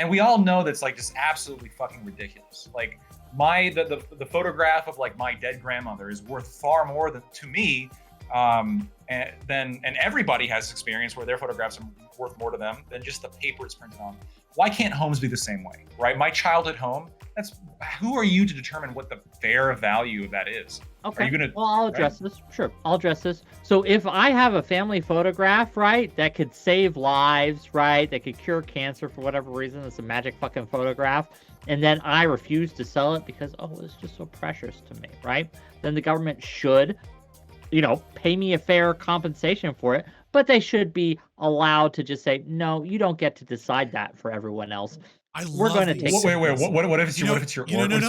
And we all know that's like just absolutely fucking ridiculous. Like the photograph of like my dead grandmother is worth far more to me and everybody has experience where their photographs are worth more to them than just the paper it's printed on. Why can't homes be the same way, right? My childhood home, who are you to determine what the fair value of that is? Okay. Are you gonna, well, I'll address this. Sure, I'll address this. So if I have a family photograph, right, that could save lives, right, that could cure cancer for whatever reason, it's a magic fucking photograph, and then I refuse to sell it because, it's just so precious to me, right? Then the government should, pay me a fair compensation for it, but they should be allowed to just say, no, you don't get to decide that for everyone else. We're going to take. Wait. What if it's your organ? What if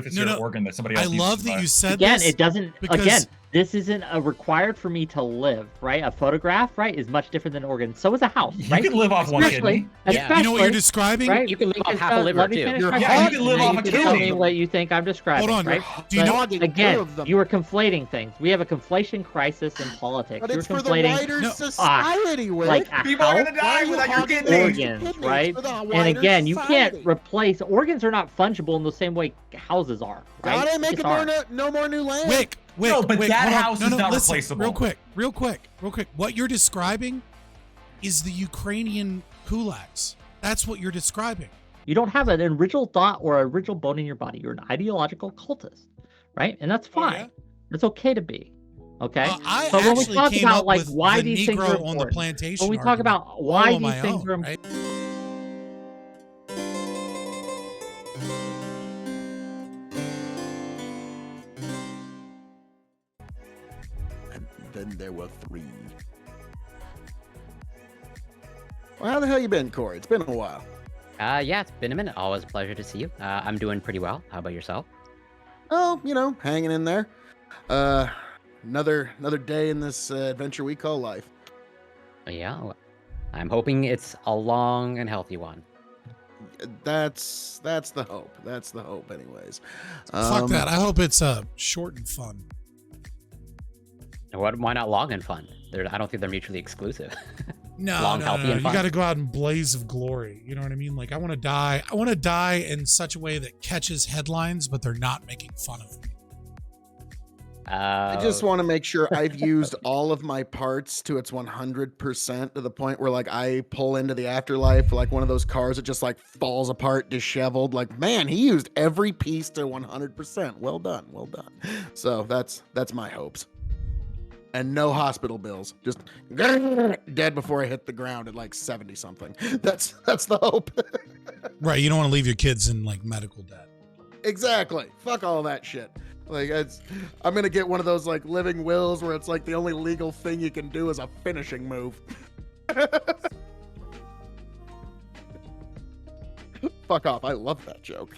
it's your organ that somebody else? I love that you said again. This it doesn't. Again, this isn't required for me to live. Right, a photograph, right, is much different than an organ. So is a house. Right, you can live off one kidney. You know what you're describing? Right? You can live off half a liver too. You can live off a kidney. Tell me what you think I'm describing. Hold on. Right? Do you know? Again, you are conflating things. We have a conflation crisis in politics. But it's You're for the conflating wider society, like a people are gonna die without your kidneys. Organs, right? And again, you can't replace organs. Are not fungible in the same way houses are. Right? God ain't making no more new land. Wick, no, but Wick, that house is not listen, replaceable. Real quick. What you're describing is the Ukrainian kulaks. That's what you're describing. You don't have an original thought or an original bone in your body. You're an ideological cultist, right? And that's fine. Yeah. It's okay to be. Okay. But when we talk about like why these things are on the plantation, when we talk about why these things are important. Then there were 3. Well, how the hell you been, Corey? It's been a while. Yeah, it's been a minute. Always a pleasure to see you. I'm doing pretty well. How about yourself? Oh, hanging in there. Another day in this adventure we call life. Yeah, well, I'm hoping it's a long and healthy one. That's the hope. That's the hope, anyways. Fuck that. I hope it's short and fun. Why not long and fun? I don't think they're mutually exclusive. No, long, no. And You got to go out in blaze of glory. You know what I mean? Like I want to die. I want to die in such a way that catches headlines, but they're not making fun of me. I just want to make sure I've used all of my parts to its 100% to the point where like I pull into the afterlife like one of those cars that just like falls apart, disheveled. Like, man, he used every piece to 100%. Well done. So that's my hopes. And no hospital bills. Just dead before I hit the ground at like 70 something. That's the hope. Right. You don't want to leave your kids in like medical debt. Exactly. Fuck all that shit. Like I'm gonna get one of those like living wills where it's like the only legal thing you can do is a finishing move. Fuck off. I love that joke.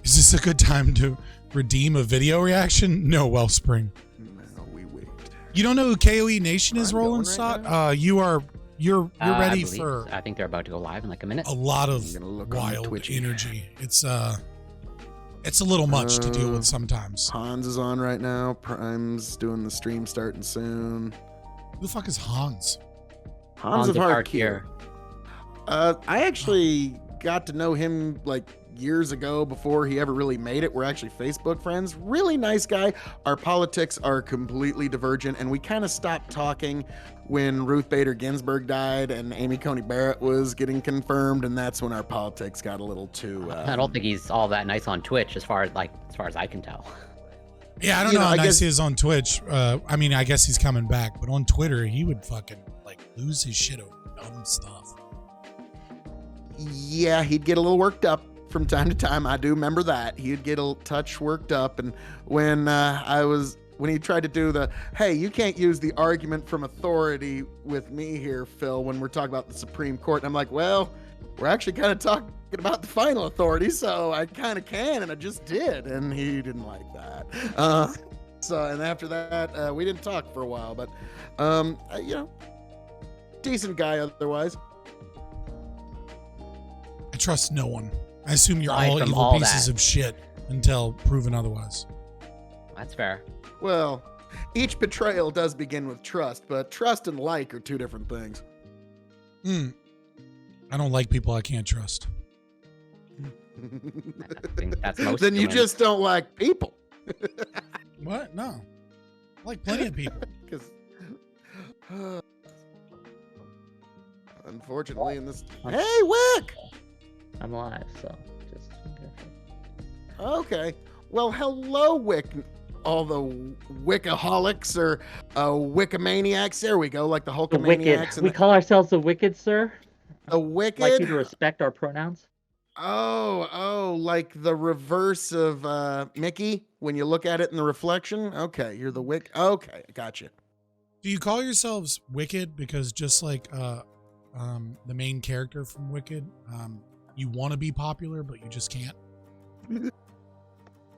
Is this a good time to redeem a video reaction? No, Wellspring. No, we wait. You don't know who KOE Nation is, Roland Stott? You're ready for. I think they're about to go live in like a minute. A lot of wild energy. It's a little much to deal with sometimes. Hans is on right now. Prime's doing the stream starting soon. Who the fuck is Hans? Hans of Heart here. I actually got to know him like years ago before he ever really made it. We're actually Facebook friends. Really nice guy. Our politics are completely divergent, and we kind of stopped talking when Ruth Bader Ginsburg died and Amy Coney Barrett was getting confirmed, and that's when our politics got a little too. I don't think he's all that nice on Twitch, as far as I can tell. Yeah, I don't know how nice he is on Twitch. I mean, I guess he's coming back, but on Twitter, he would fucking like lose his shit over dumb stuff. Yeah, he'd get a little worked up from time to time. I do remember that. He'd get a touch worked up, and when he tried to do the, hey, you can't use the argument from authority with me here, Phil, when we're talking about the Supreme Court. And I'm like, well, we're actually kind of talking about the final authority, so I kind of can, and I just did. And he didn't like that. And after that, we didn't talk for a while, but, decent guy otherwise. I trust no one. I assume you're all evil pieces of shit until proven otherwise. That's fair. Well, each betrayal does begin with trust, but trust and like are two different things. I don't like people I can't trust. I think that's most Then you humans. just don't like people. What? No. I like plenty of people. Because unfortunately in this... Hey, Wick! I'm alive, so just. Okay. Well, hello, Wick. All the Wickaholics or Wickamaniacs. There we go, like the The Hulkamaniacs. wicked. And We call ourselves the wicked, sir. the Wicked. Like you to respect our pronouns. Oh, like the reverse of Mickey when you look at it in the reflection. Okay, you're the Wick. Okay, I got you. Do you call yourselves Wicked because just like the main character from Wicked, you want to be popular but you just can't?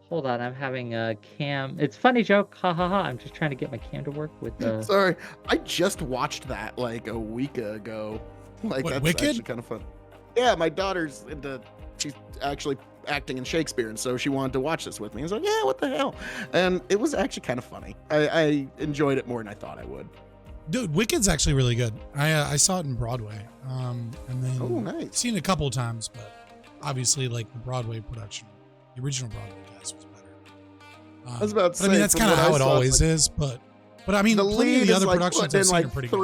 Hold on, I'm having a cam. It's a funny joke. Ha ha ha. I'm just trying to get my cam to work with the. Sorry, I just watched that like a week ago. Like What, that's Wicked? actually kind of fun. Yeah, my daughter's she's actually acting in Shakespeare, and so she wanted to watch this with me. I was like, yeah, what the hell? And it was actually kind of funny. I enjoyed it more than I thought I would. Dude, Wicked's actually really good. I saw it in Broadway, and then Oh, nice. seen it a couple of times, but obviously like the Broadway production, the original Broadway cast was better. I was about to but I mean say, that's from kind of what I how it saw, it's always like- is. But I mean, The plenty lead of the is other like productions putting I've in seen like are pretty good.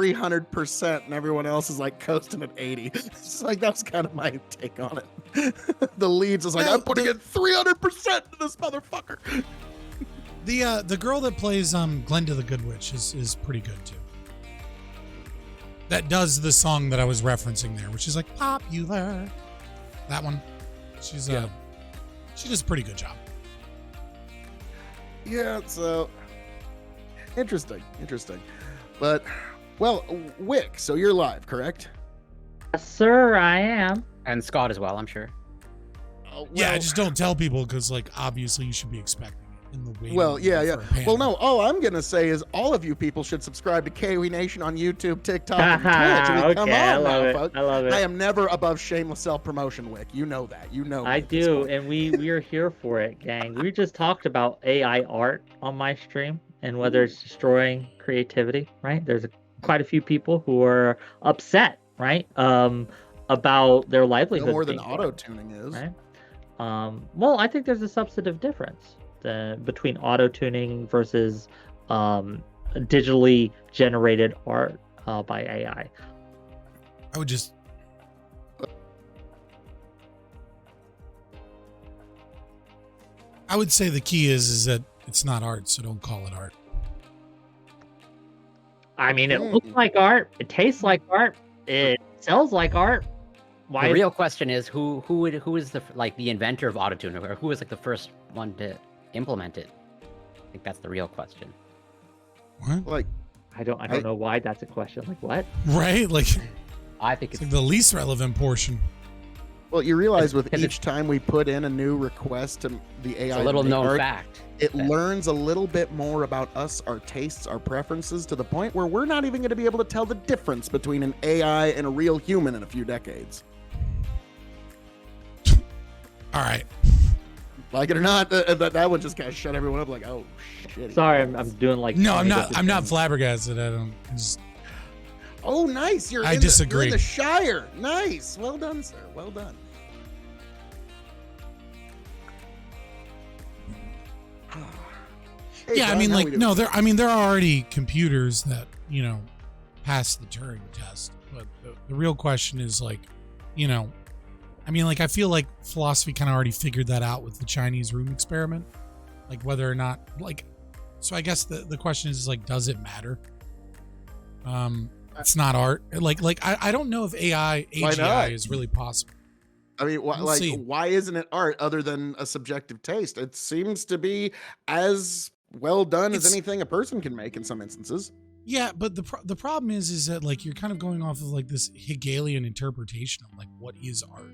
300%, and everyone else is like coasting at 80. It's like that's kind of my take on it. The leads is like, No, I'm putting in 300% to this motherfucker. The girl that plays Glenda the Good Witch is pretty good too. That does the song that I was referencing there, which is like popular. That one. She does a pretty good job. Yeah, so interesting. But well, Wick, so you're live, correct? Yes, sir, I am. And Scott as well, I'm sure. Oh, Yeah, I well- just don't tell people because like obviously you should be expecting it in the way. Well, yeah. Well, no, all I'm going to say is all of you people should subscribe to KOE Nation on YouTube, TikTok, and Twitch. I mean, okay, come I on love now, it. folks. I love it. I am never above shameless self-promotion, Wick. You know that. You know I me at this do, point. and we are here for it, gang. We just talked about AI art on my stream and whether it's destroying creativity, right? There's quite a few people who are upset, right, about their livelihood. No more than being auto-tuning is. right? Well, I think there's a substantive difference between auto-tuning versus digitally generated art by AI. I would just. I would say the key is that it's not art, so don't call it art. I mean, it looks like art. It tastes like art. It sells like art. Why? The real question is who is the inventor of autotune, or who was like the first one to implement it? I think that's the real question. What? Like, I don't know why that's a question. Like what? Right? Like, I think it's it's like the least relevant portion. well, you realize with Because each time we put in a new request to the AI, it's a to little make known art, fact. it that- learns a little bit more about us, our tastes, our preferences, to the point where we're not even going to be able to tell the difference between an AI and a real human in a few decades. All right. Like it or not, that one just kind of shut everyone up. Like, oh shit. Sorry, I'm doing like. No, I'm negative not things. flabbergasted. I don't. I just, Oh, nice. You're I in disagree. you're in the Shire. Nice. Well done, sir. Well done. Hey, yeah, I John, mean, how like, we doing? no, there are already computers that pass the Turing test. But the real question is like, I mean, like, I feel like philosophy kind of already figured that out with the Chinese room experiment, like whether or not, like, so I guess the question is like, does it matter? It's not art. Like I don't know if Why not? AGI is really possible. I mean, We'll see. why isn't it art other than a subjective taste? It seems to be as well done as It's- anything a person can make in some instances. Yeah, but the problem is that like you're kind of going off of like this Hegelian interpretation of like what is art.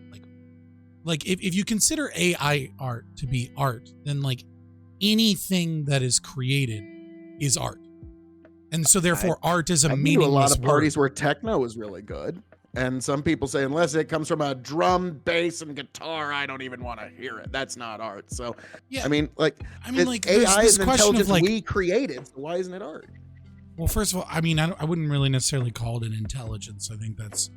Like if you consider AI art to be art, then like anything that is created is art, and so therefore art is a I've been to meaningless a lot of parties word. where techno is really good. And some people say, unless it comes from a drum, bass, and guitar, I don't even want to hear it. That's not art. So, Yeah. I mean, like there's AI this is an question of, intelligence like, we created. So why isn't it art? Well, first of all, I mean, I wouldn't really necessarily call it an intelligence. I think that's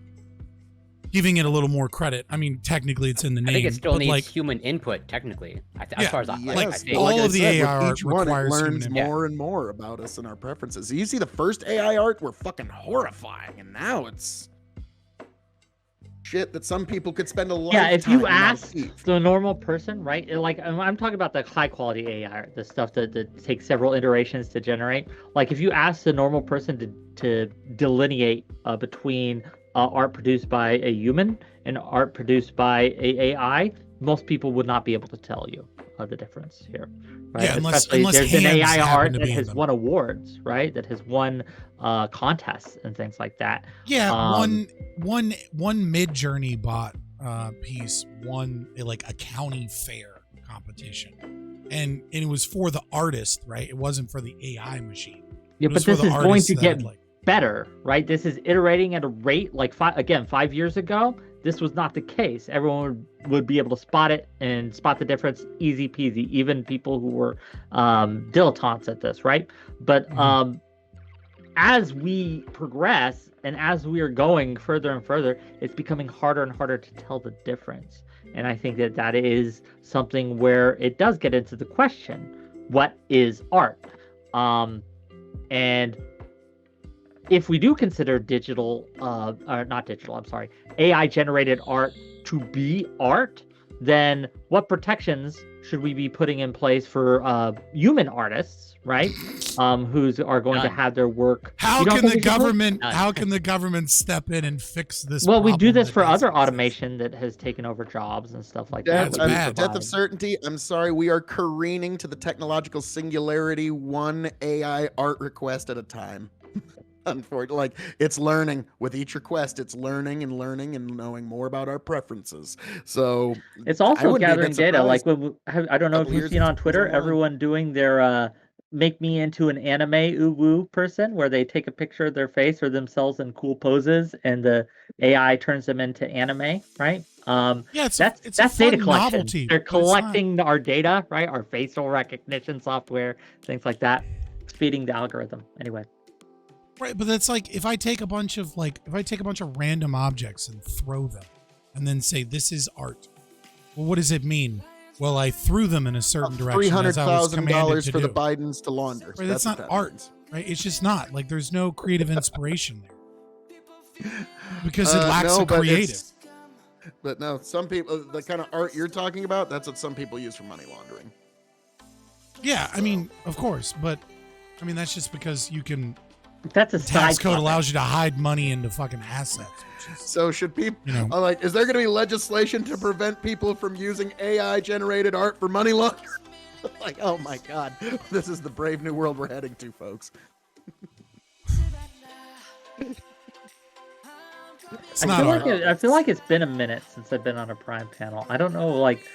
giving it a little more credit. I mean, technically, it's in the name. I think it still but needs like, human input, technically. As Yeah, far as I, Yes, I think. but all I of the said, AI with art each one, it requires learns human more and more about us and our preferences. You see, the first AI art were fucking horrifying, and now it's shit that some people could spend a lifetime. Yeah, if you and not ask achieve. the normal person, right? Like I'm talking about the high quality AI, the stuff that takes several iterations to generate. Like if you ask the normal person to delineate between art produced by a human and art produced by a AI, most people would not be able to tell you the difference here. Right? Yeah, unless there's been hands AI happen art to that be in has them. won awards, right? That has won contests and things like that. Yeah, one Mid-Journey bot piece won like a county fair competition, and it was for the artist, right? It wasn't for the AI machine. Yeah, It was but this for the is going artists to that get had, like, better, right? This is iterating at a rate like 5 years ago. This was not the case. Everyone would be able to spot it and spot the difference, easy peasy. Even people who were dilettantes at this, right? But as we progress and as we are going further and further, it's becoming harder and harder to tell the difference. And I think that is something where it does get into the question, what is art? And if we do consider AI generated art to be art, then what protections should we be putting in place for human artists, right? Who are going to None. have their work. How You don't can think the we should put- government? None. How can the government step in and fix this? Well, we do problem this that for doesn't other exist? automation that has taken over jobs and stuff like Death, That's that. bad. death of certainty. I'm sorry, we are careening to the technological singularity, one AI art request at a time. Unfortunately, like it's learning with each request. It's learning and learning and knowing more about our preferences. So It's I also wouldn't be a bit gathering data. Like surprised. I don't know if Couple you've years seen on it's Twitter, online. everyone doing their make me into an anime uwu person, where they take a picture of their face or themselves in cool poses, and the AI turns them into anime, right? Yeah, it's That's a data fun collection. novelty. They're but it's not- collecting our data, right? Our facial recognition software, things like that, feeding the algorithm. Anyway. Right, but that's like if I take a bunch of random objects and throw them, and then say this is art. Well, what does it mean? Well, I threw them in a certain direction as I was commanded $300,000 to for the do. Bidens to launder. Right, that's what not that art, means. right? It's just not like there's no creative inspiration there because it lacks No, a but creative. it's- But no, some people, the kind of art you're talking about, that's what some people use for money laundering. Yeah, I mean, of course, but I mean that's just because you can. That's a Tax side code topic. allows you to hide money into fucking assets. Which is, So should people, you know, like, is there going to be legislation to prevent people from using AI generated art for money laundering? Like, oh my God, this is the brave new world we're heading to, folks. it's not art. I feel like it's been a minute since I've been on a Prime panel. I don't know, like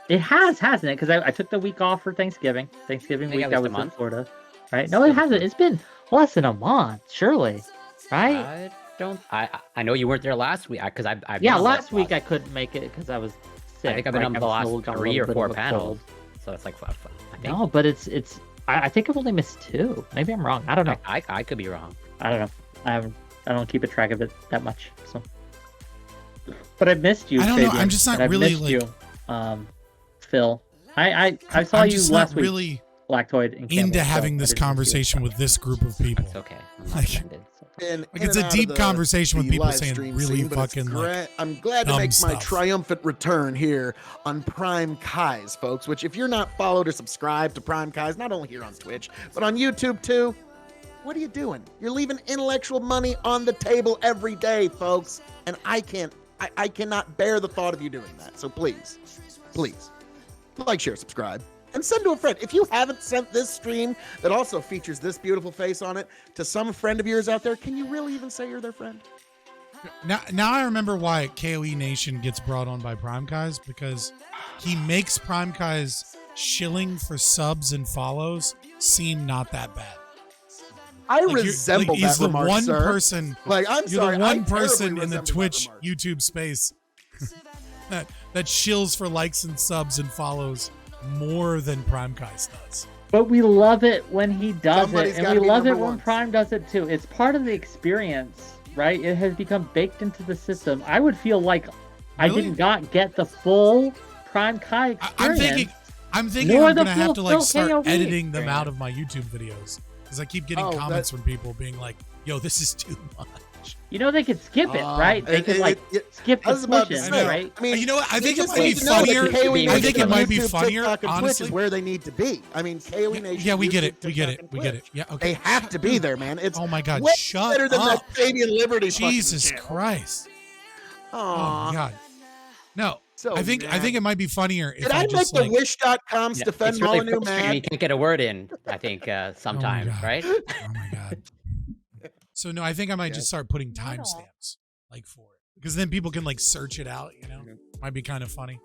it has, hasn't it? Because I took the week off for Thanksgiving. Thanksgiving think week at I least a was in month. Florida. Right? No, it hasn't. It's been less than a month, surely. Right? I don't. I know you weren't there last week because I've Yeah, been on last the week I last- couldn't make it because I was sick. I think I've been right? on the I last still got a 3 little or bit 4 of a panels, cold. so it's like I think No, but it's. I think I've only missed 2. Maybe I'm wrong. I don't know. I could be wrong. I don't know. I don't keep a track of it that much. So, but I missed you. I don't know, Fabian, I'm just not and I really, missed like- you, Phil. I saw I'm you just last not week. really Lactoid and into Campbell, so having I this didn't miss you. conversation with this group of people. It's okay. I'm not Like- offended. And Like, it's a deep conversation with people saying really fucking, like, I'm glad to dumb make my stuff. triumphant return here on PrimeCaye's, folks. Which, if you're not followed or subscribed to PrimeCaye's, not only here on Twitch but on YouTube too, what are you doing? You're leaving intellectual money on the table every day, folks. And I cannot bear the thought of you doing that. So please, like, share, subscribe. And send to a friend. If you haven't sent this stream that also features this beautiful face on it to some friend of yours out there, can you really even say you're their friend? Now I remember why KOE Nation gets brought on by PrimeCaye's, because he makes PrimeCaye's shilling for subs and follows seem not that bad. I Like, resemble he's that the remark, one sir. person. Like, I'm You're sorry, the I one person terribly in the resemble that Twitch, remark. YouTube space that shills for likes and subs and follows more than PrimeCaye's does. But we love it when he does Somebody's it, and gotta we be love it number when one. Prime does it too. It's part of the experience, right? It has become baked into the system. I would feel like I Really? did not get the full PrimeCaye experience. I'm thinking Nor I'm the gonna have full to like Phil start KOV editing them out experience. of my YouTube videos because I keep getting Oh, comments from people being like, "Yo, this is too much." You know, they could skip it, right? They could skip I the was about to push-in, say, right? I mean, You know what? I think it just might be need to know that funnier. KOE I think it Nation, might be YouTube, funnier, TikTok, and Twitch honestly. is where they need to be. I mean, KOE Nation. Yeah, we get YouTube, it. We get TikTok, it. and We get it. Twitch. Yeah, okay. They have to be there, man. It's Oh my God! way Shut better than up! that Fabian Liberty. fucking Jesus channel. Christ! Oh Aw, my God! No, so I think mad. it might be funnier if Did I make just the like. Wish.com Yeah, Stefan it's really Molyneux frustrating. You mad? can't get a word in. I think sometimes, God. right? Oh my God! So no, I think I might just start putting timestamps like for it because then people can like search it out. You know, might be kind of funny.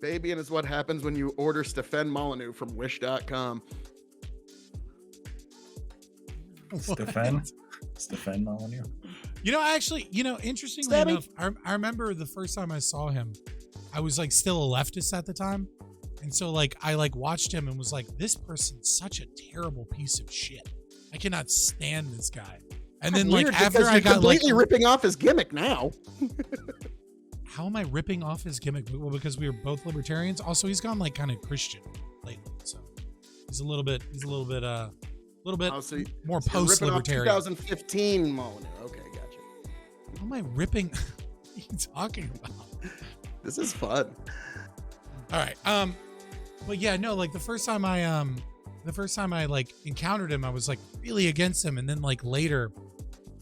Fabian is what happens when you order Stefan Molyneux from Wish.com. Stefan Molyneux. You know, actually, interestingly Stabby. enough, I remember the first time I saw him, I was like still a leftist at the time. And so like I like watched him and was like, this person's such a terrible piece of shit. I cannot stand this guy. And then like Weird, after because I you're got like, completely ripping off his gimmick now. how am I ripping off his gimmick? Well, because we were both libertarians. Also, he's gone like kind of Christian lately. So he's a little bit Oh, so more so you're ripping off post-libertarian. 2015 Molyneux. Okay, gotcha. How am I ripping? What are you talking about? This is fun. All right. But yeah, no, like the first time I like encountered him, I was like really against him, and then like later,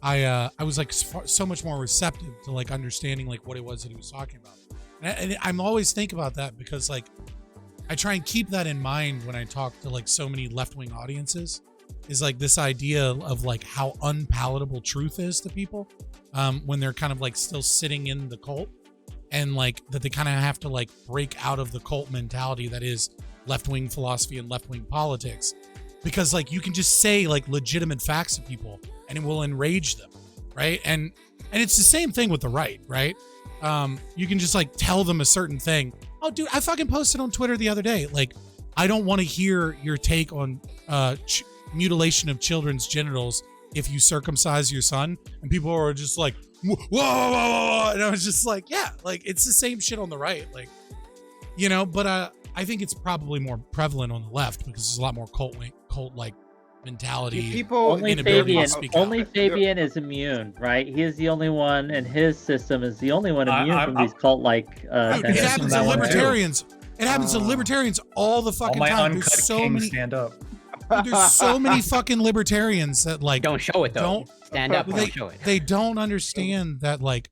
I was like so much more receptive to like understanding like what it was that he was talking about, and I'm always think about that because like I try and keep that in mind when I talk to like so many left-wing audiences, is like this idea of like how unpalatable truth is to people when they're kind of like still sitting in the cult. And like that they kind of have to like break out of the cult mentality that is left-wing philosophy and left-wing politics, because like you can just say like legitimate facts to people and it will enrage them, right? And it's the same thing with the right, right? You can just like tell them a certain thing. Oh, dude, I fucking posted on Twitter the other day, like, I don't want to hear your take on mutilation of children's genitals if you circumcise your son. And people are just like, whoa, whoa, whoa, whoa. And I was just like, yeah, like it's the same shit on the right, like, but I think it's probably more prevalent on the left because there's a lot more cult like mentality. People Only inability to Fabian, speak only out. Fabian is immune, right? He is the only one, and his system is the only one immune from I'm- these cult-like. Dude, it tendencies. happens That to one too. libertarians. It happens to libertarians all the All fucking my time. uncut There's so kings many. stand up. There's so many fucking libertarians that like Don't show it though. Don't- Stand up. they, Don't show it. they don't understand that like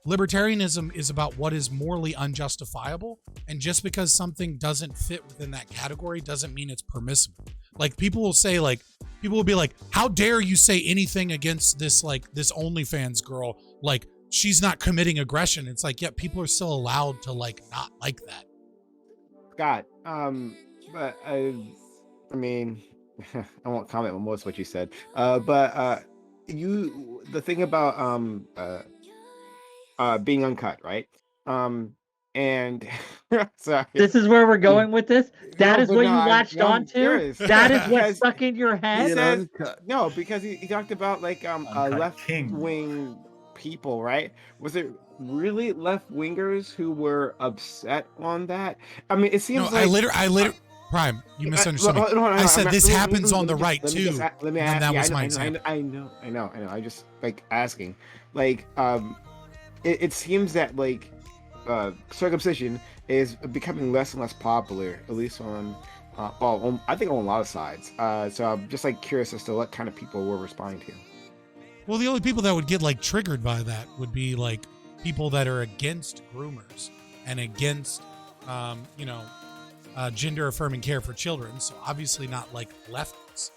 libertarianism is about what is morally unjustifiable, and just because something doesn't fit within that category doesn't mean it's permissible. Like people will be like, how dare you say anything against this OnlyFans girl, like she's not committing aggression. It's like, yeah, people are still allowed to like not like that. Scott, but I mean, I won't comment on most of what you said. But the thing about being uncut, right? And sorry. This is where we're going with this. That No, is but what no, you I'm- latched I'm onto. curious. That is what's Because stuck in your he head. Being says uncut. no, because he talked about like Uncut left king. wing people, right? Was it really left wingers who were upset on that? I mean, it seems No, like I literally, Prime, you misunderstood me. I said this happens on the right too. Let me and ask. that Yeah, was my I example. know. I just like asking. Like, it seems that like circumcision is becoming less and less popular, at least on, I think on a lot of sides. So I'm just like curious as to what kind of people were responding to. Well, the only people that would get like triggered by that would be like people that are against groomers and against, gender affirming care for children. So obviously not like leftists,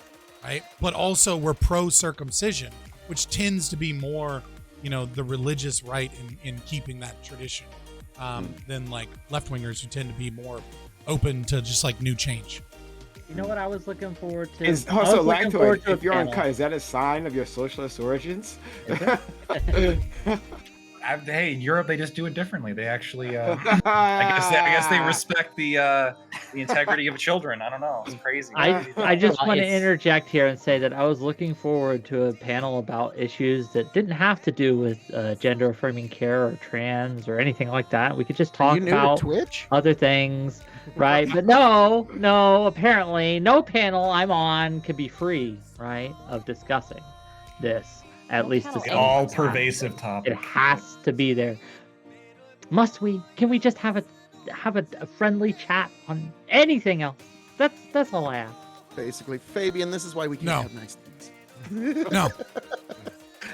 right? But also we're pro circumcision, which tends to be more, the religious right in keeping that tradition, than like left wingers who tend to be more open to just like new change. You know what I was looking forward to? Is I was also looking forward Lactoid, to a if you're panel. uncut, is that a sign of your socialist origins? Hey, in Europe they just do it differently. They actually, I guess they respect the integrity of children. I don't know. It's crazy. I just Well, want to it's- interject here and say that I was looking forward to a panel about issues that didn't have to do with gender affirming care or trans or anything like that. We could just Are talk you new to about Twitch? other things, right? But no, apparently no panel I'm on could be free, right, of discussing this. At least to panel. some All extent. pervasive It topic. has to be there. Must we? Can we just have a friendly chat on anything else? That's all I ask. Basically, Fabian, this is why we can't No. have nice things. No.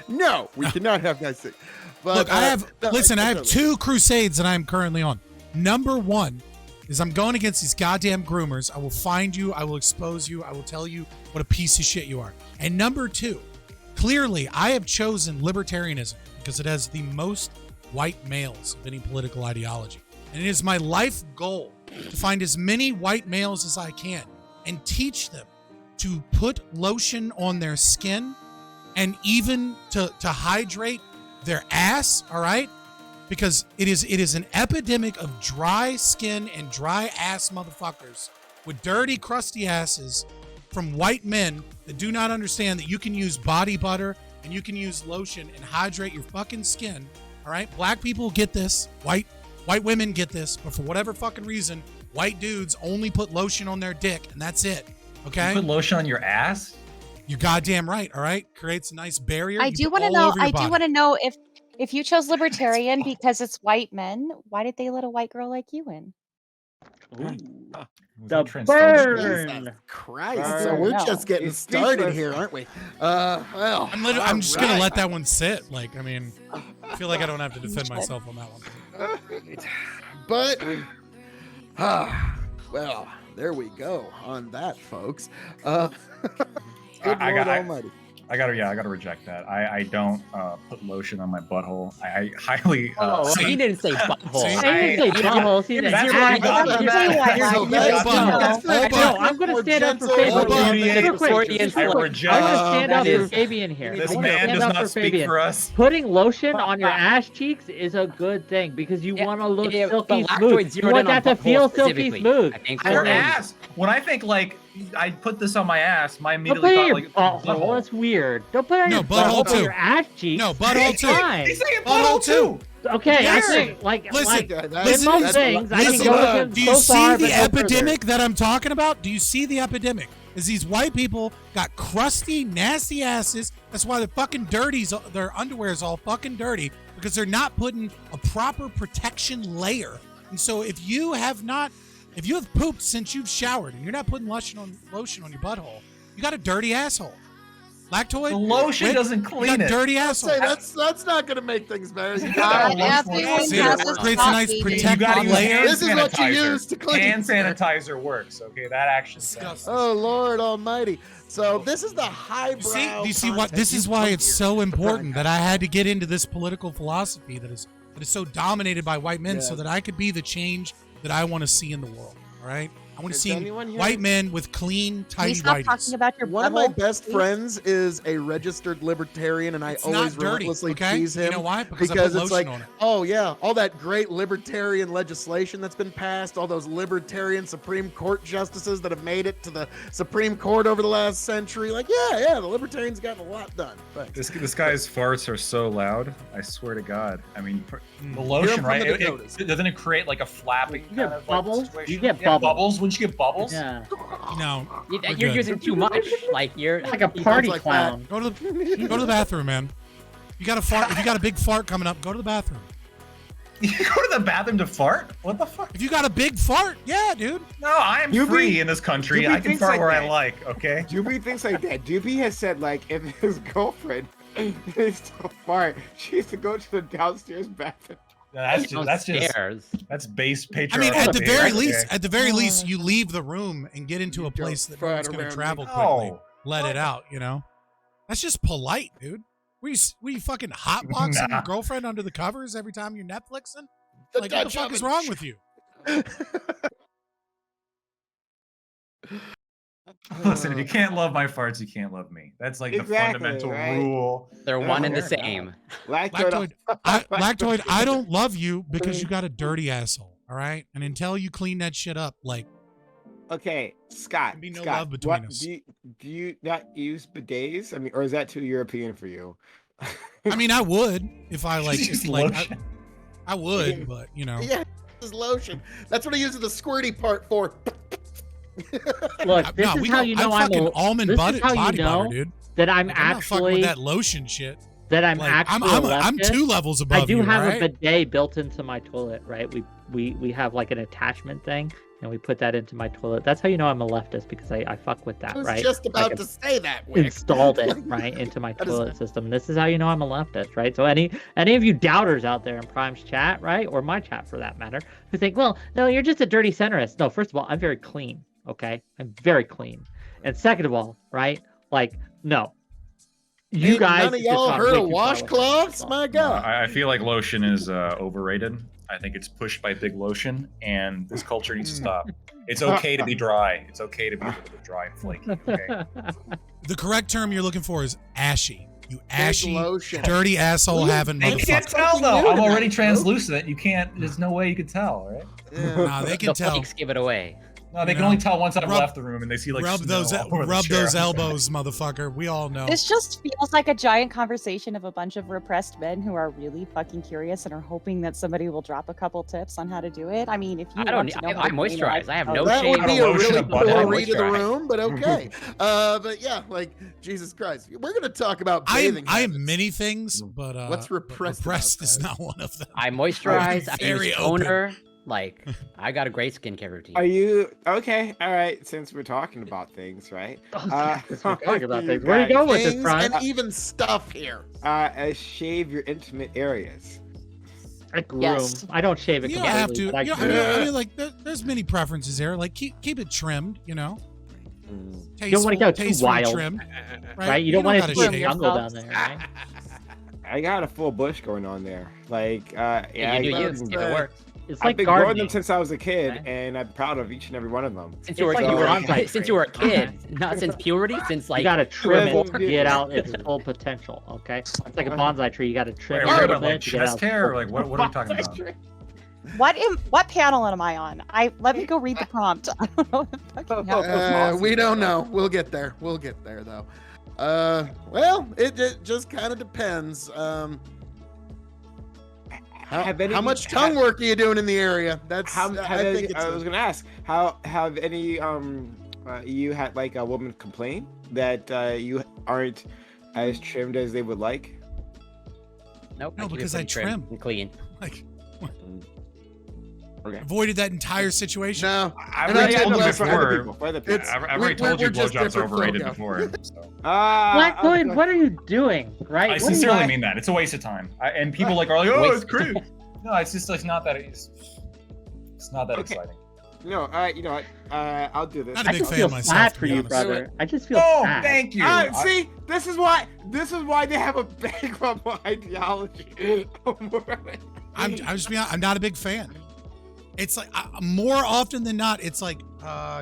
No, we cannot have nice things. But, Look, I have no, listen. I have totally- two crusades that I'm currently on. Number one is I'm going against these goddamn groomers. I will find you. I will expose you. I will tell you what a piece of shit you are. And number two, clearly, I have chosen libertarianism because it has the most white males of any political ideology. And it is my life goal to find as many white males as I can and teach them to put lotion on their skin and even to hydrate their ass, all right? Because it is an epidemic of dry skin and dry ass motherfuckers with dirty, crusty asses from white men that do not understand that you can use body butter and you can use lotion and hydrate your fucking skin. All right, black people get this, white women get this, but for whatever fucking reason, white dudes only put lotion on their dick and that's it. Okay, You put lotion on your ass? you're goddamn right. All right, creates a nice barrier. I You do put want to all know. over your I do body. want to know if you chose libertarian because it's white men. Why did they let a white girl like you in? Was The that transphobic? burn. Jesus Christ. Burn. So we're No. just getting It's started speechless. here, aren't we? Well, I'm just gonna alright. let that one sit. Like, I mean, I feel like I don't have to defend myself on that one. But, well, there we go on that, folks. Good I Lord got- Almighty. I gotta reject that. I don't put lotion on my butthole. I highly Oh, he didn't say butthole. See? I didn't say butthole. See, That's that's what we got. You say white So men. that's- But- that's No, I'm going to more stand up for gentle, Fabian. hold on. Real quick. Freudian Real slip. quick. I reject- I'm going to stand that up is- for Fabian here. This I'm gonna man stand does up not for speak Fabian. for us. Putting lotion on your ass cheeks is a good thing because you Yeah, want to look yeah, silky but smooth. Lactoid You zeroed want in on that to butthole feel silky specifically, smooth. I think, Your for ass. When I think like I put this on my ass, my Don't put immediately it in thought your like butthole. That's weird. Don't put it on No, your butthole butthole. Put too. your ass cheeks. No, butthole too. Fine. He's saying Butthole butthole too. Okay, I Yes. think like Listen, That- listen, most that's- things I can listen, go with him do you so far, see but the no further. epidemic that I'm talking about? Do you see the epidemic? Is these white people got crusty, nasty asses. That's why the fucking dirties, their underwear is all fucking dirty because they're not putting a proper protection layer. And so if you have pooped since you've showered and you're not putting lotion on your butthole, you got a dirty asshole. Lactoid? The lotion Wick, doesn't you got clean a it. dirty Say asshole. that's not going to make things better. You gotta gotta- wash See, has it to creates a stop nice being- You protective gotta use layer. hand This is what you sanitizer. use to clean. Hand sanitizer works. Okay, that actually. Disgusting. Oh Lord Almighty! So this is the highbrow. Do you see what? content This is you why put it's here. so important that I had to get into this political philosophy that is so dominated by white men, Yeah. so that I could be the change that I want to see in the world. All right, I want to Is see anyone here- white men with clean, Can you tidy stop whities. talking about your One of my butthole, best please? friends is a registered libertarian, and I It's always not dirty, relentlessly okay? tease him You know why? Because I because put it's lotion like, on it. oh yeah, all that great libertarian legislation that's been passed, all those libertarian Supreme Court justices that have made it to the Supreme Court over the last century. Like, yeah, the libertarians gotten a lot done. But This guy's farts are so loud. I swear to God. I mean, the Hear 'em lotion, from right? the Dakotas. Doesn't it create like a flapping You kind get of bubbles? like situation? You get Yeah, bubbles. Wouldn't you get bubbles? Yeah, No, You're We're good. using too much. Like you're like a party like clown. go to the bathroom, man. You got a fart. If you got a big fart coming up, go to the bathroom. You go to the bathroom to fart? What the fuck? If you got a big fart, yeah, dude. No, I am Doobie- free in this country. Doobie I can thinks fart like where I that. like. Okay. Doobie thinks like that. Doobie has said like if his girlfriend is to fart, she has to go to the downstairs bathroom. That's downstairs. that's base I patriarchy. mean, at the very right? least, Okay. at the very least, you leave the room and get into You a place don't that no one's fart going to around travel me. quickly. No. Let it out, you know. That's just polite, dude. Were you fucking hotboxing Nah. your girlfriend under the covers every time you're Netflixing? The Like, what the Dutch fuck is oven. wrong with you? Listen, if you can't love my farts, you can't love me. That's like the Exactly, fundamental right? rule. They're one and the Fair enough. same. Lactoid, I don't love you because you got a dirty asshole. All right, and until you clean that shit up, like, Okay, Scott. Can be no Scott, love between us. Do you not use bidets? I mean, or is that too European for you? I mean, I would if I like, Just like, lotion. I would, but you know, Yeah, this is lotion. That's what I use the squirty part for. Look, this is how you know I'm fucking almond this body, is how you body know butter, dude. that I'm Like, I'm not fucking with actually that lotion shit. that I'm Like, actually I'm a leftist. 2 levels above I do you, have right? a bidet built into my toilet, right? We have like an attachment thing, and we put that into my toilet. That's how you know I'm a leftist, because I fuck with that, I was right? just about Like, to say that. Wick. installed it right into my That is- toilet system. This is how you know I'm a leftist, right? So any of you doubters out there in Prime's chat, right, or my chat for that matter, who think, well, no, you're just a dirty centrist. No, first of all, I'm very clean. Okay, I'm very clean. And second of all, right, like, no, you Ain't guys none of just y'all got heard way of too far with washcloths? that. My No, God. I feel like lotion is overrated. I think it's pushed by big lotion, and this culture needs to stop. It's okay to be dry. It's okay to be a little bit dry and flaky. Okay. The correct term you're looking for is ashy. You ashy, lotion. dirty asshole Well, having They can't motherfucker. tell though. new I'm to already that, translucent. You can't. There's no way you could tell, right? Yeah. Nah, they can The tell. flakes give it away. No, they You can know, only tell once I've rub- left the room, and they see like Rub snow those, all over the rub chair. those elbows, motherfucker. We all know. This just feels like a giant conversation of a bunch of repressed men who are really fucking curious and are hoping that somebody will drop a couple tips on how to do it. I mean, if you I don't. want to know how I to clean it, moisturize. I have no That shame. would be a lotion really of butter. poor I read of the moisturize. room, but okay. But yeah, like, Jesus Christ. We're going to talk about bathing I am habits. many things, but What's but repressed repressed about is that? not one of them. I moisturize. I Very use open. toner. Like, I got a great skincare routine. Are you okay? All right. Since we're talking about things, right? Oh, we're talking about you things. Where are you guys- going with this, Things Prime? and even stuff here. Shave your intimate areas. Like room. Yes. I don't shave it You don't have completely. to. but I You know, do. I mean, like, there's many preferences there. Like, keep it trimmed. You know, You don't wanna Tasteful- go too tastefully wild. trimmed, Right? You don't want gotta to see a shave. jungle down there, right? I got a full bush going on there. Like, Yeah, yeah, you do you. that's If right. it works. It's I've like been growing them gardening. since I was a kid, Okay. and I'm proud of each and every one of them. Since you were, It's like you were- bonsai since you were a tree. kid, not since puberty. Since like You gotta trim well, it to get out its full potential. Okay, it's like a bonsai tree. You gotta trim Wait, it we're a talking little about like bit to get out. chest hair, or like what are we talking about? what panel am I on? Let me go read the prompt. I don't know what the fucking hell. We don't know. We'll get there. We'll get there, though. Well, it just kind of depends. How much tongue work are you doing in the area? That's I think it's I was gonna ask, how have any you had like a woman complain that you aren't as trimmed as they would like? nope. No, keep it because I pretty trim trim. and clean. Like, Okay. avoided that entire situation. no. I've And I already tell told you you what, for other before. people, for other It's- people. I've already told you we're just blowjobs different overrated folk, before. So. Black Lloyd, what are you doing? Right? I What are you- sincerely mean that. It's a waste of time. And people like are like, oh, Waste- it's great. No, it's just like not that. It's not that Okay. exciting. No, you know what? I'll do this. Not a I big just fan feel of myself, sad to for be you, honest. brother. I just feel Oh, sad. thank you. See, this is why they have a bankrupt ideology. I'm just being. I'm not a big fan. It's like more often than not, it's like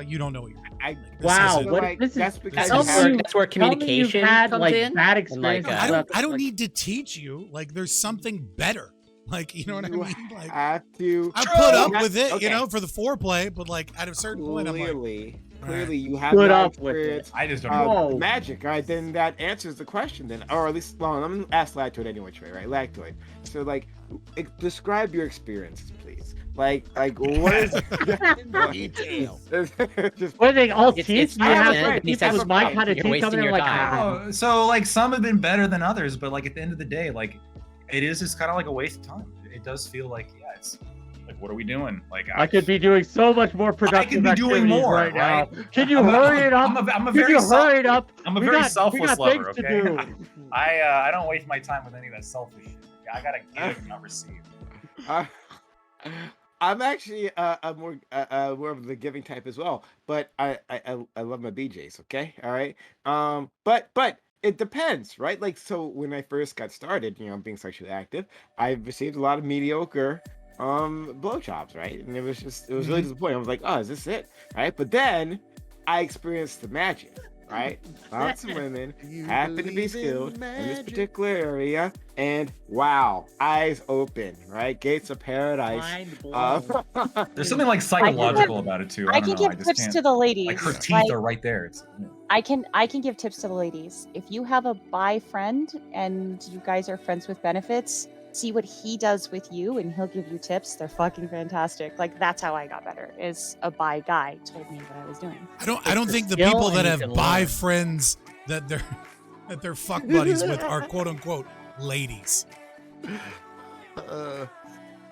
you don't know what you're. I, This Wow, isn't- what like, this is? that's because tell you me have- you- That's where tell me you've communication had comes like in, bad and, like, experiences. I don't like- need to teach you. Like, there's something better. Like, you know what I You mean? Like, have to. I put up Yeah, with it, okay. you know, for the foreplay. But like, at a certain point, I'm like, Clearly, you have Put that up with it. experience. I just don't know. Whoa. Magic, right? Then that answers the question, then, or at least, well, I'm gonna ask Lactoid anyway, Trey, right? Lactoid. So, like, describe your experiences, please. Like, what is Detail. just What are they all It's- teeth? it's You have different. like These people types with of my things. kind of You're teeth wasting coming in your like, time. Oh, so like some have been better than others, but like at the end of the day, like it is just kind of like a waste of time. It does feel like, yeah, it's like, what are we doing? Like I could be doing so much more productive be doing activities more, right now. right? Can you I'm a- hurry it up? I'm a Can very you self- hurry it up? I'm a We very got- we selfless got lover. things to Okay, do. I don't waste my time with any of that selfish shit. I gotta give, not receive. I'm actually more of the giving type as well, but I love my BJs. Okay, all right. But it depends, right? Like, so when I first got started, you know, being sexually active, I received a lot of mediocre blowjobs, right? And it was really disappointing. I was like, oh, is this it? Right? But then I experienced the magic, right? Found some women, happen to be believe in skilled in this magic? particular area, and wow, eyes open, right? Gates of paradise. Mind blown. There's something like psychological about it too. I I don't can know. give just tips can't. to the ladies. Like her teeth like, are right there. It's, I can give tips to the ladies. If you have a bi friend and you guys are friends with benefits, see what he does with you and he'll give you tips. They're fucking fantastic. Like that's how I got better. Is a bi guy told me what I was doing. I don't think the skill people that and you have can bi learn. friends that they're fuck buddies with are quote unquote ladies.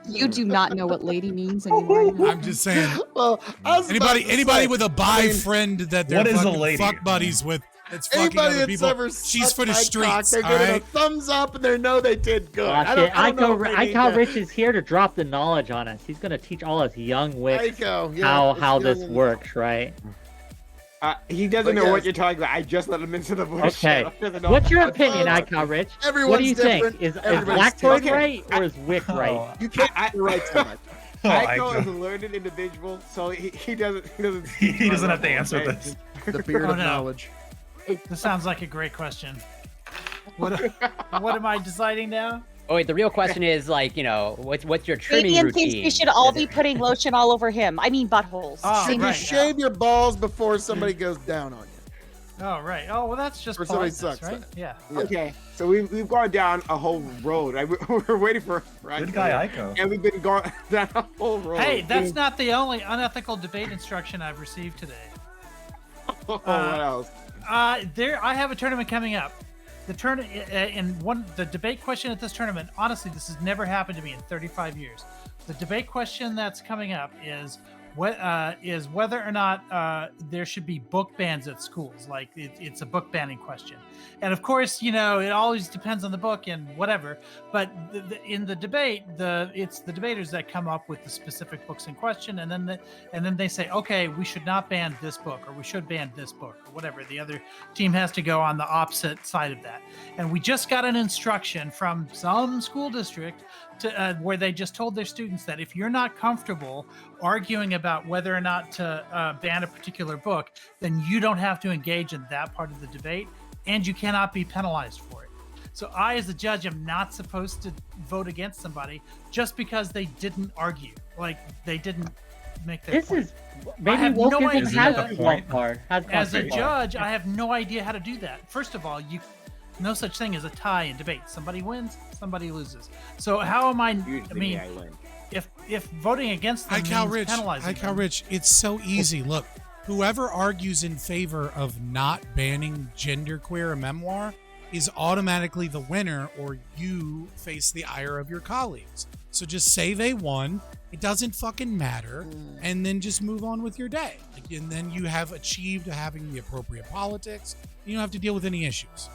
You do not know what lady means anymore. I'm just saying. Well, I was about to Anybody say, with a bi I mean, friend that they're what is a fucking lady? fuck buddies with, that's fucking anybody other that's people. ever She's sucked for the my cock, streets, they're all giving a right? thumbs up and they know they did good. Oh, I don't know if they need Iko to- Rich is here to drop the knowledge on us. He's gonna teach all us young wicks Iko, yeah, how it's this young and- works, right? He doesn't But know what yes. you're talking about. I just let him into the bush. Okay. What's your opinion, Uh, Iko Rich? Everyone's What do you different. think? Is Everybody's Blacktoid different. right or is Wick right? Oh, You can't be right so much. Aiko Iko. is a learned individual, so he doesn't He doesn't have to answer this. The beard Oh, of no. knowledge. This sounds like a great question. What am I deciding now? Oh wait, the real question is like, what's your trimming Fabian routine? thinks we should all be putting lotion all over him. I mean buttholes. Oh, Should you right, shave your balls before somebody goes down on you? Oh, right. Oh, well, that's just Or somebody politeness, sucks, right? Yeah. Yeah. Okay, so we've gone down a whole road. We're waiting for Good guy, Iko. and we've been going down a whole road. Hey, that's not the only unethical debate instruction I've received today. what else? I have a tournament coming up. The debate question at this tournament. Honestly, this has never happened to me in 35 years. The debate question that's coming up is whether or not there should be book bans at schools. Like it's a book banning question, and of course, it always depends on the book and whatever. But in the debate, it's the debaters that come up with the specific books in question, and then they say, okay, we should not ban this book, or we should ban this book, or whatever. The other team has to go on the opposite side of that. And we just got an instruction from some school district where they just told their students that if you're not comfortable arguing about whether or not to ban a particular book, then you don't have to engage in that part of the debate, and you cannot be penalized for it. So I, as a judge, am not supposed to vote against somebody just because they didn't argue, like they didn't make their This point. is maybe have woke no isn't idea. has Isn't that the gone point? far. Has gone As a too far. judge, I have no idea how to do that. First of all, no such thing as a tie in debate. Somebody wins, somebody loses. So how am I? Usually I win. If voting against them Iko means Rich, penalizing Iko them, Rich, it's so easy. Look, whoever argues in favor of not banning genderqueer a memoir is automatically the winner, or you face the ire of your colleagues. So just say they won. It doesn't fucking matter, and then just move on with your day. And then you have achieved having the appropriate politics. You don't have to deal with any issues.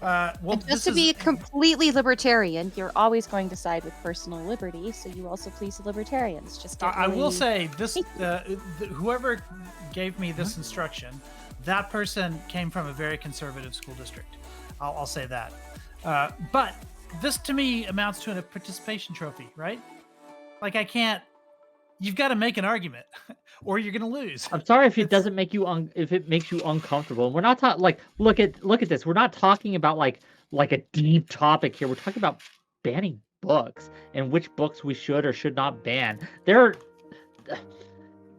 well, And this just to is- be completely libertarian, you're always going to side with personal liberty, so you also please the libertarians. Just get I will really- say this: whoever gave me this instruction, that person came from a very conservative school district. I'll say that. But this, to me, amounts to a participation trophy, right? Like I can't. You've got to make an argument, or you're going to lose. I'm sorry if it doesn't make you if it makes you uncomfortable. We're not talking like look at this. We're not talking about like a deep topic here. We're talking about banning books and which books we should or should not ban.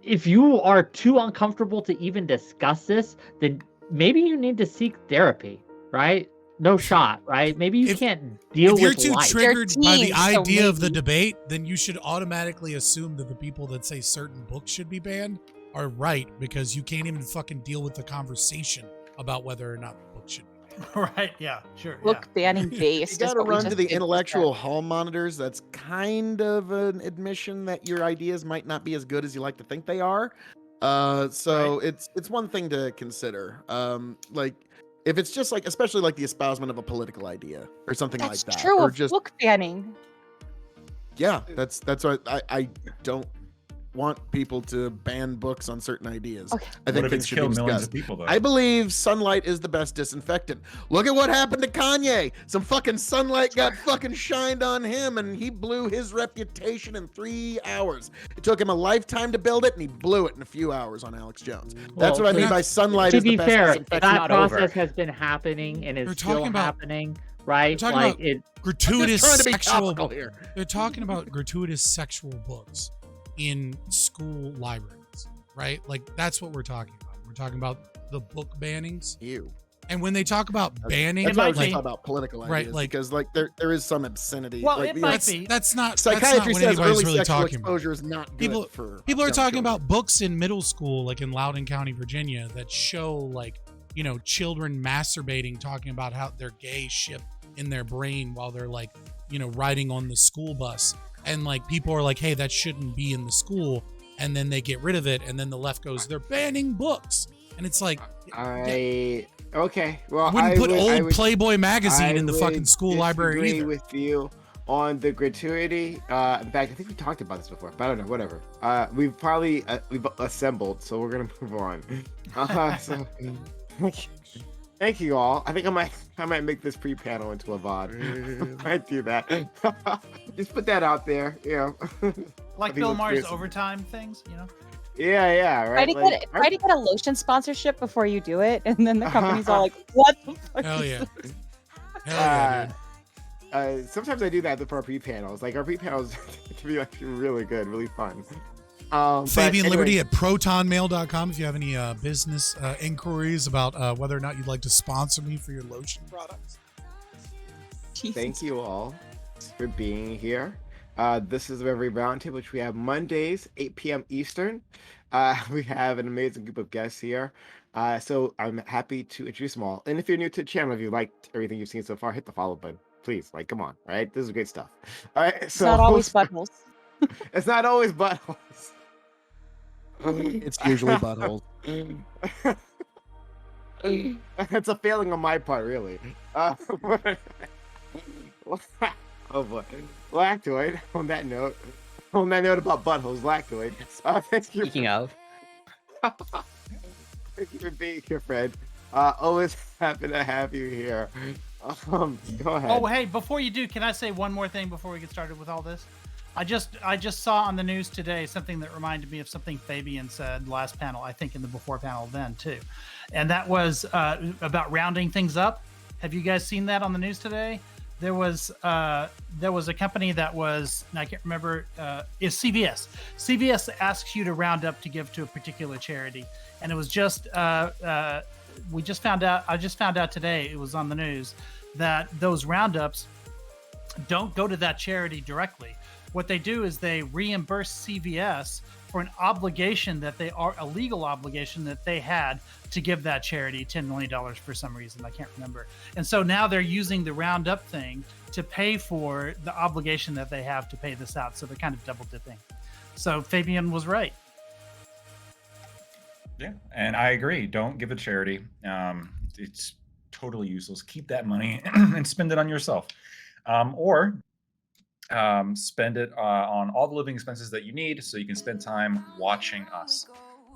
If you are too uncomfortable to even discuss this, then maybe you need to seek therapy, right? No shot, right? Maybe you can't deal If you're with too life. triggered by the teens, so idea of the maybe. debate, then you should automatically assume that the people that say certain books should be banned are right, because you can't even fucking deal with the conversation about whether or not the book should be banned. Right? Yeah. Sure. book banning You based. is got to what we run to just the did with intellectual that. hall monitors. That's kind of an admission that your ideas might not be as good as you like to think they are. So it's one thing to consider. Like if it's just like, especially like the espousement of a political idea or something That's like that, true or of just book banning. yeah, that's what I don't want people to ban books on certain ideas. Okay. I think What if things it's should be killed millions discussed. of people, though? I believe sunlight is the best disinfectant. Look at what happened to Kanye. Some fucking sunlight got fucking shined on him, and he blew his reputation in 3 hours. It took him a lifetime to build it, and he blew it in a few hours on Alex Jones. That's Well, what I mean by sunlight To is the be best fair, disinfectant. that not process over. has been happening and They're is still talking about- happening, right? They're talking Like about it. gratuitous I'm just trying to be sexual. topical here. They're talking about gratuitous sexual books in school libraries, right? Like that's what we're talking about. We're talking about the book bannings. Ew. And when they talk about banning, That's why I might was be. talking about political ideas, Right, like- because like there is some obscenity. Well, like, it you know, might that's be. that's not Psychiatry what says anybody's early really sexual talking about. exposure is not good People- for People are young talking children. about books in middle school, like in Loudoun County, Virginia, that show like, you know, children masturbating, talking about how their gay ship in their brain while they're like, you know, riding on the school bus. And like people are like, hey, that shouldn't be in the school. And then they get rid of it. And then the left goes, they're banning books. And it's like, Okay. Well, I wouldn't put I old would- Playboy magazine I in the would fucking school library disagree either. with you on the gratuity. In fact, I think we talked about this before, but I don't know. Whatever. We've probably we've assembled, so we're gonna move on. So, thank you all. I think I might make this pre-panel into a VOD. I might do that. Just put that out there. You know. Like I think Bill that's Maher's great. overtime things, you know? Yeah. Right. Try to get a lotion sponsorship before you do it, and then the company's all like, "What the fuck?" Hell is yeah. this?" Hell yeah, dude. Sometimes I do that for our pre-panels. Like our pre-panels can be like really good, really fun. Fabian but Liberty anyway, at protonmail.com if you have any business inquiries about whether or not you'd like to sponsor me for your lotion products. Jesus. thank you all for being here. This is the Reverie Roundtable, which we have Mondays, 8 p.m. Eastern. We have an amazing group of guests here. So I'm happy to introduce them all. And if you're new to the channel, if you liked everything you've seen so far, hit the follow button. Please, like, come on, all right? This is great stuff. All right, It's so not always buttholes. It's not always buttholes. It's usually buttholes. It's a failing on my part, really. Oh boy, Lactoid. On that note about buttholes, Lactoid. Thank you. Speaking of, Thank you for being here, Fred. Always happy to have you here. Go ahead. Oh, hey, before you do, can I say one more thing before we get started with all this? I just saw on the news today something that reminded me of something Fabian said last panel, I think in the before panel then too. And that was about rounding things up. Have you guys seen that on the news today? There was a company that was, and I can't remember, is CVS. CVS asks you to round up to give to a particular charity. And it was just, I just found out today, it was on the news, that those roundups don't go to that charity directly. What they do is they reimburse CVS for an obligation that a legal obligation that they had to give that charity $10 million for some reason. I can't remember. And so now they're using the roundup thing to pay for the obligation that they have to pay this out. So they're kind of double dipping. So Fabian was right. Yeah, and I agree. Don't give it charity. It's totally useless. Keep that money and spend it on yourself, or spend it on all the living expenses that you need, so you can spend time watching us.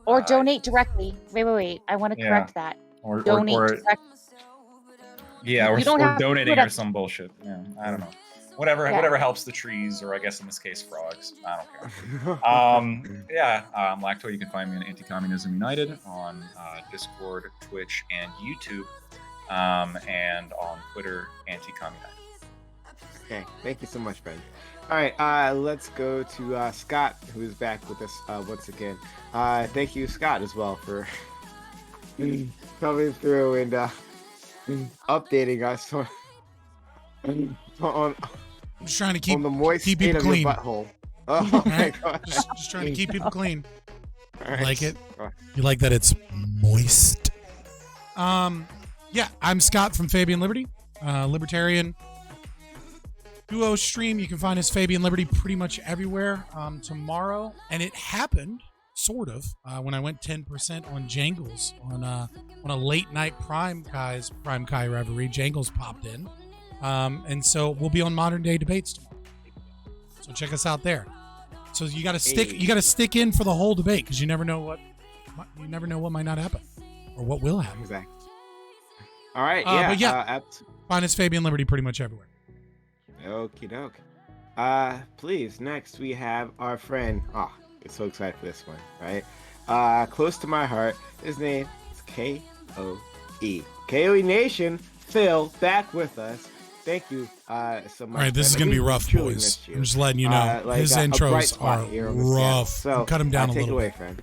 Or donate directly. Wait. I want to correct that. Or Donate or directly. yeah, or You don't have to donating put up- or some bullshit. Yeah, I don't know. Whatever helps the trees, or I guess in this case frogs. I don't care. Lacto, you can find me on Anti-Communism United on Discord, Twitch, and YouTube, and on Twitter, Anti-Communite. Okay, thank you so much, Ben. All right, let's go to Scott, who's back with us once again. Thank you, Scott, as well, for coming through and updating us on I'm just trying to keep on the moist keep state people of clean. your butthole. Oh my Right? god! Just trying to keep people clean. All You like it? All right. You like that it's moist? Yeah, I'm Scott from Fabian Liberty, libertarian duo stream. You can find us Fabian Liberty pretty much everywhere. Tomorrow, and it happened sort of when I went 10% on Jangles on a late night PrimeCaye's Reverie. Jangles popped in, and so we'll be on Modern Day Debates tomorrow. So check us out there. So you got to stick. You got to stick in for the whole debate because you never know what might not happen or what will happen. Exactly. All right. But find us Fabian Liberty pretty much everywhere. Okie doke. Please, next we have our friend. Oh, I'm so excited for this one, right? Close to my heart. His name is KOE. KOE Nation, Phil, back with us. Thank you so much. All right, this is going to be rough, boys. I'm just letting you know. His intros are rough. So, cut him down a little take it away, bit. friend.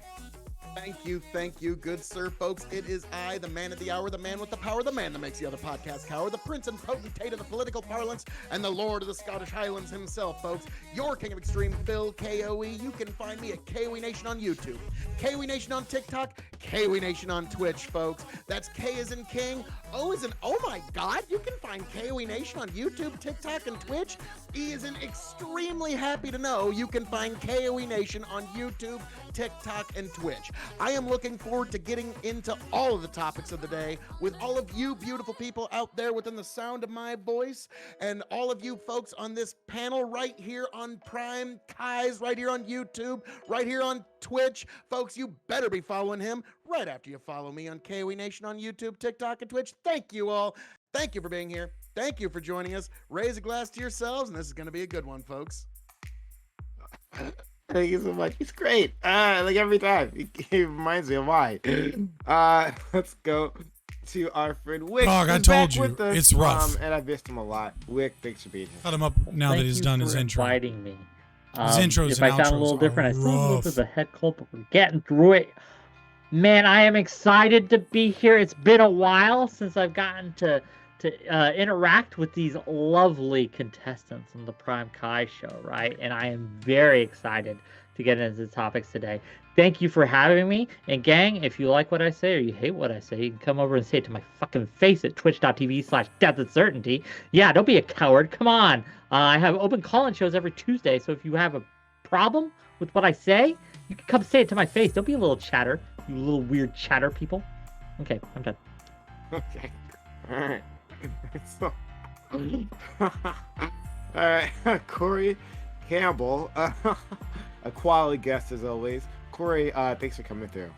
Thank you, good sir, folks. It is I, the man of the hour, the man with the power, the man that makes the other podcast cower, the prince and potentate of the political parlance, and the lord of the Scottish Highlands himself, folks. Your king of extreme, Phil KOE. You can find me at KOE Nation on YouTube, KOE Nation on TikTok, KOE Nation on Twitch, folks. That's K as in king, O as in oh my god. You can find KOE Nation on YouTube, TikTok, and Twitch. E is in extremely happy to know you can find KOE Nation on YouTube, TikTok, and Twitch. I am looking forward to getting into all of the topics of the day with all of you beautiful people out there within the sound of my voice, and all of you folks on this panel right here on PrimeCaye's, right here on YouTube, right here on Twitch. Folks, you better be following him right after you follow me on KOE Nation on YouTube, TikTok, and Twitch. Thank you all. Thank you for being here. Thank you for joining us. Raise a glass to yourselves, and this is going to be a good one, folks. Thank you so much. He's great. Like every time. He reminds me of why. Let's go to our friend Whick. Dog, I told you, it's rough. And I missed him a lot. Whick, thanks for being here. Cut him up now that he's done his intro. Inviting me. His intros if and I sound a outros little different, I are still rough. this is a head cold, but we're getting through it. Man, I am excited to be here. It's been a while since I've gotten to interact with these lovely contestants on the PrimeCaye show, right? And I am very excited to get into the topics today. Thank you for having me. And gang, if you like what I say or you hate what I say, you can come over and say it to my fucking face at twitch.tv/deathandcertainty. Yeah, don't be a coward. Come on. I have open call-in shows every Tuesday, so if you have a problem with what I say, you can come say it to my face. Don't be a little chatter, you little weird chatter people. Okay, I'm done. Okay. All right. So, all right. Corey Campbell, a quality guest as always. Corey, thanks for coming through.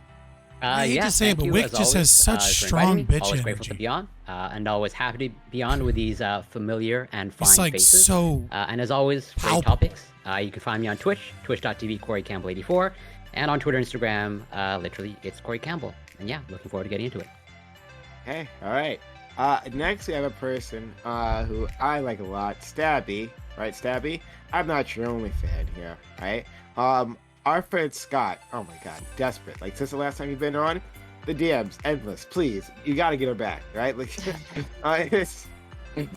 I hate to say it, thank but you, Wick as just always, has such for strong inviting me. bitch Always grateful energy. to be on, and always happy to be on with these familiar and fine It's like faces. so And as always, great palpable. topics. You can find me on Twitch, twitch.tv Corey Campbell 84, and on Twitter, Instagram, literally it's Corey Campbell. And yeah, looking forward to getting into it. Hey, all right. Next we have a person who I like a lot, Stabby. Right, Stabby? I'm not your only fan here, right? Our friend Scott, oh my god, desperate. Like, since the last time you've been on, the DMs, endless. Please, you gotta get her back, right? Like,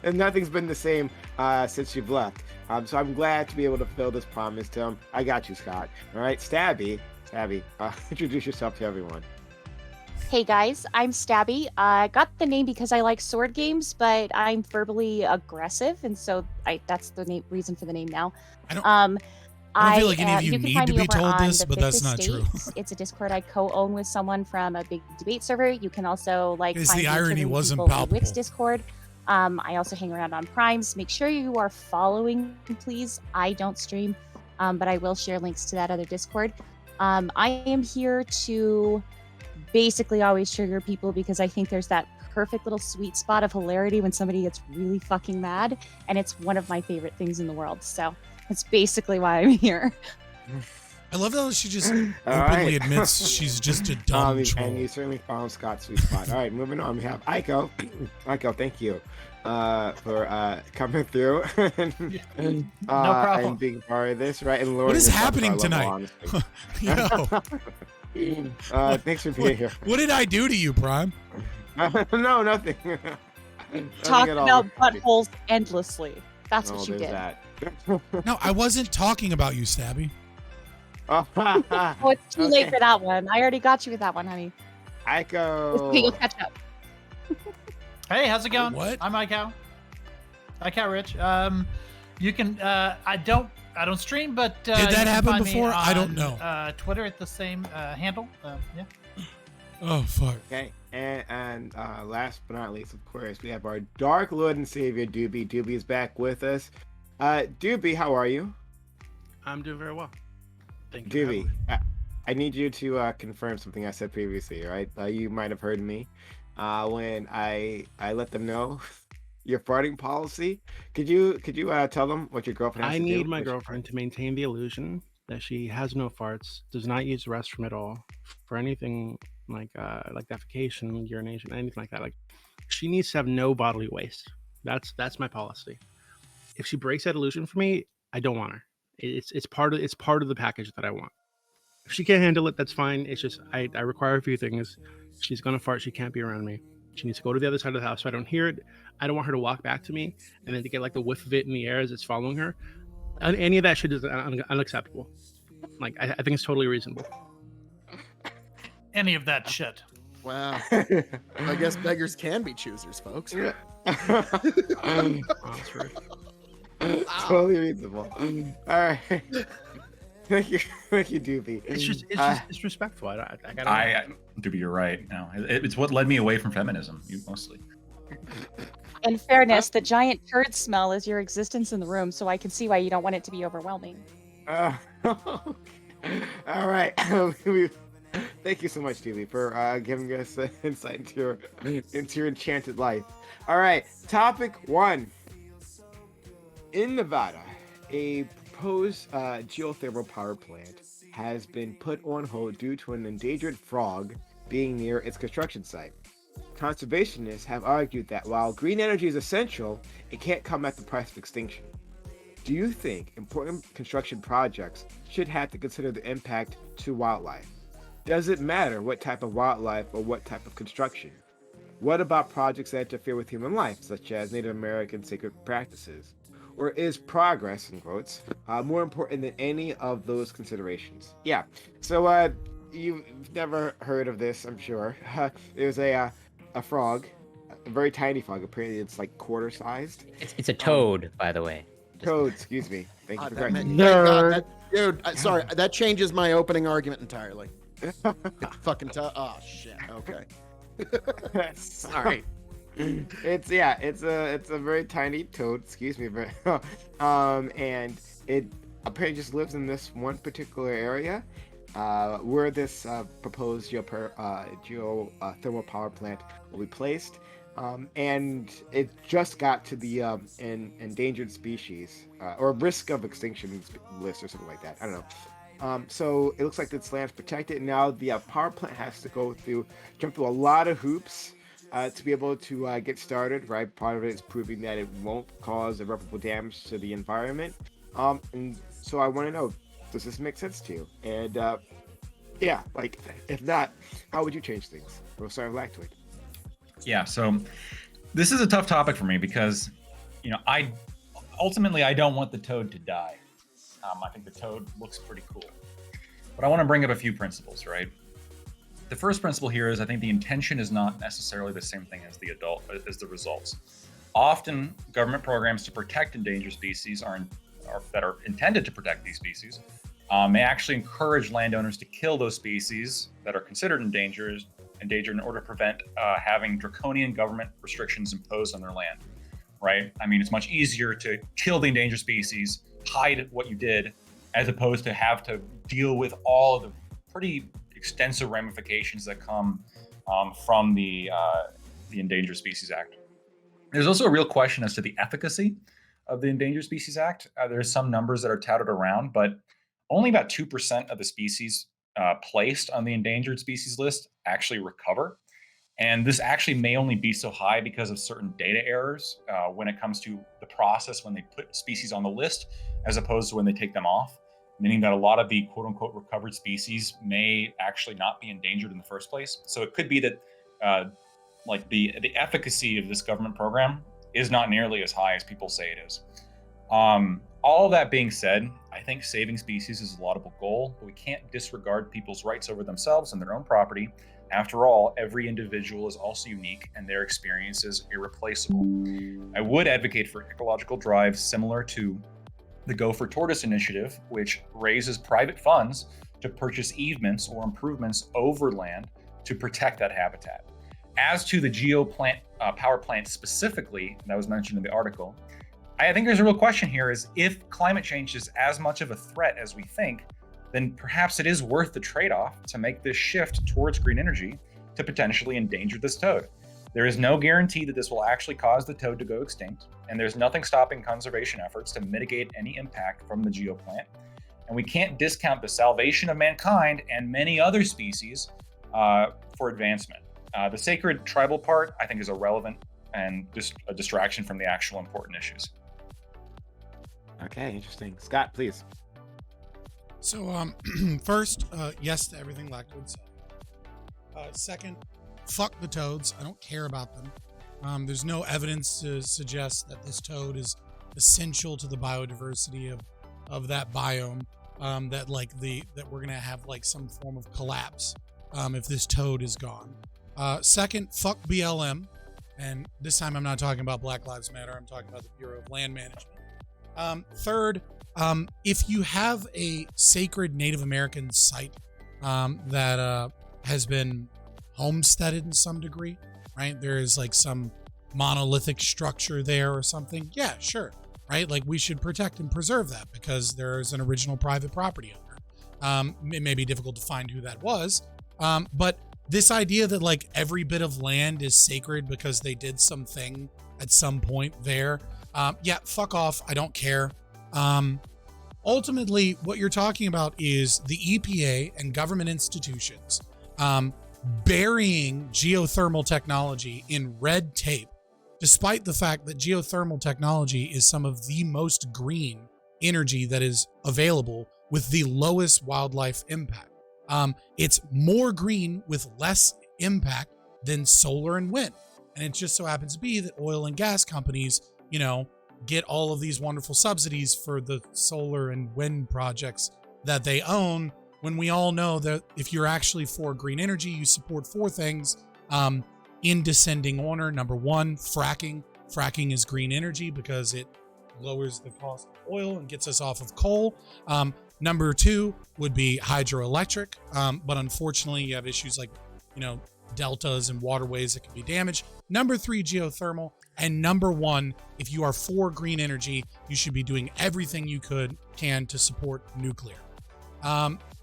and nothing's been the same since you've left. So I'm glad to be able to fulfill this promise to him. I got you, Scott. All right, Stabby, introduce yourself to everyone. Hey guys, I'm Stabby. I got the name because I like sword games, but I'm verbally aggressive, and so that's the reason for the name now. I don't feel like any of you can need find to me be over told on this, the but Fifth that's not true. Estate. It's a Discord I co-own with someone from a big debate server. You can also Because find the me irony interviewing wasn't people in palpable. Wick's Discord. I also hang around on Primes. Make sure you are following, please. I don't stream, but I will share links to that other Discord. I am here to basically always trigger people because I think there's that perfect little sweet spot of hilarity when somebody gets really fucking mad, and it's one of my favorite things in the world. So that's basically why I'm here. I love how she just openly right. admits she's just a dumb troll. And you certainly found Scott's sweet spot. All right, moving on. We have Aiko. Aiko, thank you for coming through and problem. and being part of this, right? And What is yourself to happening our tonight? level, Yo, thanks for being here. what did I do to you, Prime? No, nothing. Talk Nothing at all. about buttholes endlessly. That's Oh, what you there's did. that. No, I wasn't talking about you, Stabby. Oh, it's too late Okay. for that one. I already got you with that one, honey. Okay, you'll Aiko. catch up. Hey, how's it going? What? I'm iCow. iCow Rich. You can. I don't stream, but Did you that can happen find me before? I don't on, know. Twitter at the same handle. Yeah. Oh, fuck. Okay, and last but not least, of course, we have our Dark Lord and Savior, Doobie. Doobie is back with us. Doobie, how are you? I'm doing very well. Thank you. for having Doobie, me. I need you to confirm something I said previously, right? You might have heard me when I let them know your farting policy. Could you tell them what your girlfriend has I to need do? my What she- girlfriend to maintain the illusion that she has no farts, does not use the restroom at all for anything like defecation, urination, anything like that. Like she needs to have no bodily waste. That's my policy. If she breaks that illusion for me, I don't want her. It's part of the package that I want. If she can't handle it, that's fine. It's just I require a few things. She's gonna fart. She can't be around me. She needs to go to the other side of the house so I don't hear it. I don't want her to walk back to me and then to get like the whiff of it in the air as it's following her. Any of that shit is unacceptable. Like I think it's totally reasonable. Any of that shit. Wow. I guess beggars can be choosers, folks. Oh, that's rude. Totally reasonable. All right. Thank you, Doobie. It's just disrespectful. I gotta. Doobie, you're right. No, it's what led me away from feminism, mostly. In fairness, the giant turd smell is your existence in the room, so I can see why you don't want it to be overwhelming. All right. Thank you so much, Doobie, for giving us insight into your enchanted life. All right, topic 1. In Nevada, a proposed geothermal power plant has been put on hold due to an endangered frog being near its construction site. Conservationists have argued that while green energy is essential, it can't come at the price of extinction. Do you think important construction projects should have to consider the impact to wildlife? Does it matter what type of wildlife or what type of construction? What about projects that interfere with human life, such as Native American sacred practices? Or is progress, in quotes, more important than any of those considerations? Yeah, so you've never heard of this, I'm sure. There's a frog, a very tiny frog. Apparently it's like quarter-sized. It's a toad, by the way. Toad, excuse me. Thank you for correcting me. Dude, sorry, that changes my opening argument entirely. Fucking oh shit. Okay. Sorry. It's a very tiny toad, excuse me, but and it apparently just lives in this one particular area where this proposed geothermal power plant will be placed, and it just got to the endangered species or risk of extinction list or something like that. I don't know. So it looks like this land's protected. Now the power plant has to jump through a lot of hoops to be able to get started, right? Part of it is proving that it won't cause irreparable damage to the environment. And so I want to know, does this make sense to you? And yeah, like, if not, how would you change things? We'll start with Lactoid. Yeah, so this is a tough topic for me because, I don't want the toad to die. I think the toad looks pretty cool. But I want to bring up a few principles, right? The first principle here is I think the intention is not necessarily the same thing as the results. Often, government programs to protect endangered species that are intended to protect these species may actually encourage landowners to kill those species that are considered endangered in order to prevent having draconian government restrictions imposed on their land, right? I mean, it's much easier to kill the endangered species, hide what you did, as opposed to have to deal with all of the pretty extensive ramifications that come from the Endangered Species Act. There's also a real question as to the efficacy of the Endangered Species Act. There's some numbers that are touted around, but only about 2% of the species placed on the endangered species list actually recover. And this actually may only be so high because of certain data errors when it comes to the process when they put species on the list, as opposed to when they take them off, meaning that a lot of the quote unquote recovered species may actually not be endangered in the first place. So it could be that like the efficacy of this government program is not nearly as high as people say it is. All that being said, I think saving species is a laudable goal, but we can't disregard people's rights over themselves and their own property. After all, every individual is also unique and their experience is irreplaceable. I would advocate for ecological drives similar to the Go for Tortoise initiative, which raises private funds to purchase easements or improvements over land to protect that habitat. As to the power plant specifically, that was mentioned in the article, I think there's a real question here is if climate change is as much of a threat as we think, then perhaps it is worth the trade-off to make this shift towards green energy to potentially endanger this toad. There is no guarantee that this will actually cause the toad to go extinct, and there's nothing stopping conservation efforts to mitigate any impact from the geoplant. And we can't discount the salvation of mankind and many other species for advancement. The sacred tribal part, I think, is irrelevant and just a distraction from the actual important issues. Okay, interesting. Scott, please. So, first, yes to everything Lactoid said. Second, fuck the toads. I don't care about them. There's no evidence to suggest that this toad is essential to the biodiversity of that biome. That we're gonna have like some form of collapse if this toad is gone. Second, fuck BLM, and this time I'm not talking about Black Lives Matter. I'm talking about the Bureau of Land Management. Third, if you have a sacred Native American site that has been homesteaded in some degree, right? There is like some monolithic structure there or something. Yeah, sure, right? Like we should protect and preserve that because there's an original private property owner. It may be difficult to find who that was, but this idea that like every bit of land is sacred because they did something at some point there, yeah, fuck off. I don't care. Ultimately, what you're talking about is the EPA and government institutions burying geothermal technology in red tape, despite the fact that geothermal technology is some of the most green energy that is available with the lowest wildlife impact. It's more green with less impact than solar and wind. And it just so happens to be that oil and gas companies, get all of these wonderful subsidies for the solar and wind projects that they own, when we all know that if you're actually for green energy, you support four things in descending order. Number one, fracking. Fracking is green energy because it lowers the cost of oil and gets us off of coal. Number two would be hydroelectric, but unfortunately you have issues like, deltas and waterways that can be damaged. Number three, geothermal. And number one, if you are for green energy, you should be doing everything you can to support nuclear.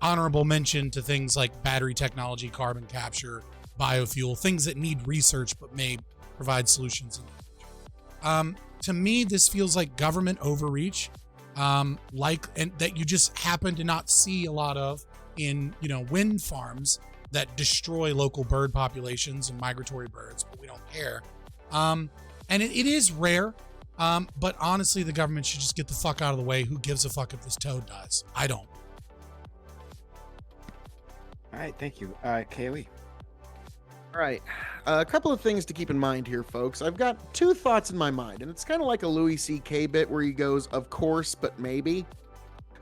Honorable mention to things like battery technology, carbon capture, biofuel, things that need research but may provide solutions in the future. To me, this feels like government overreach, and that you just happen to not see a lot of in wind farms that destroy local bird populations and migratory birds, but we don't care. And it is rare, but honestly, the government should just get the fuck out of the way. Who gives a fuck if this toad dies? I don't. All right, thank you. Kaylee. All right. A couple of things to keep in mind here, folks. I've got two thoughts in my mind, and it's kind of like a Louis C.K. bit where he goes, of course, but maybe.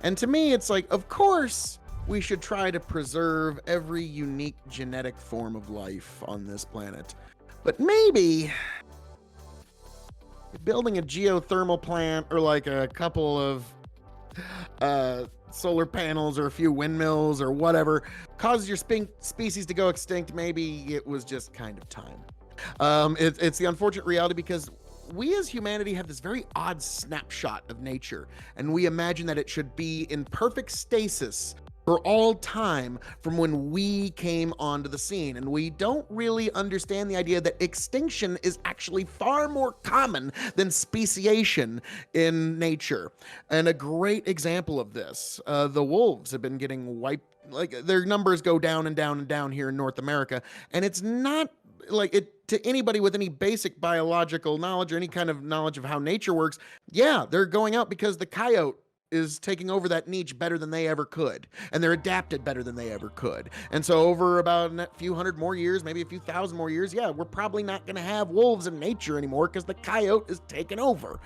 And to me, it's like, of course, we should try to preserve every unique genetic form of life on this planet. But maybe building a geothermal plant or like a couple of solar panels or a few windmills or whatever causes your species to go extinct, maybe it was just kind of time. It's the unfortunate reality because we as humanity have this very odd snapshot of nature, and we imagine that it should be in perfect stasis for all time from when we came onto the scene. And we don't really understand the idea that extinction is actually far more common than speciation in nature. And a great example of this, the wolves have been getting wiped, like their numbers go down and down and down here in North America. And it's not like it to anybody with any basic biological knowledge or any kind of knowledge of how nature works. Yeah, they're going out because the coyote is taking over that niche better than they ever could, and they're adapted better than they ever could. And so over about a few hundred more years, maybe a few thousand more years, yeah, we're probably not going to have wolves in nature anymore because the coyote is taken over.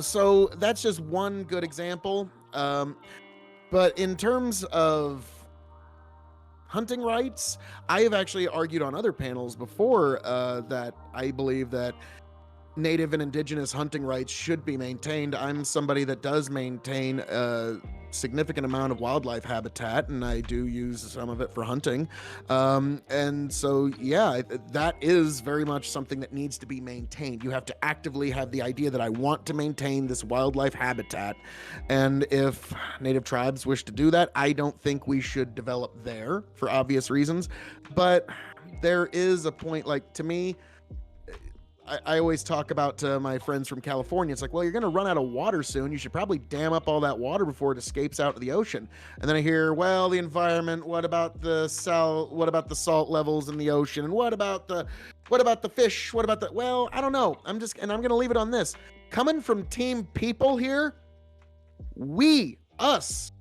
So that's just one good example. But in terms of hunting rights, I have actually argued on other panels before that I believe that native and indigenous hunting rights should be maintained. I'm somebody that does maintain a significant amount of wildlife habitat, and I do use some of it for hunting. And so, yeah, that is very much something that needs to be maintained. You have to actively have the idea that I want to maintain this wildlife habitat. And if native tribes wish to do that, I don't think we should develop there for obvious reasons. But there is a point, like, to me, I always talk about to my friends from California. It's like, well, you're going to run out of water soon. You should probably dam up all that water before it escapes out to the ocean. And then I hear, well, the environment. What about the salt? What about the salt levels in the ocean? And what about the fish? What about the? Well, I don't know. I'm going to leave it on this. Coming from team people here, us,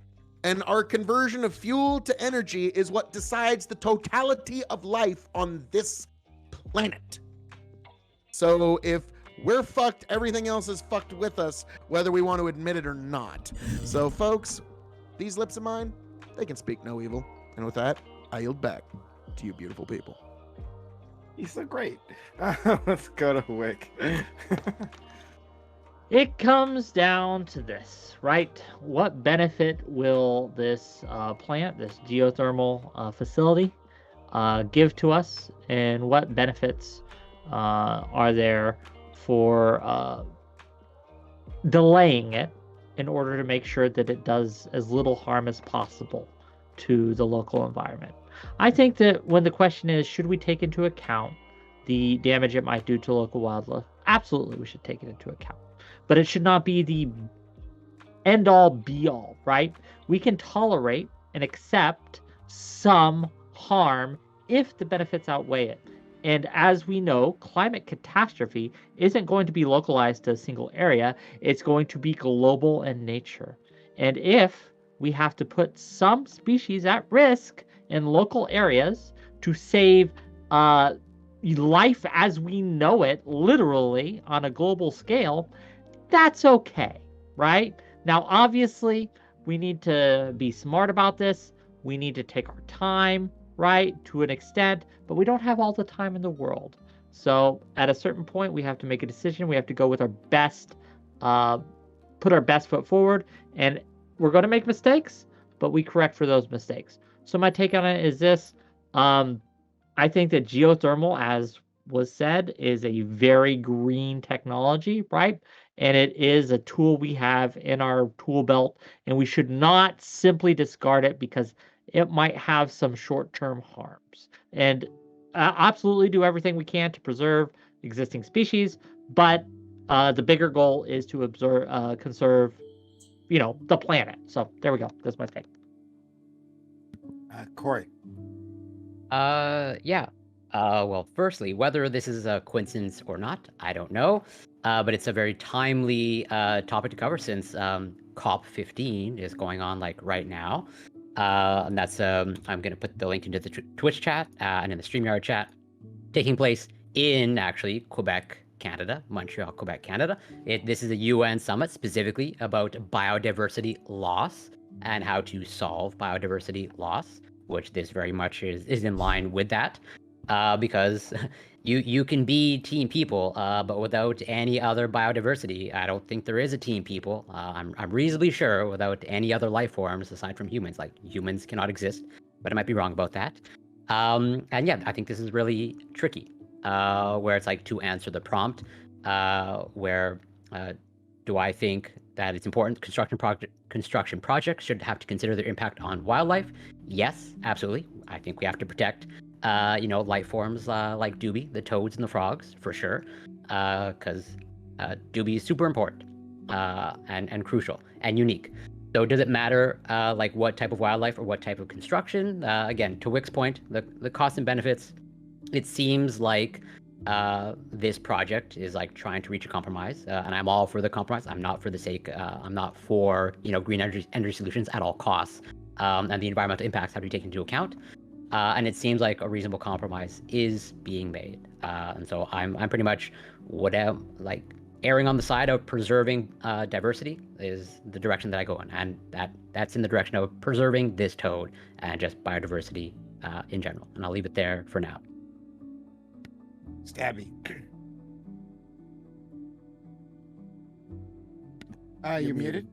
and our conversion of fuel to energy is what decides the totality of life on this planet. So if we're fucked, everything else is fucked with us, whether we want to admit it or not. So folks, these lips of mine, they can speak no evil. And with that, I yield back to you beautiful people. He's so great. Let's go to Whick. It comes down to this, right? What benefit will this plant, this geothermal facility, give to us, and what benefits are there for delaying it in order to make sure that it does as little harm as possible to the local environment? I think that when the question is, should we take into account the damage it might do to local wildlife? Absolutely, we should take it into account. But it should not be the end-all, be-all, right? We can tolerate and accept some harm if the benefits outweigh it. And as we know, climate catastrophe isn't going to be localized to a single area. It's going to be global in nature. And if we have to put some species at risk in local areas to save life as we know it, literally on a global scale, that's okay, right? Now, obviously, we need to be smart about this. We need to take our time, right, to an extent, but we don't have all the time in the world. So at a certain point, we have to make a decision. We have to go with our best, put our best foot forward, and we're going to make mistakes, but we correct for those mistakes. So my take on it is this. I think that geothermal, as was said, is a very green technology, right? And it is a tool we have in our tool belt, and we should not simply discard it because it might have some short-term harms. And absolutely do everything we can to preserve existing species, but the bigger goal is to conserve, the planet. So there we go. That's my take. Corey. Yeah. Well, firstly, whether this is a coincidence or not, I don't know. But it's a very timely topic to cover since COP15 is going on right now. And that's I'm going to put the link into the Twitch chat and in the StreamYard chat, taking place in actually Quebec, Canada, Montreal, Quebec, Canada. This is a UN summit specifically about biodiversity loss and how to solve biodiversity loss, which this very much is in line with that. Because you can be team people, but without any other biodiversity, I don't think there is a team people. I'm reasonably sure without any other life forms aside from humans, like humans cannot exist, but I might be wrong about that. And yeah, I think this is really tricky, where it's like to answer the prompt, where do I think that it's important construction projects should have to consider their impact on wildlife? Yes, absolutely. I think we have to protect life forms like Doobie, the toads and the frogs, for sure, because Doobie is super important and crucial and unique. So does it matter what type of wildlife or what type of construction? Again, to Wick's point, the costs and benefits, it seems like this project is trying to reach a compromise, and I'm all for the compromise. I'm not for the sake, I'm not for green energy solutions at all costs, and the environmental impacts have to be taken into account. And it seems like a reasonable compromise is being made. And so I'm pretty much erring on the side of preserving diversity is the direction that I go in. And that's in the direction of preserving this toad and just biodiversity in general. And I'll leave it there for now. Stabby. You're muted.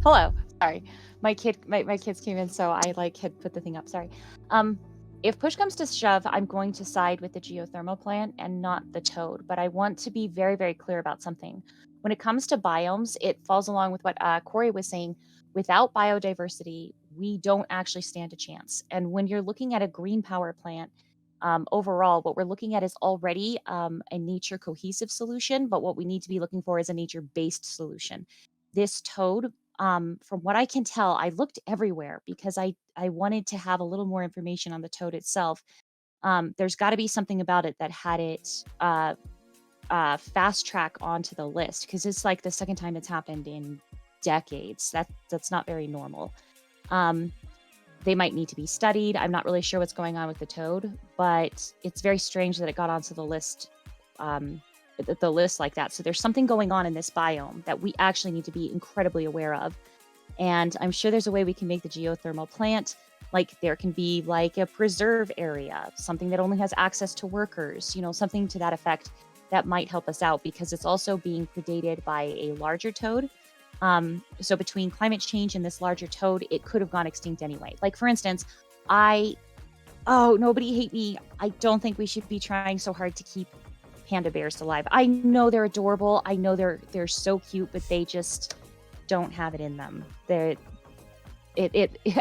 Hello. Sorry. My kids came in, so I had put the thing up. Sorry. If push comes to shove, I'm going to side with the geothermal plant and not the toad. But I want to be very, very clear about something. When it comes to biomes, it falls along with what Corey was saying. Without biodiversity, we don't actually stand a chance. And when you're looking at a green power plant, overall, what we're looking at is already a nature cohesive solution, but what we need to be looking for is a nature based solution. This toad, from what I can tell, I looked everywhere because I wanted to have a little more information on the toad itself. There's got to be something about it that had it fast track onto the list, because it's like the second time it's happened in decades. That's not very normal. They might need to be studied. I'm not really sure what's going on with the toad, but it's very strange that it got onto the list, the list like that. So there's something going on in this biome that we actually need to be incredibly aware of. And I'm sure there's a way we can make the geothermal plant, like there can be like a preserve area, something that only has access to workers, something to that effect that might help us out, because it's also being predated by a larger toad. So between climate change and this larger toad, it could have gone extinct anyway. Like, for instance, nobody hate me. I don't think we should be trying so hard to keep panda bears alive. I know they're adorable. I know they're so cute, but they just don't have it in them.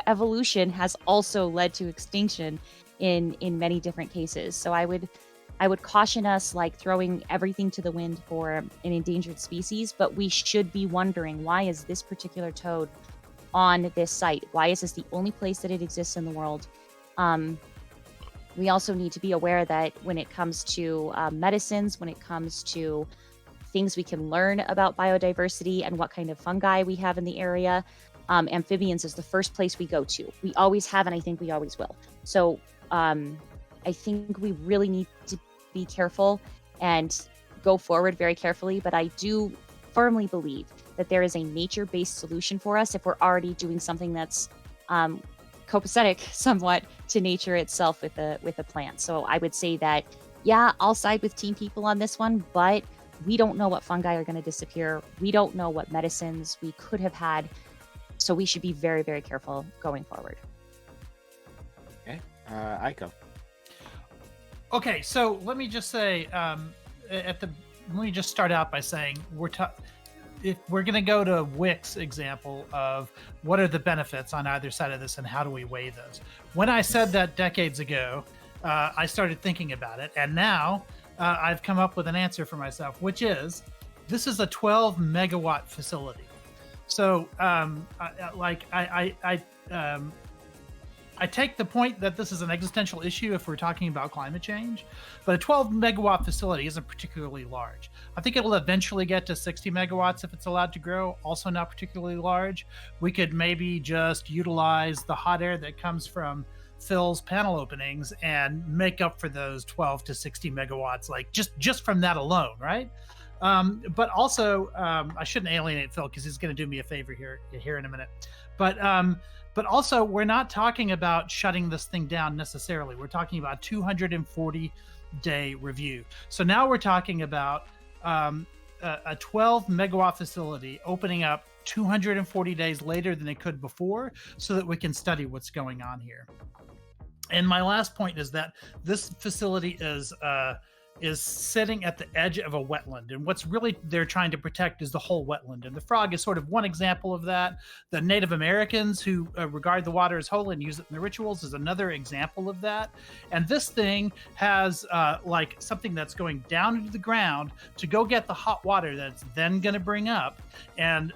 Evolution has also led to extinction in many different cases. So I would caution us, like, throwing everything to the wind for an endangered species, but we should be wondering, why is this particular toad on this site? Why is this the only place that it exists in the world? We also need to be aware that when it comes to medicines, when it comes to things we can learn about biodiversity and what kind of fungi we have in the area, amphibians is the first place we go to. We always have, and I think we always will. So I think we really need to be careful and go forward very carefully. But I do firmly believe that there is a nature-based solution for us if we're already doing something that's copacetic somewhat to nature itself with a plant. So I would say that, yeah, I'll side with team people on this one, but we don't know what fungi are going to disappear. We don't know what medicines we could have had. So we should be very, very careful going forward. Okay. Aiko. Okay, so let me just say, let me just start out by saying if we're going to go to Whick's example of what are the benefits on either side of this and how do we weigh those. When I said that decades ago, I started thinking about it, and now I've come up with an answer for myself, which is this is a 12 megawatt facility. So I take the point that this is an existential issue if we're talking about climate change, but a 12 megawatt facility isn't particularly large. I think it'll eventually get to 60 megawatts if it's allowed to grow, also not particularly large. We could maybe just utilize the hot air that comes from Phil's panel openings and make up for those 12 to 60 megawatts, like just from that alone, right? But also, I shouldn't alienate Phil because he's going to do me a favor here in a minute. But also, we're not talking about shutting this thing down necessarily. We're talking about 240-day review. So now we're talking about a 12 megawatt facility opening up 240 days later than it could before, so that we can study what's going on here. And my last point is that this facility is sitting at the edge of a wetland, and what's really they're trying to protect is the whole wetland, and the frog is sort of one example of that. The Native Americans who regard the water as holy and use it in their rituals is another example of that. And this thing has like something that's going down into the ground to go get the hot water that's then going to bring up, and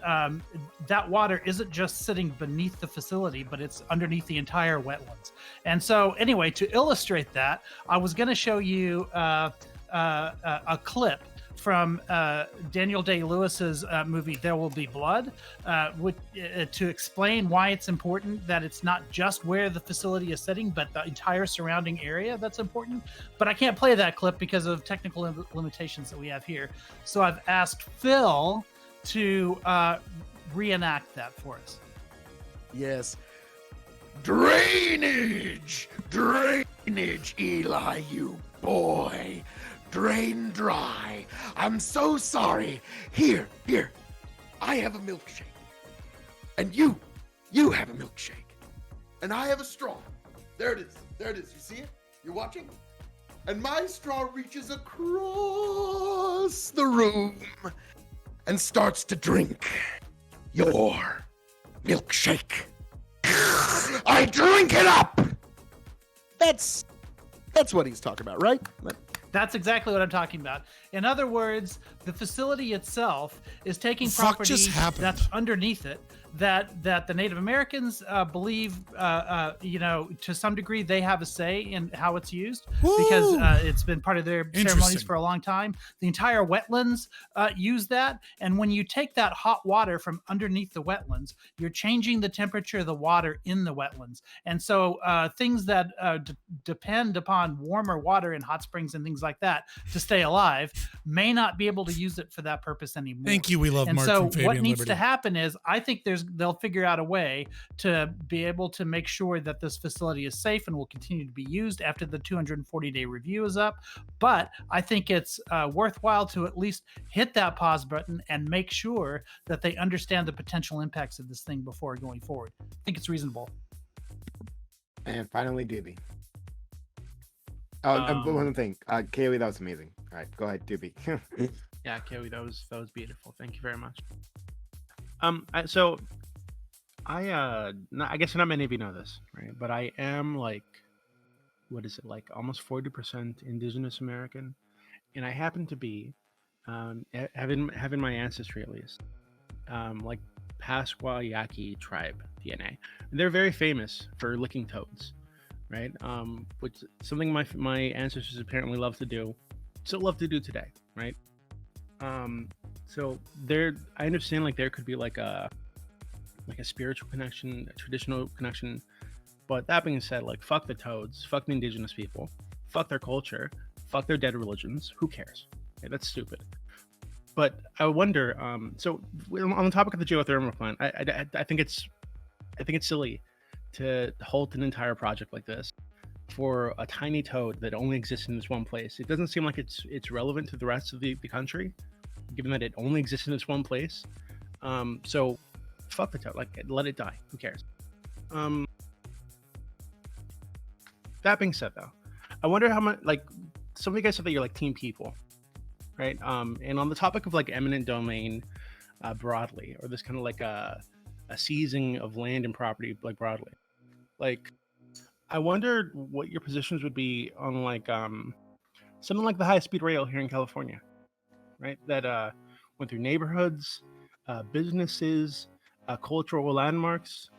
that water isn't just sitting beneath the facility, but it's underneath the entire wetlands. And so anyway, to illustrate that, I was going to show you a clip from Daniel Day-Lewis's movie There Will Be Blood, to explain why it's important that it's not just where the facility is sitting, but the entire surrounding area that's important. But I can't play that clip because of technical limitations that we have here. So I've asked Phil to reenact that for us. Yes. Drainage! Drainage, Eli, you boy! drained dry. I'm so sorry. Here. I have a milkshake. And you have a milkshake. And I have a straw. There it is. You see it? You're watching? And my straw reaches across the room and starts to drink your milkshake. I drink it up. That's what he's talking about, right? That's exactly what I'm talking about. In other words, the facility itself is taking property that's underneath it that the Native Americans believe, to some degree, they have a say in how it's used because it's been part of their ceremonies for a long time. The entire wetlands use that. And when you take that hot water from underneath the wetlands, you're changing the temperature of the water in the wetlands. And so things that depend upon warmer water in hot springs and things like that to stay alive may not be able to use it for that purpose anymore. Thank you. We love Mark so from Fabian what needs Liberty. to happen is I think they'll figure out a way to be able to make sure that this facility is safe and will continue to be used after the 240-day review is up. But I think it's worthwhile to at least hit that pause button and make sure that they understand the potential impacts of this thing before going forward. I think it's reasonable. And finally, Doobie. One thing, Kaylee, that was amazing. All right, go ahead, Doobie. Yeah, Kaylee, that was beautiful. Thank you very much. I guess not many of you know this, right? But I am almost 40% Indigenous American, and I happen to be having my ancestry at least, Pasqua Yaqui tribe DNA. And they're very famous for licking toads, right? Which something my ancestors apparently love to do, still love to do today, right? So I understand there could be a spiritual connection, a traditional connection, but that being said, fuck the toads, fuck the indigenous people, fuck their culture, fuck their dead religions. Who cares? Okay, that's stupid. But I wonder. So on the topic of the geothermal plant, I think it's silly to halt an entire project like this for a tiny toad that only exists in this one place. It doesn't seem like it's relevant to the rest of the country, given that it only exists in this one place. So fuck the toad, let it die. Who cares? That being said, though, I wonder how much some of you guys said that you're team people, right? And on the topic of eminent domain broadly, or this kind of a seizing of land and property broadly, I wonder what your positions would be on something like the high-speed rail here in California, right? That went through neighborhoods, businesses, cultural landmarks,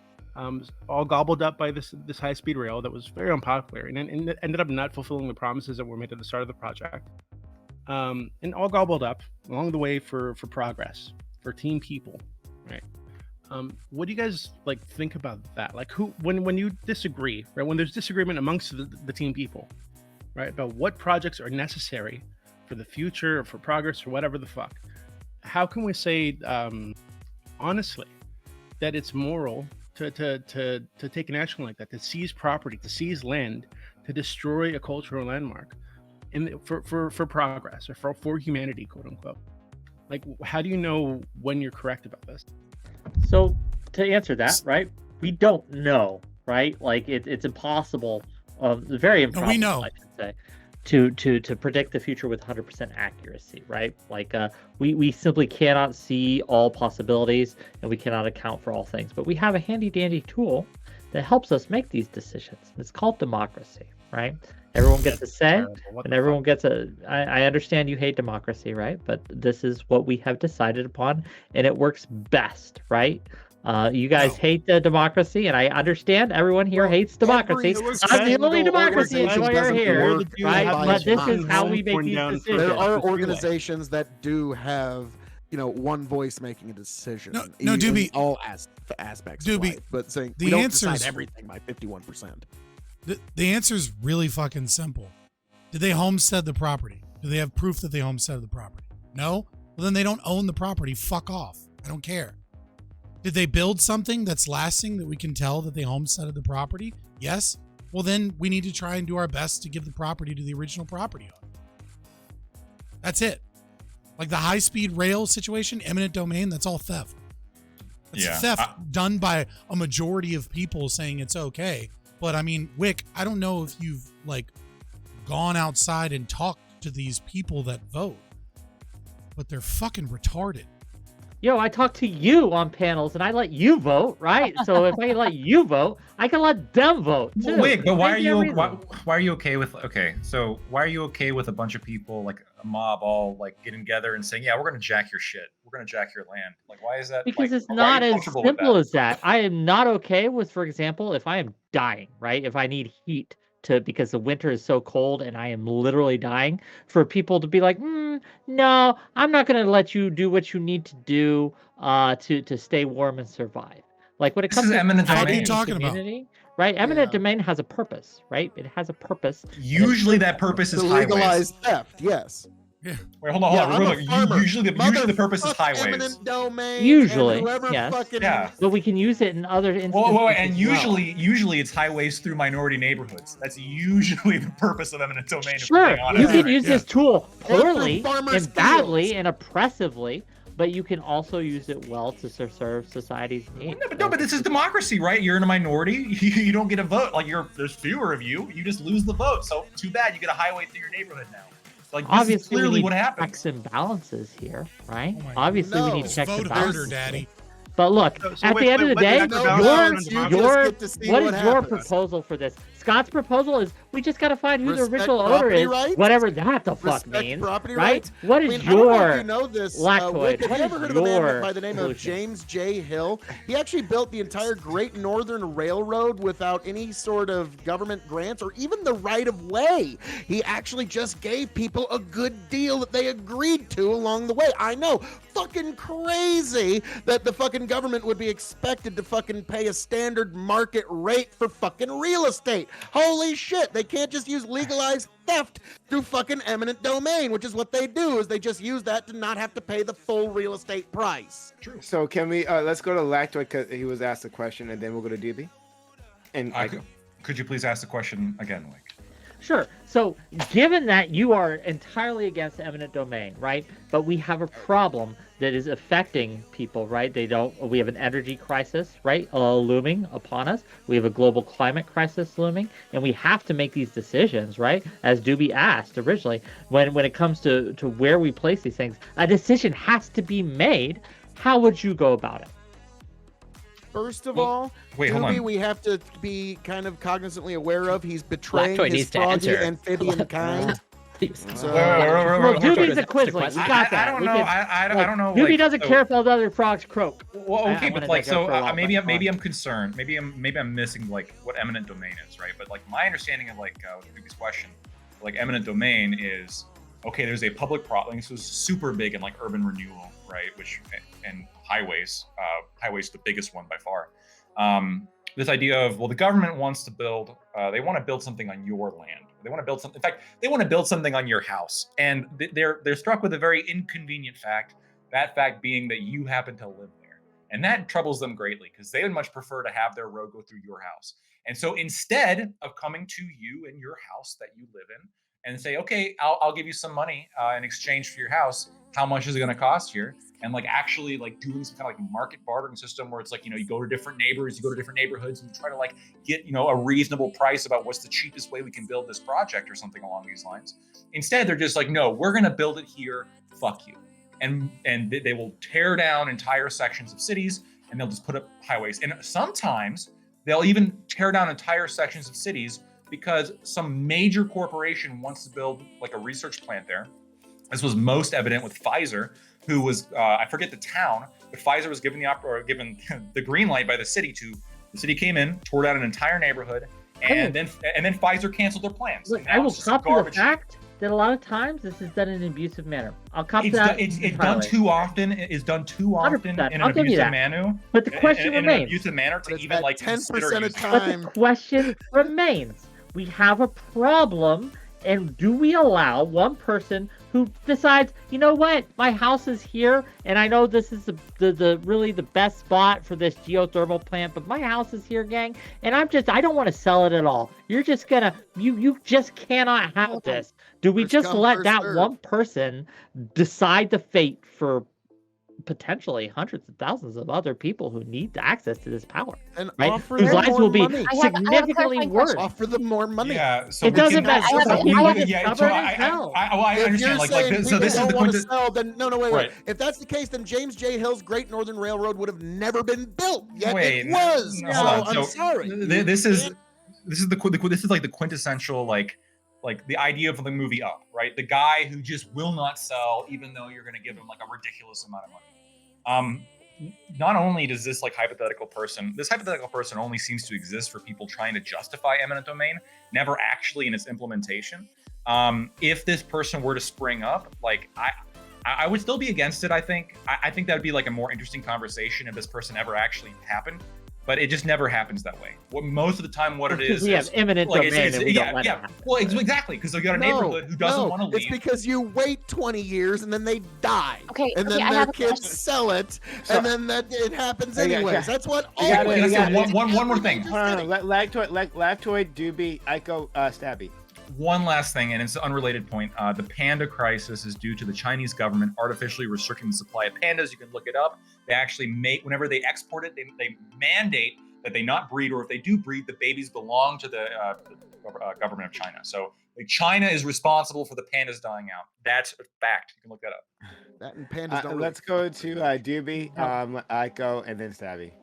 all gobbled up by this high-speed rail that was very unpopular and ended up not fulfilling the promises that were made at the start of the project, and all gobbled up along the way for progress, for team people, right? What do you guys think about that? When you disagree, right? When there's disagreement amongst the team people, right, about what projects are necessary for the future or for progress or whatever the fuck, how can we say honestly that it's moral to take an action like that, to seize property, to seize land, to destroy a cultural landmark for progress or for humanity, quote unquote? How do you know when you're correct about this? So to answer that, right, we don't know, right? It's impossible, very improbable, we know. I should say, to predict the future with 100% accuracy, right? We simply cannot see all possibilities and we cannot account for all things, but we have a handy dandy tool that helps us make these decisions. It's called democracy, right? Everyone gets a say, and everyone gets I understand you hate democracy, right? But this is what we have decided upon, and it works best, right? You guys hate the democracy, and I understand everyone here hates democracy. I'm the only democracy enjoyer here, right? But this is how we make these decisions. There are organizations that do have, one voice making a decision. No, Doobie. In all aspects. Doobie, of life, but saying the we don't answer decide is everything by 51%. The answer is really fucking simple. Did they homestead the property? Do they have proof that they homesteaded the property? No? Well, then they don't own the property. Fuck off. I don't care. Did they build something that's lasting that we can tell that they homesteaded the property? Yes? Well, then we need to try and do our best to give the property to the original property owner. That's it. Like the high-speed rail situation, eminent domain, that's all theft. It's theft done by a majority of people saying it's okay. But I mean, Whick, I don't know if you've like gone outside and talked to these people that vote, but they're fucking retarded. Yo, I talk to you on panels and I let you vote, right? So if I let you vote, I can let them vote too. Wait, but why are Maybe you why are you okay with so why are you okay with a bunch of people, like a mob, all like getting together and saying, yeah, we're gonna jack your shit, we're gonna jack your land? Like, why is that? Because like, it's why are not you as comfortable with simple that? as that. I am not okay with, for example, if I am dying, right? If I need heat because the winter is so cold and I am literally dying, for people to be like, no, I'm not going to let you do what you need to do to stay warm and survive. Like when it This comes is to eminent What are domain. you talking about? community, right? Eminent Yeah. domain has a purpose, right? It has a purpose. Usually that purpose is To highways. legalize theft, yes. Wait, hold on. Yeah, I'm Real a quick. farmer. Usually the purpose is Motherfuck highways. eminent domain. Usually, and whoever yes. fucking Yeah. But we can use it in other instances. Well, and as well. usually it's highways through minority neighborhoods. That's usually the purpose of eminent domain. if we're Sure, being you honest. can use this tool through poorly farmers' and badly fields. and oppressively, but you can also use it well to serve society's needs. No, but this is democracy, right? You're in a minority. You don't get a vote. Like there's fewer of you. You just lose the vote. So too bad. You get a highway through your neighborhood now. Like this Obviously, is clearly we need what happens. checks and balances here, right? Oh my Obviously, we need No. checks Vote and harder, balances. Daddy. But look, So at wait, the end of the what day, checks and No balances balance, on you democracy? just your get to see what what is your happens. proposal for this? Scott's proposal is we just got to find who the Respect original owner property is, rights? whatever that the fuck Respect means, property right? rights? What I is mean, I don't know if your you know this, Lactoid, Wick, have what you ever is heard of a man your by the name of solution? James J. Hill? He actually built the entire Great Northern Railroad without any sort of government grants or even the right of way. He actually just gave people a good deal that they agreed to along the way. I know, fucking crazy that the fucking government would be expected to fucking pay a standard market rate for fucking real estate. Holy shit, they can't just use legalized theft through fucking eminent domain, which is what they do, is they just use that to not have to pay the full real estate price. So can we let's go to Lactoid because he was asked a question, and then we'll go to DB. And Could you please ask the question again, Wick? Sure. So, given that you are entirely against eminent domain, right? But we have a problem that is affecting people, right? We have an energy crisis, right? Looming upon us. We have a global climate crisis looming, and we have to make these decisions, right? As Doobie asked originally, when it comes to where we place these things, a decision has to be made. How would you go about it? First of all, wait, hold Doobie, on. we have to be kind of cognizantly aware of. He's betraying Lactoid his needs to froggy answer. amphibian kind. So, Well, Doobie's a That's the Quizling. We question. got that. I don't We know. can- I like, don't know. Doobie like, doesn't so- care if all the other frogs croak. Well, I okay, but wanted like, to go so for a while, maybe but maybe fine. I'm concerned. Maybe I'm missing like what eminent domain is, right? But like my understanding of like Doobie's question, like eminent domain is okay. There's a public problem. This was super big in like urban renewal, right? Which and highways. Highways the biggest one by far. This idea of, well, the government wants to build, they want to build something on your land. They want to build something. In fact, they want to build something on your house, and they're struck with a very inconvenient fact. That fact being that you happen to live there, and that troubles them greatly because they would much prefer to have their road go through your house. And so instead of coming to you in your house that you live in and say, okay, I'll give you some money in exchange for your house. How much is it going to cost here? And like actually like doing some kind of like market bartering system where it's like, you go to different neighbors, you go to different neighborhoods and you try to like get, a reasonable price about what's the cheapest way we can build this project or something along these lines. Instead, they're just like, no, we're going to build it here. Fuck you. And they will tear down entire sections of cities and they'll just put up highways. And sometimes they'll even tear down entire sections of cities because some major corporation wants to build like a research plant there. This was most evident with Pfizer, who was, I forget the town, but Pfizer was given the green light by the city the city came in, tore down an entire neighborhood, and then Pfizer canceled their plans. Look, And now I will it's just a copy the garbage heap. fact that a lot of times this is done in an abusive manner. I'll copy It's that. done, it's done entirely. too often. It's done too often 100%. in I'll an give you abusive that. manner. But the question in an remains. abusive manner to But it's even that like 10% consider of using it. But time. the question remains. We have a problem, And do we allow one person who decides, you know what, my house is here, and I know this is the really the best spot for this geothermal plant, but my house is here, gang, and I don't want to sell it at all. You're just gonna, you just cannot have this. Do we just let that one person decide the fate for potentially hundreds of thousands of other people who need access to this power, and right? offer Whose them lives more will be money. significantly worse. Offer them more money. Yeah, so It we doesn't can- matter. so So we- I have yeah, it so covered as hell. I If understand. you're Like saying this. So people this is don't the want to quintet. sell, then no, wait. Right. If that's the case, then James J. Hill's Great Northern Railroad would have never been built. Yet Wait, it was. no, So hold on. I'm So sorry. This is like the quintessential like the idea of the movie Up, right? The guy who just will not sell, even though you're going to give him like a ridiculous amount of money. Not only does this hypothetical person only seems to exist for people trying to justify eminent domain, never actually in its implementation. If this person were to spring up, I would still be against it. I think that would be like a more interesting conversation if this person ever actually happened. But it just never happens that way. Most of the time, what it is, we have eminent domain, and we don't let it happen. Well, exactly, because you got a neighborhood who doesn't want to leave. It's because you wait 20 years and then they die. Okay, And then I their have a kids question. sell it, So- and then it happens Okay, anyways. okay. That's what You gotta- always you gotta- happens. one more thing. Hold on, Lactoid, Doobie, Ico, Stabby. One last thing, and it's an unrelated point. The panda crisis is due to the Chinese government artificially restricting the supply of pandas. You can look it up. They actually whenever they export it, they mandate that they not breed, or if they do breed, the babies belong to the government of China. So China is responsible for the pandas dying out. That's a fact. You can look that up. That and pandas don't Let's go to Doobie, Ico, and then Stabby.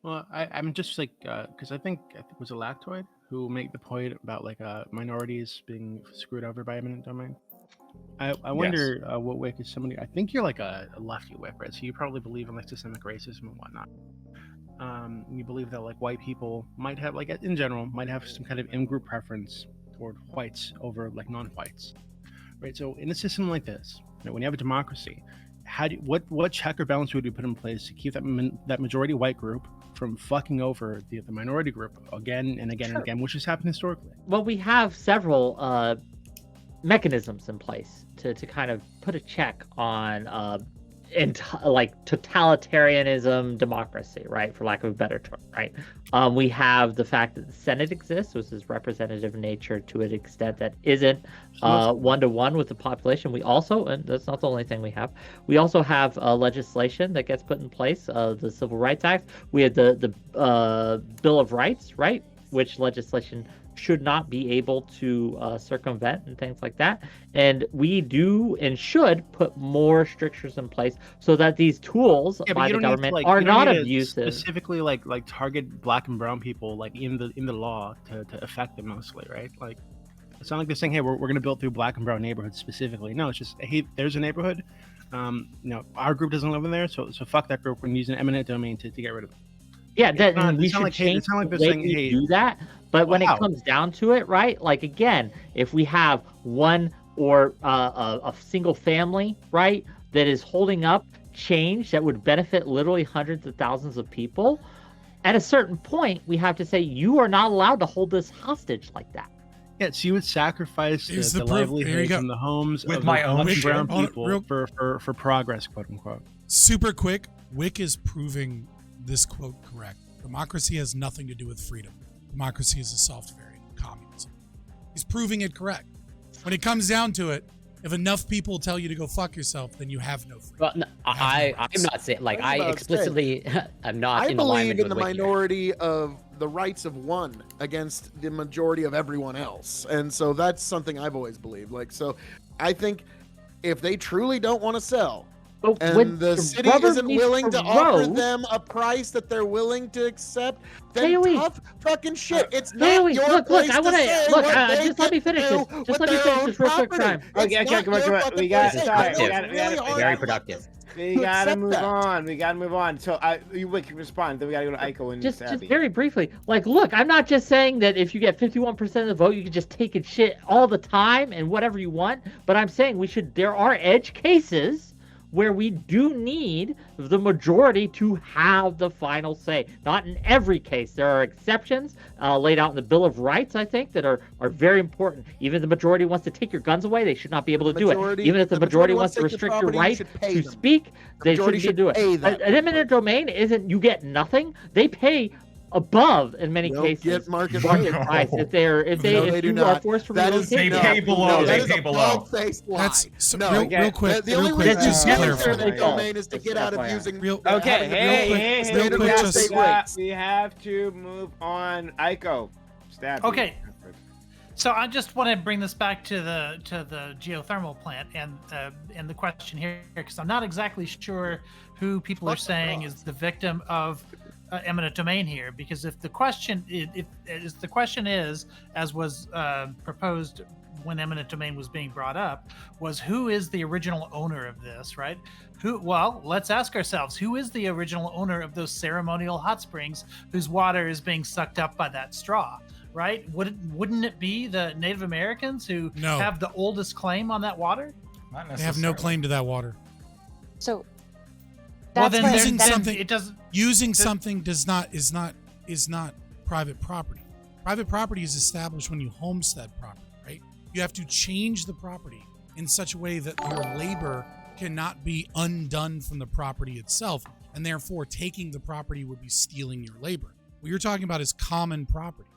Well, I'm just because I think it was a Lactoid who made the point about minorities being screwed over by eminent domain. I wonder what Wick is somebody. I think you're like a lefty Wick, right? So you probably believe in systemic racism and whatnot. You believe that white people might have in general might have some kind of in-group preference toward whites over non-whites, right? So in a system like this, when you have a democracy, what check or balance would you put in place to keep that majority white group from fucking over the minority group again and again and again, which has happened historically? Well, we have several mechanisms in place to kind of put a check on totalitarianism democracy, right, for lack of a better term, right? We have the fact that the Senate exists, which is representative in nature to an extent that isn't one-to-one with the population. We also, and that's not the only thing we also have legislation that gets put in place, the Civil Rights Act. We had the Bill of Rights, right, which legislation should not be able to circumvent and things like that. And we do and should put more strictures in place so that these tools by the government are not abusive. Specifically, target black and brown people in the law to affect them mostly, right? It's not like they're saying, hey, we're going to build through black and brown neighborhoods specifically. No, it's just, hey, there's a neighborhood. Our group doesn't live in there, so fuck that group. We're using eminent domain to get rid of it. Yeah, we should change the way we do that. But when it comes down to it, right? Again, if we have one or a single family, right, that is holding up change that would benefit literally hundreds of thousands of people, at a certain point, we have to say, you are not allowed to hold this hostage like that. Yeah, so you would sacrifice the livelihoods and the homes with of my own brown people for progress, quote unquote. Super quick, Wick is proving this quote correct. Democracy has nothing to do with freedom. Democracy is a soft variant of communism. He's proving it correct. When it comes down to it, if enough people tell you to go fuck yourself, then you have no freedom. Well, no, I'm not saying I explicitly I'm not in alignment with the minority of the rights of one against the majority of everyone else, and so that's something I've always believed. So I think if they truly don't want to sell, and the city isn't willing to offer them a price that they're willing to accept, then tough fucking shit. It's not your place to say what they just let me finish this. Just let me finish this real quick, Prime. Okay, come on. We got very productive. We gotta move on. We gotta move on. So you can respond. Then we gotta go to Ico and just very briefly. Look, I'm not just saying that if you get 51% of the vote, you can just take it shit all the time and whatever you want. But I'm saying there are edge cases where we do need the majority to have the final say. Not in every case. There are exceptions laid out in the Bill of Rights, I think, that are very important. Even if the majority wants to take your guns away, they should not be able to do it. Even if the majority wants to restrict your right to speak, they shouldn't be able to do it. An eminent domain isn't you get nothing. They pay above in many cases get market price if you are forced to relocate. They pay below. They pay below. That's real quick. The only quick, reason just you to use clarify. eminent domain is to get out of using. Okay, hey, real quick, just- we have to move on. Aiko, stab. Okay. So I just want to bring this back to the geothermal plant and the question here, because I'm not exactly sure who people are saying is the victim of eminent domain here. Because if the question is, as was proposed when eminent domain was being brought up, was who is the original owner of this, right? Well, let's ask ourselves, who is the original owner of those ceremonial hot springs whose water is being sucked up by that straw? Right? Wouldn't it be the Native Americans who have the oldest claim on that water? Not They have no claim to that water. So Well, that's then where using then something it doesn't. using something is not private property. Private property is established when you homestead property, right? You have to change the property in such a way that your labor cannot be undone from the property itself, and therefore taking the property would be stealing your labor. What you're talking about is common property.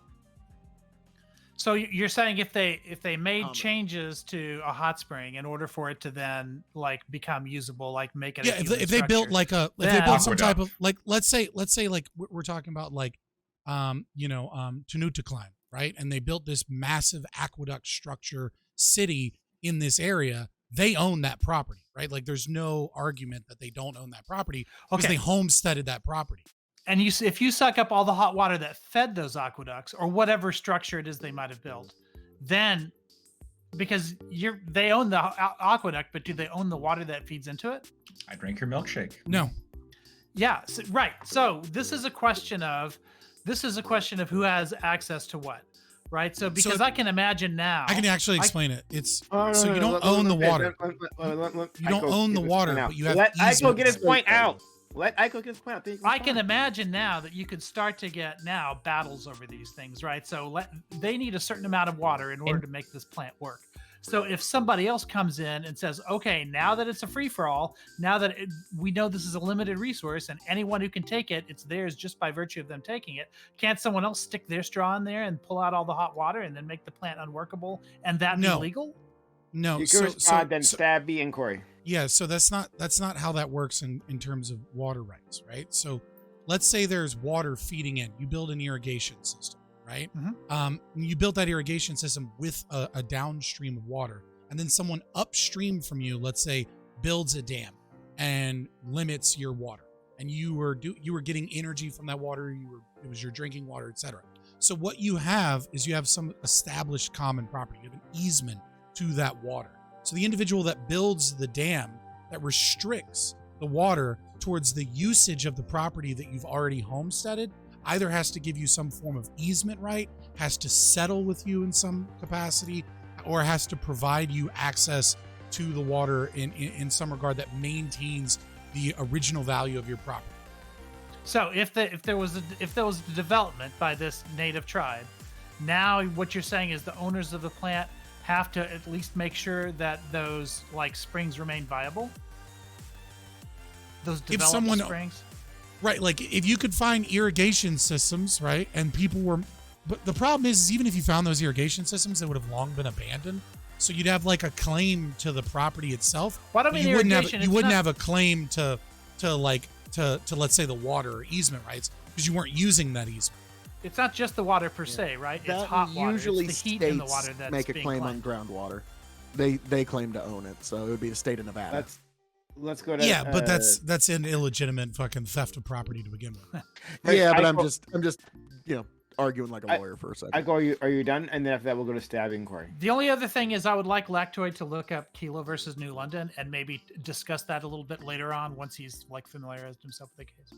So you're saying if they made changes to a hot spring in order for it to then like become usable, like make it if they built like if they built some type of like let's say like we're talking about like Tanutacline, right? And they built this massive aqueduct structure city in this area. They own that property, right? Like there's no argument that they don't own that property because they homesteaded that property. And if you suck up all the hot water that fed those aqueducts or whatever structure it is they might have built, then because they own the aqueduct, but do they own the water that feeds into it? I drink your milkshake. No. Yeah, right. So this is a question of who has access to what, right? So because I can imagine now, I can actually explain it. It's so you don't own the water. You don't own the water, but you have let Aiko get his easements. point out. Let Aiko get his point out. I can imagine now that you could start to get now battles over these things, right? So they need a certain amount of water in order to make this plant work. So if somebody else comes in and says, okay, now that it's a free-for-all, now that we know this is a limited resource and anyone who can take it, it's theirs just by virtue of them taking it, can't someone else stick their straw in there and pull out all the hot water and then make the plant unworkable and that be legal? No. Then stab B and Corey. Yeah, so that's not how that works in terms of water rights, right? So let's say there's water feeding in. You build an irrigation system, right? Mm-hmm. You built that irrigation system with a downstream of water, and then someone upstream from you, let's say, builds a dam and limits your water, and you were getting energy from that water. It was your drinking water, etc. So what you have is you have some established common property. You have an easement to that water. So the individual that builds the dam that restricts the water towards the usage of the property that you've already homesteaded either has to give you some form of easement right, has to settle with you in some capacity, or has to provide you access to the water in some regard that maintains the original value of your property. So if there was a development by this native tribe, now what you're saying is the owners of the plant have to at least make sure that those like springs remain viable. Those developed springs, right? Like if you could find irrigation systems, right, and people were, but the problem is even if you found those irrigation systems, they would have long been abandoned. So you'd have like a claim to the property itself. You wouldn't have a claim to let's say the water or easement rights because you weren't using that easement. It's not just the water per se, right? It's hot water. Usually it's the heat in the water that's make a being claim claimed. on groundwater. They claim to own it, so it would be the state of Nevada. Let's go to but that's an illegitimate fucking theft of property to begin with. Yeah, but I'm just arguing like a lawyer for a second. Are you done? And then after that, we'll go to stab inquiry. The only other thing is I would like Lactoid to look up Kilo versus New London and maybe discuss that a little bit later on once he's like familiarized himself with the case.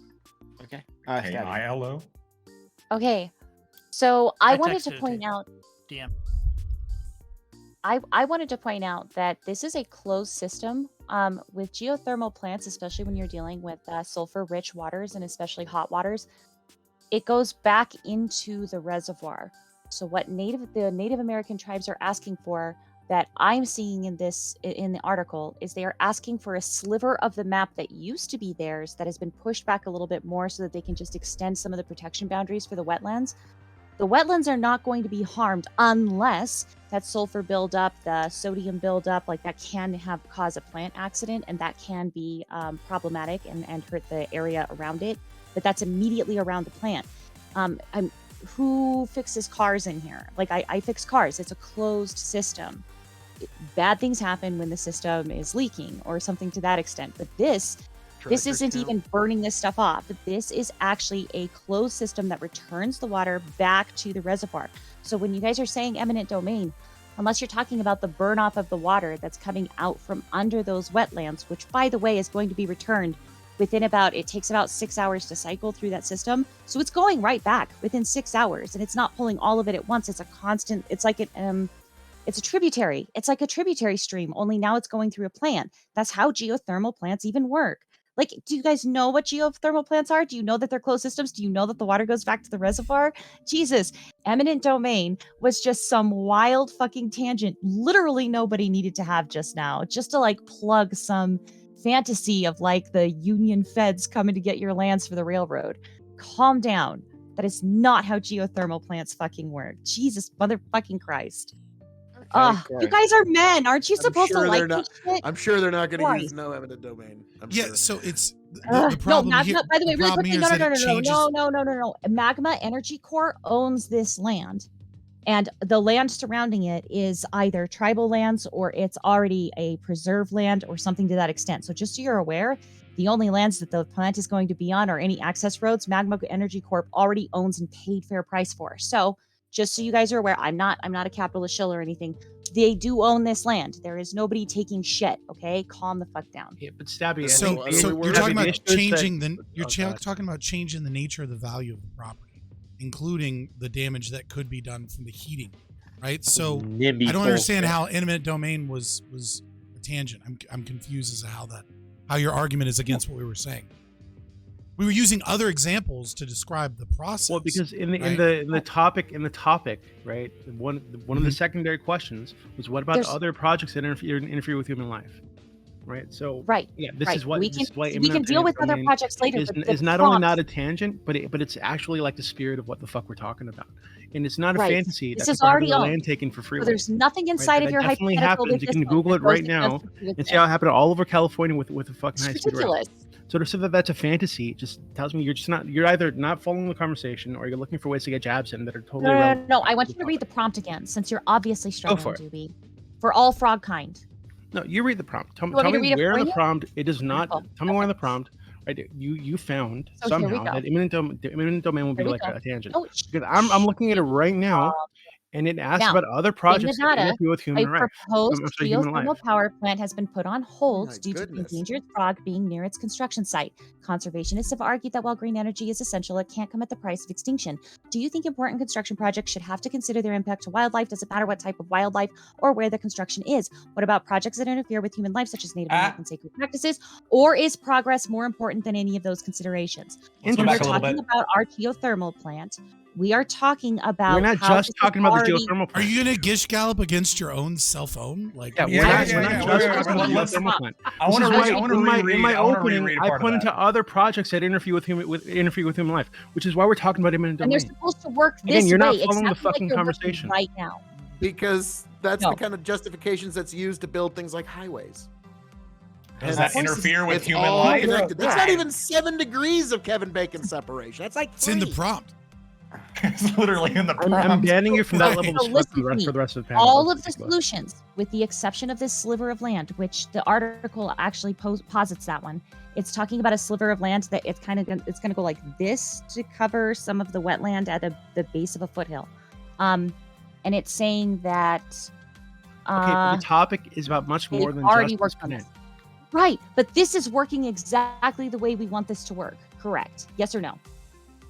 Okay. ILO. Okay. So I wanted to texted it point to out DM. I wanted to point out that this is a closed system with geothermal plants, especially when you're dealing with sulfur-rich waters and especially hot waters, it goes back into the reservoir. So what the Native American tribes are asking for, that I'm seeing in the article, is they are asking for a sliver of the map that used to be theirs that has been pushed back a little bit more so that they can just extend some of the protection boundaries for the wetlands. The wetlands are not going to be harmed unless that sulfur buildup, the sodium buildup, like that can cause a plant accident, and that can be problematic and hurt the area around it. But that's immediately around the plant. Who fixes cars in here? Like I fix cars. It's a closed system. Bad things happen when the system is leaking or something to that extent. But this isn't even burning this stuff off. This is actually a closed system that returns the water back to the reservoir. So when you guys are saying eminent domain, unless you're talking about the burn off of the water that's coming out from under those wetlands, which by the way is going to be returned within it takes about 6 hours to cycle through that system. So it's going right back within 6 hours, and it's not pulling all of it at once. It's a constant, it's like it's a tributary. It's like a tributary stream, only now it's going through a plant. That's how geothermal plants even work. Like, do you guys know what geothermal plants are? Do you know that they're closed systems? Do you know that the water goes back to the reservoir? Jesus, eminent domain was just some wild fucking tangent. Literally nobody needed to have just now, just to like plug some fantasy of like the Union feds coming to get your lands for the railroad. Calm down. That is not how geothermal plants fucking work. Jesus motherfucking Christ. You guys are men. Aren't you supposed to like this shit? I'm sure they're not going to use no eminent domain. So it's the problem Magma, here. by the way, really quickly, No. no. Magma Energy Corp owns this land, and the land surrounding it is either tribal lands or it's already a preserved land or something to that extent. So just so you're aware, the only lands that the plant is going to be on are any access roads Magma Energy Corp already owns and paid fair price for. So just so you guys are aware, I'm not a capitalist shill or anything. They do own this land. There is nobody taking shit. Okay, calm the fuck down. Yeah, but Stabby. So you're talking about changing talking about changing the nature of the value of the property, including the damage that could be done from the heating, right? So I don't understand how eminent domain was a tangent. I'm confused as to how your argument is against what we were saying. We were using other examples to describe the process. Well, because in the topic, right? One of the secondary questions was, what about the other projects that interfere with human life, right? So yeah, this is what we can deal with other projects later. Is not only not a tangent, but it's actually like the spirit of what the fuck we're talking about, and it's not a fantasy. This is already land taken for free. So there's nothing inside of your hypothetical. Happens. You can Google it right now and see how it happened all over California with a fucking high-speed rail. So to say that that's a fantasy just tells me you're either not following the conversation or you're looking for ways to get jabs in that are totally irrelevant. No, I want you to read the prompt again, since you're obviously struggling, Doobie. For all frog kind. No, you read the prompt. Tell me where in the prompt it does not. Tell me where in the prompt. Right, you found somehow that imminent domain will be like a tangent. Because I'm looking at it right now. And it asks about other projects that interfere with human rights. A proposed geothermal power plant has been put on hold due to the endangered frog being near its construction site. Conservationists have argued that while green energy is essential, it can't come at the price of extinction. Do you think important construction projects should have to consider their impact to wildlife? Does it matter what type of wildlife or where the construction is? What about projects that interfere with human life, such as Native American sacred practices? Or is progress more important than any of those considerations? When we're talking about our geothermal plant, we are talking about. We're not just talking about the geothermal plant. Are you going to gish gallop against your own cell phone? Like, we're not just talking about the geothermal plant. I want to in my opening, I pointed to other projects that interfere with human life, which is why we're talking about imminent domain. And they're supposed to work this way. You're not way, following the fucking conversation right now. Because that's the kind of justifications that's used to build things like highways. Does that interfere with human life? That's not even 7 degrees of Kevin Bacon separation. That's like 3. It's in the prompt. It's literally in the prompt. I'm banning you from that level for the rest of the panel. All of the solutions, with the exception of this sliver of land, which the article actually posits that one. It's talking about a sliver of land that it's going to go like this to cover some of the wetland at the base of a foothill, and it's saying that. But the topic is about much more than already just worked on this. Right, but this is working exactly the way we want this to work. Correct? Yes or no?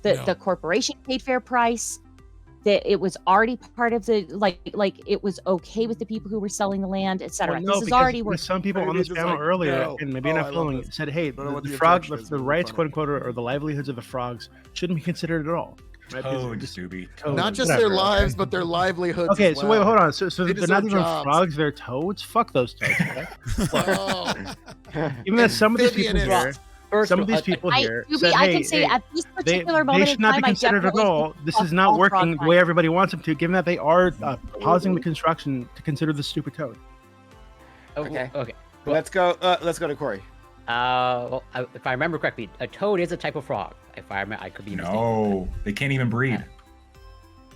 The corporation paid fair price. that it was already part of the like it was okay with the people who were selling the land, etc. Well, no, This is already because where some people Maybe on this just panel like, earlier, no. and maybe Oh, I not love following, this. said, "Hey, I don't know what the the frog, objection is, the but we're rights, funny. quote unquote, or the livelihoods of the frogs shouldn't be considered at all." Right? Toads, Doobie. Toads, Not just whatever, their lives, okay? but their livelihoods. Okay, as so wait, well. hold on. So They they're not deserve even jobs. frogs; they're toads. Fuck those toads. Okay? Oh, Even though some of these people Amphibianist. here, First some of of these all, people here Doobie, said, I "Hey, can say hey, at this they particular moment should in not time, be I considered at definitely all. think This of is not all frog working the life. way everybody wants them to, given that they are pausing the construction to consider the stupid toad." okay. Okay. Let's go to Corey. Well, if I remember correctly, a toad is a type of frog. If I remember, I could be mistaken. No, they can't even breed.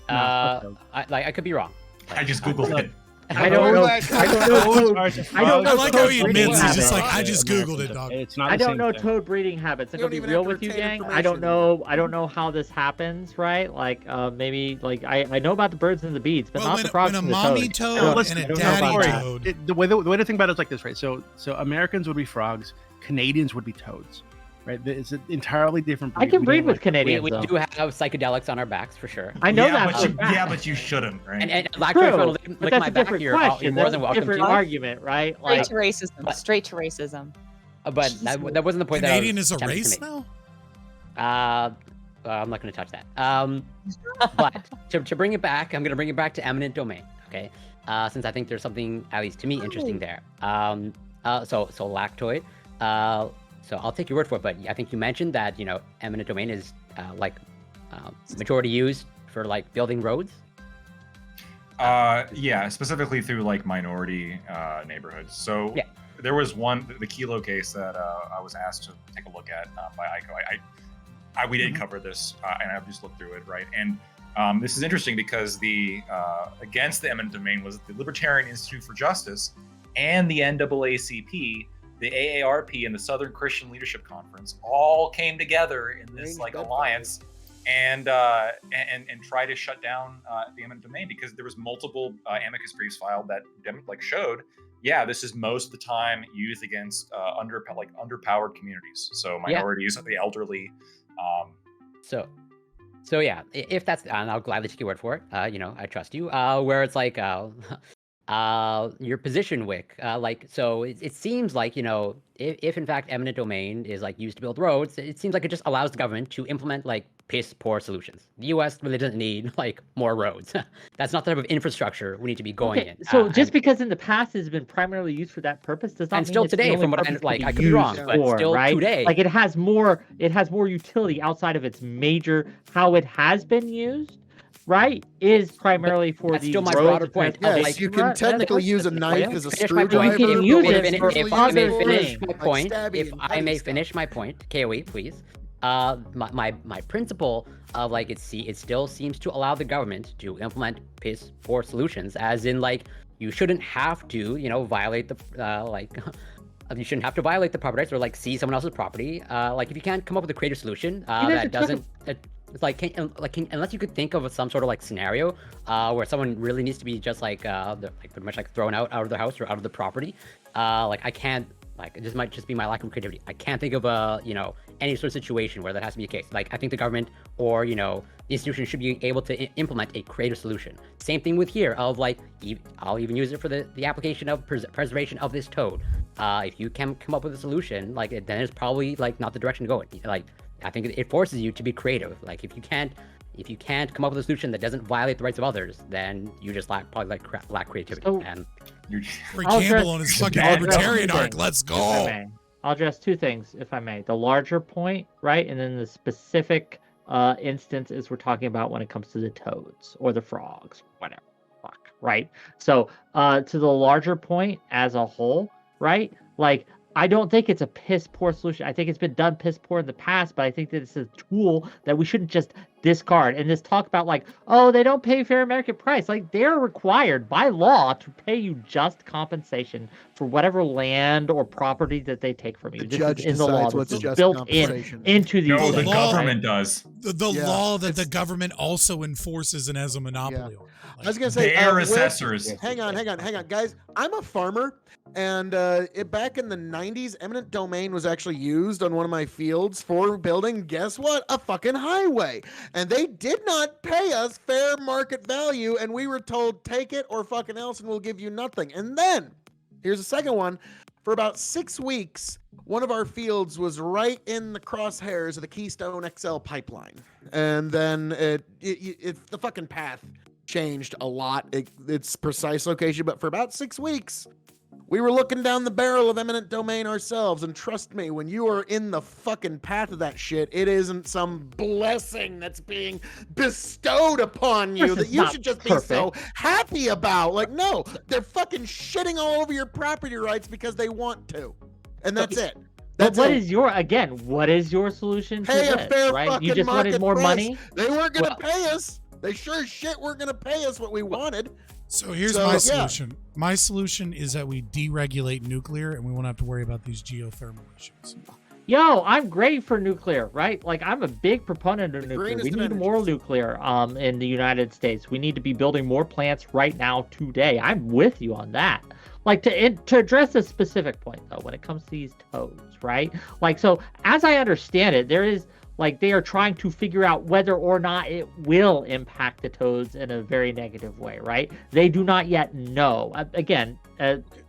I could be wrong. I just googled it. I don't know. Relax. I don't know. Toads Toad, are just I don't frogs. know I like how he toad admits breeding he's just habits. like, I just Googled it, dog. It's not I the don't same know thing. toad breeding habits. I'm You gonna don't be even real have to with you, retain gang. I don't information. know. I don't know how this happens, right? Like, maybe like I know about the birds and the bees, but Well, not the frogs when a and the mommy toads. toad I don't- and I a don't know daddy about that. toad. The way to think about it is like this, right? So Americans would be frogs, Canadians would be toads, right? It's an entirely different breed. I can We breed don't with like- Canadians. We though. do have psychedelics on our backs for sure. I know yeah, that. but for a you, fact. yeah, but you shouldn't, right? And True, lick but my that's a back different here. question. You're more That's than a welcome different to. argument, right? Straight Like, to racism. Straight to racism. But that wasn't the point. Canadian that I is a was attempting race to make. now? I'm not going to touch that. But to bring it back, I'm going to bring it back to eminent domain. Okay, since I think there's something at least to me interesting there. So lactoid. So I'll take your word for it, but I think you mentioned that eminent domain is majority used for like building roads. Yeah, specifically through like minority neighborhoods. So Yeah. there was the Kilo case that I was asked to take a look at by ICO. We did cover this, and I've just looked through it, right? And this is interesting because the against the eminent domain was the Libertarian Institute for Justice and the NAACP, the AARP, and the Southern Christian Leadership Conference all came together in this like alliance and try to shut down the eminent domain because there was multiple amicus briefs filed that showed, yeah, this is most of the time used against underpowered communities, so minorities, the elderly. So yeah, if that's, and I'll gladly take your word for it. I trust you. Where it's like your position, Wick. So it seems like if in fact eminent domain is like used to build roads, it seems like it just allows the government to implement like piss poor solutions. The U.S. really doesn't need like more roads. That's not the type of infrastructure we need to be going in. So just because in the past it's been primarily used for that purpose does not and mean still it's the today, only from what I purpose like, to I could be wrong, used but for, still right? today, Like it has more utility outside of its major how it has been used, right? Is primarily for that's the still my roads broader and point of, transportation. Yes, you can technically use a knife as a Finish my point. screwdriver. You can use but it it's for really if I may other finish things, my like point, stabbing if and I cutting may stuff. finish my point, KOE, please. My principle of like it still seems to allow the government to implement piss poor solutions, as in like you shouldn't have to violate the you shouldn't have to violate the property rights or like seize someone else's property. Like if you can't come up with a creative solution that doesn't. It's like, unless you could think of some sort of like scenario where someone really needs to be just like pretty much like thrown out of the house or out of the property. I can't, like, this might just be my lack of creativity. I can't think of any sort of situation where that has to be the case. Like, I think the government or the institution should be able to implement a creative solution. Same thing with here of like, I'll even use it for the application of preservation of this toad. If you can come up with a solution, like then it's probably like not the direction to go in. Like, I think it forces you to be creative. Like if you can't come up with a solution that doesn't violate the rights of others, then you just lack creativity. So- And Free I'll Campbell address- on his fucking I'll address libertarian two arc. things, Let's if I go. may. I'll address two things, if I may. The larger point, right, and then the specific instance is we're talking about when it comes to the toads or the frogs, whatever, fuck, right? So to the larger point as a whole, right, like I don't think it's a piss poor solution. I think it's been done piss poor in the past, but I think that it's a tool that we shouldn't just discard. And this talk about like, oh, they don't pay fair market price. Like they're required by law to pay you just compensation for whatever land or property that they take from you. The This judge is in the law. decides what's This is just built compensation. into the No, the law- government does. The Yeah, law that the it's- government also enforces and has a monopoly on. I was gonna say, Their Whick- assessors. Hang on, guys. I'm a farmer, and back in the '90s, eminent domain was actually used on one of my fields for building. Guess what? A fucking highway, and they did not pay us fair market value, and we were told take it or fucking else, and we'll give you nothing. And then here's a second one. For about 6 weeks, one of our fields was right in the crosshairs of the Keystone XL pipeline, and then the fucking path changed a lot, its precise location, but for about 6 weeks we were looking down the barrel of eminent domain ourselves. And trust me, when you are in the fucking path of that shit, it isn't some blessing that's being bestowed upon you that you should just be so happy about. Like, no, they're fucking shitting all over your property rights because they want to, and that's it. But what is your solution to Pay a this, fair right? fucking You just wanted market more price. money? They weren't gonna pay us. They sure as shit weren't gonna pay us what we wanted. So here's my solution. My solution is that we deregulate nuclear, and we won't have to worry about these geothermal issues. Yo, I'm great for nuclear, right? Like, I'm a big proponent of nuclear. We need more nuclear in the United States. We need to be building more plants right now today. I'm with you on that. Like, to address a specific point, though, when it comes to these toads, right? Like, so as I understand it, there is, like, they are trying to figure out whether or not it will impact the toads in a very negative way, right? They do not yet know. Again,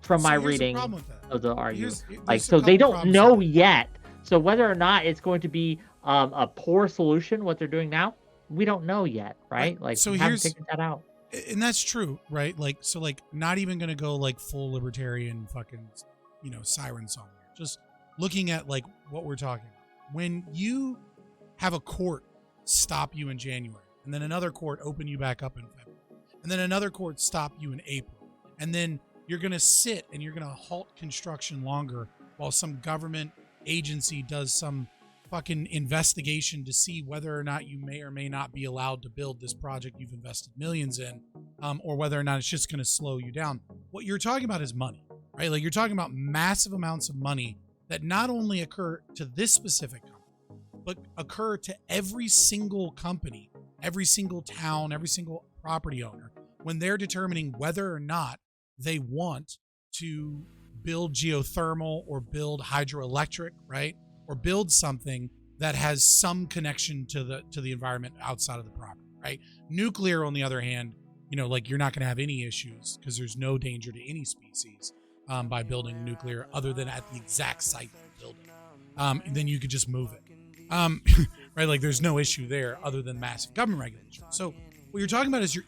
from my reading of the argument, so they don't know yet. So whether or not it's going to be a poor solution, what they're doing now, we don't know yet, right? Like, so we haven't figured that out. And that's true, right? Like, so, like, not even gonna go like full libertarian fucking, siren song here. Just looking at like what we're talking about. When you have a court stop you in January, and then another court open you back up in February, and then another court stop you in April, and then you're gonna sit and you're gonna halt construction longer while some government agency does some fucking investigation to see whether or not you may or may not be allowed to build this project you've invested millions in, or whether or not it's just going to slow you down. What you're talking about is money, right? Like, you're talking about massive amounts of money that not only occur to this specific company, but occur to every single company, every single town, every single property owner when they're determining whether or not they want to build geothermal or build hydroelectric, right? Or build something that has some connection to the environment outside of the property, right? Nuclear, on the other hand, like, you're not going to have any issues because there's no danger to any species by building nuclear other than at the exact site that you're building. And then you could just move it, right? Like, there's no issue there other than massive government regulation. So what you're talking about is you're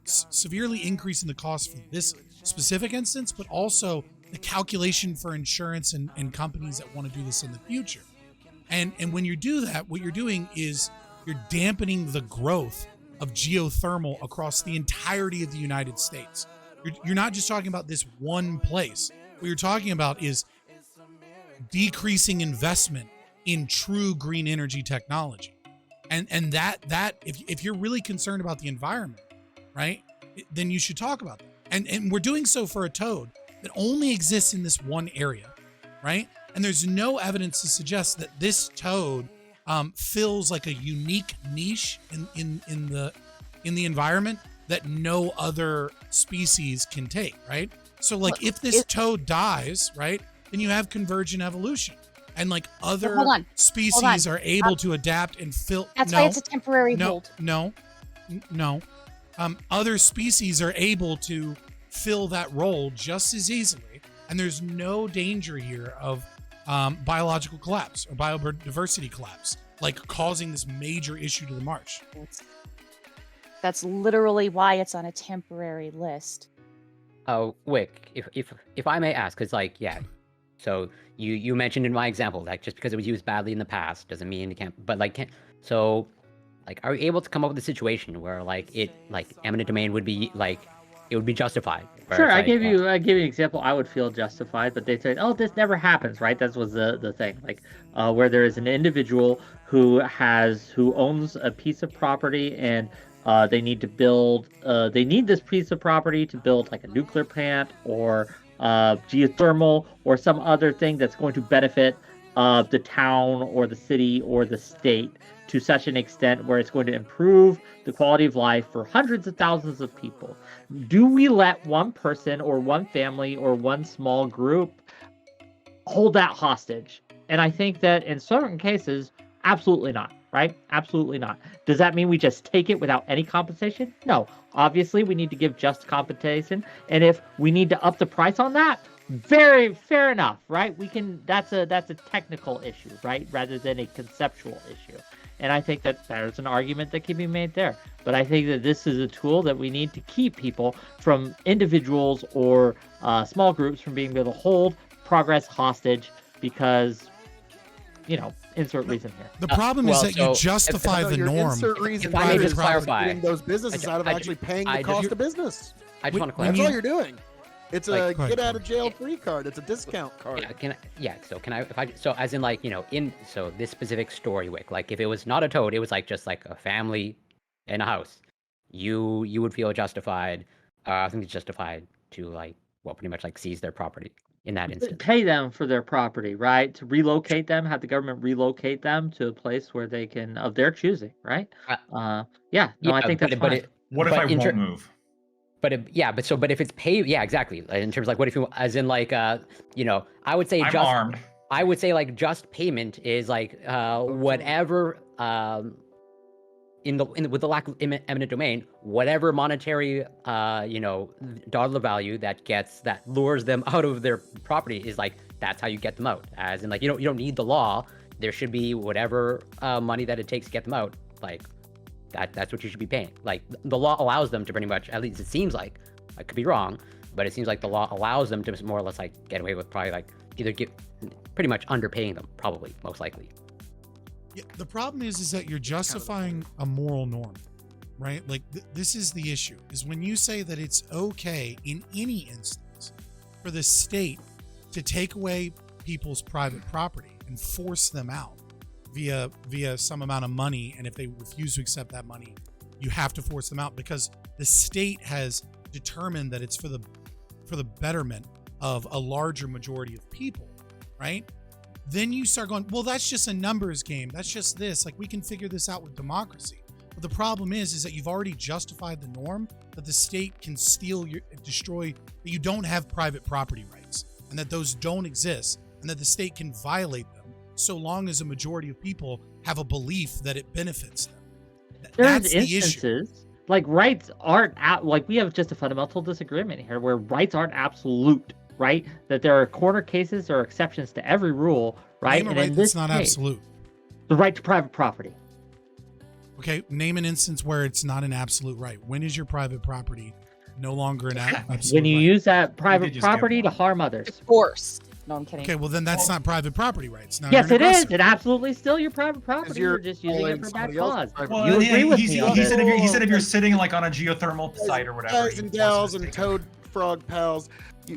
severely increasing the cost for this specific instance, but also the calculation for insurance and companies that want to do this in the future. And when you do that, what you're doing is you're dampening the growth of geothermal across the entirety of the United States. You're not just talking about this one place. What you're talking about is decreasing investment in true green energy technology. And that if you're really concerned about the environment, right, then you should talk about that. And we're doing so for a toad that only exists in this one area, right? And there's no evidence to suggest that this toad fills like a unique niche in the environment that no other species can take, right? So, like, if this toad dies, right, then you have convergent evolution, and like other species are able to adapt and fill. That's why it's a temporary hold. No. Other species are able to fill that role just as easily, and there's no danger here of biological collapse or biodiversity collapse, like causing this major issue to the marsh. That's literally why it's on a temporary list. Oh, Wick, if I may ask, because, like, yeah, so you mentioned in my example, like, just because it was used badly in the past doesn't mean it can't, but like, so, like, are you able to come up with a situation where, like, eminent domain would be, like, it would be justified? Sure, I give you an example. I would feel justified, but they say, "Oh, this never happens," right? That was the thing, like, where there is an individual who owns a piece of property, and they need to build. They need this piece of property to build like a nuclear plant or geothermal or some other thing that's going to benefit the town or the city or the state to such an extent where it's going to improve the quality of life for hundreds of thousands of people. Do we let one person or one family or one small group hold that hostage? And I think that in certain cases, absolutely not, right? Absolutely not. Does that mean we just take it without any compensation? No. Obviously, we need to give just compensation. And if we need to up the price on that, very fair enough, right? We can. That's a technical issue, right? Rather than a conceptual issue. And I think that there's an argument that can be made there. But I think that this is a tool that we need to keep people from individuals or small groups from being able to hold progress hostage because, insert reason here. The problem is that you justify the norm. Insert reason if I may just clarify, getting those businesses out of actually paying the cost of business. I just want to clarify. That's all you're doing. It's a Go ahead, get out of jail free card. It's a discount card. So as in like, so this specific story, Wick, like if it was not a toad, it was like just like a family in a house, you would feel justified. I think it's justified to pretty much like seize their property in that instance. Pay them for their property, right? To relocate them, have the government relocate them to a place where they can, of their choosing, right? I think that's fine. What if I won't move? But if it's paid, yeah, exactly. In terms of like, what if you, as in like, I would say I'm armed. I would say like just payment is like whatever with the lack of eminent domain, whatever monetary dollar value that lures them out of their property is like that's how you get them out. As in like you don't need the law. There should be whatever money that it takes to get them out. Like that's what you should be paying. Like the law allows them to pretty much, at least it seems like, I could be wrong, but it seems like the law allows them to more or less like get away with probably like either pretty much underpaying them, probably most likely. Yeah, the problem is that you're justifying a moral norm, right? Like this is the issue, is when you say that it's okay in any instance for the state to take away people's private property and force them out via some amount of money, and if they refuse to accept that money, you have to force them out because the state has determined that it's for the betterment of a larger majority of people, right? Then you start going, well, that's just a numbers game. That's just this. Like we can figure this out with democracy. But the problem is that you've already justified the norm that the state can destroy, that you don't have private property rights and that those don't exist and that the state can violate them so long as a majority of people have a belief that it benefits them. That's the issue. Like rights aren't like we have just a fundamental disagreement here where rights aren't absolute, right? That there are corner cases or exceptions to every rule, right? Name a right that's not absolute. The right to private property. Okay, name an instance where it's not an absolute right. When is your private property no longer an absolute when you right? use that private property to harm others. Of course. No, I'm kidding. Okay, well then that's not private property rights. Now yes, it is. It absolutely still your private property. You're just using it for bad cause. Well, you agree with me on he this. said if you're sitting like on a geothermal site or whatever. Guys and gals and toad frog pals.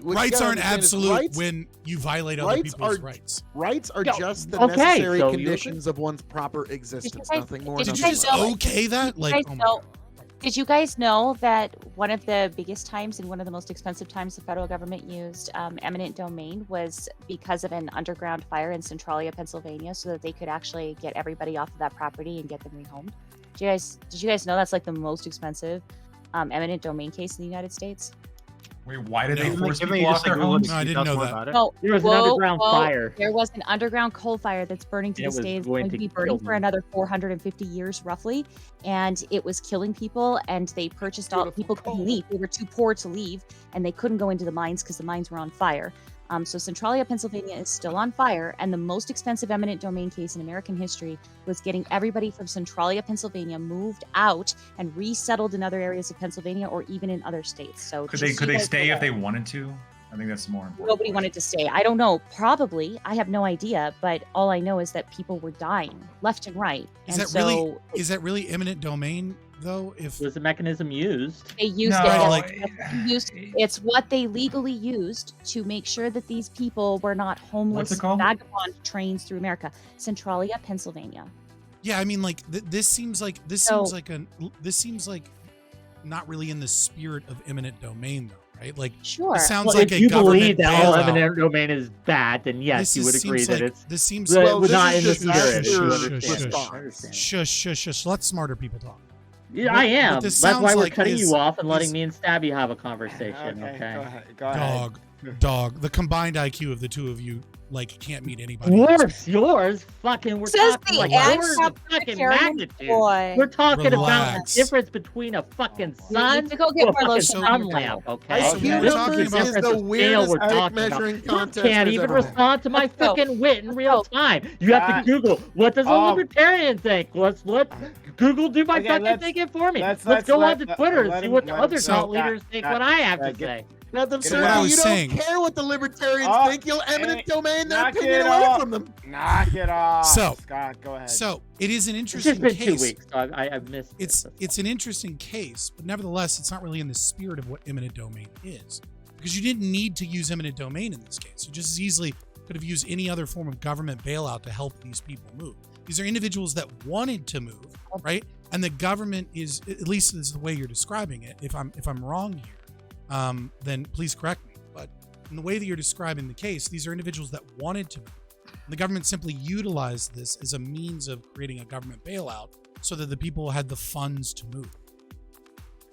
Rights aren't absolute when you violate other people's rights. Rights are just the necessary conditions of one's proper existence. Nothing more. Did you just okay that? Like, oh my God. Did you guys know that one of the biggest times and one of the most expensive times the federal government used eminent domain was because of an underground fire in Centralia, Pennsylvania, so that they could actually get everybody off of that property and get them rehomed? Did you guys know that's like the most expensive eminent domain case in the United States? Wait, why did they force people off their homes? No, I didn't know that. No, there was an underground fire. There was an underground coal fire that's burning to this day. It's going to be burning for another 450 years, roughly. And it was killing people, and they purchased all people couldn't leave. They were too poor to leave, and they couldn't go into the mines because the mines were on fire. So Centralia, Pennsylvania is still on fire, and the most expensive eminent domain case in American history was getting everybody from Centralia, Pennsylvania moved out and resettled in other areas of Pennsylvania or even in other states. So could they stay if they wanted to? I think that's more important. Nobody wanted to stay. I don't know. Probably. I have no idea. But all I know is that people were dying left and right. Is that really eminent domain though? If was the mechanism used? They used it's what they legally used to make sure that these people were not homeless vagabond trains through America. Centralia, Pennsylvania. Yeah, I mean, like this seems like not really in the spirit of eminent domain, though, right? Like, Sure. it sounds Well, like if a you government believe that all bailout. eminent domain is bad, then yes, you would agree that it's this seems well, this not is in the just spirit. If you Asher's understand. response. I understand. shush. Let smarter people talk. Yeah, What- I am. what this That's why sounds we're like cutting is- you off and letting is- me and Stabby have a conversation. Okay. Go ahead. Go ahead. Dog. The combined IQ of the two of you, like, can't meet anybody. Yours, fucking. We're Says talking the like orders of fucking anti-authoritarian magnitude. boy. We're talking about Relax. the difference between a fucking You sun need to go to get a more fucking lotion on sun your lamp. dial. Okay. So IQ we're talking numbers about- is the scale weirdest we're epic talking about. measuring You contest can't there's even ever been. respond to my fucking wit in real time. You have to Google, what does a libertarian think? Let's let Google do my Okay, fucking let's- thinking for me. let's Let's go let- on to Twitter and let see him- what the let him- other so- thought leaders think what I have to get- say. That's Get absurd. what I was You don't saying. care what the libertarians Oh, think. You'll eminent hey, domain their knock opinion it away off. from them. Knock it off. So- Scott, go ahead. So it is an It's interesting just been case. 2 weeks, so I've missed it. It's an interesting case, but nevertheless, it's not really in the spirit of what eminent domain is, because you didn't need to use eminent domain in this case. You just as easily could have used any other form of government bailout to help these people move. These are individuals that wanted to move, right? And the government is, at least this is the way you're describing it. If I'm wrong here, then please correct me. But in the way that you're describing the case, these are individuals that wanted to move. And the government simply utilized this as a means of creating a government bailout so that the people had the funds to move.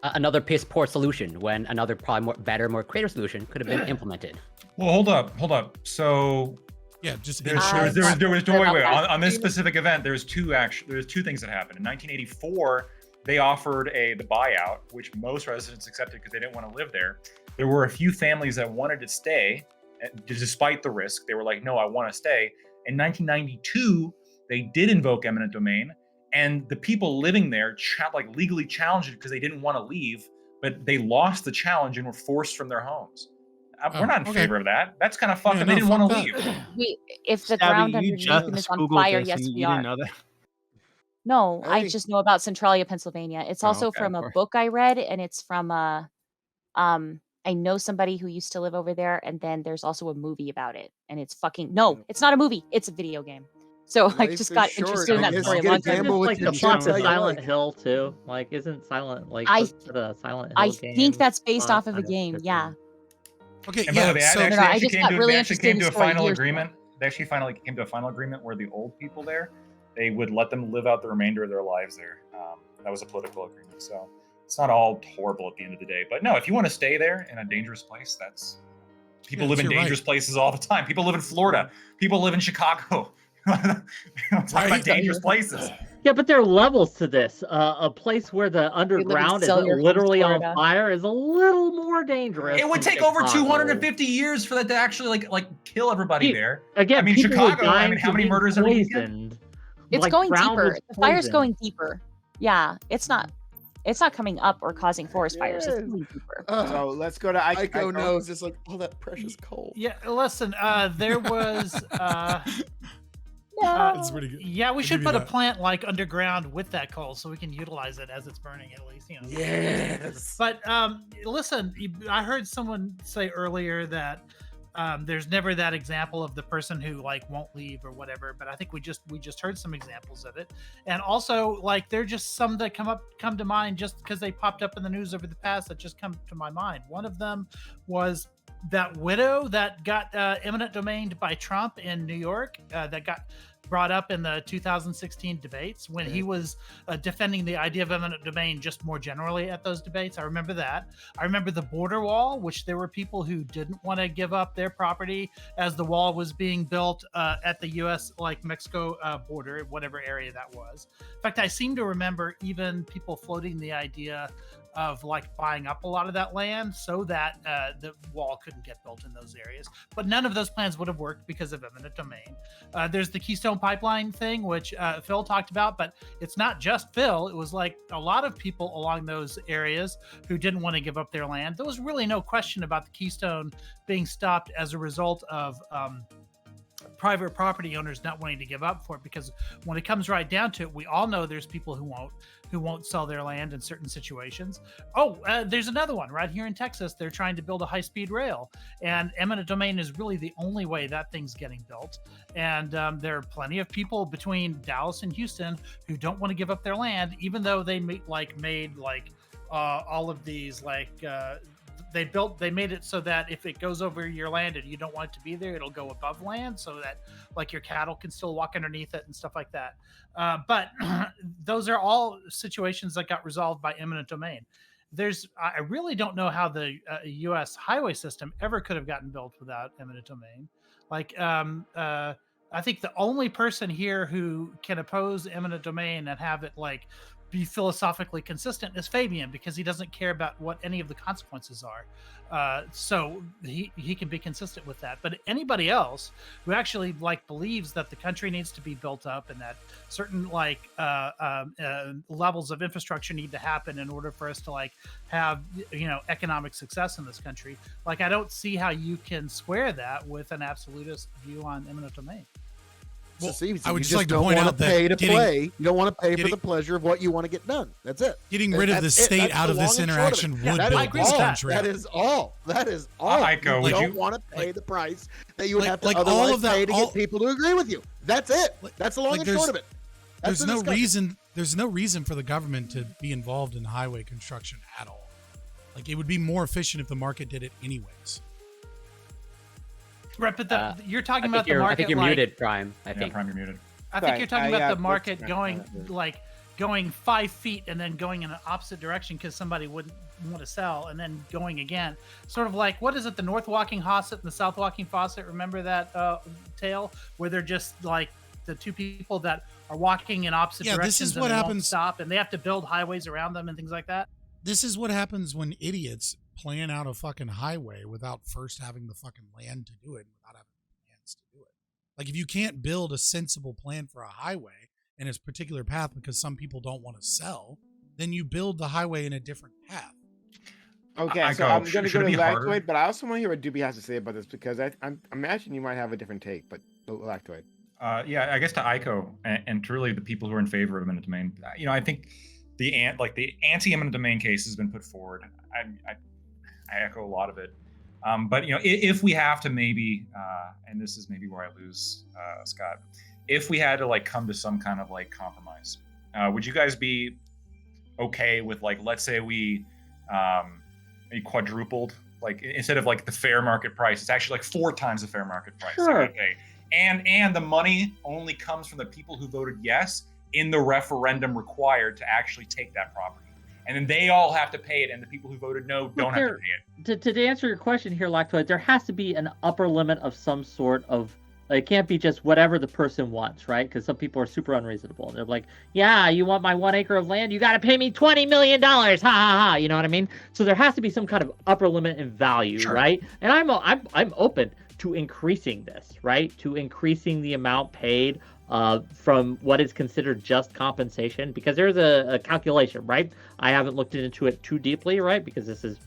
Another piss poor solution when another probably better, more creative solution could have been implemented. Well, hold up. So Yeah, just there was wait, on this specific event. There's two things that happened. In 1984, they offered the buyout, which most residents accepted because they didn't want to live there. There were a few families that wanted to stay, despite the risk. They were like, "No, I want to stay." In 1992, they did invoke eminent domain, and the people living there legally challenged it because they didn't want to leave, but they lost the challenge and were forced from their homes. We're not in favor of that. That's kind of fucked up. They didn't want to leave. If the Stabby, ground you underneath just them is on Googled fire, this yes, and we you are. didn't know that? No, I Hey. just know about Centralia, Pennsylvania. It's Oh, also okay, from of a course. book I read, and it's from I know somebody who used to live over there, and then there's also a movie about it, and it's fucking no, it's not a movie, it's a video game. So I Life just is got short, interested in I that guess story a get a long time gamble ago. with Like your the plot chips to how you Silent like. Hill too. Like, isn't Silent like I- wasn't it a Silent Hill I game? think that's based Fun off of a kind game. shit Yeah. Okay, And by the yeah. way, So they I actually just came got to really they actually interested came in to the a story final years ago. agreement. They actually finally came to a final agreement where the old people there, they would let them live out the remainder of their lives there. That was a political agreement. So it's not all horrible at the end of the day. But no, if you want to stay there in a dangerous place, that's people Yeah, live in you're right. dangerous places all the time. People live in Florida. People live in Chicago. Talk Right. about dangerous places. Yeah, but there are levels to this. A place where the underground is cellular homes, literally on Florida. fire is a little more dangerous. It would than take over Chicago. 250 years for that to actually like kill everybody Pe- there. Again, I mean, people were Chicago, I dying mean, how from many being murders every weekend? poisoned. It's Like, going ground deeper. was The fire's poisoned. going deeper. Yeah, it's not coming up or causing forest fires. It's Yes. going deeper. So let's go to Ico knows it's like, oh, that precious coal. Yeah, listen, there was No. It's pretty good. yeah, we I'll should give you put a that. plant like underground with that coal so we can utilize it as it's burning at least, you know. Yes. But listen, I heard someone say earlier that there's never that example of the person who like won't leave or whatever. But I think we just heard some examples of it, and also like they're just some that come to mind just because they popped up in the news over the past that just come to my mind. One of them was that widow that got eminent domained by Trump in New York, that got brought up in the 2016 debates when he was defending the idea of eminent domain just more generally at those debates. I remember that. I remember the border wall, which there were people who didn't want to give up their property as the wall was being built at the U.S. like Mexico border, whatever area that was. In fact, I seem to remember even people floating the idea of like buying up a lot of that land so that the wall couldn't get built in those areas. But none of those plans would have worked because of eminent domain. There's the Keystone Pipeline thing, which Phil talked about, but it's not just Phil. It was like a lot of people along those areas who didn't want to give up their land. There was really no question about the Keystone being stopped as a result of private property owners not wanting to give up for it, because when it comes right down to it, we all know there's people who won't sell their land in certain situations. There's another one right here in Texas. They're trying to build a high-speed rail, and eminent domain is really the only way that thing's getting built. And there are plenty of people between Dallas and Houston who don't want to give up their land, even though they made all of these they made it so that if it goes over your land and you don't want it to be there, it'll go above land so that like your cattle can still walk underneath it and stuff like that. But those are all situations that got resolved by eminent domain. I really don't know how the U.S. highway system ever could have gotten built without eminent domain. Like, I think the only person here who can oppose eminent domain and have it like be philosophically consistent is Fabian, because he doesn't care about what any of the consequences are. So he can be consistent with that. But anybody else who actually like believes that the country needs to be built up and that certain like levels of infrastructure need to happen in order for us to like have, you know, economic success in this country, like I don't see how you can square that with an absolutist view on eminent domain. Well, it's easy. I would You just like to don't point wanna out that pay to getting- play. You don't want to pay for getting- the pleasure of what you want to get done. That's it. Getting rid of the That's it. state That's out the of this long and short of it. interaction Yeah, would I build agree this with that. country. That is all. That is all. Aiko, you would don't you- want to pay the price that you would like- have to like all otherwise of that- pay to all- get people to agree with you. That's it. Like- That's the long like and there's- short of it. That's There's the no discussion. reason. There's no reason for the government to be involved in highway construction at all. Like, it would be more efficient if the market did it anyways. Right, but you're talking I about think the you're, market. I think you're like, muted, Prime. I Yeah, think. Prime, you're muted. I think Right. you're talking Yeah, about the that's market not- going not- like going 5 feet and then going in an opposite direction because somebody wouldn't want to sell, and then going again. Sort of like, what is it? The North Walking Faucet and the South Walking Faucet. Remember that tale where they're just like the two people that are walking in opposite Yeah, this directions is and what they won't happens- stop, and they have to build highways around them and things like that. This is what happens when idiots plan out a fucking highway without first having the fucking land to do it, without having plans to do it. Like, if you can't build a sensible plan for a highway and its particular path because some people don't want to sell, then you build the highway in a different path. Okay, so Aiko, I'm going to should go it to be harder? Lactoid, but I also want to hear what Doobie has to say about this because I imagine you might have a different take, but Lactoid. Yeah, I guess to Aiko and to really the people who are in favor of eminent domain, you know, I think the anti-eminent domain case has been put forward. I echo a lot of it. But you know, if we have to maybe, and this is maybe where I lose Scott, if we had to like come to some kind of like compromise, would you guys be okay with like, let's say we quadrupled, like instead of like the fair market price, it's actually like 4 times the fair market price. Sure. Okay. And the money only comes from the people who voted yes in the referendum required to actually take that property. And then they all have to pay it, and the people who voted no don't have to pay it. To answer your question here, Lactoid, there has to be an upper limit of some sort of. Like, it can't be just whatever the person wants, right? Because some people are super unreasonable. They're like, "Yeah, you want my 1 acre of land? You got to pay me $20 million!" Ha ha ha! You know what I mean? So there has to be some kind of upper limit in value, Sure. right? And I'm open to increasing this, right? To increasing the amount paid from what is considered just compensation, because there's a calculation, right? I haven't looked into it too deeply, right? Because this is,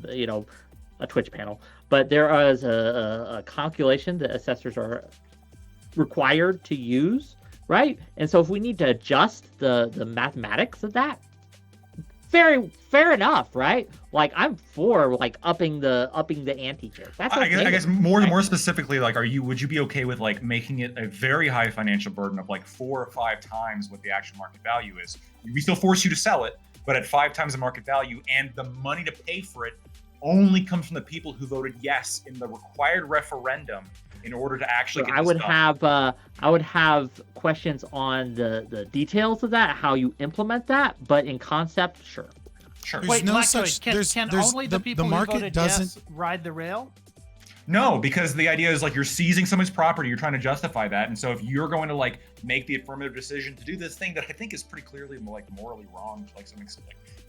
you know, a Twitch panel, but there is a calculation that assessors are required to use, right? And so if we need to adjust the mathematics of that, very fair enough, right? Like, I'm for like upping the ante here. That's I okay. guess more specifically, like, would you be okay with like making it a very high financial burden of like 4 or 5 times what the actual market value is? We still force you to sell it, but at 5 times the market value, and the money to pay for it only comes from the people who voted yes in the required referendum in order to actually get I this would done. I would have questions on the details of that, how you implement that, but in concept, sure. Sure. There's Wait, no Lactoid, such- can there's- only the the people market who voted doesn't- yes ride the rail? No, because the idea is like you're seizing someone's property, you're trying to justify that, and so if you're going to like make the affirmative decision to do this thing that I think is pretty clearly like morally wrong to like some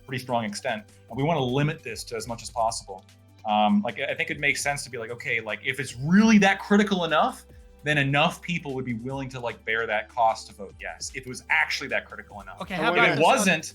pretty strong extent, we want to limit this to as much as possible. Like, I think it makes sense to be like, okay, like if it's really that critical enough, then enough people would be willing to like bear that cost to vote yes. If it was actually that critical enough. Okay, And how what about If it this wasn't,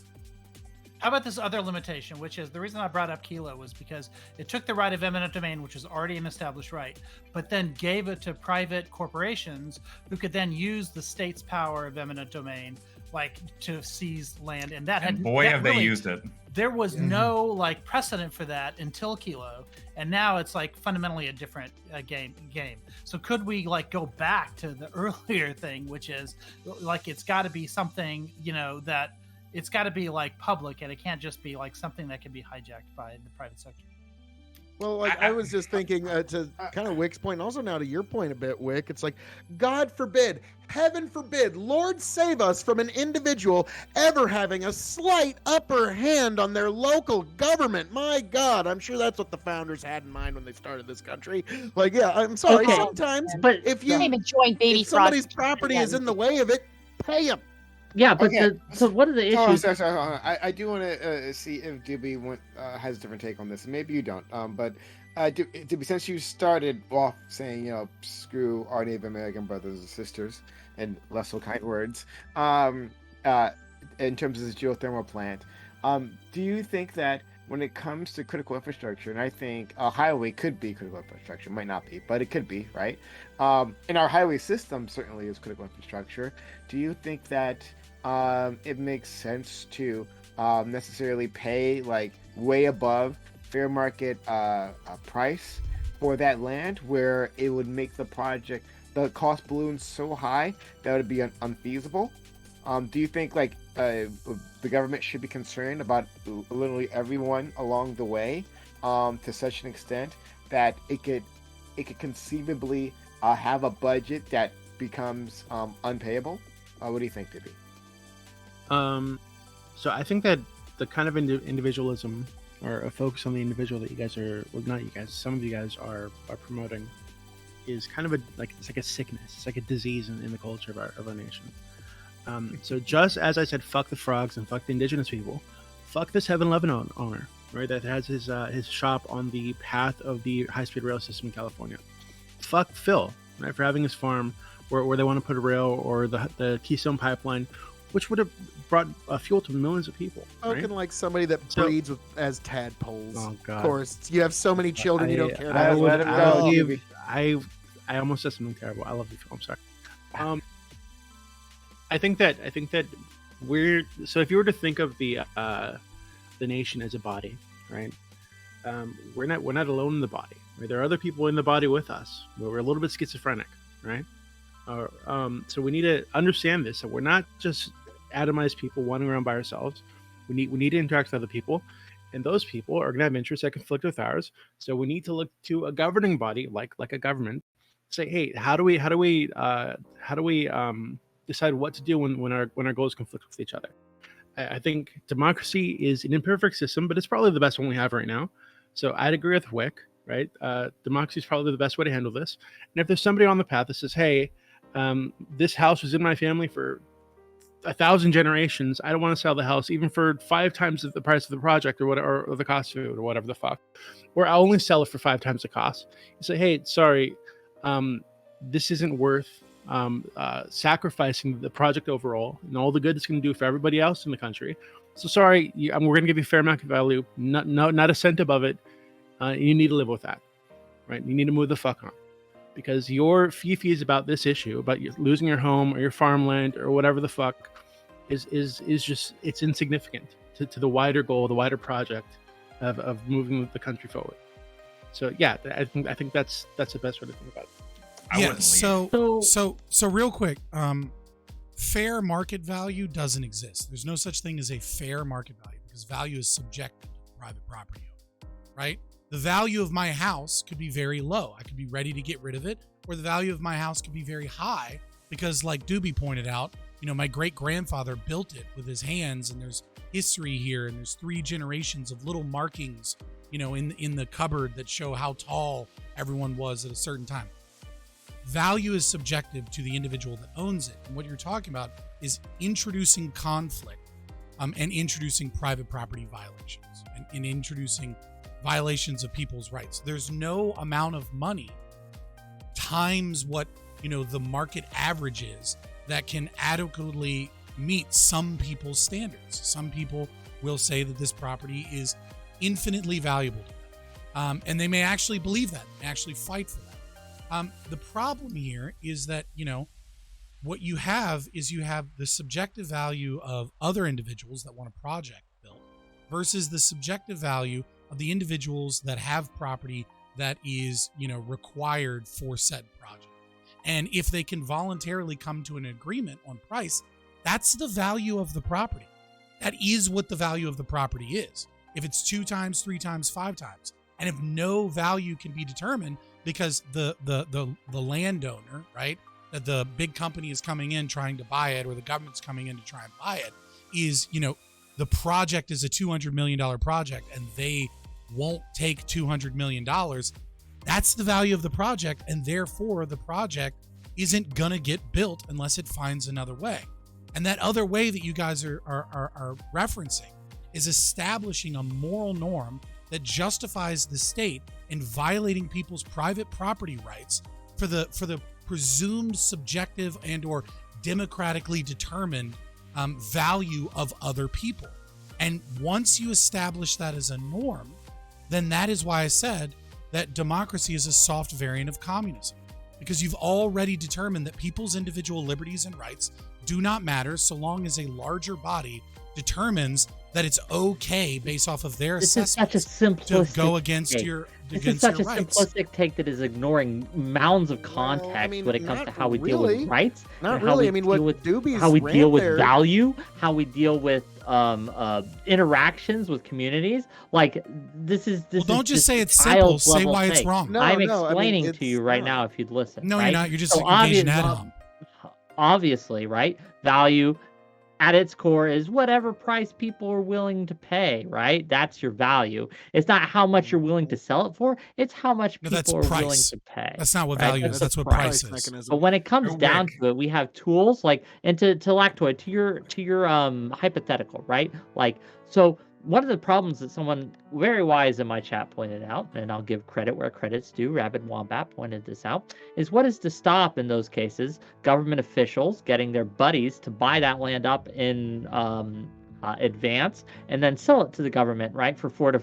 How about this other limitation, which is the reason I brought up Kilo was because it took the right of eminent domain, which is already an established right, but then gave it to private corporations who could then use the state's power of eminent domain, like to seize land. And that and had boy, that have really, they used it. There was no like precedent for that until Kilo, and now it's like fundamentally a different game. So could we like go back to the earlier thing, which is like it's got to be something, you know, that it's got to be like public, and it can't just be like something that can be hijacked by the private sector. Well, like I was just thinking to kind of Wick's point, and also now to your point a bit, Wick. It's like, God forbid, heaven forbid, Lord save us from an individual ever having a slight upper hand on their local government. My God, I'm sure that's what the founders had in mind when they started this country. Like, yeah, I'm sorry. Okay, Sometimes, but if Can't even join baby if somebody's frost. property is in the way of it, pay them. yeah, but Okay. so what are the issues? Oh, sorry. Hold on. I do want to see if Doobie has a different take on this. Maybe you don't. But Doobie, since you started off saying, screw our Native American brothers and sisters, and less so kind words, in terms of this geothermal plant, do you think that when it comes to critical infrastructure, and I think a highway could be critical infrastructure, might not be, but it could be, right? And our highway system certainly is critical infrastructure. Do you think that it makes sense to necessarily pay like way above fair market price for that land, where it would make the cost balloon so high that it would be unfeasible? Do you think like the government should be concerned about literally everyone along the way to such an extent that it could conceivably have a budget that becomes unpayable? What do you think, Dibby? So I think that the kind of individualism or a focus on the individual that you guys are, well, not you guys, some of you guys are promoting, is kind of it's like a sickness. It's like a disease in the culture of our nation. So just as I said, fuck the frogs and fuck the indigenous people, fuck this 7-Eleven owner, right? That has his shop on the path of the high-speed rail system in California. Fuck Phil, right, for having his farm where they want to put a rail, or the Keystone Pipeline, which would have brought fuel to millions of people. Spoken like somebody that breeds as tadpoles. Oh God! Of course, you have so many children you don't care about. Let him go. I almost said something terrible. I love you, Phil. I'm sorry. I think that we're, so if you were to think of the nation as a body, right? We're not alone in the body. Right? There are other people in the body with us. We're a little bit schizophrenic, right? So we need to understand this. So we're not just atomized people wandering around by ourselves. We need to interact with other people, and those people are going to have interests that conflict with ours. So we need to look to a governing body, like a government, say, hey, how do we decide what to do when our goals conflict with each other? I think democracy is an imperfect system, but it's probably the best one we have right now. So I'd agree with Wick, right? Democracy is probably the best way to handle this. And if there's somebody on the path that says, hey, this house was in my family for 1,000 generations, I don't want to sell the house even for 5 times the price of the project, or whatever, or the cost of it, or whatever the fuck, or I'll only sell it for 5 times the cost. You say, hey, sorry, this isn't worth sacrificing the project overall and all the good it's going to do for everybody else in the country. So sorry, we're going to give you fair market value, not a cent above it. You need to live with that, right? You need to move the fuck on, because your fee-fees about this issue, about you losing your home or your farmland or whatever the fuck, is just, it's insignificant to the wider goal, the wider project of moving the country forward. So yeah, I think that's the best way to think about it. Yeah. So real quick, fair market value doesn't exist. There's no such thing as a fair market value, because value is subjective to private property owner, right? The value of my house could be very low. I could be ready to get rid of it, or the value of my house could be very high because, like Doobie pointed out, my great grandfather built it with his hands, and there's history here, and there's 3 generations of little markings, in the cupboard that show how tall everyone was at a certain time. Value is subjective to the individual that owns it. And what you're talking about is introducing conflict and introducing private property violations and introducing violations of people's rights. There's no amount of money times what, the market average is that can adequately meet some people's standards. Some people will say that this property is infinitely valuable to them. And they may actually believe that and actually fight for that. The problem here is that, what you have is the subjective value of other individuals that want a project built versus the subjective value of the individuals that have property that is, required for said project. And if they can voluntarily come to an agreement on price, that's the value of the property. That is what the value of the property is. If it's 2 times, 3 times, 5 times. And if no value can be determined because the landowner, right, that the big company is coming in trying to buy it, or the government's coming in to try and buy it, is, the project is a $200 million project and they won't take $200 million. That's the value of the project, and therefore the project isn't gonna get built unless it finds another way. And that other way that you guys are referencing is establishing a moral norm that justifies the state in violating people's private property rights for the presumed subjective and or democratically determined value of other people. And once you establish that as a norm, then that is why I said that democracy is a soft variant of communism, because you've already determined that people's individual liberties and rights do not matter so long as a larger body determines that it's okay based off of their assessment to go against your This is such a simplistic take that is ignoring mounds of context when it comes to how we deal with rights. Not really. I mean, what Doobie's how we deal with there, value, how we deal with interactions with communities. Like this is well, don't just say it's simple. Say why it's wrong. No, I'm no, explaining I mean, to you right now if you'd listen. No, right? you're not. You're just So engaging ad hom. Obviously, right? Value at its core is whatever price people are willing to pay, right? That's your value. It's not how much you're willing to sell it for. It's how much people are willing to pay. That's not what right? value is. That's what price is. mechanism. But when it comes down to it, we have tools like, and to Lactoid, to your hypothetical, right? Like, so one of the problems that someone very wise in my chat pointed out, and I'll give credit where credit's due, Rabid Wombat pointed this out, is what is to stop in those cases government officials getting their buddies to buy that land up in advance and then sell it to the government, right, for 4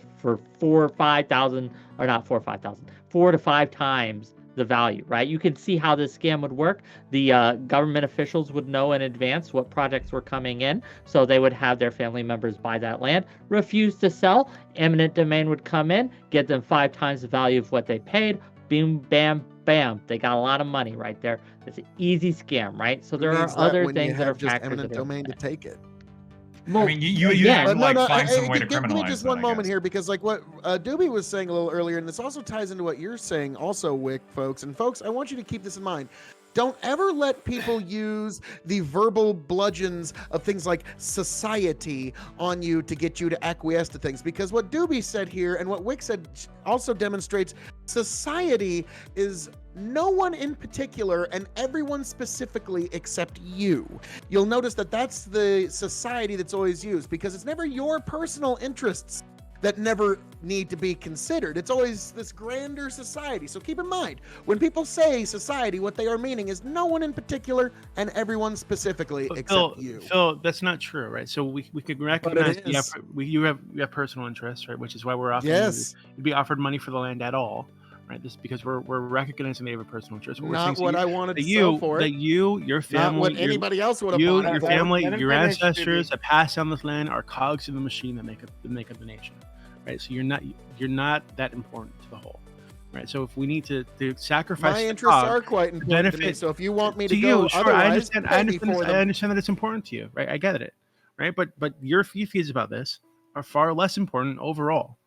or 5,000, or not 4 or 5,000, 4 to 5 times the value, right? You can see how this scam would work. The government officials would know in advance what projects were coming in, so they would have their family members buy that land, refuse to sell, eminent domain would come in, get them 5 times the value of what they paid, boom, bam, bam. They got a lot of money right there. It's an easy scam, right? So there are other things that are factors eminent domain to take it. Well, I mean, you have to find some way to criminalize. Give me just one moment here, because like what Doobie was saying a little earlier, and this also ties into what you're saying also, Whick, folks. And folks, I want you to keep this in mind. Don't ever let people use the verbal bludgeons of things like society on you to get you to acquiesce to things. Because what Doobie said here and what Whick said also demonstrates society is no one in particular and everyone specifically except you. You'll notice that that's the society that's always used, because it's never your personal interests that never need to be considered. It's always this grander society. So keep in mind, when people say society, what they are meaning is no one in particular and everyone specifically except you. Phil, that's not true, right? So we could recognize you have personal interests, right? Which is why we're offering you'd be offered money for the land at all, right? This because we're recognizing they have a personal interest. Not what I wanted to sell for it. That you, your family, not what anybody else would have bought it your for. family, your ancestors have passed down this land are cogs in the machine that make up the nation. Right, so you're not that important to the whole, right? So if we need to sacrifice, my interests are quite important to me. So if you want me to go, sure, I understand that it's important to you, right? I get it, right? But your fees about this are far less important overall,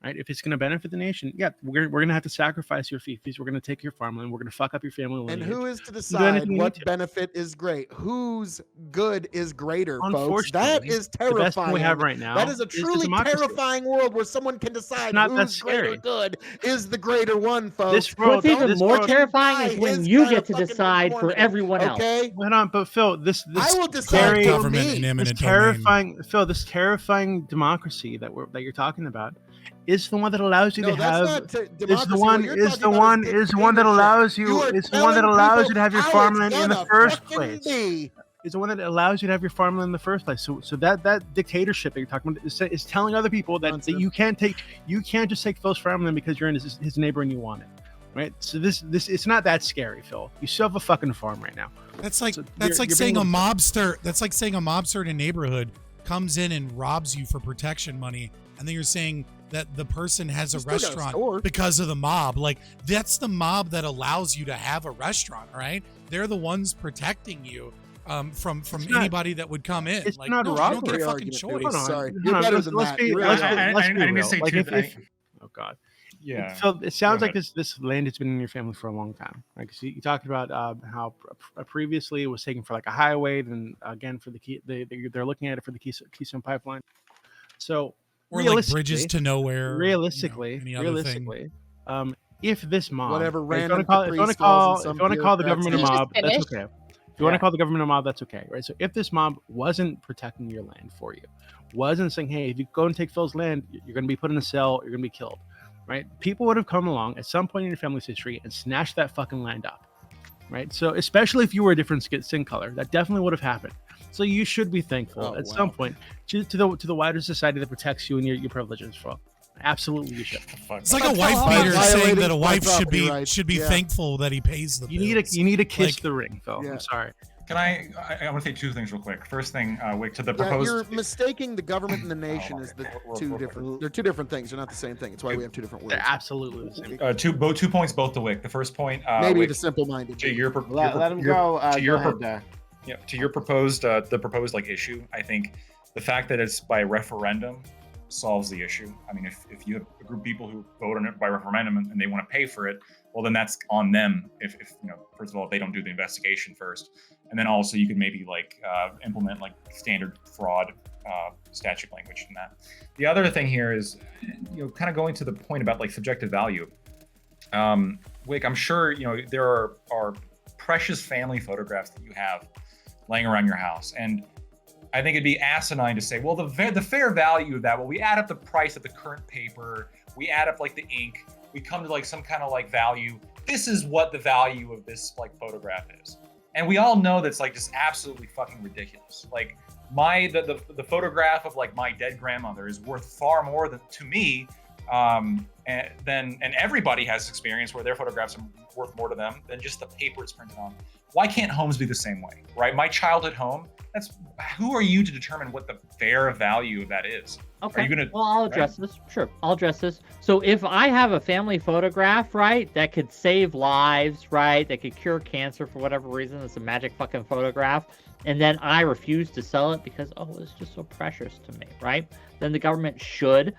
right? If it's going to benefit the nation, we're going to have to sacrifice your fees. We're going to take your farmland. We're going to fuck up your family lineage. And who is to decide what benefit is great? Whose good is greater, folks? That is terrifying. The best thing we have right now. That is a truly terrifying world where someone can decide whose greater good is the greater one, folks. What's even more terrifying is when you get to decide for everyone else. Okay, hold on, but Phil, this I will decide for me. This terrifying, Phil, this terrifying democracy that you're talking about is the one that allows you to have is the one that allows you to have your farmland in the first place. Is the one that allows you to have your farmland in the first place. So that dictatorship that you're talking about is telling other people that you can't just take Phil's farmland because you're in his neighbor and you want it. Right? So this it's not that scary, Phil. You still have a fucking farm right now. That's like saying a mobster in a neighborhood comes in and robs you for protection money, and then you're saying that the person has a restaurant because of the mob. Like, that's the mob that allows you to have a restaurant, right? They're the ones protecting you from anybody that would come in. It's like, not no, robbery. you don't get a fucking choice. Sorry, you're better than that. I didn't say two things. Oh God. Yeah. So it sounds Go like this land has been in your family for a long time. Like you talked about how previously it was taken for like a highway, then again for the key, they're looking at it for the Keystone Pipeline. So Or like bridges to nowhere. Realistically, any other thing. If this mob, Whatever if you random want to call the government a Can you mob, just that's finish? okay. If you want to call the government a mob, that's okay, right? So if this mob wasn't protecting your land for you, wasn't saying, hey, if you go and take Phil's land, you're going to be put in a cell, you're going to be killed, right? People would have come along at some point in your family's history and snatched that fucking land up, right? So especially if you were a different skin color, that definitely would have happened. So you should be thankful at some point to the wider society that protects you and your privileges. For absolutely, you should. It's like a wife beater saying that a wife should be thankful that he pays the bills. You need to kiss the ring, Phil. Yeah. I'm sorry. Can I want to say two things real quick. First thing, Wick, to the proposed. You're mistaking the government and the nation as the two different. They're two different things. They're not the same thing. It's why we have two different words. They're absolutely the same. Two points both to Wick. The first point, Maybe Wick, the simple-minded. to your Let him go. to your Go ahead, to your proposed the proposed like issue. I think the fact that it's by referendum solves the issue. I mean, if you have a group of people who vote on it by referendum and they want to pay for it, well, then that's on them. If first of all, if they don't do the investigation first, and then also you could maybe like implement like standard fraud statute language in that. The other thing here is, kind of going to the point about like subjective value. Wick, I'm sure there are precious family photographs that you have laying around your house, and I think it'd be asinine to say, well, the fair value of that, well, we add up the price of the current paper, we add up like the ink, we come to like some kind of like value. This is what the value of this like photograph is. And we all know that's like just absolutely fucking ridiculous. Like the photograph of like my dead grandmother is worth far more to me and everybody has experience where their photographs are worth more to them than just the paper it's printed on. Why can't homes be the same way, right? My childhood home, who are you to determine what the fair value of that is? Okay. Are you gonna, well, I'll address this. Sure, I'll address this. So if I have a family photograph, right, that could save lives, right, that could cure cancer for whatever reason, it's a magic fucking photograph, and then I refuse to sell it because, it's just so precious to me, right? Then the government should,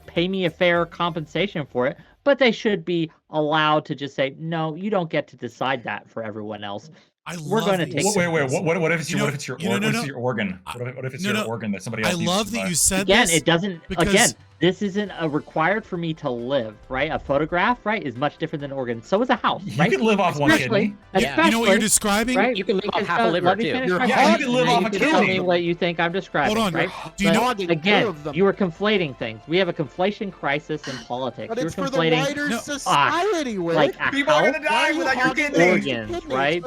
pay me a fair compensation for it, but they should be allowed to just say, no, you don't get to decide that for everyone else. We're going to take. Wait. What if it's your organ? What if it's your organ that somebody else? I love that you said again. this. It doesn't. Again, this isn't required for me to live. Right, a photograph, right, is much different than an organ. So is a house. Right? You can live off one kidney. You know what you're describing? Right? You can live off half a liver too. You can live off a kidney. Tell me what you think I'm describing. Hold on. Right? Do you know? Again, you are conflating things. We have a conflation crisis in politics. But it's You're for the conflating wider society, Wick. like a People are house, gonna die without your kidneys. organs, right?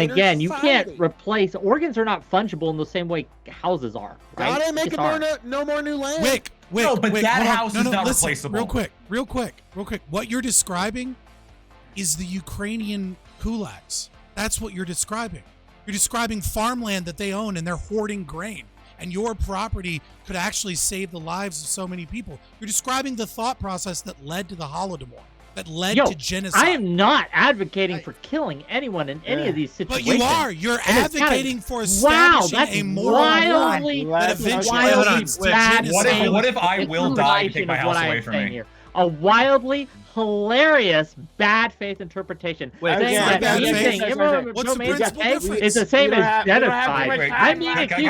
And again, you can't replace organs are not fungible in the same way houses are. Right? God ain't making no more new land. Wick, No, but that hold on. house is not listen, replaceable. Real quick. What you're describing is the Ukrainian kulaks. That's what you're describing. You're describing farmland that they own and they're hoarding grain. And your property could actually save the lives of so many people. You're describing the thought process that led to the Holodomor, that led to genocide. I am not advocating for killing anyone in any of these situations. But you are. You're advocating for establishing a moral wildly, that eventually leads to genocide. What if I will die and take my house away from me? Here. A wildly hilarious bad faith interpretation. What's the principle difference? It's the same as genocide. Wait, I'm being accused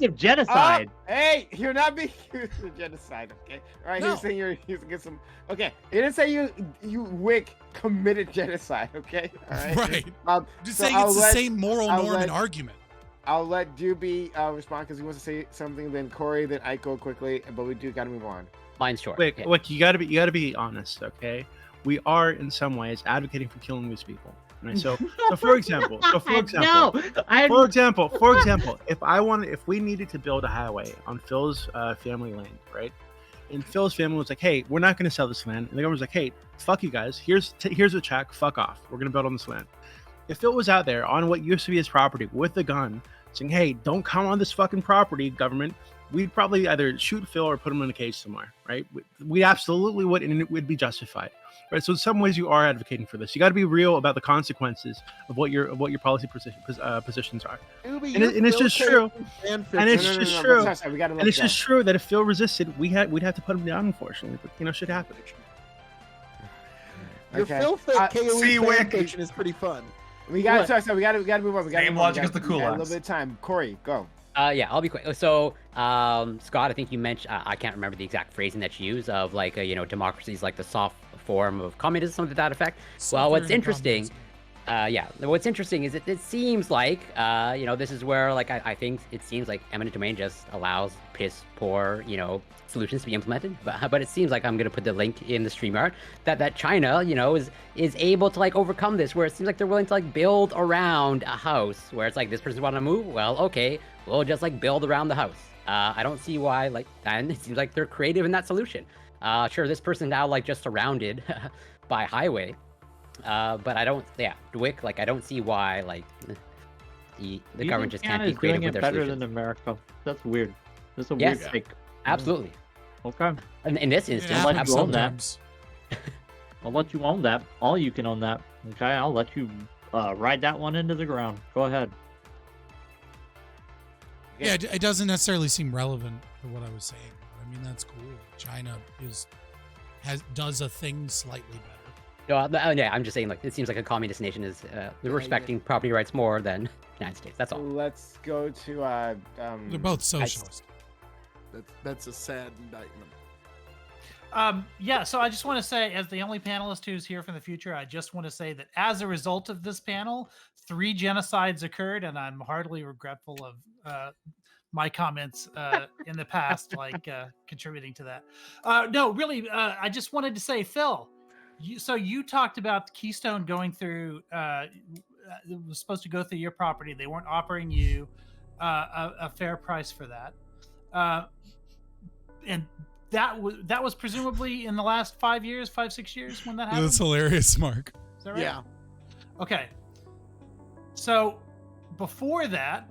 of genocide. Hey, you're not being accused of genocide, okay? All right, No. he's saying you're get some. Okay, he didn't say you Wick committed genocide, okay? All right. Right. Just so saying it's the same moral norm and argument. I'll let Doobie respond because he wants to say something. Then Corey, then Aiko quickly, but we do got to move on. Mine's short. Wait, Okay. look, you gotta be honest, okay? We are in some ways advocating for killing these people. Right? So for example, if we needed to build a highway on Phil's family land, right? And Phil's family was like, hey, we're not gonna sell this land. And the government was like, hey, fuck you guys. Here's a check. Fuck off. We're gonna build on this land. If Phil was out there on what used to be his property with a gun, saying, hey, don't come on this fucking property, government, we'd probably either shoot Phil or put him in a cage somewhere, right? We absolutely would, and it would be justified. right? So in some ways, you are advocating for this. You got to be real about the consequences of what your policy positions are. And it's just true. And it's just true. And it's just true that if Phil resisted, we'd have to put him down, unfortunately. But shit happens. Your Phil Fit see, KOE fan Whick. fiction is pretty fun. We got to move on. Game logic is the cool A ones. little bit of time. Corey, go. Yeah, I'll be quick. So, Scott, I think you mentioned, I can't remember the exact phrasing that you use of like, democracy is like the soft form of communism, something to that effect. Well, what's interesting, what's interesting is it seems like, this is where like, I think it seems like eminent domain just allows piss poor, solutions to be implemented. But it seems like I'm going to put the link in the StreamYard that China, is able to like overcome this, where it seems like they're willing to like build around a house where it's like this person want to move. Well, okay, we'll just like build around the house. I don't see why and it seems like they're creative in that solution. Sure, this person now like just surrounded by highway. But I don't, Dwick, like I don't see why like the government just can't be creative with their better solutions. than America. That's weird. That's a Yes. weird take. Absolutely. Okay. And in this instance, I'll let you own that. sometimes. I'll let you own that. All you can own that. Okay, I'll let you ride that one into the ground. Go ahead. Yeah, it doesn't necessarily seem relevant to what I was saying. I mean, that's cool. China does a thing slightly better. No, I'm just saying, like, it seems like a communist nation is they're respecting property rights more than the United States. That's all. Let's go to They're both socialist. That's a sad indictment. So I just want to say, as the only panelist who's here from the future, I just want to say that as a result of this panel, 3 genocides occurred, and I'm heartily regretful of my comments in the past, like contributing to that. No, really, I just wanted to say, Phil, you talked about Keystone going through, it was supposed to go through your property. They weren't offering you a fair price for that. And that was presumably in the last 5 years, 6 years when that happened. That's hilarious, Mark. Is that right? Yeah. Okay. So before that,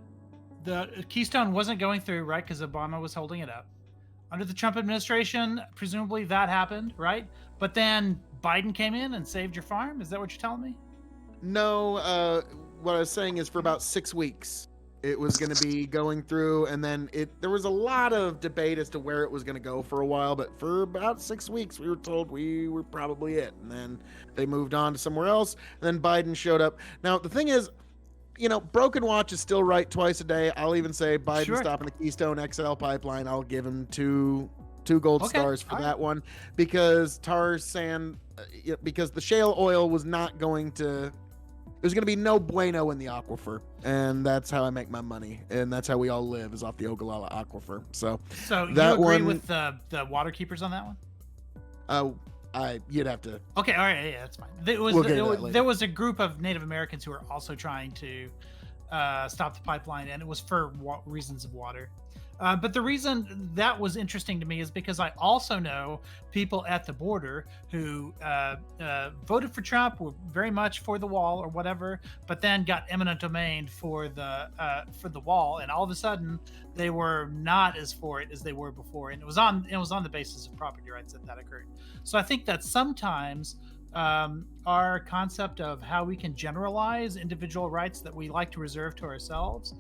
the Keystone wasn't going through, right? Because Obama was holding it up. Under the Trump administration, presumably that happened, right? But then Biden came in and saved your farm. Is that what you're telling me? No, what I was saying is for about 6 weeks, it was going to be going through, and then there was a lot of debate as to where it was going to go for a while, but for about 6 weeks, we were told we were probably it. And then they moved on to somewhere else, and then Biden showed up. Now, the thing is, Broken Watch is still right twice a day. I'll even say Biden stopping the Keystone XL pipeline. I'll give him two gold stars for that one, because tar sand, because the shale oil was not going to, there's going to be no bueno in the aquifer, and that's how I make my money, and that's how we all live, is off the Ogallala aquifer. So you agree with the water keepers on that one? You'd have to. Okay, all right, yeah, that's fine. There was a group of Native Americans who were also trying to stop the pipeline, and it was for reasons of water. But the reason that was interesting to me is because I also know people at the border who voted for Trump, were very much for the wall or whatever, but then got eminent domain for the wall, and all of a sudden they were not as for it as they were before, and it was on the basis of property rights that occurred. So I think that sometimes our concept of how we can generalize individual rights that we like to reserve to ourselves,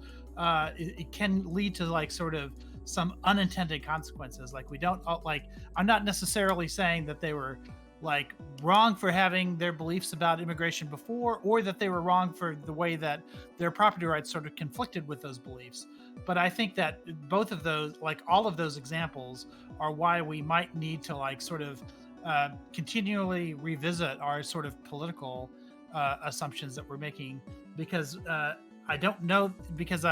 it can lead to like sort of some unintended consequences. Like we don't I'm not necessarily saying that they were like wrong for having their beliefs about immigration before, or that they were wrong for the way that their property rights sort of conflicted with those beliefs. But I think that both of those, like all of those examples, are why we might need to like sort of continually revisit our sort of political assumptions that we're making, because I don't know, because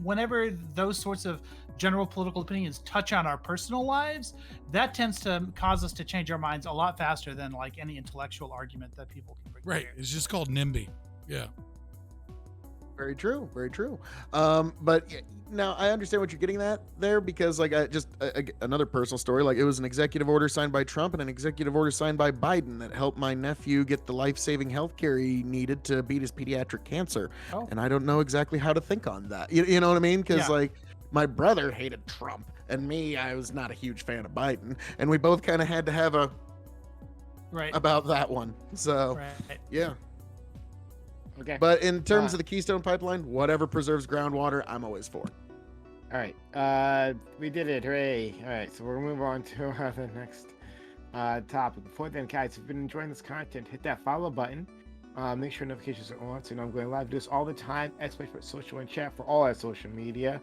whenever those sorts of general political opinions touch on our personal lives, that tends to cause us to change our minds a lot faster than like any intellectual argument that people can bring. Right. It's just called NIMBY. Yeah. Very true. Very true. But now I understand what you're getting at there, because like another personal story, like it was an executive order signed by Trump and an executive order signed by Biden that helped my nephew get the life-saving healthcare he needed to beat his pediatric cancer. Oh. And I don't know exactly how to think on that. You know what I mean? Because like my brother hated Trump, and me, I was not a huge fan of Biden, and we both kind of had to have a Right. about that one. So Right. yeah. Okay. But in terms of the Keystone Pipeline, whatever preserves groundwater, I'm always for. All right. We did it. Hooray. All right. So we're going to move on to the next topic. Before then, guys, if you've been enjoying this content, hit that follow button. Make sure notifications are on so you know I'm going live. Do this all the time. Expert social and chat for all our social media.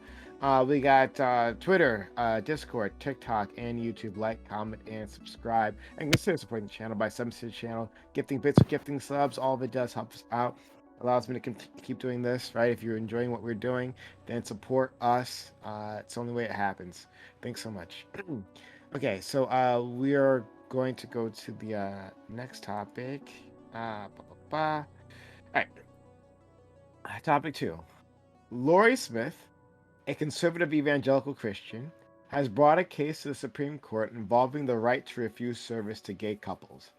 We got Twitter, Discord, TikTok, and YouTube. Like, comment, and subscribe. And consider supporting the channel by subbing to the channel, gifting bits, gifting subs. All of it does help us out. Allows me to keep doing this, right? If you're enjoying what we're doing, then support us. It's the only way it happens. Thanks so much. Okay, so we are going to go to the next topic. All right. Topic 2. Lori Smith, a conservative evangelical Christian, has brought a case to the Supreme Court involving the right to refuse service to gay couples.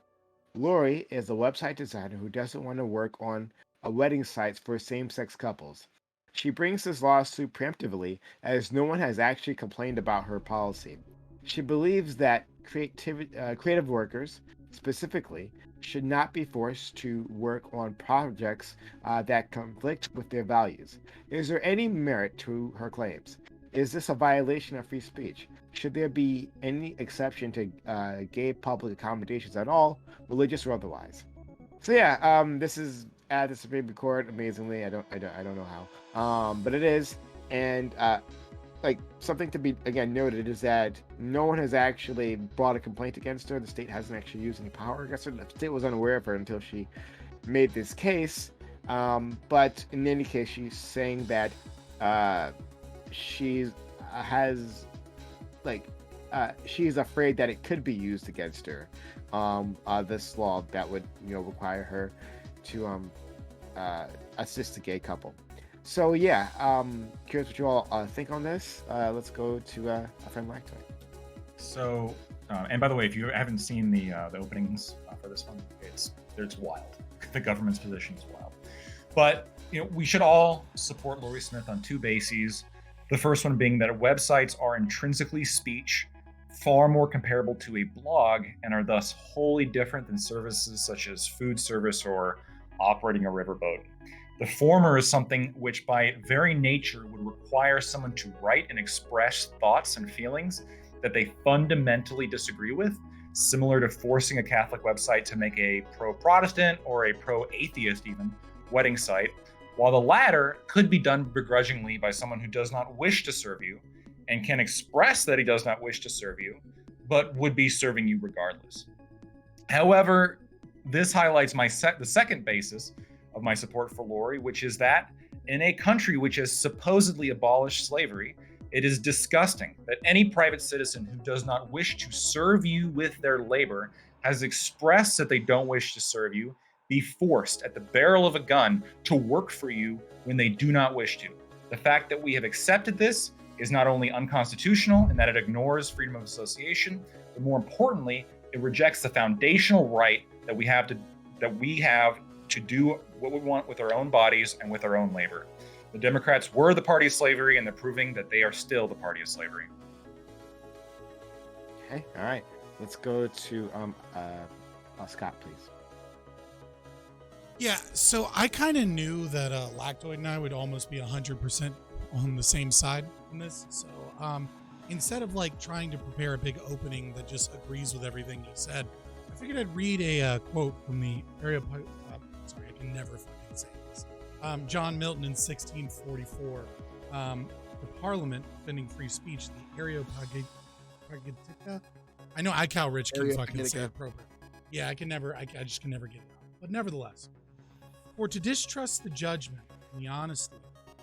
Lori is a website designer who doesn't want to work on wedding sites for same-sex couples. She brings this lawsuit preemptively as no one has actually complained about her policy. She believes that creative workers, specifically, should not be forced to work on projects that conflict with their values. Is there any merit to her claims? Is this a violation of free speech? Should there be any exception to gay public accommodations at all, religious or otherwise? So yeah, this is at the Supreme Court. Amazingly, I don't know how, but it is, and like something to be again noted is that no one has actually brought a complaint against her. The state hasn't actually used any power against her. The state was unaware of her until she made this case. But in any case, she's saying that she's afraid that it could be used against her. This law that would require her to assist a gay couple. So yeah, curious what you all think on this. Let's go to our friend Lactoid. So, and by the way, if you haven't seen the openings for this one, it's wild. The government's position is wild. But we should all support Lori Smith on two bases. The first one being that websites are intrinsically speech, far more comparable to a blog, and are thus wholly different than services such as food service or operating a riverboat. The former is something which by very nature would require someone to write and express thoughts and feelings that they fundamentally disagree with, similar to forcing a Catholic website to make a pro-Protestant or a pro-atheist even wedding site, while the latter could be done begrudgingly by someone who does not wish to serve you and can express that he does not wish to serve you, but would be serving you regardless. However, this highlights the second basis of my support for Lori, which is that in a country which has supposedly abolished slavery, it is disgusting that any private citizen who does not wish to serve you with their labor has expressed that they don't wish to serve you, be forced at the barrel of a gun to work for you when they do not wish to. The fact that we have accepted this is not only unconstitutional in that it ignores freedom of association, but more importantly, it rejects the foundational right that we have to do what we want with our own bodies and with our own labor. The Democrats were the party of slavery, and they're proving that they are still the party of slavery. Okay, all right. Let's go to Scott, please. Yeah, so I kind of knew that Lactoid and I would almost be 100% on the same side in this. So instead of trying to prepare a big opening that just agrees with everything he said, I figured I'd read a quote from the sorry, I can never fucking say this. John Milton in 1644, the Parliament defending free speech, the Areopagitica. I know iCal Rich can fucking say it appropriately. Yeah, I just can never get it out. But nevertheless, for to distrust the judgment and the honesty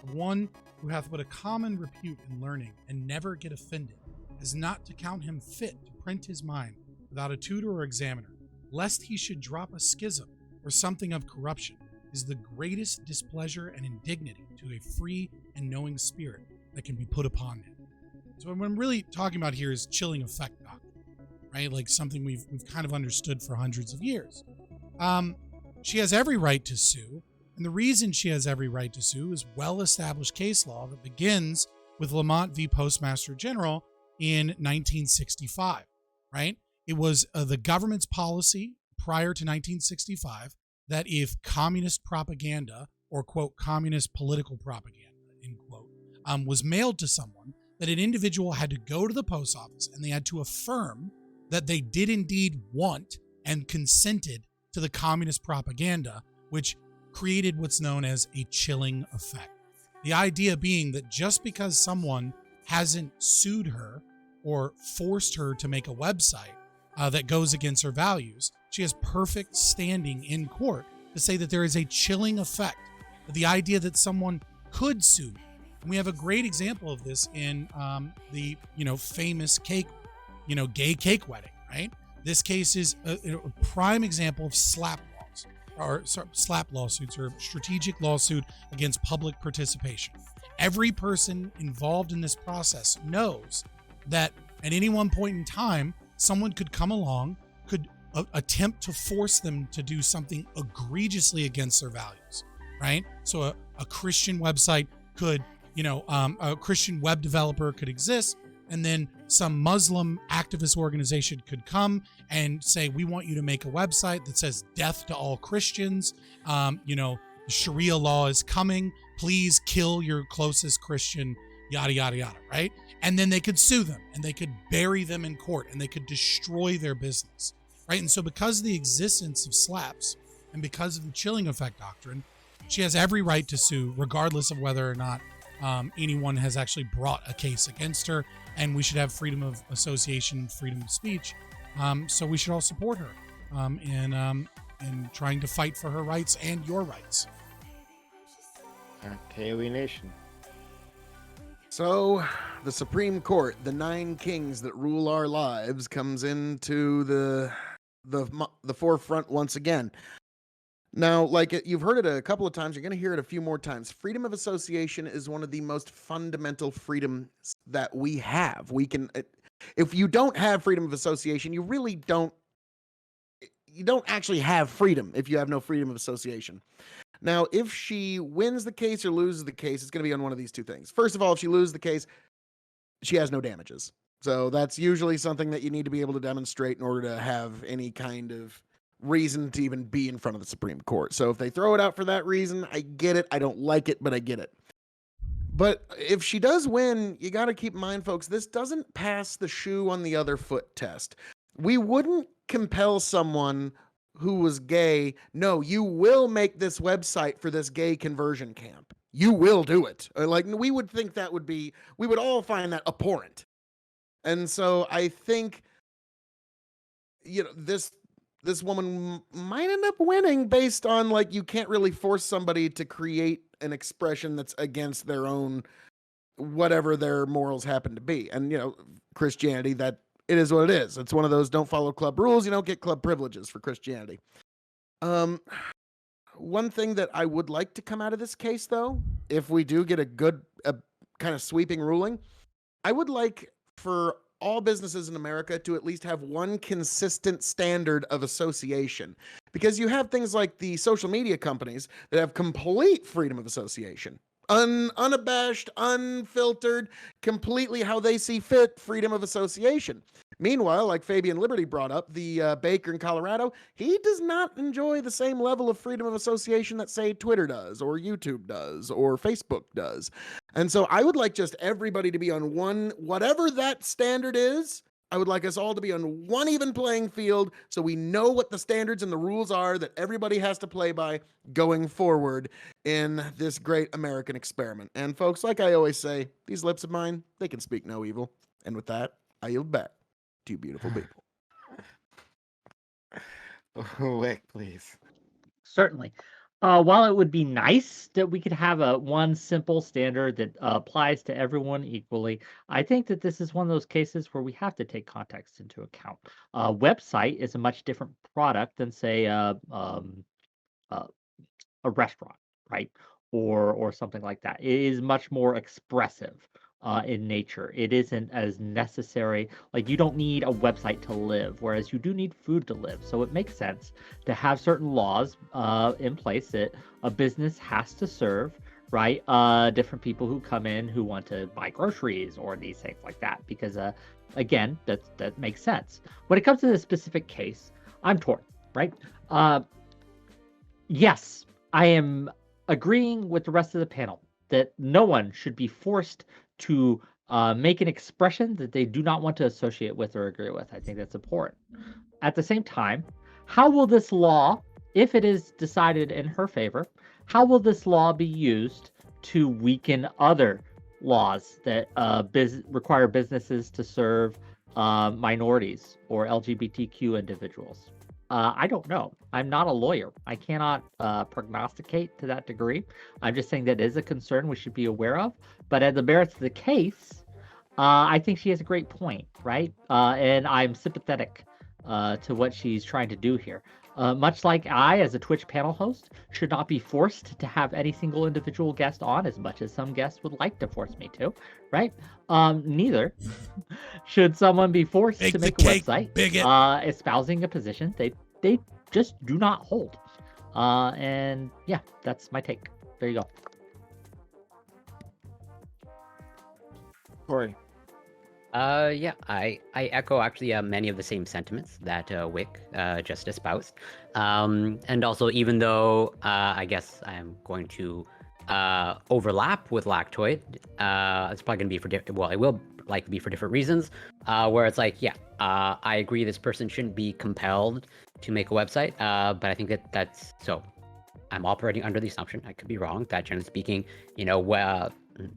of one who hath but a common repute in learning and never get offended, is not to count him fit to print his mind without a tutor or examiner, lest he should drop a schism or something of corruption, is the greatest displeasure and indignity to a free and knowing spirit that can be put upon him. So what I'm really talking about here is chilling effect doctrine, right? Like something we've kind of understood for hundreds of years. She has every right to sue, and the reason she has every right to sue is well-established case law that begins with Lamont v. Postmaster General in 1965, right? It was the government's policy, prior to 1965 that if communist propaganda or, quote, communist political propaganda, end quote, was mailed to someone, that an individual had to go to the post office and they had to affirm that they did indeed want and consented to the communist propaganda, which created what's known as a chilling effect. The idea being that just because someone hasn't sued her or forced her to make a website that goes against her values, she has perfect standing in court to say that there is a chilling effect. The idea that someone could sue. And we have a great example of this in the famous cake, gay cake wedding, right? This case is a prime example of SLAPP lawsuits, or strategic lawsuit against public participation. Every person involved in this process knows that at any one point in time, someone could come along, could attempt to force them to do something egregiously against their values, right? So a Christian website could, a Christian web developer could exist, and then some Muslim activist organization could come and say, we want you to make a website that says death to all Christians. The Sharia law is coming. Please kill your closest Christian, yada, yada, yada, right? And then they could sue them and they could bury them in court and they could destroy their business, right? And so because of the existence of SLAPPs and because of the chilling effect doctrine, she has every right to sue regardless of whether or not anyone has actually brought a case against her. And we should have freedom of association, freedom of speech. So we should all support her in trying to fight for her rights and your rights. Kaylee Nation. So, the Supreme Court, the 9 kings that rule our lives, comes into the forefront once again. Now, you've heard it a couple of times, you're going to hear it a few more times. Freedom of association is one of the most fundamental freedoms that we have. If you don't have freedom of association, you really don't actually have freedom if you have no freedom of association. Now, if she wins the case or loses the case, it's going to be on one of these two things. First of all, if she loses the case, she has no damages. So that's usually something that you need to be able to demonstrate in order to have any kind of reason to even be in front of the Supreme Court. So if they throw it out for that reason, I get it. I don't like it, but I get it. But if she does win, you got to keep in mind, folks, this doesn't pass the shoe on the other foot test. We wouldn't compel someone who was gay, no, you will make this website for this gay conversion camp. You will do it. We would think we would all find that abhorrent. And so I think, this woman might end up winning based on, you can't really force somebody to create an expression that's against their own, whatever their morals happen to be. And, Christianity, that it is what it is. It's one of those don't follow club rules. You don't get club privileges for Christianity. One thing that I would like to come out of this case, though, if we do get a good kind of sweeping ruling, I would like for all businesses in America to at least have one consistent standard of association. Because you have things like the social media companies that have complete freedom of association. Unabashed, unfiltered, completely how they see fit, freedom of association. Meanwhile, like Fabian Liberty brought up, the baker in Colorado, he does not enjoy the same level of freedom of association that, say, Twitter does, or YouTube does, or Facebook does. And so I would like just everybody to be on one, whatever that standard is, I would like us all to be on one even playing field so we know what the standards and the rules are that everybody has to play by going forward in this great American experiment. And folks, like I always say, these lips of mine, they can speak no evil. And with that, I yield back to you beautiful people. Wick, please. Certainly. While it would be nice that we could have one simple standard that applies to everyone equally, I think that this is one of those cases where we have to take context into account. A website is a much different product than, say, a restaurant, right? Or something like that. It is much more expressive in nature. It isn't as necessary. You don't need a website to live, whereas you do need food to live. So it makes sense to have certain laws in place that a business has to serve, right? Different people who come in who want to buy groceries or these things like that, because again, that makes sense. When it comes to this specific case, I'm torn. right? Yes, I am agreeing with the rest of the panel that no one should be forced to make an expression that they do not want to associate with or agree with. I think that's important. At the same time, how will this law, if it is decided in her favor, how will this law be used to weaken other laws that require businesses to serve minorities or LGBTQ individuals? I don't know. I'm not a lawyer. I cannot prognosticate to that degree. I'm just saying that is a concern we should be aware of. But at the merits of the case, I think she has a great point, right? And I'm sympathetic to what she's trying to do here. Much like I, as a Twitch panel host, should not be forced to have any single individual guest on as much as some guests would like to force me to, right? Neither should someone be forced to make a website espousing a position they just do not hold. And yeah, that's my take. There you go. Corey. Yeah, I echo actually many of the same sentiments that Whick just espoused. And also, even though I guess I'm going to overlap with Lactoid, it's probably going to be it will likely be for different reasons, where it's like, yeah, I agree this person shouldn't be compelled to make a website, but I think that's so. I'm operating under the assumption, I could be wrong, that generally speaking,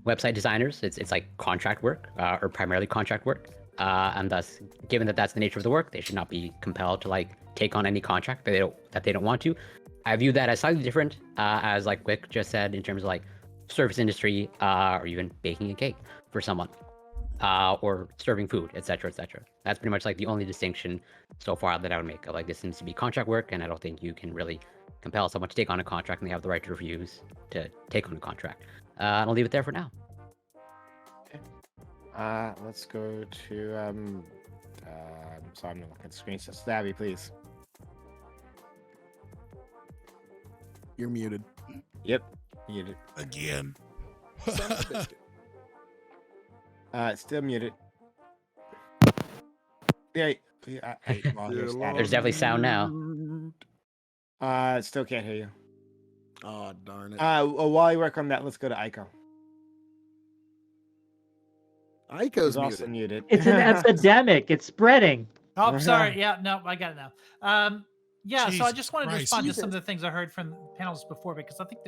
website designers, it's like contract work or primarily contract work, and thus, given that that's the nature of the work, they should not be compelled to like take on any contract that they don't want to. I view that as slightly different, as like Whick just said, in terms of like service industry, or even baking a cake for someone, or serving food, etc., etc. That's pretty much like the only distinction so far that I would make. Like, this seems to be contract work, and I don't think you can really compel someone to take on a contract, and they have the right to refuse to take on a contract. I'll leave it there for now. Okay. Let's go to so I'm gonna look at the screen. So Stabby, please. You're muted. Yep, muted. Again. Still muted. Yeah, There's definitely sound now. Still can't hear you. Oh, darn it. While you work on that, let's go to Aiko. Aiko's also muted. muted. It's an epidemic. It's spreading. Oh, sorry. Yeah, no, I got it now. Yeah, so I just wanted to respond to Jesus. some of the things I heard from panels before, because I think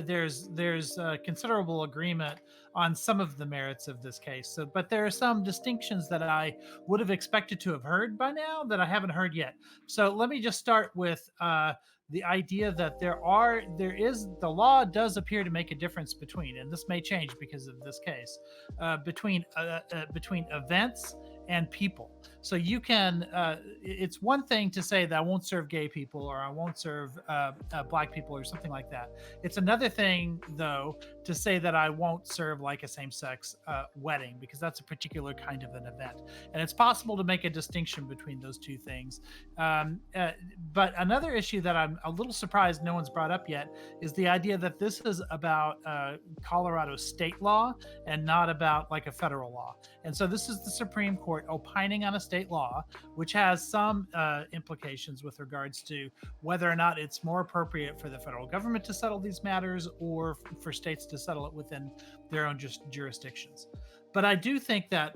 there's considerable agreement on some of the merits of this case. So, but there are some distinctions that I would have expected to have heard by now that I haven't heard yet. So let me just start with the idea that the law does appear to make a difference between, and this may change because of this case, between events and people. So you can, it's one thing to say that I won't serve gay people or I won't serve black people or something like that. It's another thing, though, to say that I won't serve like a same-sex wedding, because that's a particular kind of an event. And it's possible to make a distinction between those two things. But another issue that I'm a little surprised no one's brought up yet is the idea that this is about Colorado state law and not about like a federal law. And so this is the Supreme Court opining on a state law, which has some implications with regards to whether or not it's more appropriate for the federal government to settle these matters or for states to settle it within their own jurisdictions. But I do think that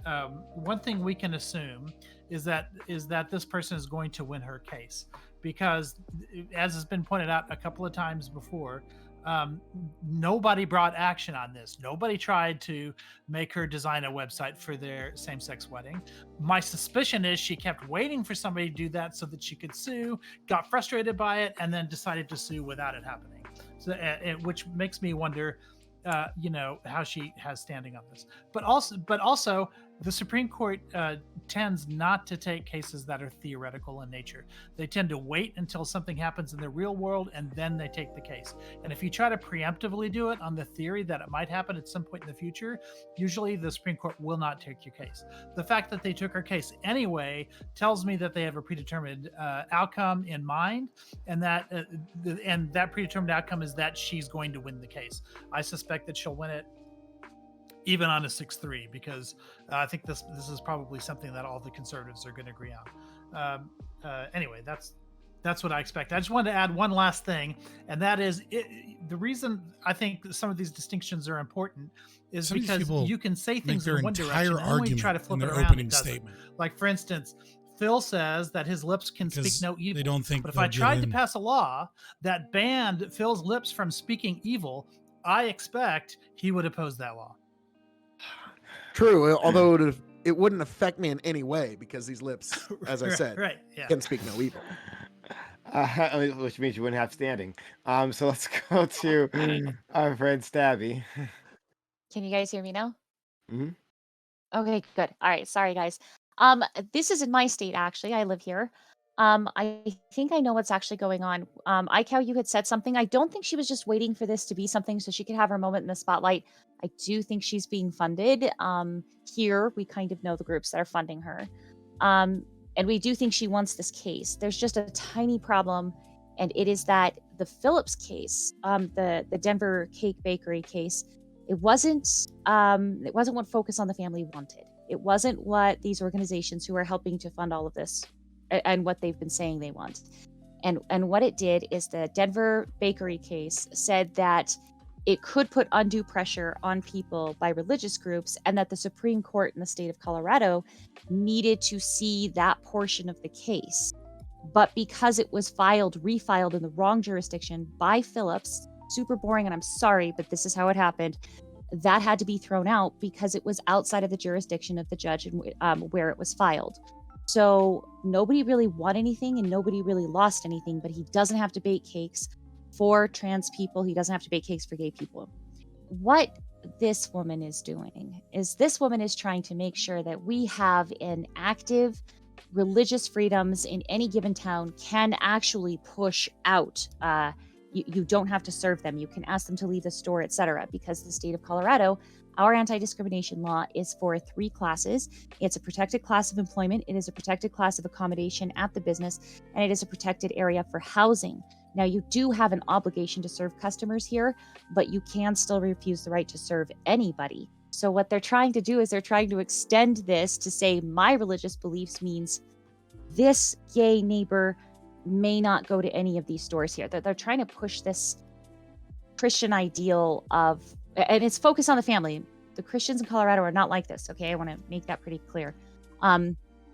one thing we can assume is that this person is going to win her case, because, as has been pointed out a couple of times before, nobody brought action on this. Nobody tried to make her design a website for their same-sex wedding. My suspicion is she kept waiting for somebody to do that so that she could sue, got frustrated by it, and then decided to sue without it happening. So, which makes me wonder, how she has standing on this. But also, the Supreme Court tends not to take cases that are theoretical in nature. They tend to wait until something happens in the real world and then they take the case. And if you try to preemptively do it on the theory that it might happen at some point in the future, usually the Supreme Court will not take your case. The fact that they took her case anyway tells me that they have a predetermined outcome in mind, and that predetermined outcome is that she's going to win the case. I suspect that she'll win it even on a 6-3, because I think this is probably something that all the conservatives are going to agree on. Anyway, that's That's what I expect. I just wanted to add one last thing, and that is the reason I think that some of these distinctions are important is Some of these because people you can say make things their in one direction, entire and then when you try to argument in flip it their around, opening it doesn't. statement. Like, for instance, Phil says that his lips can speak Because no evil. they don't think But if they'll I get tried to in. pass a law that banned Phil's lips from speaking evil, I expect he would oppose that law. True, although it wouldn't affect me in any way because these lips, as I said, Right, yeah. can speak no evil. Which means you wouldn't have standing. So let's go to our friend Stabby. Can you guys hear me now? Mhm. Okay, good. All right, sorry guys. This is in my state actually. I live here. I think I know what's actually going on. Icow, you had said something. I don't think she was just waiting for this to be something so she could have her moment in the spotlight. I do think she's being funded. Here we kind of know the groups that are funding her. And we do think she wants this case. There's just a tiny problem, and it is that the Phillips case, the Denver Cake Bakery case, it wasn't what Focus on the Family wanted. It wasn't what these organizations who are helping to fund all of this and what they've been saying they want. And what it did is the Denver Bakery case said that it could put undue pressure on people by religious groups, and that the Supreme Court in the state of Colorado needed to see that portion of the case. But because it was refiled in the wrong jurisdiction by Phillips, super boring, and I'm sorry, but this is how it happened, that had to be thrown out because it was outside of the jurisdiction of the judge and where it was filed. So nobody really won anything and nobody really lost anything, but he doesn't have to bake cakes for trans people. He doesn't have to bake cakes for gay people. What this woman is doing is trying to make sure that we have an active religious freedoms in any given town can actually push out. You don't have to serve them. You can ask them to leave the store, etc. Because the state of Colorado, our anti-discrimination law is for 3 classes. It's a protected class of employment, it is a protected class of accommodation at the business, and it is a protected area for housing. Now, you do have an obligation to serve customers here, but you can still refuse the right to serve anybody. So what they're trying to do is they're trying to extend this to say my religious beliefs means this gay neighbor may not go to any of these stores here. They're trying to push this Christian ideal of, and it's focused on the family. The Christians in Colorado are not like this, okay? I want to make that pretty clear.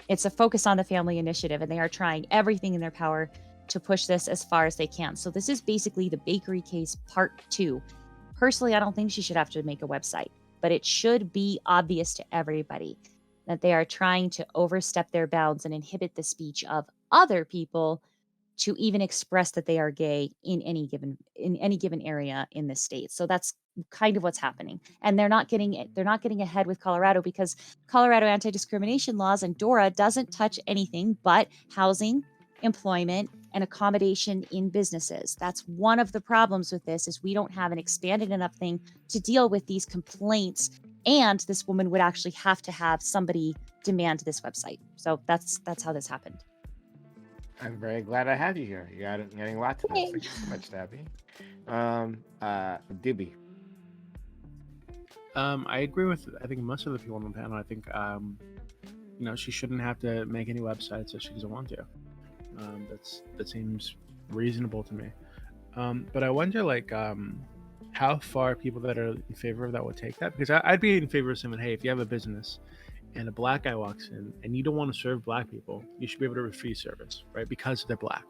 It's a focus on the family initiative, and they are trying everything in their power to push this as far as they can. So this is basically the bakery case part 2. Personally, I don't think she should have to make a website, but it should be obvious to everybody that they are trying to overstep their bounds and inhibit the speech of other people to even express that they are gay in any given area in the state. So that's kind of what's happening. And they're not getting ahead with Colorado because Colorado anti-discrimination laws and DORA doesn't touch anything but housing, employment, and accommodation in businesses. That's one of the problems with this is we don't have an expanded enough thing to deal with these complaints, and this woman would actually have to have somebody demand this website. So that's how this happened. I'm very glad I have you here. You're adding a lot to this. Thank you so much, Stabby. Doobie. I agree with I think most of the people on the panel. I think she shouldn't have to make any websites if she doesn't want to. That seems reasonable to me. But I wonder how far people that are in favor of that would take that, because I'd be in favor of saying, hey, if you have a business and a black guy walks in and you don't want to serve black people, you should be able to refuse service, right? Because they're black.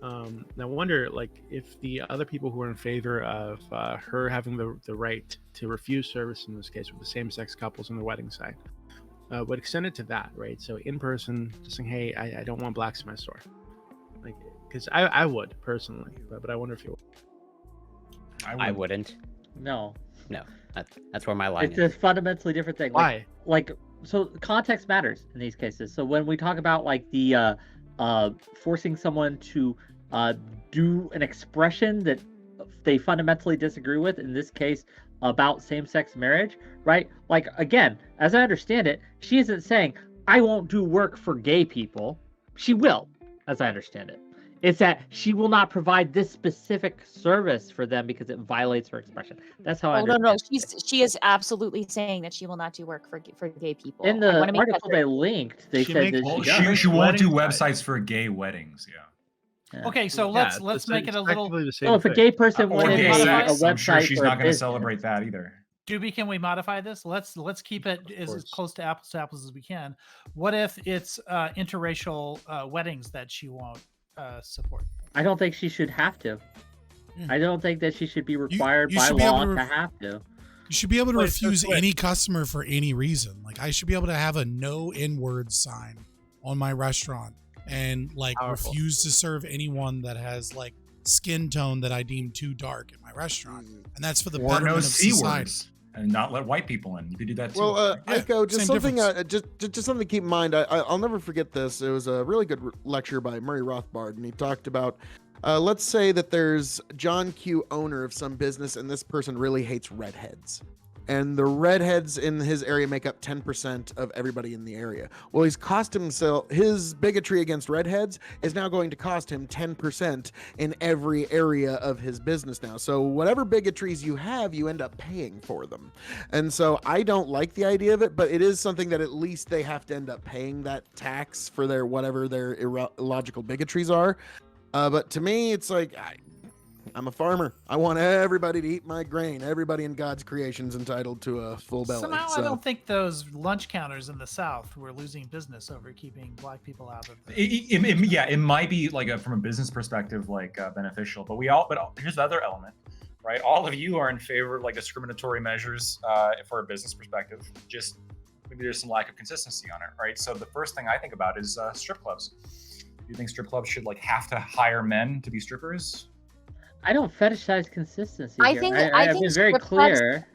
And I wonder, if the other people who are in favor of her having the right to refuse service in this case with the same-sex couples on the wedding site would extend it to that, right? So in person, just saying, hey, I don't want blacks in my store, because I would personally, but I wonder if you would. I wouldn't. No. That's where my line It's is. a fundamentally different thing. Why? So context matters in these cases. So when we talk about the forcing someone to do an expression that they fundamentally disagree with, in this case about same-sex marriage, right? Again, as I understand it, she isn't saying I won't do work for gay people. She will, as I understand it. It's that she will not provide this specific service for them because it violates her expression. That's how I understand it. She is absolutely saying that she will not do work for gay people. In the article they linked, they said that she won't do wedding websites for gay weddings. Yeah. Yeah. Okay, so Yeah, let's it's make it a little. practically the same Well, if a thing. gay person Or wanted gay a sex, website I'm sure she's for a not going to business, celebrate that either. Doobie, can we modify this? Let's keep it as close to apples as we can. What if it's interracial weddings that she won't support? I don't think she should have to. I don't think that she should be required you by should be law able to to have to. You should be able to Wait, refuse wait. any customer for any reason. Like I should be able to have a no N-word sign on my restaurant and like Powerful. refuse to serve anyone that has like skin tone that I deem too dark in my restaurant. And that's for the Or betterment no of C society. words and not let white people in. You could do that too. Well, Yeah, Aiko, just same something, difference. just something to keep in mind. I'll never forget this. It was a really good lecture by Murray Rothbard, and he talked about, let's say that there's John Q, owner of some business, and this person really hates redheads. And the redheads in his area make up 10% of everybody in the area. Well, he's cost himself, his bigotry against redheads is now going to cost him 10% in every area of his business now. So whatever bigotries you have, you end up paying for them. And so I don't like the idea of it, but it is something that at least they have to end up paying that tax for their whatever their illogical bigotries are. But to me, it's like, I'm a farmer. I want everybody to eat my grain. Everybody in God's creation is entitled to a full belly. Somehow, I So- don't think those lunch counters in the South were losing business over keeping black people out of. It might be like from a business perspective, like beneficial, but here's the other element, right? All of you are in favor of like discriminatory measures for a business perspective. Just maybe there's some lack of consistency on it, right? So the first thing I think about is strip clubs. Do you think strip clubs should like have to hire men to be strippers? I don't fetishize consistency. I here. think- I've I been think very strip clubs- clear.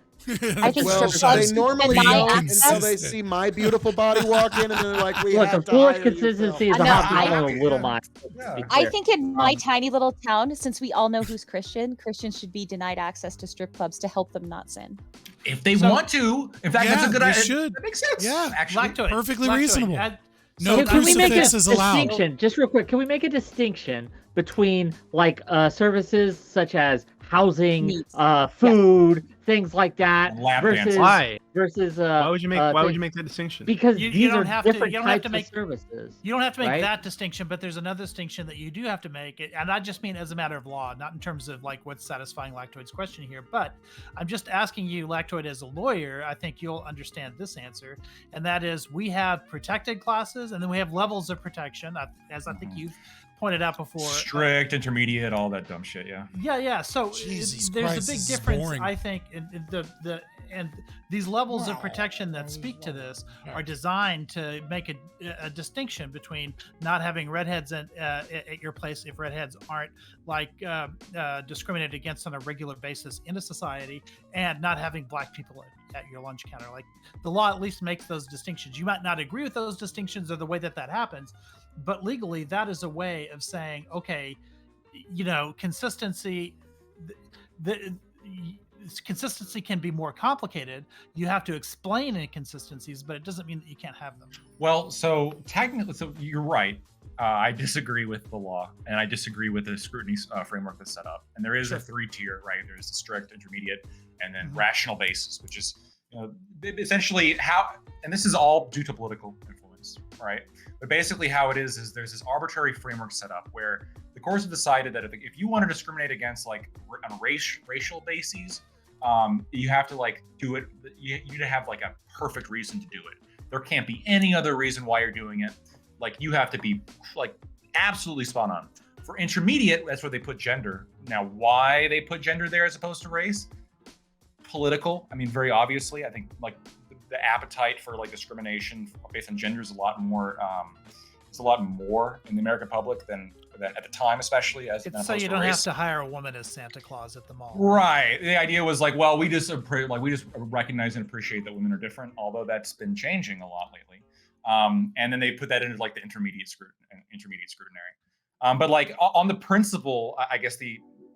I think Well, strip clubs they normally deny don't access. until they see my beautiful body walk in, and they're like, "We Look, have a to foolish hire you, consistency Phil." is a I know, hot I- problem of little mind. Yeah. Be I clear. think in my tiny little town, since we all know who's Christian, Christians should be denied access to strip clubs to help them not sin. If they So- want to, in fact, that's Yeah, a good they idea. should. That makes sense. Yeah. actually. Lactoid. Perfectly Lactoid. reasonable. I- No Can we make a crucifix is allowed. distinction, just real quick? Can we make a distinction between like services such as housing, Needs. food, things like that, And lap versus dances. Why? versus Why would you make? Why would things- you make that distinction? Because You these don't are have to- different you don't have types to make- of services. You don't have to make Right? that distinction, but there's another distinction that you do have to make, and I just mean as a matter of law, not in terms of like what's satisfying Lactoid's question here. But I'm just asking you, Lactoid, as a lawyer, I think you'll understand this answer, and that is we have protected classes, and then we have levels of protection, as I think you've pointed out before. Strict, intermediate, all that dumb shit. Yeah. Yeah. So Jesus there's Christ, a big this is difference, boring. I think, in the and these levels of protection that speak to this are designed to make a distinction between not having redheads at your place if redheads aren't like discriminated against on a regular basis in a society, and not having black people at your lunch counter. Like the law at least makes those distinctions. You might not agree with those distinctions or the way that happens, but legally that is a way of saying, okay, consistency. Consistency can be more complicated. You have to explain inconsistencies, but it doesn't mean that you can't have them. Well, so technically, so you're right. I disagree with the law, and I disagree with the scrutiny framework that's set up. And there is a 3-tier, right? There's the strict, intermediate, and then rational basis, which is essentially how. And this is all due to political influence, right? But basically, how it is there's this arbitrary framework set up where the courts have decided that if you want to discriminate against like on racial bases, you have to like do it. You need to have like a perfect reason to do it. There can't be any other reason why you're doing it. Like you have to be like absolutely spot on. For intermediate, that's where they put gender. Now, why they put gender there as opposed to race? Political. I mean, very obviously, I think like the appetite for like discrimination based on gender is a lot more. It's a lot more in the American public than at the time, especially as It's so you don't have to hire a woman as Santa Claus at the mall. Right. The idea was like, well, we just recognize and appreciate that women are different, although that's been changing a lot lately. And then they put that into like the intermediate scrutinary. But like on the principle, I guess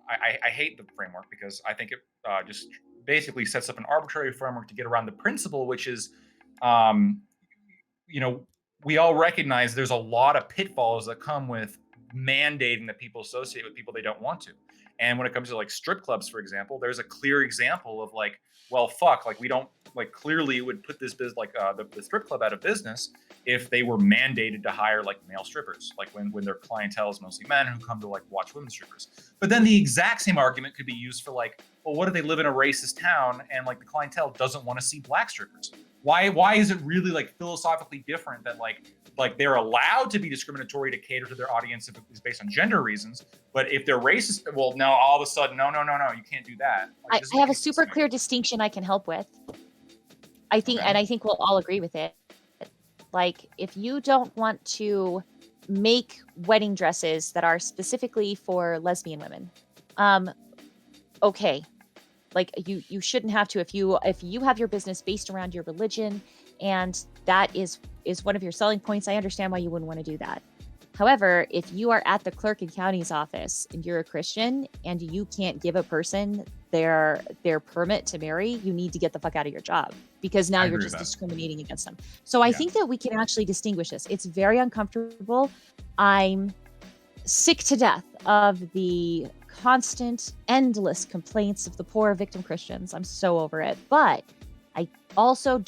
I hate the framework because I think it just basically sets up an arbitrary framework to get around the principle, which is, we all recognize there's a lot of pitfalls that come with mandating that people associate with people they don't want to. And when it comes to like strip clubs, for example, there's a clear example of like, well, fuck, like we don't like clearly it would put this business like the strip club out of business if they were mandated to hire like male strippers, like when their clientele is mostly men who come to like watch women strippers. But then the exact same argument could be used for like, well, what if they live in a racist town and like the clientele doesn't want to see black strippers? Why is it really like philosophically different that like they're allowed to be discriminatory to cater to their audience if it is based on gender reasons, but if they're racist, well, now all of a sudden, no, you can't do that. Like, I have a super clear distinction I can help with. I think, Okay. and I think we'll all agree with it. Like, if you don't want to make wedding dresses that are specifically for lesbian women, okay, like you shouldn't have to. If you have your business based around your religion, and that is one of your selling points, I understand why you wouldn't want to do that. However, if you are at the clerk and county's office and you're a Christian and you can't give a person their permit to marry, you need to get the fuck out of your job, because now I you're agree just with that. discriminating against them. So I Yeah. think that we can actually distinguish this. It's very uncomfortable. I'm sick to death of the constant, endless complaints of the poor victim Christians. I'm so over it. But I also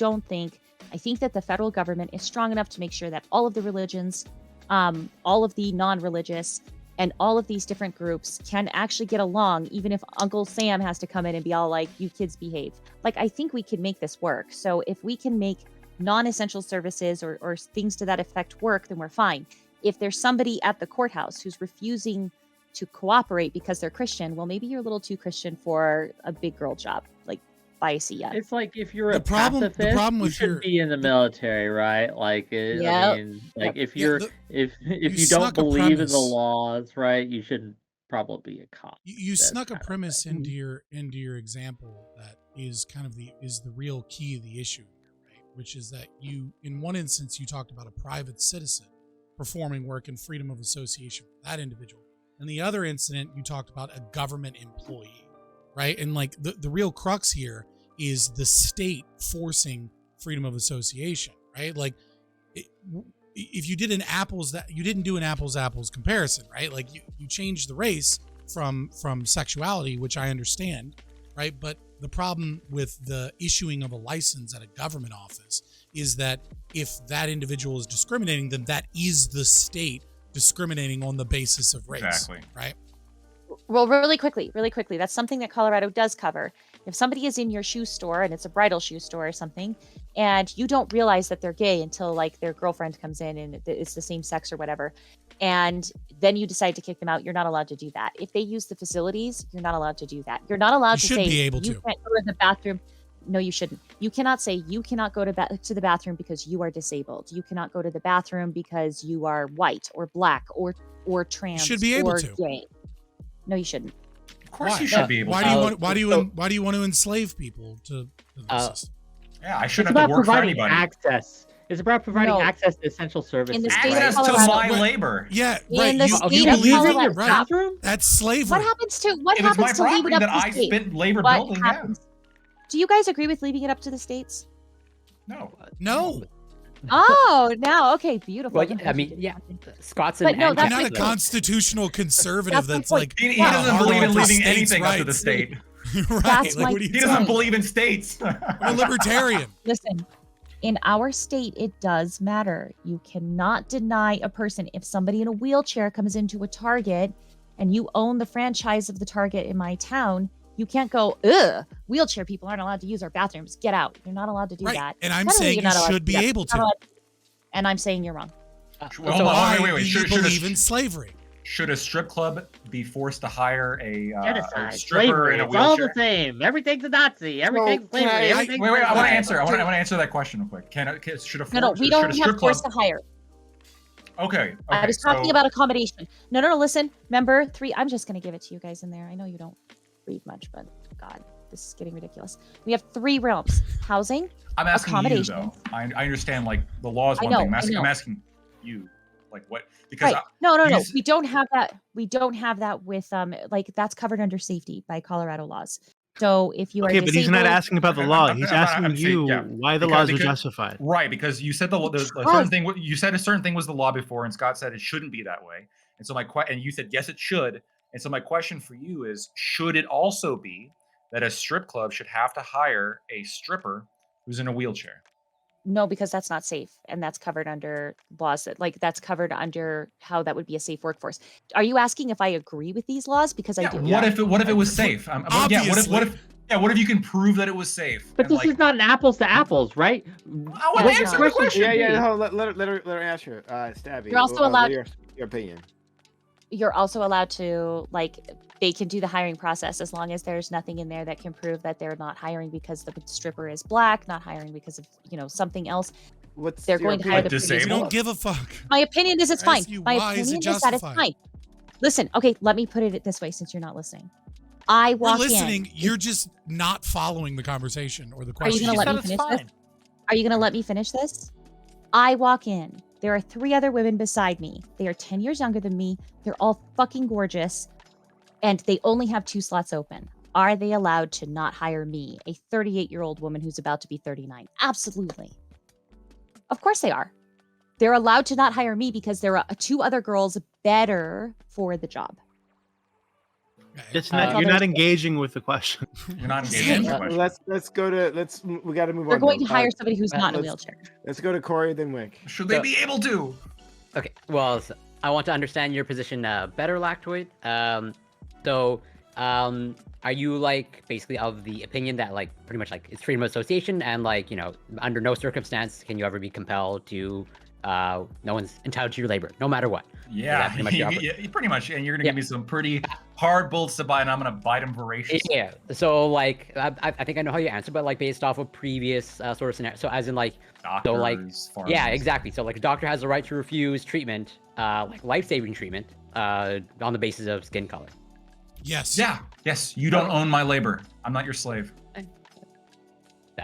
I think that the federal government is strong enough to make sure that all of the religions, all of the non-religious, and all of these different groups can actually get along, even if Uncle Sam has to come in and be all like, you kids behave. Like, I think we can make this work. So if we can make non-essential services or things to that effect work, then we're fine. If there's somebody at the courthouse who's refusing to cooperate because they're Christian, well, maybe you're a little too Christian for a big girl job. Like, bye, see ya. It's like if you're The a problem- the pacifist, problem you with should your- be in the military, right? Like, Yep. I mean, like if Yeah, you're the- if you you don't snuck a believe in premise. the laws, right, you shouldn't probably be a cop. You That's snuck a kind of premise thing. into your example that is kind of the real key of the issue here, right? Which is that you, in one instance, you talked about a private citizen performing work in freedom of association for that individual. And the other incident, you talked about a government employee, right? And like the real crux here is the state forcing freedom of association, right? Like if you did you didn't do an apples comparison, right? Like you changed the race from sexuality, which I understand, right? But the problem with the issuing of a license at a government office is that if that individual is discriminating, then that is the state discriminating on the basis of race, Exactly. right? Well, really quickly, that's something that Colorado does cover. If somebody is in your shoe store and it's a bridal shoe store or something, and you don't realize that they're gay until like their girlfriend comes in and it's the same sex or whatever, and then you decide to kick them out, you're not allowed to do that. If they use the facilities, you're not allowed to do that. You're not allowed You to should say be able you to. can't go to the bathroom. No, you shouldn't. You cannot say you cannot go to the bathroom because you are disabled. You cannot go to the bathroom because you are white or black or trans should be able or to. gay. No, you shouldn't. Of course Why? you should be able Why to. do you Uh, want? Why do you? so- Why do you want to enslave people to the system? Yeah, I It's shouldn't have about to work for providing anybody. access. It's about providing No. access to essential services. In the state of right? Access to Colorado. my labor. Yeah, In right. the You, state you of believe using it, your Colorado. right? bathroom? That's slavery. What happens to If it's my leaving property it that up to I the state? spent labor What building, happens? Do you guys agree with leaving it up to the states? yeah. No. No, Oh, now okay, beautiful. Well, I mean, yeah, Scott's But an no, you're that's not a my anti- point. constitutional conservative That's my that's point. like He Yeah. doesn't hard believe on in for leaving states' anything up to the rights. state. right. That's Like, my what are you He doesn't doing? believe in states. I'm a libertarian. Listen, in our state, it does matter. You cannot deny a person if somebody in a wheelchair comes into a Target and you own the franchise of the Target in my town. You can't go, ugh, wheelchair people aren't allowed to use our bathrooms. Get out. You're not allowed to do Right. that. And I'm Federally, saying you're you not allowed should do be that. able You're not to. allowed- And I'm saying you're wrong. Well, So hold on, why wait. do you Should believe a, in slavery? should a strip club be forced to hire a Genocide, stripper slavery, in a it's all the wheelchair? same. Everything's a Nazi. Everything's can I- slavery. I- Everything's Wait, I want to genocide. answer. I want to answer that question real quick. Should a No, we should don't a strip have club? forced to hire. Okay. I was talking about accommodation. No, listen. Member 3, I'm just going to give it to you guys in there. I know you don't read much, but God, this is getting ridiculous. We have 3 realms: housing. I'm asking you accommodation. though. I understand like the law is I one know, thing. I know. I'm asking you, like what? Because Right. No. you s- We don't have that. We don't have that with like that's covered under safety by Colorado laws. So if you are Okay, but he's not disabled- asking about the I'm- law. I'm- He's I'm not- asking I'm saying, you yeah, why the because- laws are because- justified. right, because you said the certain thing. You said a certain thing was the law before, and Scott said it shouldn't be that way. And so and you said yes, it should. And so my question for you is, should it also be that a strip club should have to hire a stripper who's in a wheelchair? No, because that's not safe, and that's covered under laws that that's covered under how that would be a safe workforce. Are you asking if I agree with these laws? Because I do. What if it was safe? What if you can prove that it was safe? But this is not an apples to apples, right? I want to answer the question. Yeah. Let her answer. Stabby. You're also allowed your opinion. You're also allowed to they can do the hiring process as long as there's nothing in there that can prove that they're not hiring because the stripper is black, not hiring because of something else. They're going to hire the disabled? You don't give a fuck. My opinion is it's fine. My Why is it opinion is that it's justified? fine. Listen, okay, let me put it this way since you're not listening. I walk You're listening. in. You're just not following the conversation or the Are you question. going to let me finish this? Are you going to let me finish this? I walk in. There are 3 other women beside me. They are 10 years younger than me. They're all fucking gorgeous. And they only have 2 slots open. Are they allowed to not hire me, a 38-year-old woman who's about to be 39? Absolutely. Of course they are. They're allowed to not hire me because there are 2 other girls better for the job. It's not, you're not engaging with the question. You're not engaging with the question. We got to move on. They're going to hire somebody who's not in a wheelchair. Let's go to Corey, then Wick. Should they be able to? Okay, well, I want to understand your position better, Lactoid. Are you basically of the opinion that pretty much it's freedom of association and under no circumstance can you ever be compelled to no one's entitled to your labor, no matter what? Yeah, pretty much. And you're gonna give me some pretty hard bullets to bite, and I'm gonna bite them voraciously. Yeah. So I think I know how you answer, but based off of previous sort of scenario. So as in doctors, yeah, exactly. So a doctor has the right to refuse treatment, life-saving treatment, on the basis of skin color. Yes. Yeah. Yes. You don't own my labor. I'm not your slave.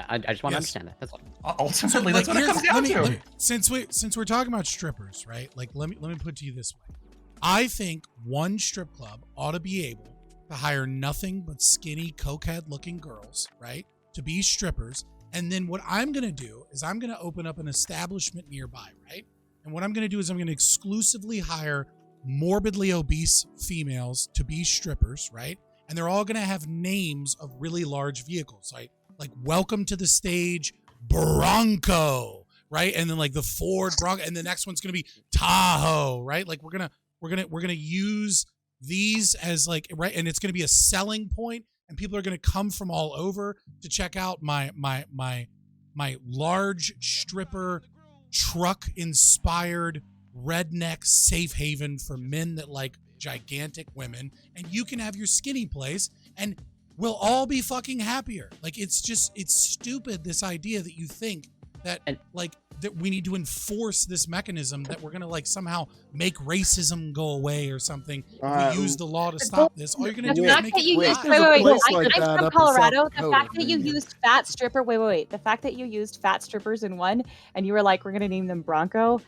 I just want to understand that. That's all. Ultimately, that's what it comes down to. Since we're talking about strippers, right? Let me put it to you this way. I think one strip club ought to be able to hire nothing but skinny, cokehead-looking girls, right, to be strippers. And then what I'm going to do is I'm going to open up an establishment nearby, right? And what I'm going to do is I'm going to exclusively hire morbidly obese females to be strippers, right? And they're all going to have names of really large vehicles, like welcome to the stage Bronco, right? And then the Ford Bronco, and the next one's going to be Tahoe, right? We're going to use these as right, and it's going to be a selling point, and people are going to come from all over to check out my large stripper truck inspired redneck safe haven for men that like gigantic women, and you can have your skinny place and we'll all be fucking happier. It's stupid, this idea that you think that that we need to enforce this mechanism, that we're gonna somehow make racism go away or something. If we use the law to stop this, all you're gonna do is make it wait, I'm from Colorado. The fact that you used fat stripper, the fact that you used fat strippers in one, and you were like, we're gonna name them Bronco.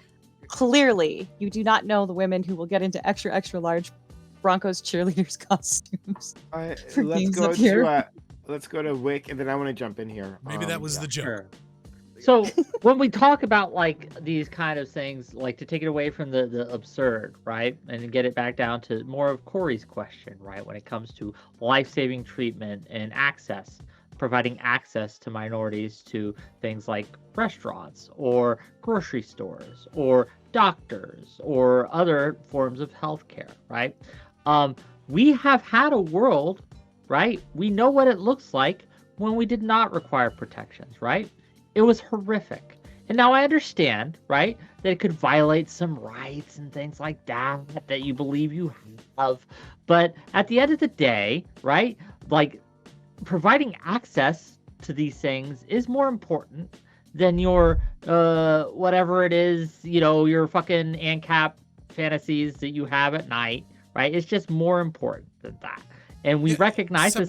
Clearly, you do not know the women who will get into extra, extra large Broncos cheerleaders costumes. Let's go to Wick, and then I want to jump in here. Maybe that was the joke. Sure. So when we talk about these kind of things, to take it away from the absurd, right, and get it back down to more of Corey's question, right, when it comes to life-saving treatment and access, providing access to minorities to things like restaurants or grocery stores or doctors or other forms of healthcare, right? We have had a world, right? We know what it looks like when we did not require protections, right? It was horrific. And now I understand, right, that it could violate some rights and things like that you believe you have. But at the end of the day, right, providing access to these things is more important than your whatever it is, your fucking ANCAP fantasies that you have at night, right? It's just more important than that. And we recognize that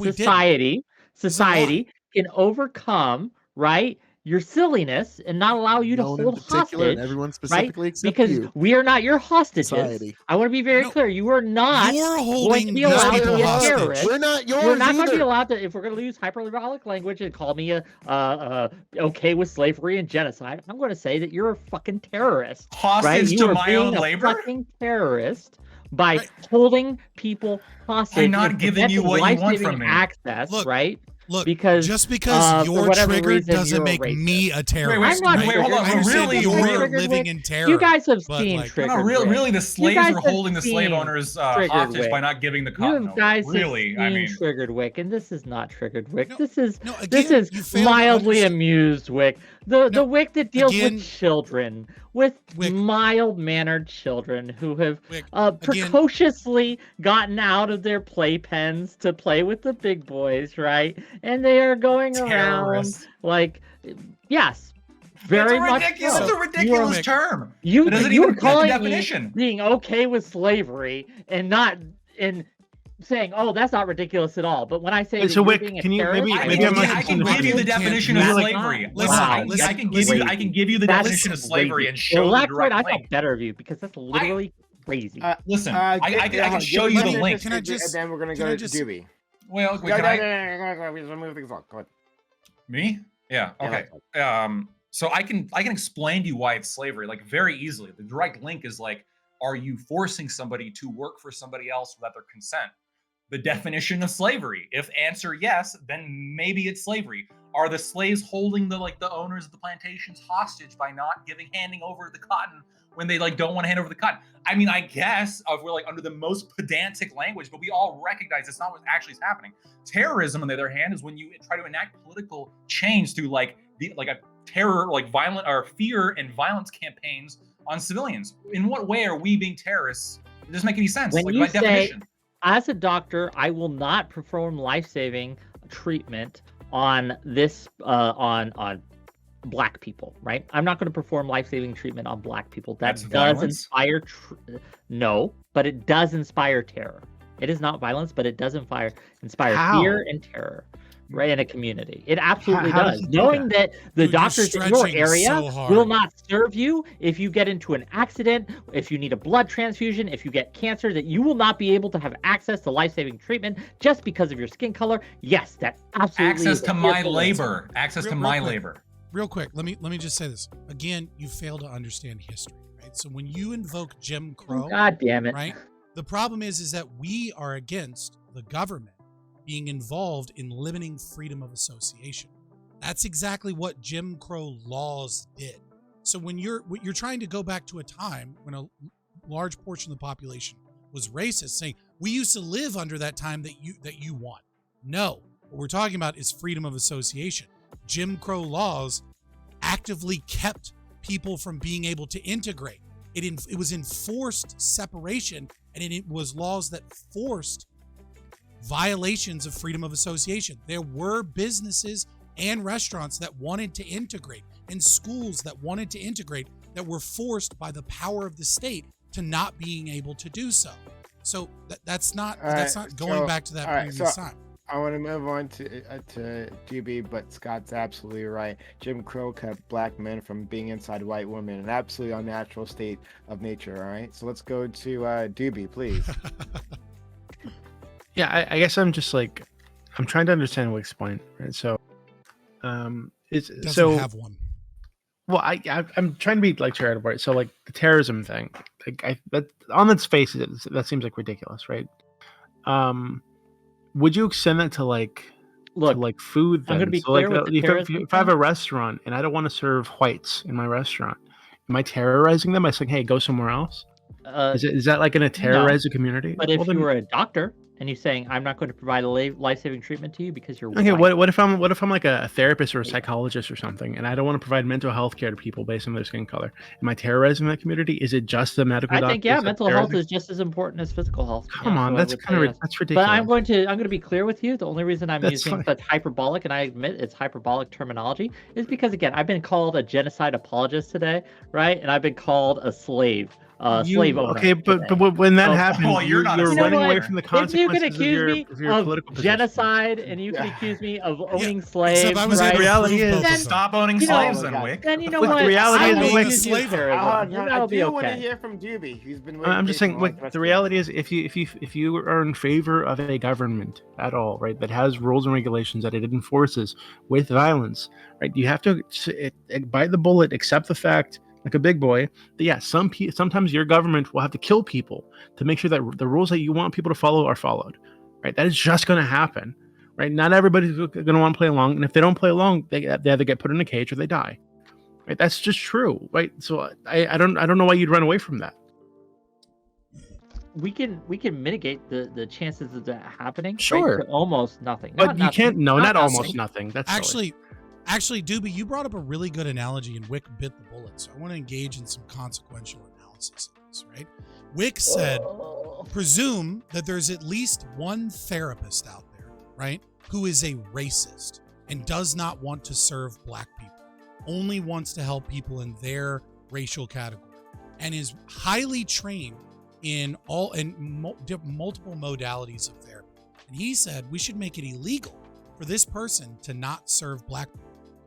society can overcome, right, your silliness and not allow you to hold hostage, everyone specifically, right? Because we are not your hostages. Society. I want to be very clear. You are not going to be allowed to be a terrorist. We're not yours. You're not going to be allowed to. If we're going to use hyperbolic language and call me okay with slavery and genocide, I'm going to say that you're a fucking terrorist. Hostage right? to my own labor. Fucking terrorist by holding people hostage. I'm not and giving you preventing what you want life-saving from me. access, Look, right? Look, Because just because for you're whatever triggered reason, doesn't you're a make racist. me a terrorist. Wait, I'm not right? hold on. I understand Really, you're triggered living with- in terror. You guys have but, seen like, triggered. No, really, Wick. really, the You slaves guys were have holding the slave seen owners Triggered hostage Wick. by not giving the cotton. You guys Really, have I seen mean, Triggered Wick, and this is not Triggered Wick. No, this is no, again, this you is fail to mildly understand- amused Wick. The No, Wick that deals again- with children, with Wick. mild-mannered children who have Wick, precociously gotten out of their playpens to play with the big boys, right? And they are going around terrorists. like, yes, very much That's so. a ridiculous Mick. term. You It doesn't you even are fit the calling definition. me being okay with slavery and not and saying, "Oh, that's not ridiculous at all." But when I say Hey, that so you're Wick, being a can you- terrorist, maybe- I maybe can, I'm not I can understanding give you the this. definition of Really? slavery. Listen, Wow. listen, I can give you. I can give you the That's definition of crazy. slavery and show you the Electorate, direct I felt link. better of you because that's literally crazy. Listen, I I can show you the link. Can I just- And then we're gonna can go I to just- Doobie. Well, Go, can I? we just move things on. Go ahead. Me? Yeah. Okay. So I can explain to you why it's slavery, like very easily. The direct link is like, are you forcing somebody to work for somebody else without their consent? The definition of slavery. If answer yes, then maybe it's slavery. Are the slaves holding the owners of the plantations hostage by not handing over the cotton when they don't want to hand over the cotton? I mean, I guess if we're under the most pedantic language, but we all recognize it's not what actually is happening. Terrorism, on the other hand, is when you try to enact political change through a terror, violent or fear and violence campaigns on civilians. In what way are we being terrorists? It doesn't make any sense. When by you say, definition. as a doctor, I will not perform life-saving treatment on this on black people, right? I'm not going to perform life-saving treatment on black people. That That's does violence? inspire no, but it does inspire terror. It is not violence, but it does inspire How? fear and terror, right, in a community. It absolutely How does. does it do Knowing that the Dude, you're doctors in your stretching area so hard. will not serve you if you get into an accident, if you need a blood transfusion, if you get cancer, that you will not be able to have access to life-saving treatment just because of your skin color. Yes, that absolutely Access is a to my fearful labor. Access to Real my quick. labor. Real quick, let me just say this again. You fail to understand history, right? So when you invoke Jim Crow, God damn it. right? The problem is that we are against the government being involved in limiting freedom of association. That's exactly what Jim Crow laws did. So when you're trying to go back to a time when a large portion of the population was racist, saying we used to live under that time that you want. No, what we're talking about is freedom of association. Jim Crow laws actively kept people from being able to integrate. It was enforced separation, and it was laws that forced violations of freedom of association. There were businesses and restaurants that wanted to integrate, and schools that wanted to integrate, that were forced by the power of the state to not being able to do so. So that's not going back to that previous time. I want to move on to GB, but Scott's absolutely right. Jim Crow kept black men from being inside white women, an absolutely unnatural state of nature. All right, so let's go to Doobie, please. Yeah, I guess I'm just I'm trying to understand Wick's point, right? So, Doesn't have one. Well, I'm trying to be charitable, right? So the terrorism thing, that on its face, that seems ridiculous, right? Would you extend that to Look, food? Then? I'm going to be So clear with the if terrorism I have a thing. restaurant and I don't want to serve whites in my restaurant, am I terrorizing them by saying, "Hey, go somewhere else"? Is that going to terrorize the community? But if Well, you then- were a doctor and you're saying, I'm not going to provide a life-saving treatment to you because you're Okay, white. what if I'm a therapist or a psychologist or something, and I don't want to provide mental health care to people based on their skin color? Am I terrorizing that community? Is it just the medical? I think doctors that mental health terrorizing? is just as important as physical health. Come Yeah, on, so I that's would say kind of yes. that's ridiculous. But I'm going to be clear with you. The only reason I'm That's using fine. such hyperbolic, and I admit it's hyperbolic terminology, is because again, I've been called a genocide apologist today, right? And I've been called a slave. Slave owner. Okay, but today. when that So- happens, Well, you're not a you're slave running away owner. from the If you consequences can accuse me of your of political position. genocide and you can accuse me of owning slaves, Except I was right? able to reality prove is- both of Then- them. Stop owning You know- slaves, Oh my then, God. Wick. Then you know Look, what? the reality I is will being a accuse you of slave owner. terrorism. I That'll be do want to okay. hear from Doobie. He's been waiting. I'm just saying, patiently like, like the reality is, if you are in favor of a government at all, right, that has rules and regulations that it enforces with violence, right, you have to bite the bullet, accept the fact like a big boy, that yeah, sometimes your government will have to kill people to make sure that the rules that you want people to follow are followed, right? That is just going to happen, right? Not everybody's going to want to play along, and if they don't play along, they either get put in a cage or they die, right? That's just true, right? So I don't know why you'd run away from that. We can mitigate the chances of that happening. Sure. Right, to almost nothing. But you can't. No, not nothing. almost nothing. That's silly. Actually, Doobie, you brought up a really good analogy, and Whick bit the bullet. So I want to engage in some consequential analysis of this, right? Whick said, presume that there's at least one therapist out there, right, who is a racist and does not want to serve black people, only wants to help people in their racial category, and is highly trained in multiple modalities of therapy. And he said we should make it illegal for this person to not serve black people.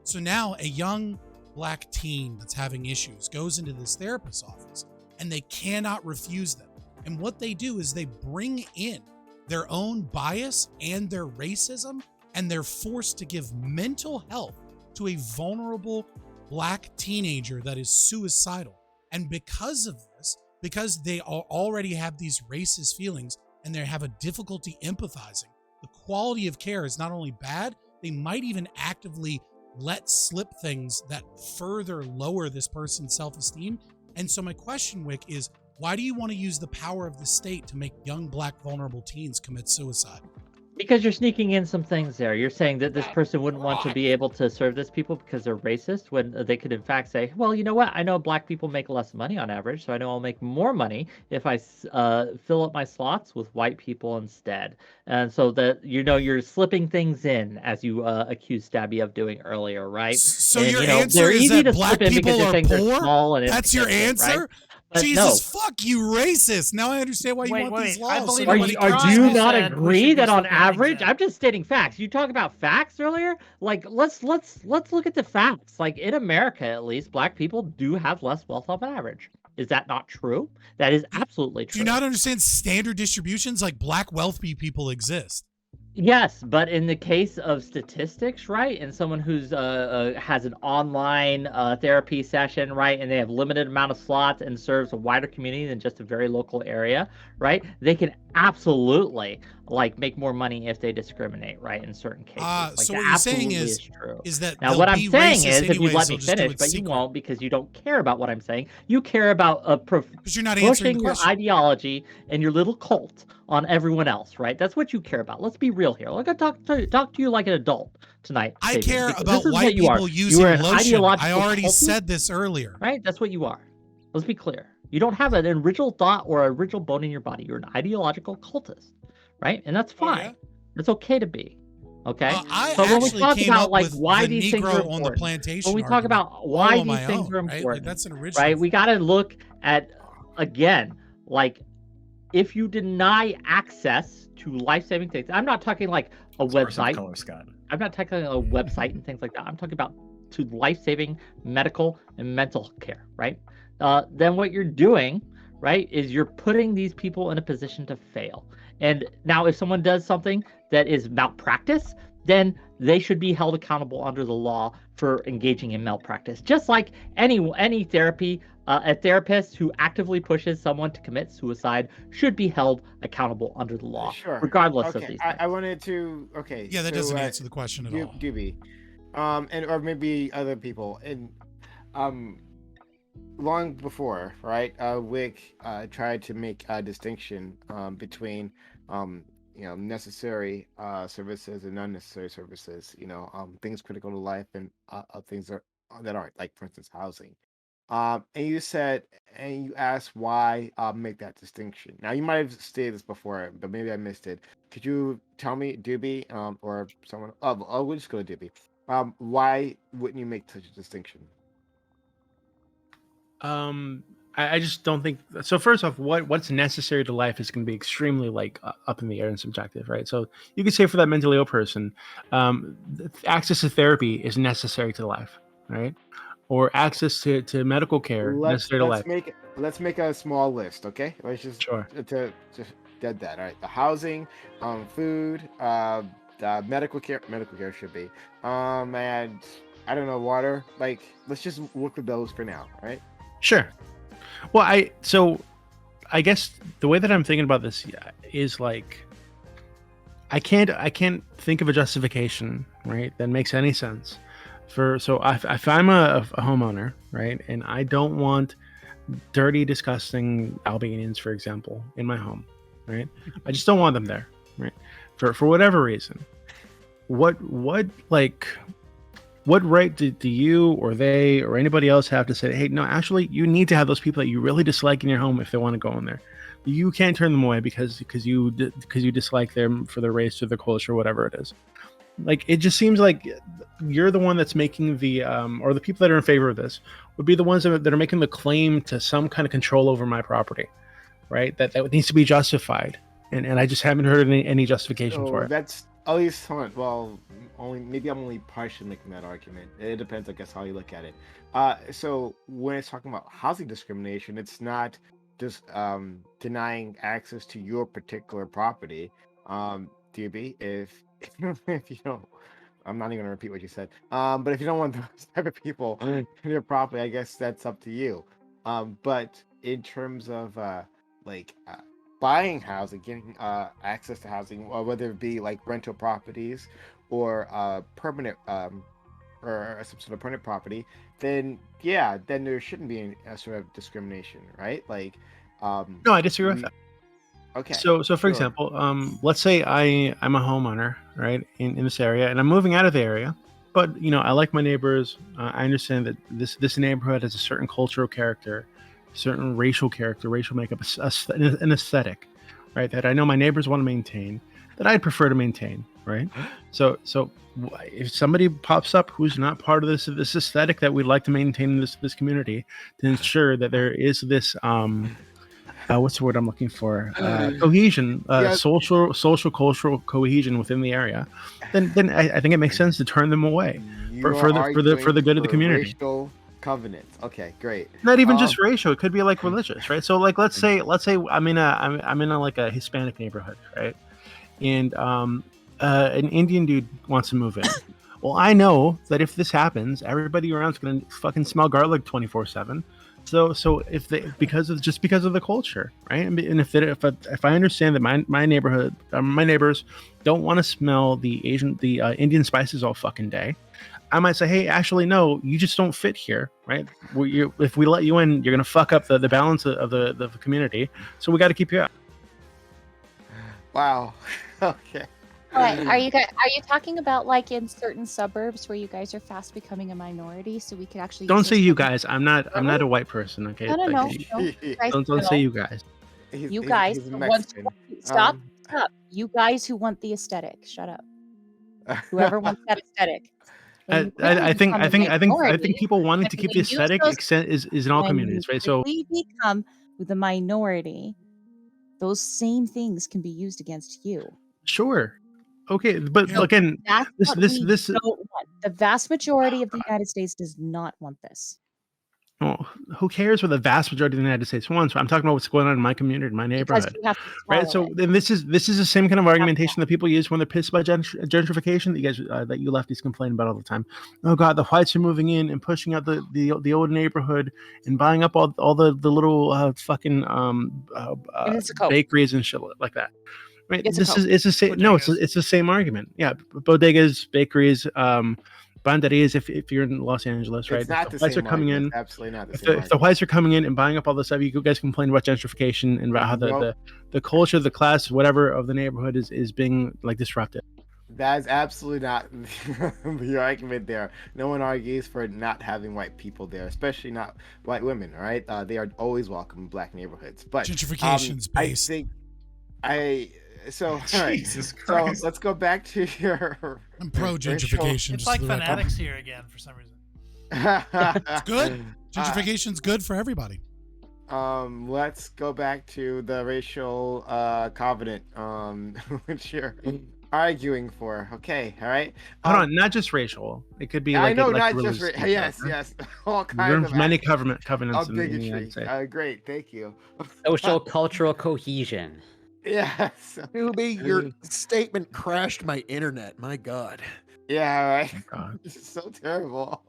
So now a young black teen that's having issues goes into this therapist's office and they cannot refuse them. And what they do is they bring in their own bias and their racism, and they're forced to give mental health to a vulnerable black teenager that is suicidal. And because of this, because they already have these racist feelings and they have a difficulty empathizing, the quality of care is not only bad, they might even actively let slip things that further lower this person's self-esteem. And so my question, Whick, is why do you want to use the power of the state to make young black vulnerable teens commit suicide? Because you're sneaking in some things there. You're saying that this person wouldn't want to be able to serve this people because they're racist, when they could in fact say, well, you know what? I know black people make less money on average, so I know I'll make more money if I fill up my slots with white people instead. And so that, you know, you're slipping things in, as you accused Stabby of doing earlier, right? So and, your you know, answer is that black people are poor? And that's your answer? Right? But Jesus, fuck you, racist. Now I understand why you want these laws. I believe do you not agree that on average, I'm just stating facts. You talk about facts earlier. Like, let's look at the facts. Like, in America, at least, black people do have less wealth on average. Is that not true? That is absolutely true. Do you not understand standard distributions? Like, black wealthy people exist. Yes, but in the case of statistics, right, and someone who's has an online therapy session, right, and they have limited amount of slots and serves a wider community than just a very local area, right, they can absolutely like make more money if they discriminate, right, in certain cases. Like, so what you're saying is true. That now what I'm saying is, if you let me finish, but you won't because you don't care about what I'm saying. You care about because you're not answering the question. Your ideology and your little cult on everyone else, right? That's what you care about. Let's be real here. Like, I talk to you like an adult tonight. I care about white people using lotion. I already said this earlier. Right? That's what you are. Let's be clear. You don't have an original thought or an original bone in your body. You're an ideological cultist, right? And that's fine. Yeah. It's okay to be. Okay. But when we talk about like why these things are important, on the plantation, when we talk about why these things are important, like, that's an original. Right? We got to look at, again, like, if you deny access to life-saving things, I'm not talking like a website. I'm not talking a website and things like that. I'm talking about to life-saving medical and mental care, right? Then what you're doing, right, is you're putting these people in a position to fail. And now if someone does something that is malpractice, then they should be held accountable under the law for engaging in malpractice. Just like any therapy, a therapist who actively pushes someone to commit suicide should be held accountable under the law, regardless of these things. I wanted to, Yeah, that doesn't answer the question at all. Doobie, or maybe other people. And long before, right, Whick tried to make a distinction between necessary services and unnecessary services, things critical to life and things that aren't, like, for instance, housing. And you asked why make that distinction. Now, you might have stated this before, but maybe I missed it. Could you tell me, Doobie, or someone? Oh, we'll just go to Doobie. Why wouldn't you make such a distinction? I just don't think so. First off, what's necessary to life is going to be extremely up in the air and subjective, right? So you could say for that mentally ill person, access to therapy is necessary to life, right? Or access to medical care necessary to life. Let's make a small list, okay? Let's just to dead that. All right, the housing, food, the medical care should be, and I don't know, water. Like, let's just look at those for now, right? Sure. Well, I guess the way that I'm thinking about this is like I can't think of a justification, right, that makes any sense so if I'm a homeowner, right, and I don't want dirty, disgusting Albanians, for example, in my home, right? I just don't want them there, right? For whatever reason. What right do you or they or anybody else have to say, hey, no, actually, you need to have those people that you really dislike in your home if they want to go in there. You can't turn them away because you dislike them for their race or their culture or whatever it is. Like, it just seems like you're the one that's making the or the people that are in favor of this would be the ones that are making the claim to some kind of control over my property, right? That needs to be justified, and I just haven't heard any justification for it. That's at least well, maybe I'm only partially making that argument. It depends, I guess, how you look at it. So when it's talking about housing discrimination, it's not just denying access to your particular property. DB, if you don't, I'm not even gonna repeat what you said. But if you don't want those type of people in your property, I guess that's up to you. But in terms of buying housing, getting access to housing, or whether it be like rental properties or permanent or some sort of permanent property, then there shouldn't be any sort of discrimination, right? Like, no, I disagree with that. Okay. So for example, let's say I'm a homeowner, right, in this area, and I'm moving out of the area, but I like my neighbors. I understand that this neighborhood has a certain cultural character, certain racial character, racial makeup, an aesthetic, right, that I know my neighbors want to maintain, that I'd prefer to maintain, right? So if somebody pops up who's not part of this aesthetic that we'd like to maintain in this community, to ensure that there is this what's the word I'm looking for? Cohesion, social, cultural cohesion within the area. Then I think it makes sense to turn them away for the good of the community. Racial covenants. Okay, great. Not even just racial; it could be like religious, right? So like let's say I'm in a like a Hispanic neighborhood, right? And an Indian dude wants to move in. Well, I know that if this happens, everybody around's gonna fucking smell garlic 24/7. So if because of the culture, right? And if I understand that my neighborhood, my neighbors don't want to smell the Indian spices all fucking day, I might say, hey, actually, no, you just don't fit here, right? If we let you in, you're gonna fuck up the balance of the community. So we got to keep you out. Wow. Okay. Are you talking about like in certain suburbs where you guys are fast becoming a minority, so we could actually don't say you guys. I'm not a white person. Okay. No. Don't say you guys. You guys stop. You guys who want the aesthetic, shut up. Whoever wants that aesthetic. I think people wanting to keep the aesthetic is in all communities, right? So we become the minority, those same things can be used against you. Sure. Okay, but again, this don't want. The vast majority of the United States does not want this. Well, who cares what the vast majority of the United States wants? I'm talking about what's going on in my community, in my neighborhood, right? So then this is the same kind of argumentation that people use when they're pissed about gentrification that you guys that you lefties complain about all the time. Oh God, the whites are moving in and pushing out the old neighborhood and buying up all the little fucking bakeries and shit like that. Right. It's the same. Bodegas. No, it's the same argument. Yeah, bodegas, bakeries, banderías. If you're in Los Angeles, right? It's not the whites are coming in. Absolutely not. If the whites are coming in and buying up all this stuff, you guys complain about gentrification and about how the culture, the class, whatever of the neighborhood is being like disrupted. That is absolutely not the argument there. No one argues for not having white people there, especially not white women. Right? They are always welcome in black neighborhoods. But gentrification's based. So, all right. Jesus Christ. So let's go back to your. I'm pro gentrification. It's like fanatics here again for some reason. It's good. Gentrification's good for everybody. Let's go back to the racial covenant, which you're arguing for. Okay, all right. Hold on, not just racial. It could be. I know, not just racial. Yes. All kinds of many covenants of bigotry. Great, thank you. Social cultural cohesion. Yes. Ruby, your statement crashed my internet. My God. Yeah, right. God. This is so terrible.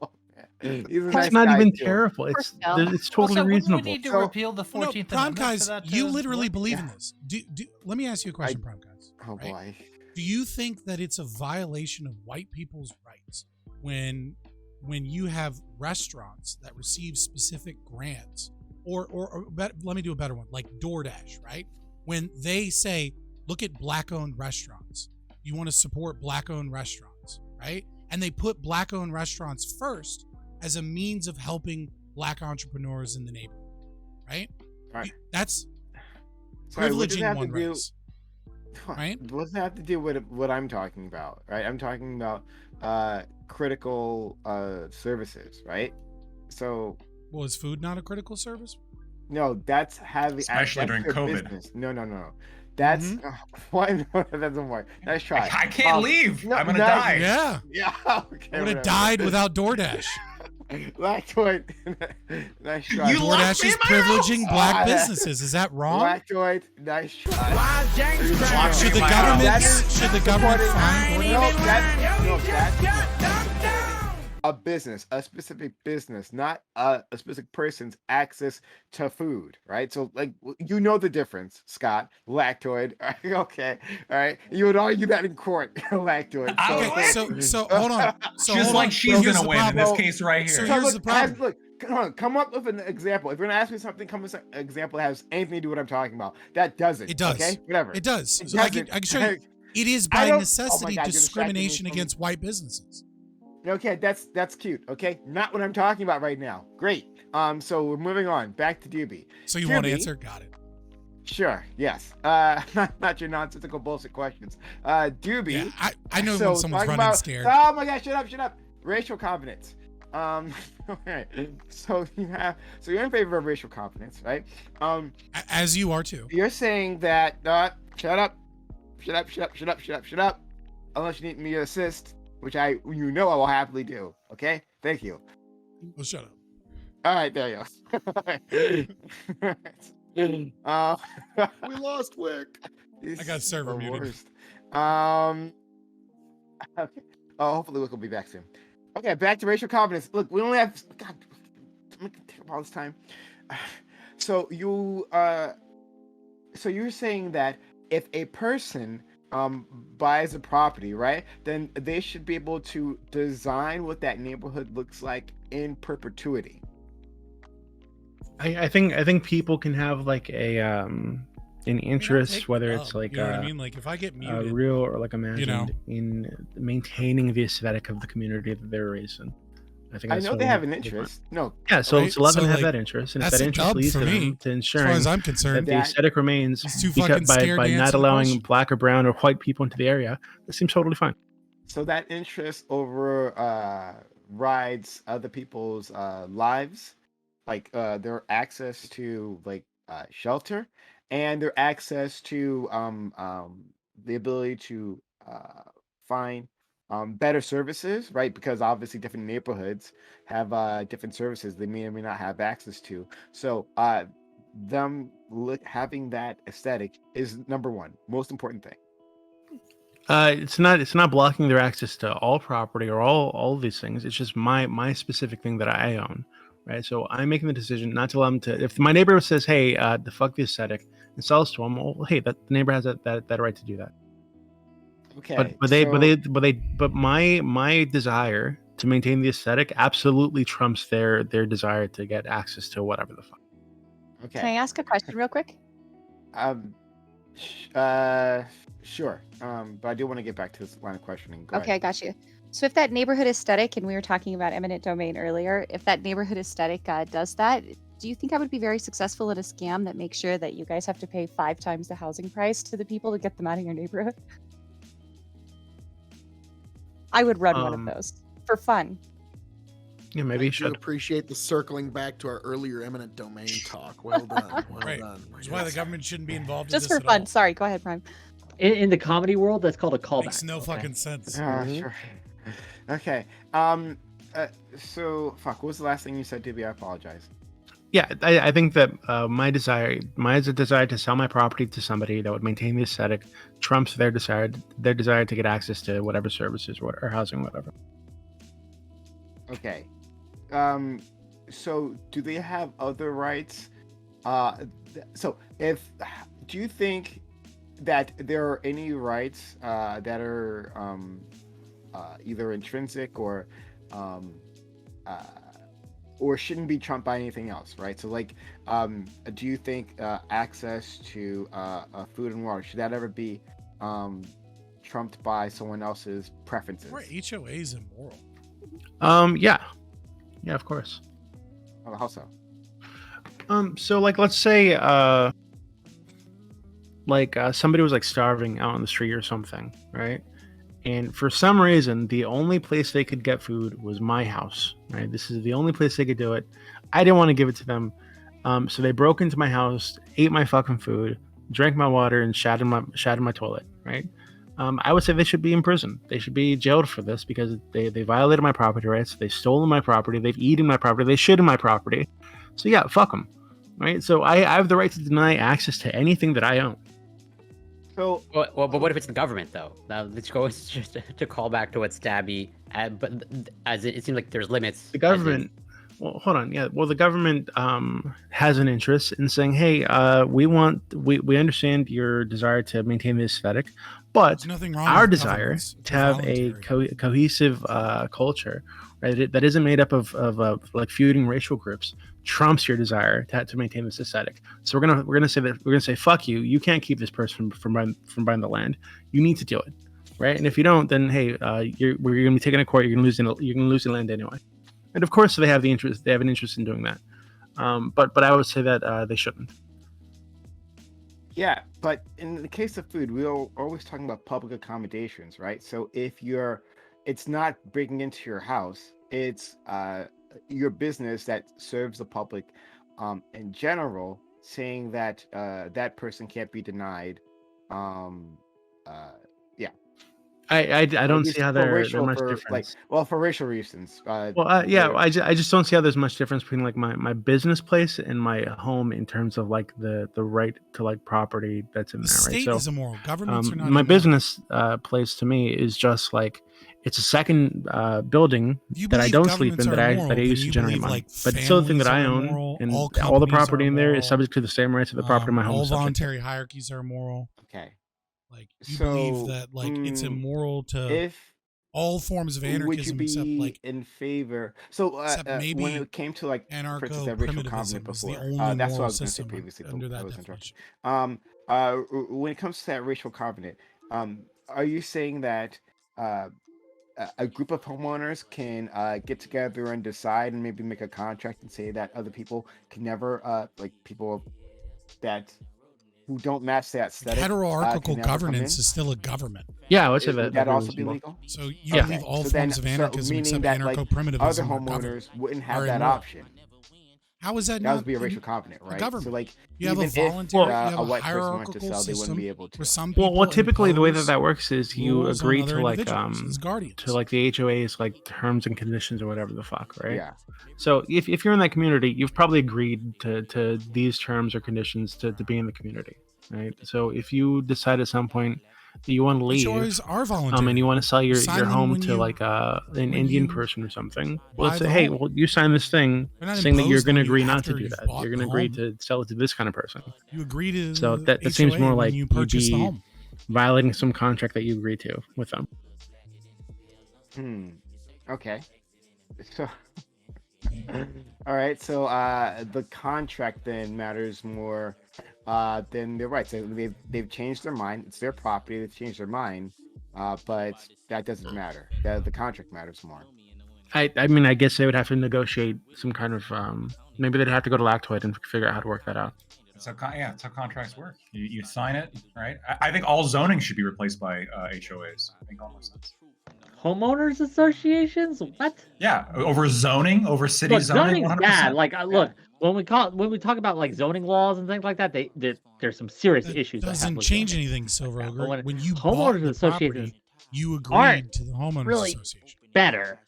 He's a It's nice not guy, even too. terrible. It's Well. it's totally Also, wouldn't reasonable. we need to So- repeal the 14th Amendment for PrimeCaye's, that you to literally work? believe in this. Let me ask you a question, PrimeCaye's. Oh right? boy. Do you think that it's a violation of white people's rights when you have restaurants that receive specific grants, let me do a better one, like DoorDash, right? When they say, look at black-owned restaurants, you want to support black-owned restaurants, right? And they put black-owned restaurants first as a means of helping black entrepreneurs in the neighborhood, right? Right. That's Sorry, what does it privileging have to one do- race. Right? What does that have to do with what I'm talking about, right? I'm talking about critical services, right? So Well, is food not a critical service? no, that's having Especially that's during their COVID. business. No. That's why no, that doesn't work. Nice try. I can't leave. no, I'm gonna no. die. Yeah. Yeah, okay. I would have whatever. died without DoorDash. Lactoid. Nice try. You locked DoorDash me is in my privileging house. black Ah, businesses. Is that wrong? Lactoid. Nice try. Should the Wow. government That's- should the government supporting- fine DoorDash? No, that's a business, a specific business, not a specific person's access to food, right? So, like, you know the difference, Scott. Lactoid. Okay, all right. You would argue that in court, lactoid. I So, would. So hold on. So Just hold like on. she's Here's gonna the win in problem. this case right here. So so here's look, the problem. Look, come up with an example. If you're gonna ask me something, come with an example that has anything to do with what I'm talking about. That doesn't. It does. Okay, whatever. It does. It So I can doesn't. show you. It is I by don't- necessity oh my God, you're distracting me discrimination from- against white businesses. Okay, that's cute. Okay, not what I'm talking about right now. Great. So we're moving on back to Doobie. So you won't Doobie. answer? Got it. Sure. Yes. Not your nonsensical bullshit questions. Doobie. Yeah, I know So when someone's talking running about- scared. Oh my gosh! Shut up! Racial confidence. Okay. So you're in favor of racial confidence, right? As you are too. You're saying that shut up, unless you need me to assist, which I will happily do. Okay. Thank you. Well, shut up. All right, there you go. We lost Wick. I got server the muted. worst. Okay. Oh, hopefully Wick will be back soon. Okay, back to racial confidence. Look, we only have God. I'm gonna take all this time. So you're saying that if a person buys a property, right, then they should be able to design what that neighborhood looks like in perpetuity. I think people can have like an interest, take whether the it's dub, like you know what I mean? Like if I get a muted, real or like imagined, know. in maintaining the aesthetic of the community that they're raised in. I think I that's know what they we have an to do. interest. No, Yeah, so Right? it's 11 So, have like, that interest, and if that's that a interest dub leads for to me, them to as ensuring far as I'm that concerned. the that- aesthetic remains He's too fucking by scared to not answer the allowing question. black or brown or white people into the area, that seems totally fine. so that interest over rides other people's lives, like their access to like shelter and their access to the ability to find better services, right? Because obviously different neighborhoods have different services they may or may not have access to. So them having that aesthetic is number one, most important thing. It's not blocking their access to all property or all of these things. It's just my specific thing that I own, right? So I'm making the decision not to allow them to. If my neighbor says, "Hey, the fuck the aesthetic," and sells to them, well, hey, the neighbor has that right to do that. Okay, But my desire to maintain the aesthetic absolutely trumps their desire to get access to whatever the fuck. okay. Can I ask a question real quick? Sure. But I do want to get back to this line of questioning. Go Okay, I ahead. got you. So if that neighborhood aesthetic, and we were talking about eminent domain earlier, if that neighborhood aesthetic does that, do you think I would be very successful at a scam that makes sure that you guys have to pay 5 times the housing price to the people to get them out of your neighborhood? I would run one of those for fun. Yeah, maybe I you do should. appreciate the circling back to our earlier eminent domain talk. Well done. Well Right. done. Which is why the government shouldn't be involved Just in this for at fun. all. Sorry, go ahead, Prime. In the comedy world, that's called a callback. Makes no fucking sense. Sure. Okay. So fuck. What was the last thing you said, DB? I apologize. Yeah, I think that my desire to sell my property to somebody that would maintain the aesthetic trumps their desire to get access to whatever services or housing, whatever. Okay. So do they have other rights? So do you think that there are any rights that are either intrinsic or shouldn't be trumped by anything else, right? So like, do you think access to food and water, should that ever be trumped by someone else's preferences? Or HOA is immoral. Yeah, of course. Oh, how so? So like, let's say somebody was like starving out on the street or something, right? And for some reason, the only place they could get food was my house, right? This is the only place they could do it. I didn't want to give it to them. So they broke into my house, ate my fucking food, drank my water, and shat in my toilet, right? I would say they should be in prison. They should be jailed for this because they violated my property rights. They've stolen my property. They've eaten my property. They shit in my property. So yeah, fuck them, right? So I have the right to deny access to anything that I own. So, but what if it's the government though? Now let's go just to call back to what Stabby. But as it seems like there's limits. The government. Well, hold on. Yeah. Well, the government has an interest in saying, hey, we understand your desire to maintain the aesthetic, but our desire to have a cohesive culture, right, that isn't made up of like feuding racial groups, trumps your desire to maintain this aesthetic. So we're gonna say fuck you. You can't keep this person from buying the land. You need to do it, right? And if you don't, then hey, we're gonna be taken to court. You're gonna lose the land anyway. And of course, they have an interest in doing that. But I would say that they shouldn't. Yeah, but in the case of food, we're always talking about public accommodations, right? So if it's not breaking into your house, it's your business that serves the public in general, saying that that person can't be denied. Yeah. I don't see how there's much difference. For racial reasons. I just don't see how there's much difference between like my business place and my home in terms of like the right to like property that's in there. Right. State is immoral. Governments are not. My business place to me is just like it's a second building that I don't sleep in that I use to generate money. But it's still the thing that I own, and all the property in there is subject to the same rights of the property my home. All voluntary hierarchies are immoral. Okay. Like you believe that like it's immoral to all forms of anarchism except like in favor. So maybe when it came to like anarcho-capitalism before, is the only that's what I moral was going to say system previously. under that definition. When it comes to that racial covenant, are you saying that a group of homeowners can get together and decide and maybe make a contract and say that other people can never like people that who don't match that aesthetic. Heterarchical governance is still a government. Yeah, I would say that. That also be legal. So you believe all forms of anarchism except anarcho-primitivism other homeowners wouldn't have that option. How is that? That would be a racial covenant, right? So like you have a voluntary, you have a white person wanted hierarchical to sell, they wouldn't be able to. Well, typically the way that works is you agree to like the HOA's like terms and conditions or whatever the fuck, right? Yeah. So if you're in that community, you've probably agreed to these terms or conditions to be in the community, right? So if you decide at some point that you want to leave, and you want to sell your home to like an Indian person or something, well, let's say, hey, well, you sign this thing saying that you're going to agree not to do that. You're going to agree to sell it to this kind of person. You agree to so that seems more like you'd be violating some contract that you agreed to with them. Okay. So all right, so the contract then matters more than their rights. They've changed their mind. It's their property. They've changed their mind, but that doesn't matter. The contract matters more. I mean, I guess they would have to negotiate some kind of maybe they'd have to go to Lactoid and figure out how to work that out. So that's how contracts work. You sign it, right? I think all zoning should be replaced by HOAs. I think all makes sense. Homeowners associations? What? Yeah, over zoning, over city zoning. Zoning's bad. Like, look, when we talk about like zoning laws and things like that, there's some serious issues. It doesn't change anything, Silver Ogre. When you homeowners bought associations property, you agreed to the homeowners really association. Better.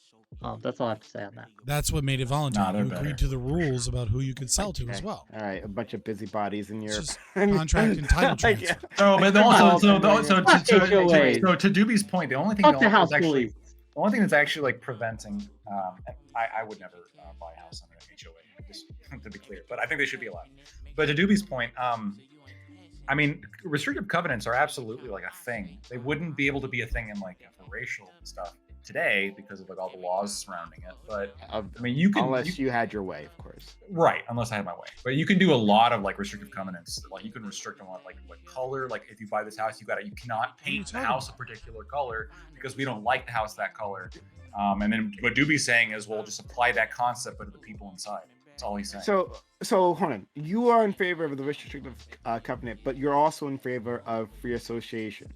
That's all I have to say on that. That's what made it voluntary. You better. agreed to the rules about who you could sell to as well. All right, a bunch of busybodies in your contract and title transfer. So, but also, so to Doobie's point, the only thing Fuck the house police. The one thing that's actually like preventing, and I would never buy a house under an HOA, just to be clear, but I think they should be allowed. But to Doobie's point, I mean, restrictive covenants are absolutely like a thing. They wouldn't be able to be a thing in like for racial stuff today because of like all the laws surrounding it. But I mean, you can unless you had your way, of course. Right, unless I had my way. But you can do a lot of like restrictive covenants. Like you can restrict them on like what color. Like if you buy this house, you cannot paint the house a particular color because we don't like the house that color. And then what Doobie's saying is, well, just apply that concept but to the people inside. That's all he's saying. So hold on. You are in favor of the restrictive covenant, but you're also in favor of free association.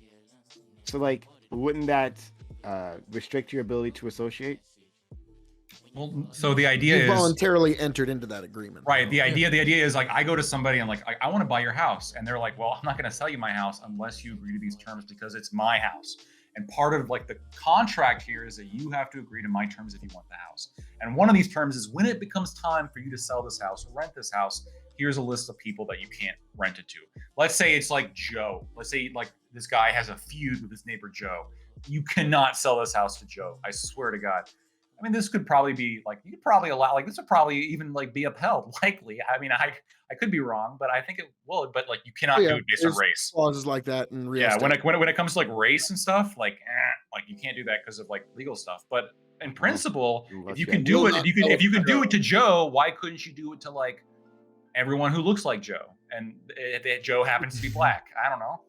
So like, wouldn't that restrict your ability to associate? Well, so the idea is voluntarily entered into that agreement, right? The idea is like I go to somebody and like I want to buy your house, and they're like, well, I'm not going to sell you my house unless you agree to these terms because it's my house. And part of like the contract here is that you have to agree to my terms if you want the house. And one of these terms is when it becomes time for you to sell this house or rent this house, here's a list of people that you can't rent it to. Let's say it's like Joe. Let's say like this guy has a feud with his neighbor Joe. You cannot sell this house to Joe. I swear to God. I mean, this could probably be like, you could probably allow, like, this would probably even like be upheld, likely. I mean, I could be wrong, but I think it will. But like, you cannot do it based on race. Clauses like that in real estate. When it comes to like race and stuff, like you can't do that because of like legal stuff. But in principle, if you can do it, if you can do it to Joe, why couldn't you do it to like everyone who looks like Joe? And if Joe happens to be black, I don't know.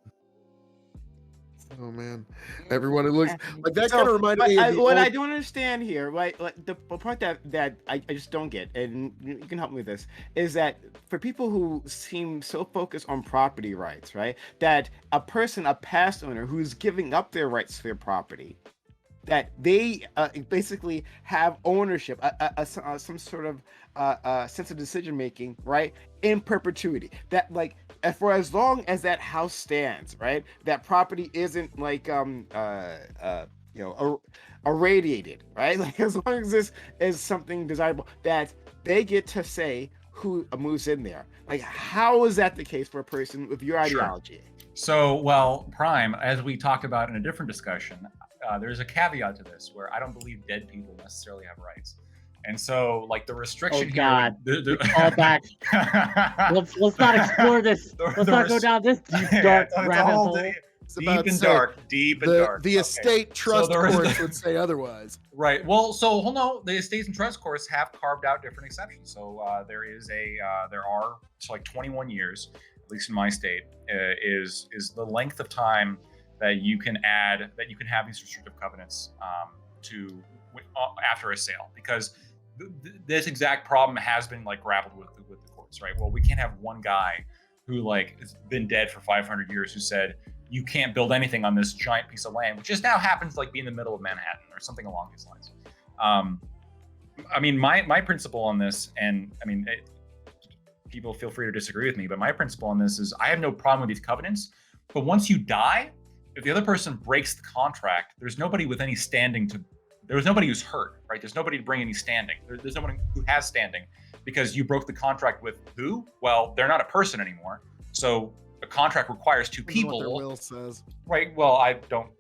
Oh man, everyone who looks like that kind of reminded me. I don't understand here, right? Like the part that I just don't get, and you can help me with this, is that for people who seem so focused on property rights, right? That a past owner who's giving up their rights to their property, that they basically have ownership, some sort of sense of decision making, right, in perpetuity. That like. For as long as that house stands, right, that property isn't like irradiated, right? Like as long as this is something desirable, that they get to say who moves in there. Like, how is that the case for a person with your ideology? So, well, Prime, as we talked about in a different discussion, there's a caveat to this where I don't believe dead people necessarily have rights. And so, like the restriction God. here, call back. let's not explore this. Let's not go down this deep, dark rabbit hole. Deep and dark. The estate trust courts would say otherwise. Right. Well, so hold on. The estates and trust courts have carved out different exceptions. So there are like 21 years, at least in my state, is the length of time that you can have these restrictive covenants to after a sale, because this exact problem has been like grappled with the courts, right? Well, we can't have one guy who like has been dead for 500 years who said you can't build anything on this giant piece of land, which just now happens to like be in the middle of Manhattan or something along these lines. I mean, my principle on this, and I mean, people feel free to disagree with me, but my principle on this is I have no problem with these covenants, but once you die, if the other person breaks the contract, there's nobody with any standing to. There was nobody who's hurt, right? There's nobody to bring any standing. There's no one who has standing because you broke the contract with who? Well, they're not a person anymore. So a contract requires two people. What their will says. Right. Well,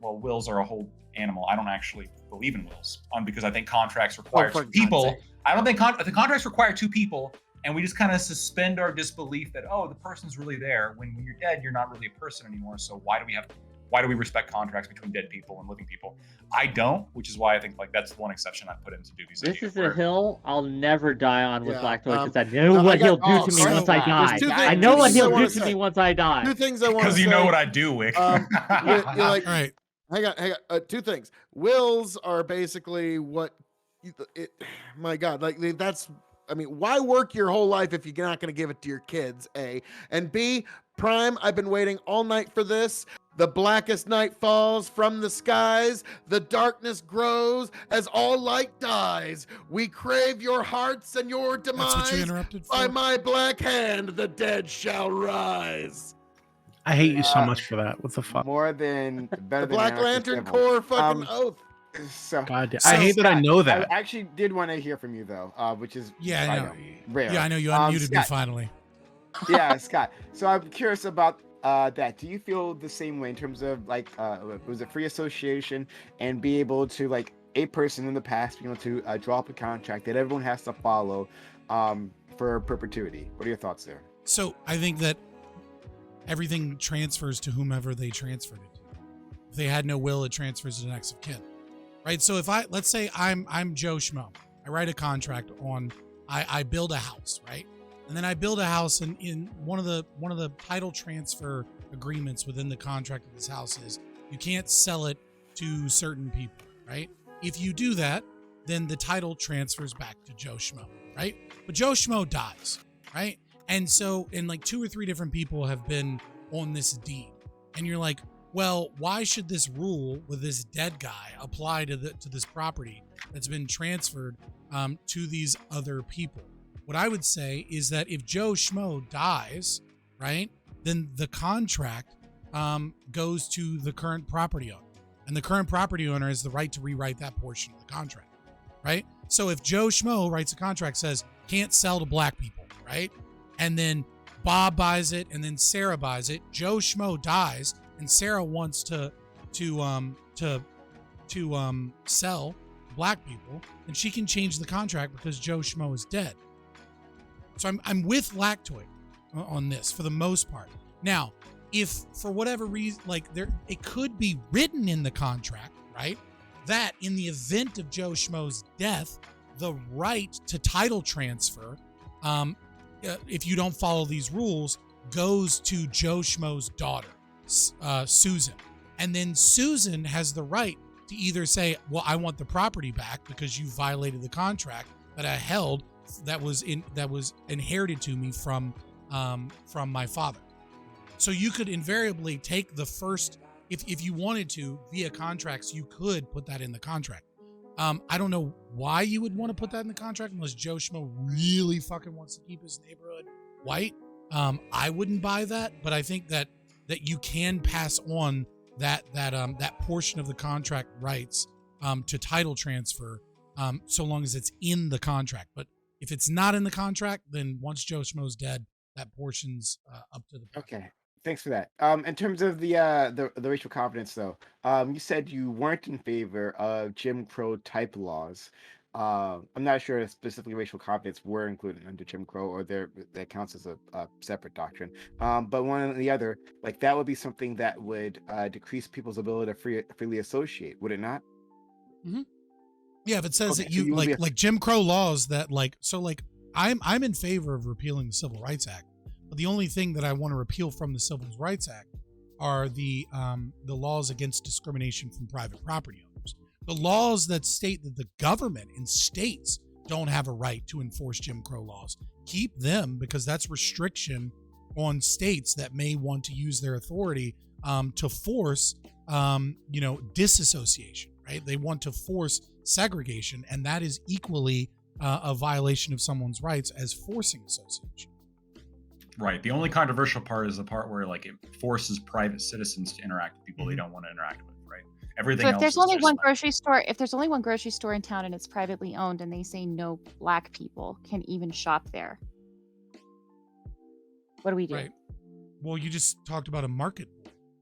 Well, wills are a whole animal. I don't actually believe in wills because I think contracts require two people. I don't think the contracts require two people, and we just kind of suspend our disbelief that the person's really there. When you're dead, you're not really a person anymore. So why do we respect contracts between dead people and living people? I don't, which is why I think like that's the one exception I put in to do these. This is a hill I'll never die on with Black Toy, because I know what he'll do to me once I die. I know what he'll do to me once I die. Two things I want to say. Because you know what I do, Wick. You're like, All right. Hang on. Two things. Wills are basically my God, like that's. I mean, why work your whole life if you're not going to give it to your kids? A and B. Prime, I've been waiting all night for this. The blackest night falls from the skies. The darkness grows as all light dies. We crave your hearts and your demise. That's what you interrupted for? By my black hand, the dead shall rise. I hate you so much for that. What the fuck? More than better the Black Lantern Corps fucking oath. So God, I hate that I know that. I actually did want to hear from you though, which is rare. Yeah, I know you unmuted me Scott. finally. Yeah, Scott. So I'm curious about that. Do you feel the same way in terms of like was it free association and be able to like a person in the past being able to draw up a contract that everyone has to follow for perpetuity. What are your thoughts there? So I think that everything transfers to whomever they transferred it to. If they had no will, it transfers to the next of kin, right? So if let's say I'm Joe Schmo, I write a contract on, I build a house, right? And then I build a house, and in one of the title transfer agreements within the contract of this house is you can't sell it to certain people, right? If you do that, then the title transfers back to Joe Schmo, right? But Joe Schmo dies, right? And so, and like 2 or 3 different people have been on this deed, and you're like, well, why should this rule with this dead guy apply to this property that's been transferred to these other people? What I would say is that if Joe Schmo dies, right, then the contract goes to the current property owner, and the current property owner has the right to rewrite that portion of the contract, right? So if Joe Schmo writes a contract says can't sell to black people, right, and then Bob buys it, and then Sarah buys it, Joe Schmo dies, and Sarah wants to sell black people, and she can change the contract because Joe Schmo is dead. So I'm with Lactoid on this for the most part. Now, if for whatever reason, like it could be written in the contract, right, that in the event of Joe Schmo's death, the right to title transfer, if you don't follow these rules, goes to Joe Schmo's daughter, Susan. And then Susan has the right to either say, well, I want the property back because you violated the contract that I held that was inherited to me from my father. So you could invariably take the first, if you wanted to, via contracts, you could put that in the contract. I don't know why you would want to put that in the contract unless Joe Schmo really fucking wants to keep his neighborhood white. I wouldn't buy that, but I think that you can pass on that portion of the contract rights to title transfer, so long as it's in the contract. But if it's not in the contract, then once Joe Schmo's dead, that portion's up to the project. Okay. Thanks for that. In terms of the racial confidence, though, you said you weren't in favor of Jim Crow type laws. I'm not sure if specifically racial confidence were included under Jim Crow, or that counts as a separate doctrine. But one or the other, like that would be something that would decrease people's ability to freely associate, would it not? Mm-hmm. Yeah, if it says that you like Jim Crow laws that I'm in favor of repealing the Civil Rights Act. But the only thing that I want to repeal from the Civil Rights Act are the laws against discrimination from private property owners. The laws that state that the government and states don't have a right to enforce Jim Crow laws. Keep them, because that's restriction on states that may want to use their authority to force, disassociation, right? They want to force segregation, and that is equally a violation of someone's rights as forcing association. Right. The only controversial part is the part where it forces private citizens to interact with people they don't want to interact with, right? Everything so if else there's is only just one grocery store, if there's only one grocery store in town and it's privately owned and they say no black people can even shop there, what do we do? Right. Well, you just talked about a market.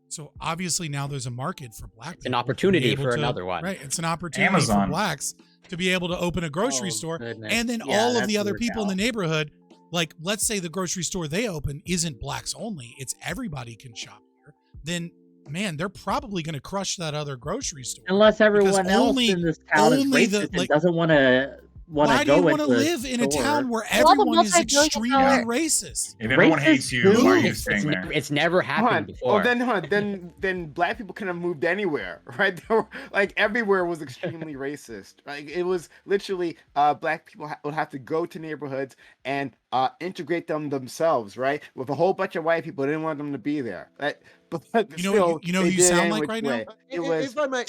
So obviously now there's a market for black people. An opportunity for another one. Right. It's an opportunity for blacks to be able to open a grocery store. Goodness. And then all of the other people in the neighborhood, like let's say the grocery store they open isn't blacks only, it's everybody can shop here. Then man, they're probably going to crush that other grocery store. Unless everyone else in this town is racist and doesn't want to go into Why do you want to live in a town where everyone is extremely racist? If everyone hates you, why are you staying there? It's never happened before. Then black people couldn't have moved anywhere, right? Everywhere was extremely racist. Like it was literally black people would have to go to neighborhoods and integrate them themselves, right? With a whole bunch of white people, they didn't want them to be there. Right? But you know who you sound like right now? It was if I may,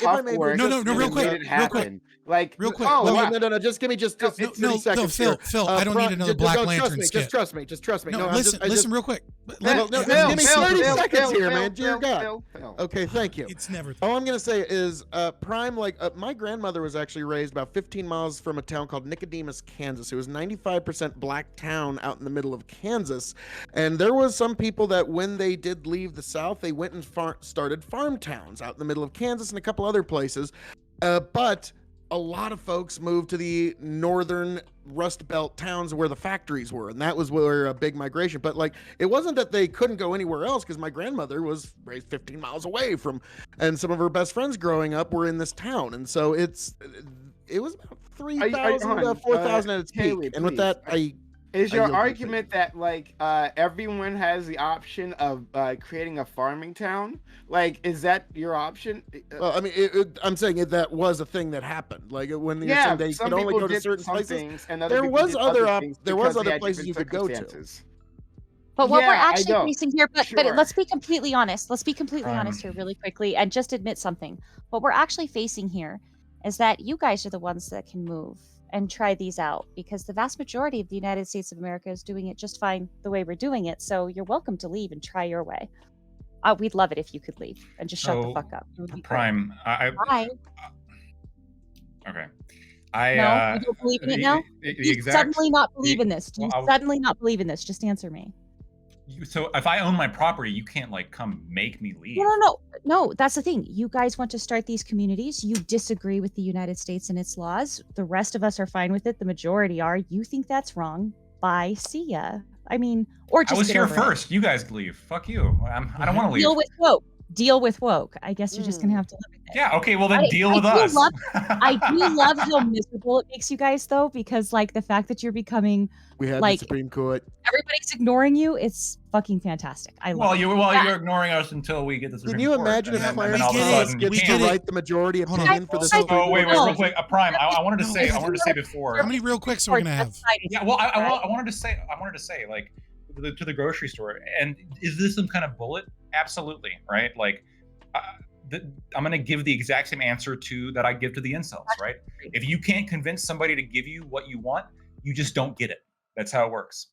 real quick. No, just give me just 30 seconds. Phil, I don't need another Black Lantern skit. Just trust me. No, listen real quick. Give me 30 seconds here, man. Dear God. Okay, thank you. It's never. All I'm gonna say is, Prime, my grandmother was actually raised about 15 miles from a town called Nicodemus, Kansas. It was 95% black town out in the middle of Kansas, and there was some people that when they did leave the South, they went and started farm towns out in the middle of Kansas and a couple other places, but a lot of folks moved to the northern Rust Belt towns where the factories were, and that was where a big migration. But like, it wasn't that they couldn't go anywhere else, because my grandmother was raised 15 miles away from, and some of her best friends growing up were in this town, and so it was about 3,000 to 4,000 at its peak. Haley, and with please. that, Is I your yield to argument that like everyone has the option of creating a farming town? Like, is that your option? well, I mean, I'm saying that was a thing that happened. Like when you're Yeah, saying they some could only people go to did certain some places. things, and other There people was did other things there was because they other had places different you could go to. circumstances. But what we're Yeah, I actually know. facing here, but Sure. let's be completely honest. Let's be completely honest here really quickly and just admit something. What we're actually facing here is that you guys are the ones that can move and try these out, because the vast majority of the United States of America is doing it just fine the way we're doing it. So you're welcome to leave and try your way. We'd love it if you could leave and just shut the fuck up. It would be great. Prime. Bye. Okay. No, you don't believe in it now? The Do you exact. suddenly not believe in this? Do you well, I'll- suddenly not believe in this? Just answer me. So if I own my property, you can't like come make me leave. No, that's the thing. You guys want to start these communities. You disagree with the United States and its laws. The rest of us are fine with it. The majority are. You think that's wrong. Bye. See ya. I mean, or just I was get here over it. first. You guys leave. Fuck you. I don't want to leave. Deal with woke. Deal with woke. I guess you're just gonna have to live with it. Yeah. Okay. Well, then deal with do us. I do love how miserable it makes you guys, though, because like the fact that you're becoming We had like the Supreme Court. everybody's ignoring you. It's fucking fantastic. I love Well, it. you're ignoring us until we get the Supreme Can you Court, imagine and if then Clarence all of a Thomas sudden gets you to can't. write the majority Hold on. opinion for the Guys, Supreme Oh, wait, Court? real quick, Prime. I wanted to say before. How many real quicks are we gonna have? Yeah, well, I wanted to say, like, to the grocery store, and is this some kind of bullet? Absolutely, right? Like, I'm gonna give the exact same answer that I give to the incels, right? If you can't convince somebody to give you what you want, you just don't get it. That's how it works.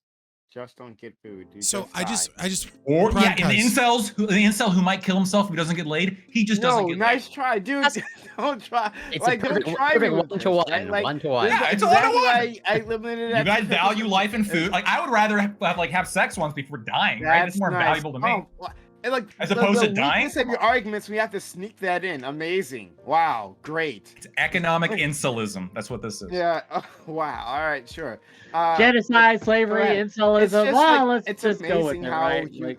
Just don't get food, dude. So I just Or yeah, and the PrimeCaye's. incel who might kill himself if he doesn't get laid, he just doesn't get nice laid. try, dude. Don't try. It's Like, a don't perfect, try me perfect with one to this, one. right? Like, One to one. Yeah, it's a exactly one-to-one. why I limited it You at guys 250. value life and food. Like, I would rather have sex once before dying, right? That's more nice. valuable to me. Oh, well, and like, As opposed to dying? weakness of your arguments, we have to sneak that in. Amazing. Wow. Great. It's economic incelism. That's what this is. Yeah. Oh, wow. All right. Sure. Genocide, slavery, correct. It's incelism. just Well, like, let's it's just go with amazing it, how right? you,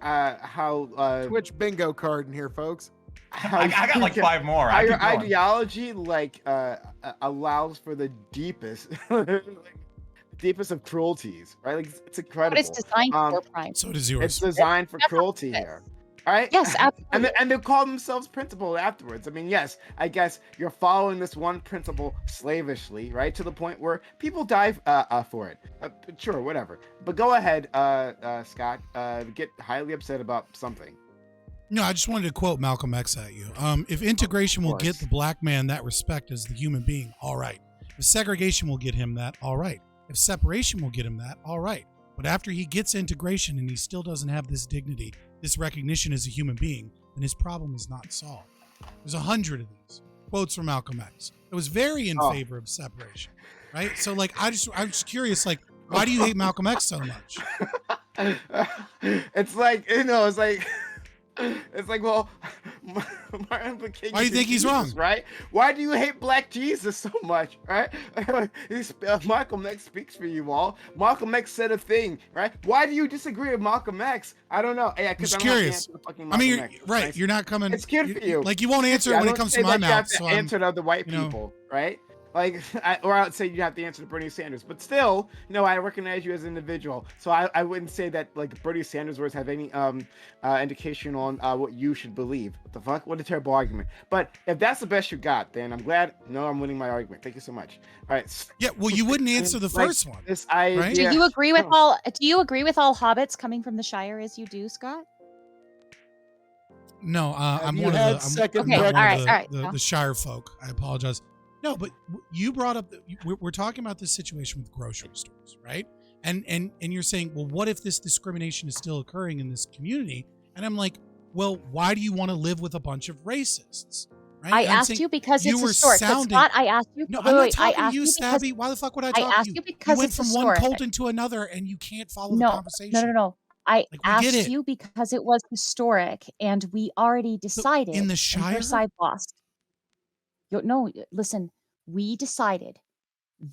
Like, Twitch bingo card in here, folks. I got like you 5 more. how I your keep going. ideology like allows for the deepest deepest of cruelties, right? Like it's incredible. But it's designed for Prime. So does It's yours. designed for That's cruelty how it here. All right? Yes, absolutely. And they call themselves principled afterwards. I mean, yes, I guess you're following this one principle slavishly, right? To the point where people die for it. Sure, whatever. But go ahead, Scott. Get highly upset about something. No, I just wanted to quote Malcolm X at you. If integration will get the black man that respect as the human being, all right. If segregation will get him that, all right. If separation will get him that, all right. But after he gets integration and he still doesn't have this dignity, this recognition as a human being, then his problem is not solved. There's 100 of these quotes from Malcolm X. It was very in favor of separation, right? So, like, I'm just curious, like, why do you hate Malcolm X so much? It's like, it's like, well, my implication. Why do you think he's Jesus, wrong? Right? Why do you hate Black Jesus so much? Right? Malcolm X speaks for you all. Malcolm X said a thing, right? Why do you disagree with Malcolm X? I don't know. Yeah, because I'm I'm not curious. answer the fucking I mean, Malcolm you're, X, right? You're not coming. It's good for you. Like, you won't answer I when it don't comes say to my that you have mouth. to So answer to other white you know. people, right? Like, or I would say you have to answer to Bernie Sanders, but still, I recognize you as an individual. So I wouldn't say that like Bernie Sanders words have any indication on what you should believe. What the fuck? What a terrible argument. But if that's the best you got, then I'm glad. No, I'm winning my argument. Thank you so much. All right. Yeah. Well, you wouldn't answer the Like, first one. This idea. Right? Do you agree with all? Do you agree with all hobbits coming from the Shire as you do, Scott? No, I'm you one had of the. second I'm not Okay, one all of right, the Shire folk. I apologize. No, but you brought up. We're talking about this situation with grocery stores, right? And you're saying, well, what if this discrimination is still occurring in this community? And I'm like, well, why do you want to live with a bunch of racists? Right? I And I'm asked saying you because you it's were historic. But sounding- Scott, I asked you. No, wait, I'm not wait, I talking asked to you, you because Stabby. Why the fuck would I I talk asked to you? you because went it's from historic. one cult into another, and you can't follow the No, conversation. no. I Like, we get asked it. you because it was historic, and we already decided. in the and Shire? your side lost. No, listen. we decided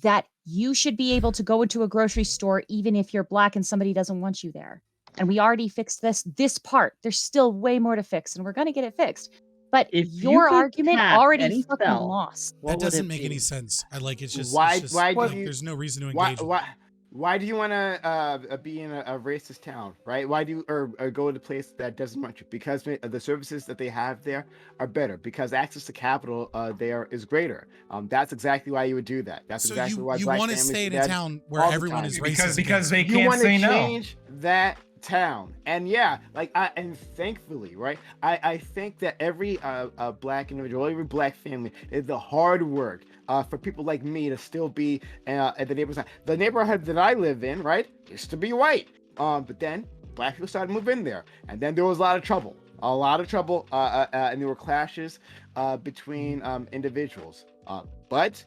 that you should be able to go into a grocery store even if you're black and somebody doesn't want you there. And we already fixed this part. There's still way more to fix, and we're going to get it fixed. But If you your could argument cast already any fucking spell, lost. what That would doesn't it make be? any sense. It's just Why- it's just, why do like, you- there's no reason to Why, engage. with why, it. why do you want to be in a racist town, right? Why do you or go to a place that doesn't want you? Because the services that they have there are better. Because access to capital there is greater. That's exactly why you would do that. That's So exactly why you black want to families stay in do a that town where all the everyone time. is because racist. because they You can't want to say no. change that town, and yeah, and thankfully, right? I think that every black individual, every black family, is the hard work for people like me to still be at the neighborhood. The neighborhood that I live in, right, used to be white, but then black people started to move in there, and then there was a lot of trouble, and there were clashes between individuals. But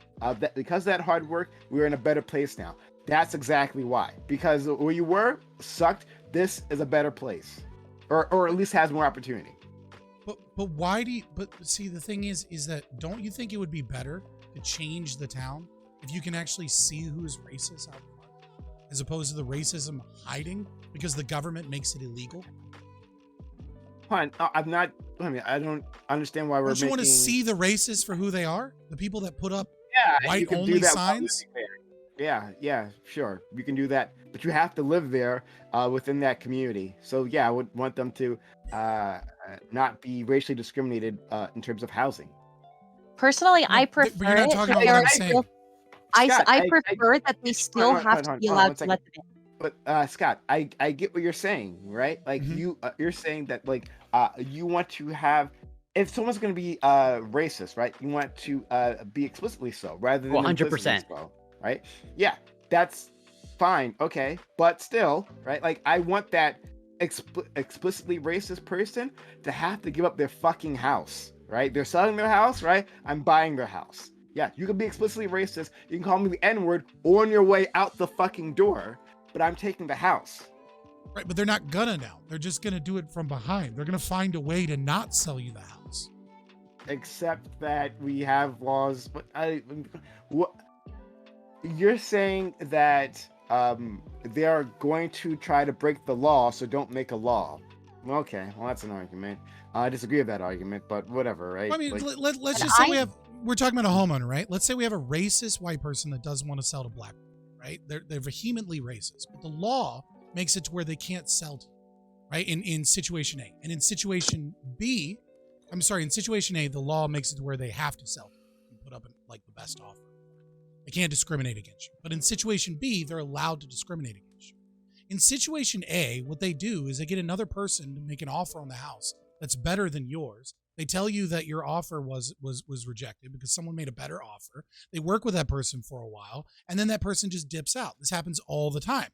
because of that hard work, we're in a better place now. That's exactly why. Because where you were sucked. This is a better place, or at least has more opportunity. But why do you? But see, the thing is that don't you think it would be better to change the town if you can actually see who's racist out front, as opposed to the racism hiding because the government makes it illegal? Fine, I'm not. I mean, I don't understand why we're. Don't you want to making- see the racists for who they are? The people that put up Yeah, you white can do only that while signs? living there. Yeah, sure. You can do that, but you have to live there within that community. So yeah, I would want them to not be racially discriminated in terms of housing. Personally, I But you're prefer not it. talking but about what I'm I saying. still- Scott, I prefer that they still hold on, have hold to on, be hold on allowed one to let them in. But Scott, I get what you're saying, right? Like Mhm. you're saying that you want to have, if someone's going to be racist, right? You want to be explicitly so rather than 100%. implicitly so, right? Yeah, that's fine, okay, but still, right? Like I want that explicitly racist person to have to give up their fucking house, right? They're selling their house, right? I'm buying their house. Yeah, you can be explicitly racist. You can call me the N-word on your way out the fucking door, but I'm taking the house. Right, but they're not gonna now. They're just gonna do it from behind. They're gonna find a way to not sell you the house. Except that we have laws. But what you're saying that they are going to try to break the law, so don't make a law. Okay, well that's an argument. I disagree with that argument, but whatever, right? I mean, Like, let's And just say we're talking about a homeowner, right? Let's say we have a racist white person that doesn't want to sell to black people, right? They're vehemently racist, but the law makes it to where they can't sell to, right? In situation A. And in situation B, in situation A, the law makes it to where they have to sell and put up like the best offer. They can't discriminate against you. But in situation B, they're allowed to discriminate against you. In situation A, what they do is they get another person to make an offer on the house that's better than yours. They tell you that your offer was rejected because someone made a better offer. They work with that person for a while, and then that person just dips out. This happens all the time.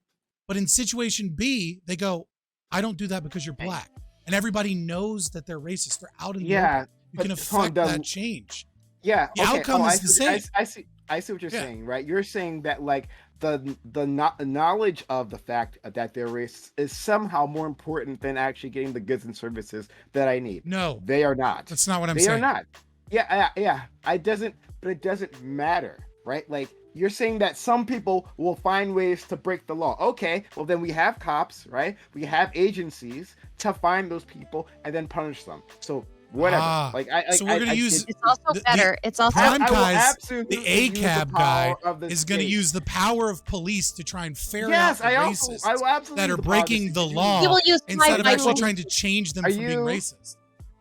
But in situation B, they go, I don't do that because you're black. And everybody knows that they're racist. They're out in the yeah, open. You but can hold on, affect that change. yeah. The okay. outcome is the same. I see what you're Yeah. saying, right? You're saying that like the knowledge of the fact that they're racist is somehow more important than actually getting the goods and services that I need. No, They are not. that's not what I'm They saying. are not. Yeah. It doesn't matter, right? Like you're saying that some people will find ways to break the law. Okay, well then we have cops, right? We have agencies to find those people and then punish them. So whatever. So we're gonna use It's also better. It's also PrimeCaye's, the ACAB guy is going to use the power of police to try and ferret out the racists I will absolutely that are use the power breaking to the use- law You will use instead of I actually will- trying to change them Are from being you- racist.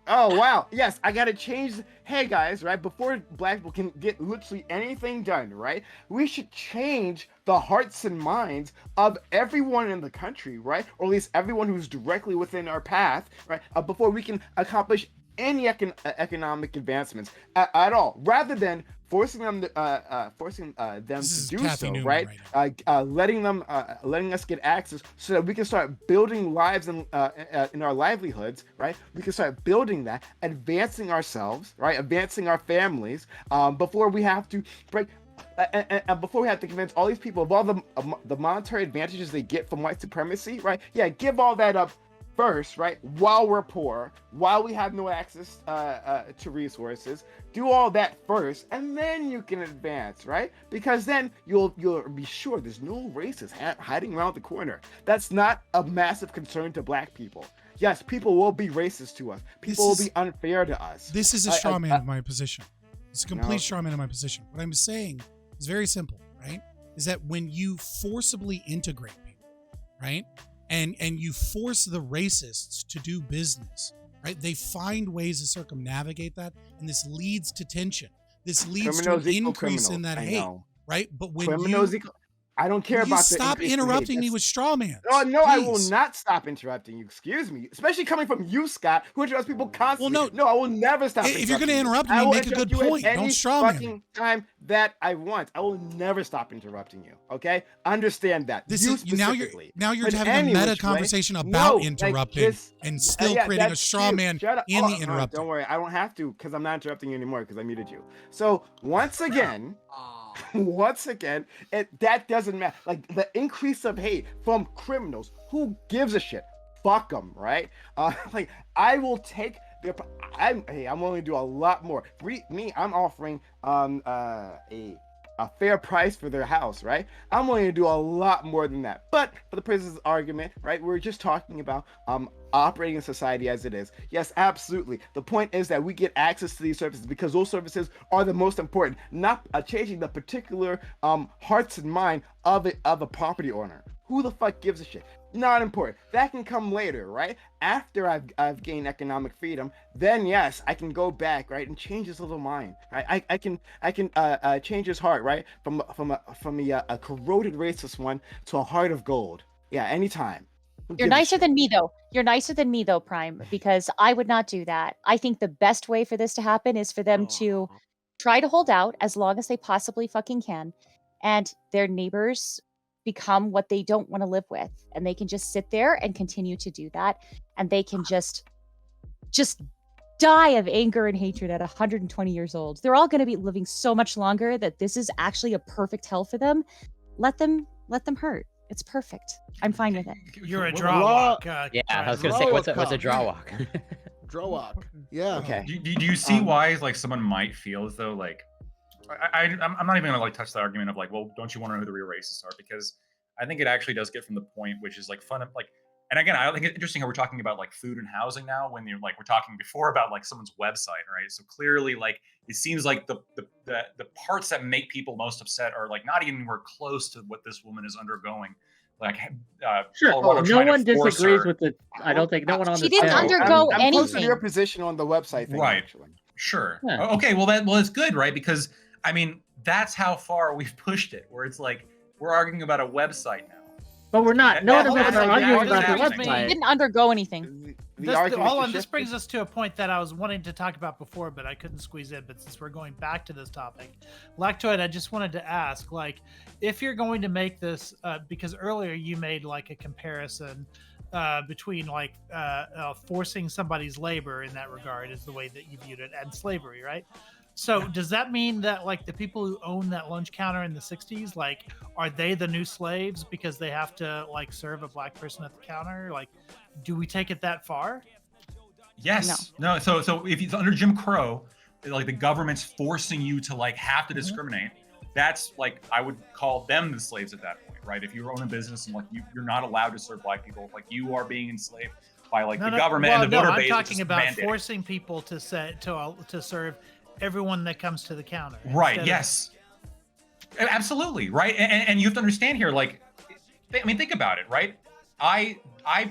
Oh wow, yes, I gotta change. Hey guys, right? Before black people can get literally anything done, right? We should change the hearts and minds of everyone in the country, right? Or at least everyone who's directly within our path, right? Before we can accomplish any economic advancements at all, rather than forcing them to This is do Kathy so, Newman right? Letting us get access so that we can start building lives in our livelihoods, right? We can start building that, advancing ourselves, right? Advancing our families, before we have to break. And before we have to convince all these people of all the monetary advantages they get from white supremacy, right? Yeah, give all that up first, right? While we're poor, while we have no access to resources, do all that first, and then you can advance, right? Because then you'll be sure there's no racists hiding around the corner. That's not a massive concern to Black people. Yes, people will be racist to us. People will be unfair to us. This is a straw man of my position. It's a complete straw man of my position. What I'm saying is very simple, right? Is that when you forcibly integrate people, right? And you force the racists to do business, right? They find ways to circumnavigate that, and this leads to tension. This leads to an increase in that hate, right? But when I don't care about stop interrupting me with straw man. No, I will not stop interrupting you. Excuse me, especially coming from you, Scott, who interrupts people constantly. Well, no, I will never stop. If you're going to interrupt me, make a good point. Don't straw man me. Time that I want, I will never stop interrupting you. Okay, understand that. This is now you're having a meta conversation about interrupting and still creating a straw man in the interrupting. Don't worry, I don't have to because I'm not interrupting you anymore because I muted you. So once again. That doesn't matter. Like the increase of hate from criminals, who gives a shit? Fuck them, right? Like I will take I'm willing to do a lot more. I'm offering a fair price for their house, right? I'm willing to do a lot more than that. But for the person's argument, right, we're just talking about operating in society as it is. Yes, absolutely. The point is that we get access to these services because those services are the most important, not changing the particular hearts and mind of a property owner. Who the fuck gives a shit? Not important. That can come later, right? After I've gained economic freedom, then yes, I can go back, right, and change his little mind. Right? I can change his heart, right, from a corroded racist one to a heart of gold. Yeah, anytime. You're nicer than me, though. You're nicer than me, though, Prime, because I would not do that. I think the best way for this to happen is for them to try to hold out as long as they possibly fucking can, and their neighbors become what they don't want to live with, and they can just sit there and continue to do that, and they can just die of anger and hatred at 120 years old. They're all going to be living so much longer that this is actually a perfect hell for them. Let them hurt. It's perfect. I'm fine with it. You're a draw walk. Yeah, I was gonna say, what's a draw walk? Draw walk. Yeah. Okay. Do you see why like someone might feel as though like I'm not even gonna like touch the argument of like, well, don't you want to know who the real racists are? Because I think it actually does get from the point, which is like fun of like, and again, I think it's interesting how we're talking about like food and housing now when you're like, we're talking before about like someone's website, right? So clearly like, it seems like the parts that make people most upset are like not even anywhere close to what this woman is undergoing. Like, sure. Oh, no one disagrees with the. I don't think no one on. She didn't undergo anything. I'm close to your position on the website thing, right? Actually. Sure. Yeah. Okay. Well, it's good, right? Because I mean, that's how far we've pushed it. Where it's like we're arguing about a website now. But we're not. No one of us are arguing about the website. She didn't undergo anything. This brings us to a point that I was wanting to talk about before, but I couldn't squeeze in. But since we're going back to this topic, Lactoid, I just wanted to ask, like, if you're going to make this, because earlier you made like a comparison between like forcing somebody's labor in that regard is the way that you viewed it, and slavery, right? So does that mean that like the people who own that lunch counter in the 60s, like, are they the new slaves because they have to like serve a black person at the counter? Like, do we take it that far? Yes. No. So if it's under Jim Crow, like the government's forcing you to like have to discriminate, that's like, I would call them the slaves at that point, right? If you own a business and like you're not allowed to serve black people, like you are being enslaved by like the government and the voter base. I'm talking about forcing people to serve everyone that comes to the counter. Right. Yes. Absolutely. Right. And you have to understand here, like, I mean, think about it, right? I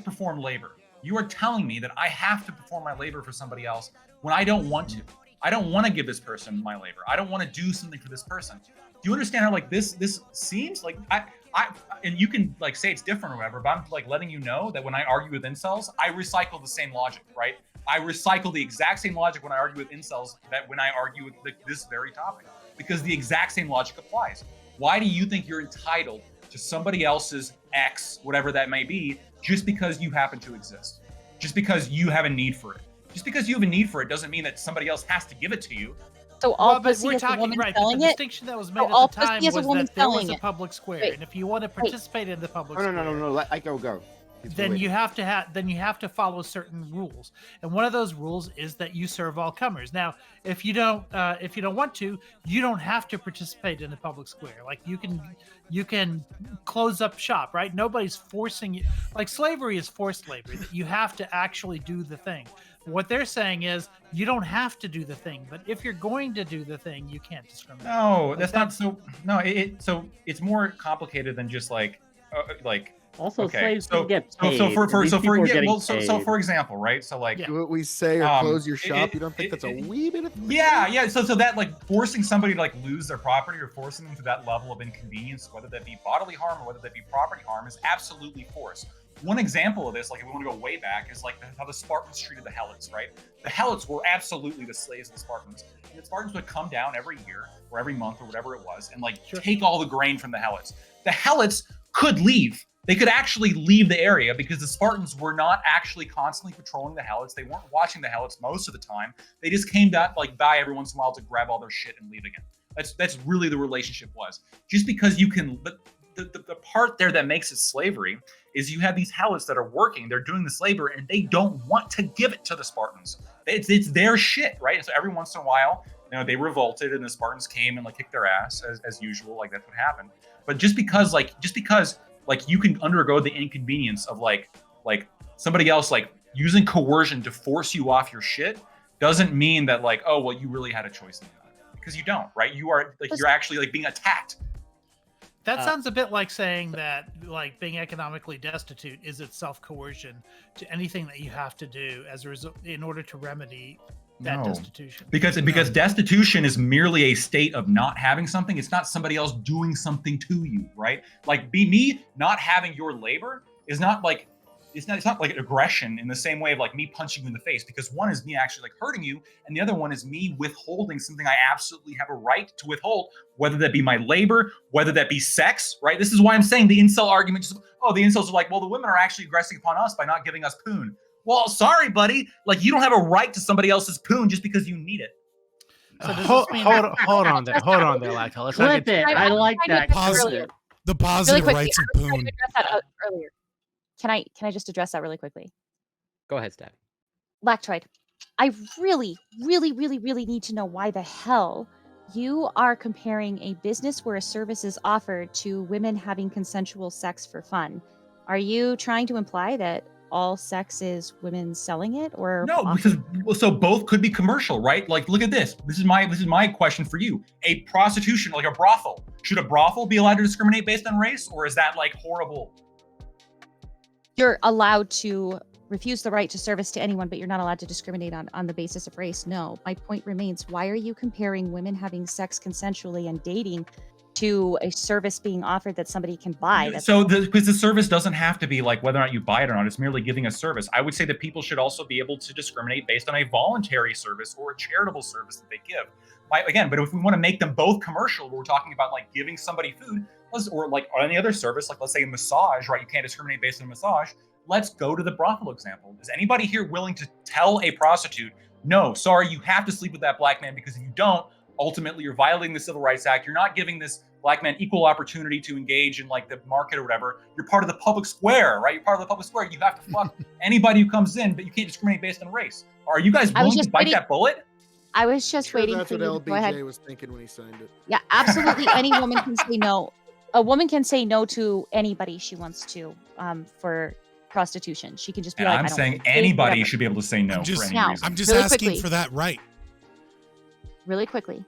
perform labor. You are telling me that I have to perform my labor for somebody else when I don't want to. I don't want to give this person my labor. I don't want to do something for this person. Do you understand how like this seems like I and you can like say it's different or whatever, but I'm like letting you know that when I argue with incels, I recycle the same logic, right? I recycle the exact same logic when I argue with incels that when I argue with this very topic, because the exact same logic applies. Why do you think you're entitled to somebody else's X, whatever that may be, just because you happen to exist? Just because you have a need for it. Just because you have a need for it doesn't mean that somebody else has to give it to you. So all pussy is a woman selling it? The distinction that was made at the time was that there was a public square, and if you want to participate in the public square... No, let I go. then you have to follow certain rules, and one of those rules is that you serve all comers. Now, if you don't want to, you don't have to participate in the public square. Like you can close up shop, right? Nobody's forcing you. Like slavery is forced labor, that you have to actually do the thing. What they're saying is you don't have to do the thing, but if you're going to do the thing, you can't discriminate. No, that's not so. No, so it's more complicated than just like. Also, Okay, slaves so didn't get paid. so for and these people are getting so paid. for example, right? So like Yeah. Do what we say or close your shop. You don't think that's a wee bit of yeah. So that like forcing somebody to like lose their property or forcing them to that level of inconvenience, whether that be bodily harm or whether that be property harm, is absolutely force. One example of this, like if we want to go way back, is like how the Spartans treated the Helots, right? The Helots were absolutely the slaves of the Spartans. And the Spartans would come down every year or every month or whatever it was and like take all the grain from the Helots. The Helots could leave. They could actually leave the area because the Spartans were not actually constantly patrolling the Helots. They weren't watching the Helots most of the time. They just came down like by every once in a while to grab all their shit and leave again. That's really the relationship was. Just because you can, but the part there that makes it slavery is you have these Helots that are working, they're doing this labor, and they don't want to give it to the Spartans. It's their shit, right? So every once in a while, they revolted and the Spartans came and like kicked their ass as usual, like that's what happened. But just because you can undergo the inconvenience of like somebody else like using coercion to force you off your shit doesn't mean that like, oh, well, you really had a choice in that. Because you don't, right? You are like, you're actually like being attacked. That sounds a bit like saying that like being economically destitute is itself coercion to anything that you have to do as a result in order to remedy that destitution. Because destitution is merely a state of not having something. It's not somebody else doing something to you, right? Like me not having your labor is not like it's not like aggression in the same way of like me punching you in the face, because one is me actually like hurting you, and the other one is me withholding something I absolutely have a right to withhold, whether that be my labor, whether that be sex, right? This is why I'm saying the incel argument, the incels are like, well, the women are actually aggressing upon us by not giving us poon. Well, sorry, buddy. Like, you don't have a right to somebody else's poon just because you need it. So hold on there, Lacto. Let's not Flip get it. I like that. Positive. The positive quickly, rights I of was trying poon. to address that earlier. Can I just address that really quickly? Go ahead, Stab. Lactroid, I really, really, really, really need to know why the hell you are comparing a business where a service is offered to women having consensual sex for fun. Are you trying to imply that all sex is women selling it, or no? Because so both could be commercial, right? Like, look at this. This is my question for you. A prostitution, like a brothel, should a brothel be allowed to discriminate based on race, or is that like horrible? You're allowed to refuse the right to service to anyone, but you're not allowed to discriminate on the basis of race. No, my point remains. Why are you comparing women having sex consensually and dating to a service being offered that somebody can buy? Because the service doesn't have to be like whether or not you buy it or not. It's merely giving a service. I would say that people should also be able to discriminate based on a voluntary service or a charitable service that they give. But if we want to make them both commercial, we're talking about like giving somebody food, or like any other service, like let's say a massage, right? You can't discriminate based on a massage. Let's go to the brothel example. Is anybody here willing to tell a prostitute, no, sorry, you have to sleep with that black man, because if you don't, ultimately you're violating the Civil Rights Act. You're not giving this black man equal opportunity to engage in like the market or whatever. You're part of the public square, right? You're part of the public square. You have to fuck anybody who comes in, but you can't discriminate based on race. Are you guys willing to bite that bullet? I was just waiting for you to go ahead. LBJ was thinking when he signed it. Yeah, absolutely. Any woman can say no. A woman can say no to anybody she wants to for prostitution. She can just be and like, I'm I don't saying want to anybody whatever. should be able to say no for any reason. I'm just Really asking quickly. for that right. Really quickly.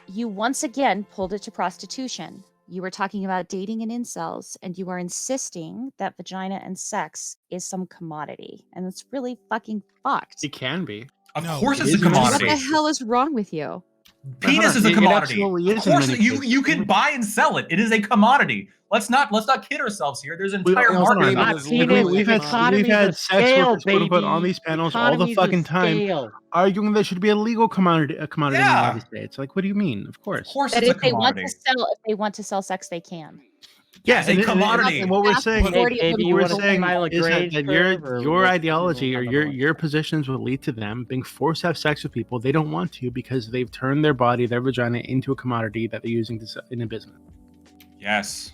You once again pulled it to prostitution. You were talking about dating and incels, and you are insisting that vagina and sex is some commodity. And it's really fucking fucked. It can be. Of No, course it it's a is in many What commodity. the hell is wrong with you? Penis is a It commodity. absolutely is Of in course, many cases. you can buy and sell it. It is a commodity. Let's not kid ourselves here. There's an entire hold on. market. Not is penis, literally We've had economies sex of scale, workers quote unquote on baby. these panels all the Economies of fucking time, scale. arguing that should be a legal commodity in the Yeah. United States. Like, what do you mean? Of course. Of course, That it's a if they want commodity. to sell sex, they can. Yes, a and- commodity. And what we're saying, Hey, Hey, baby, you what want we're to saying smile a is grade that curve, or your what- ideology or your positions will lead to them being forced to have sex with people they don't want to because they've turned their body, their vagina, into a commodity that they're using in a business. Yes.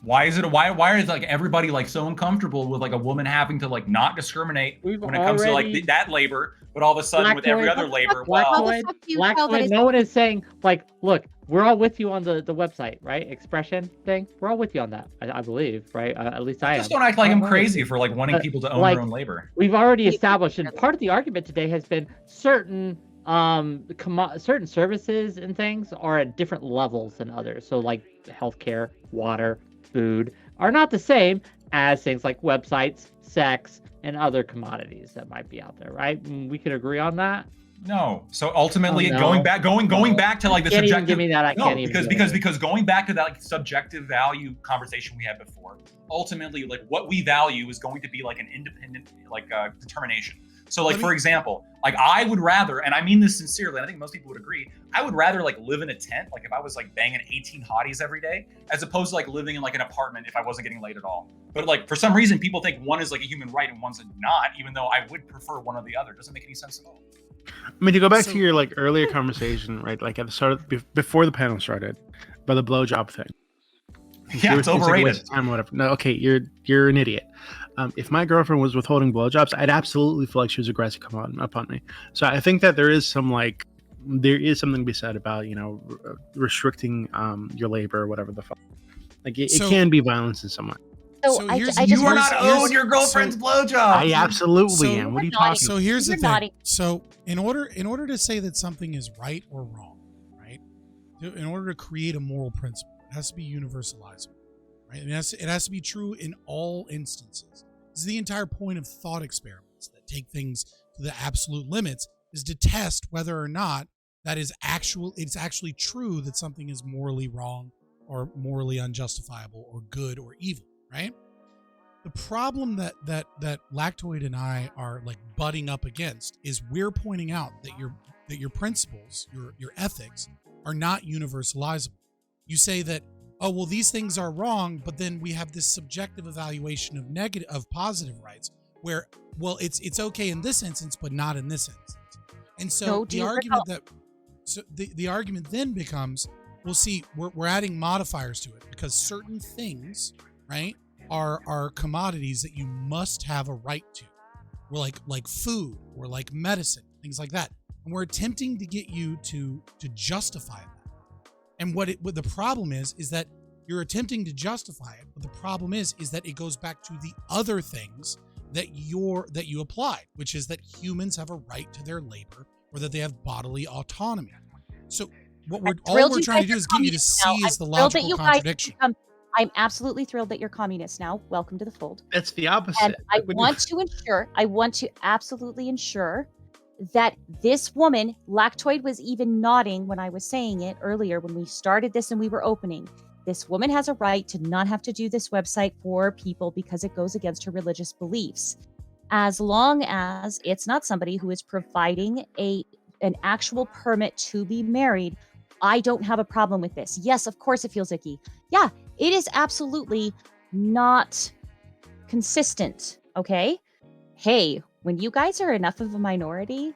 Why is like everybody like so uncomfortable with like a woman having to like not discriminate when it comes to like that labor, but all of a sudden with every other labor, no one is saying like, look, we're all with you on the website, right? Expression thing. We're all with you on that, I believe, right? At least I am. Just don't act like I'm crazy for like wanting people to own their own labor. We've already established, and part of the argument today has been certain certain services and things are at different levels than others. So like healthcare, water, food are not the same as things like websites, sex, and other commodities that might be out there, right? We could agree on that. No. So ultimately, going back to like the subjective. Give me that. Because going back to that like subjective value conversation we had before. Ultimately, like what we value is going to be like an independent like determination. So like for example, like I would rather, and I mean this sincerely, and I think most people would agree, I would rather like live in a tent, like if I was like banging 18 hotties every day, as opposed to like living in like an apartment if I wasn't getting laid at all. But like for some reason, people think one is like a human right and one's not, even though I would prefer one or the other. It doesn't make any sense at all. I mean, to go back to your like earlier conversation, right? Like at the start of before the panel started, about the blowjob thing. Yeah, it's overrated. Like time, whatever. No, okay, you're an idiot. If my girlfriend was withholding blowjobs, I'd absolutely feel like she was aggressive upon me. So I think that there is something to be said about restricting your labor or whatever the fuck. Like it can be violence in some way. So you are not owed your girlfriend's blowjob. I absolutely am. What are you talking about? So here's the thing. So in order to say that something is right or wrong, right? In order to create a moral principle, it has to be universalizable, right? It has to be true in all instances. This is the entire point of thought experiments that take things to the absolute limits, is to test whether or not it's actually true that something is morally wrong or morally unjustifiable or good or evil, right? The problem that Lactoid and I are like butting up against is we're pointing out that your principles, your ethics are not universalizable. You say that, oh, well, these things are wrong, but then we have this subjective evaluation of positive rights where, well, it's okay in this instance, but not in this instance. And so the argument then becomes, well, see, we're adding modifiers to it because certain things, right, are commodities that you must have a right to. We're like food or like medicine, things like that. And we're attempting to get you to justify that. And what the problem is that you're attempting to justify it, but the problem is that it goes back to the other things that you applied, which is that humans have a right to their labor or that they have bodily autonomy. So what we're trying to do is get you to see is the logical contradiction. I'm absolutely thrilled that you're communists now. Welcome to the fold. It's the opposite. And I want to absolutely ensure that this woman, Lactoid was even nodding when I was saying it earlier when we started this and we were opening. This woman has a right to not have to do this website for people because it goes against her religious beliefs. As long as it's not somebody who is providing an actual permit to be married, I don't have a problem with this. Yes, of course it feels icky. Yeah, it is absolutely not consistent, okay? Hey, when you guys are enough of a minority,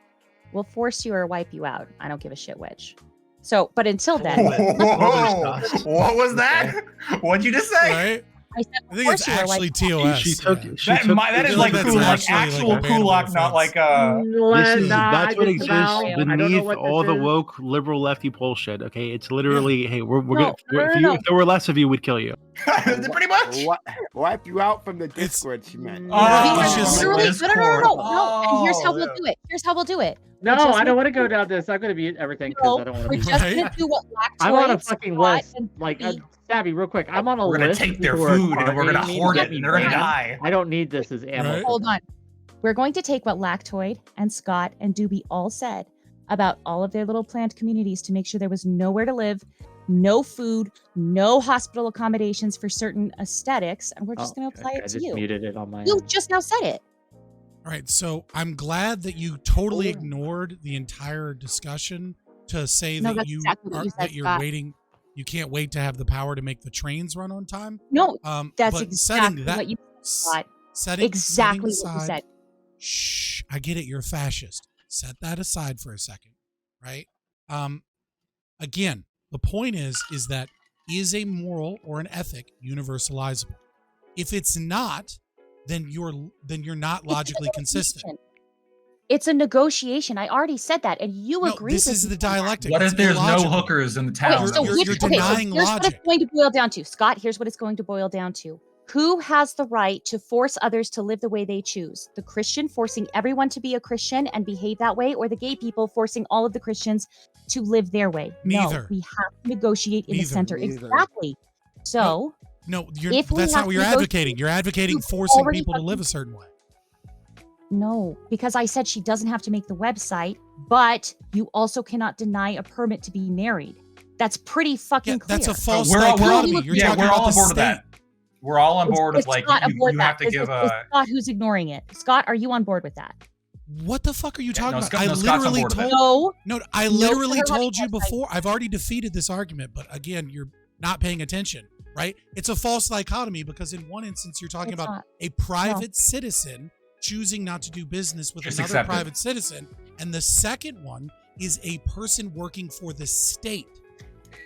we'll force you or wipe you out. I don't give a shit which. So, but until then... What was that? What'd you just say? Right? I think it's actually TOS. That is like actual Kulak, not like that's what exists beneath all the woke liberal lefty bullshit. Okay, it's literally, hey, we're gonna. If there were less of you, we'd kill you. Pretty much. Wipe you out from the Discord, she meant. No. And here's how we'll do it. No, I don't want to go down this. I'm going to mute everything because I don't want to. We're just going to do what Lactoid. I'm on a fucking list. Like, Stabby, real quick. I'm on a list. We're going to take their food and we're going to hoard it and they're going to die. I don't need this as ammo. Right. Hold on. We're going to take what Lactoid and Scott and Doobie all said about all of their little planned communities to make sure there was nowhere to live, no food, no hospital accommodations for certain aesthetics, and we're just going to apply it to you. I just muted it on my You just now said it. All right, so I'm glad that you totally ignored the entire discussion to say that you're waiting. You can't wait to have the power to make the trains run on time. No, that's exactly what you thought. Exactly what you said. Shh, I get it. You're a fascist. Set that aside for a second, right? Again, the point is that is a moral or an ethic universalizable? If it's not, then you're not logically consistent. It's a negotiation. I already said that, and you No, agree. this is the dialectic. What It's if there's no illogical. hookers in the town? You're denying here's what logic. it's going to boil down to. Scott, here's what it's going to boil down to. Who has the right to force others to live the way they choose? The Christian forcing everyone to be a Christian and behave that way, or the gay people forcing all of the Christians to live their way? Neither. No, we have to negotiate in the center. Neither. Exactly. So, No, if we that's have not what you're to negotiate, advocating. You're advocating you've forcing already people to fucking- live a certain way. No, because I said she doesn't have to make the website, but you also cannot deny a permit to be married. That's pretty fucking clear. That's a false we're all dichotomy. You're yeah, talking we're about all on the board with state. that. We're all on board with Is like Scott on board you with have that? to Is- give is a. Scott who's ignoring it. Scott, are you on board with that? What the fuck are you talking no, about? Scott- I no, Scott's on literally board with it. told No, I No, literally put her on told the you website. before. I've already defeated this argument, but again, you're not paying attention, right? It's a false dichotomy because in one instance you're talking It's about not. a private citizen choosing not to do business with Just another accept it. private citizen, and the second one is a person working for the state.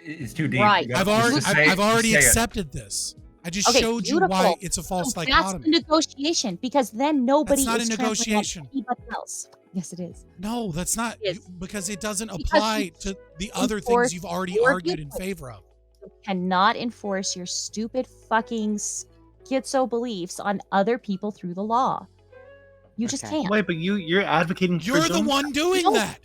It's too deep. Right. You gotta I've already say it. accepted this. I just Okay, showed you why beautiful. it's a false So that's dichotomy. the negotiation, because then nobody That's not is a trampling on negotiation. anybody else. Yes, it is. No, that's not It is. because it doesn't Because apply you to the other enforce things you've already your argued in viewpoint. favor of. You cannot enforce your stupid fucking schizo beliefs on other people through the law. You just Okay. can't. Wait, but you're advocating. for You're the doing one doing No, that.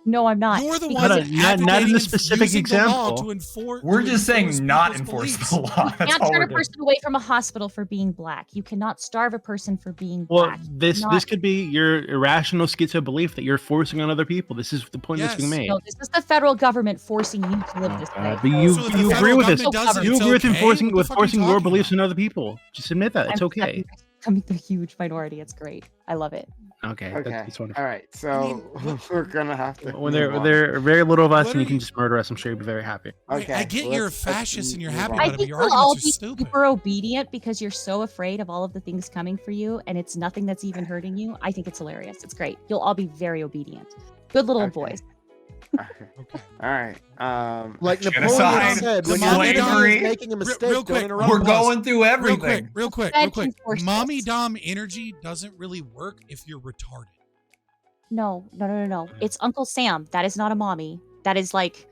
No, I'm not. You're the Because one Not- not in advocating the specific using the law example. to enforce. We're to just saying enforce not people's enforce beliefs. the law. You That's can't all turn we're a doing. person away from a hospital for being black. You cannot starve a person for being Well, black. this Not- could be your irrational schizo belief that you're forcing on other people. This is the point that's being Yes. made. No, this is the federal government forcing you to live this way. But you So if the you agree federal with this. government does it, You it's agree with okay? enforcing What the with fuck are you forcing your talking beliefs about? on other people. Just admit that. It's okay. I'm the huge minority. It's great. I love it. Okay. Okay. That's wonderful. All right. So we're gonna have to. When move on. there are very little of us What and are you can you- just murder us, I'm sure you'll be very happy. Okay. I get you're a let's fascist and you're move happy on. about I it, but think your we'll all arguments are be stupid. super obedient because you're so afraid of all of the things coming for you, and it's nothing that's even hurting you. I think it's hilarious. It's great. You'll all be very obedient. Good little Okay. boys. Okay. All right. Like Genocide, Napoleon said, when your enemy slavery. is making a mistake, real don't quick, interrupt We're us. going through Real everything. quick, real quick, Fed real quick. can force Mommy this. dom energy doesn't really work if you're retarded. No. It's Uncle Sam. That is not a mommy. That is like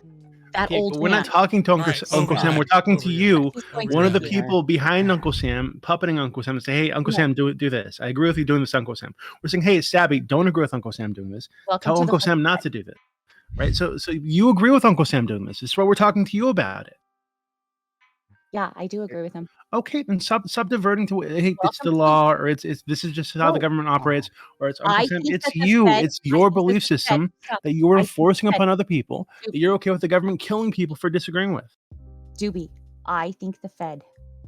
that Okay, old but we're man. not talking to Uncle, Alright, Uncle over Sam. here. We're talking Over to here. you, He's going to one of the be- people behind Uncle Sam, puppeting Uncle Sam, and say, "Hey, Uncle Yeah. Sam, do this. I agree with you doing this, Uncle Sam." We're saying, "Hey, Stabby, don't agree with Uncle Sam doing this. Welcome Tell to the Uncle Sam not to do this." Right? So you agree with Uncle Sam doing this. This is why we're talking to you about it. Yeah, I do agree with him. Okay, then stop diverting to hey, it's Welcome the to- law, or it's this is just how the No. government operates, or it's Uncle I Sam. think It's that the you. Fed- It's I your think that belief the Fed- system Stop. that you I are think the forcing Fed- upon other people. That Doobie. you're okay with the government killing people for disagreeing with. Doobie, I think the Fed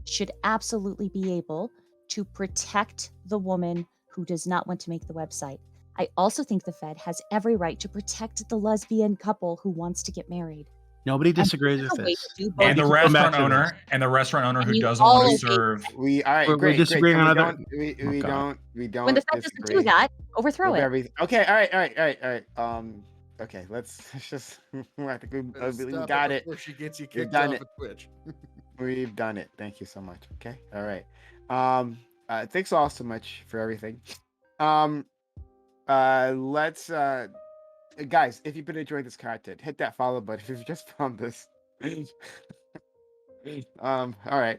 should absolutely be able to protect the woman who does not want to make the website. I also think the Fed has every right to protect the lesbian couple who wants to get married. Nobody And disagrees this with is a way this. to do both. And the Come back restaurant to this. owner And who you doesn't want all to serve. all right. We're Great. disagreeing great. on So other- we God. don't. We don't. When the Fed doesn't do disagree that, overthrow with it. everything. Okay. All right. Okay. Let's just. I think we Stop got it. before she gets you We've kicked done off it. of Twitch. We've done it. Thank you so much. Okay. All right. Thanks all so much for everything. Let's guys, if you've been enjoying this content, hit that follow button if you've just found this. All right.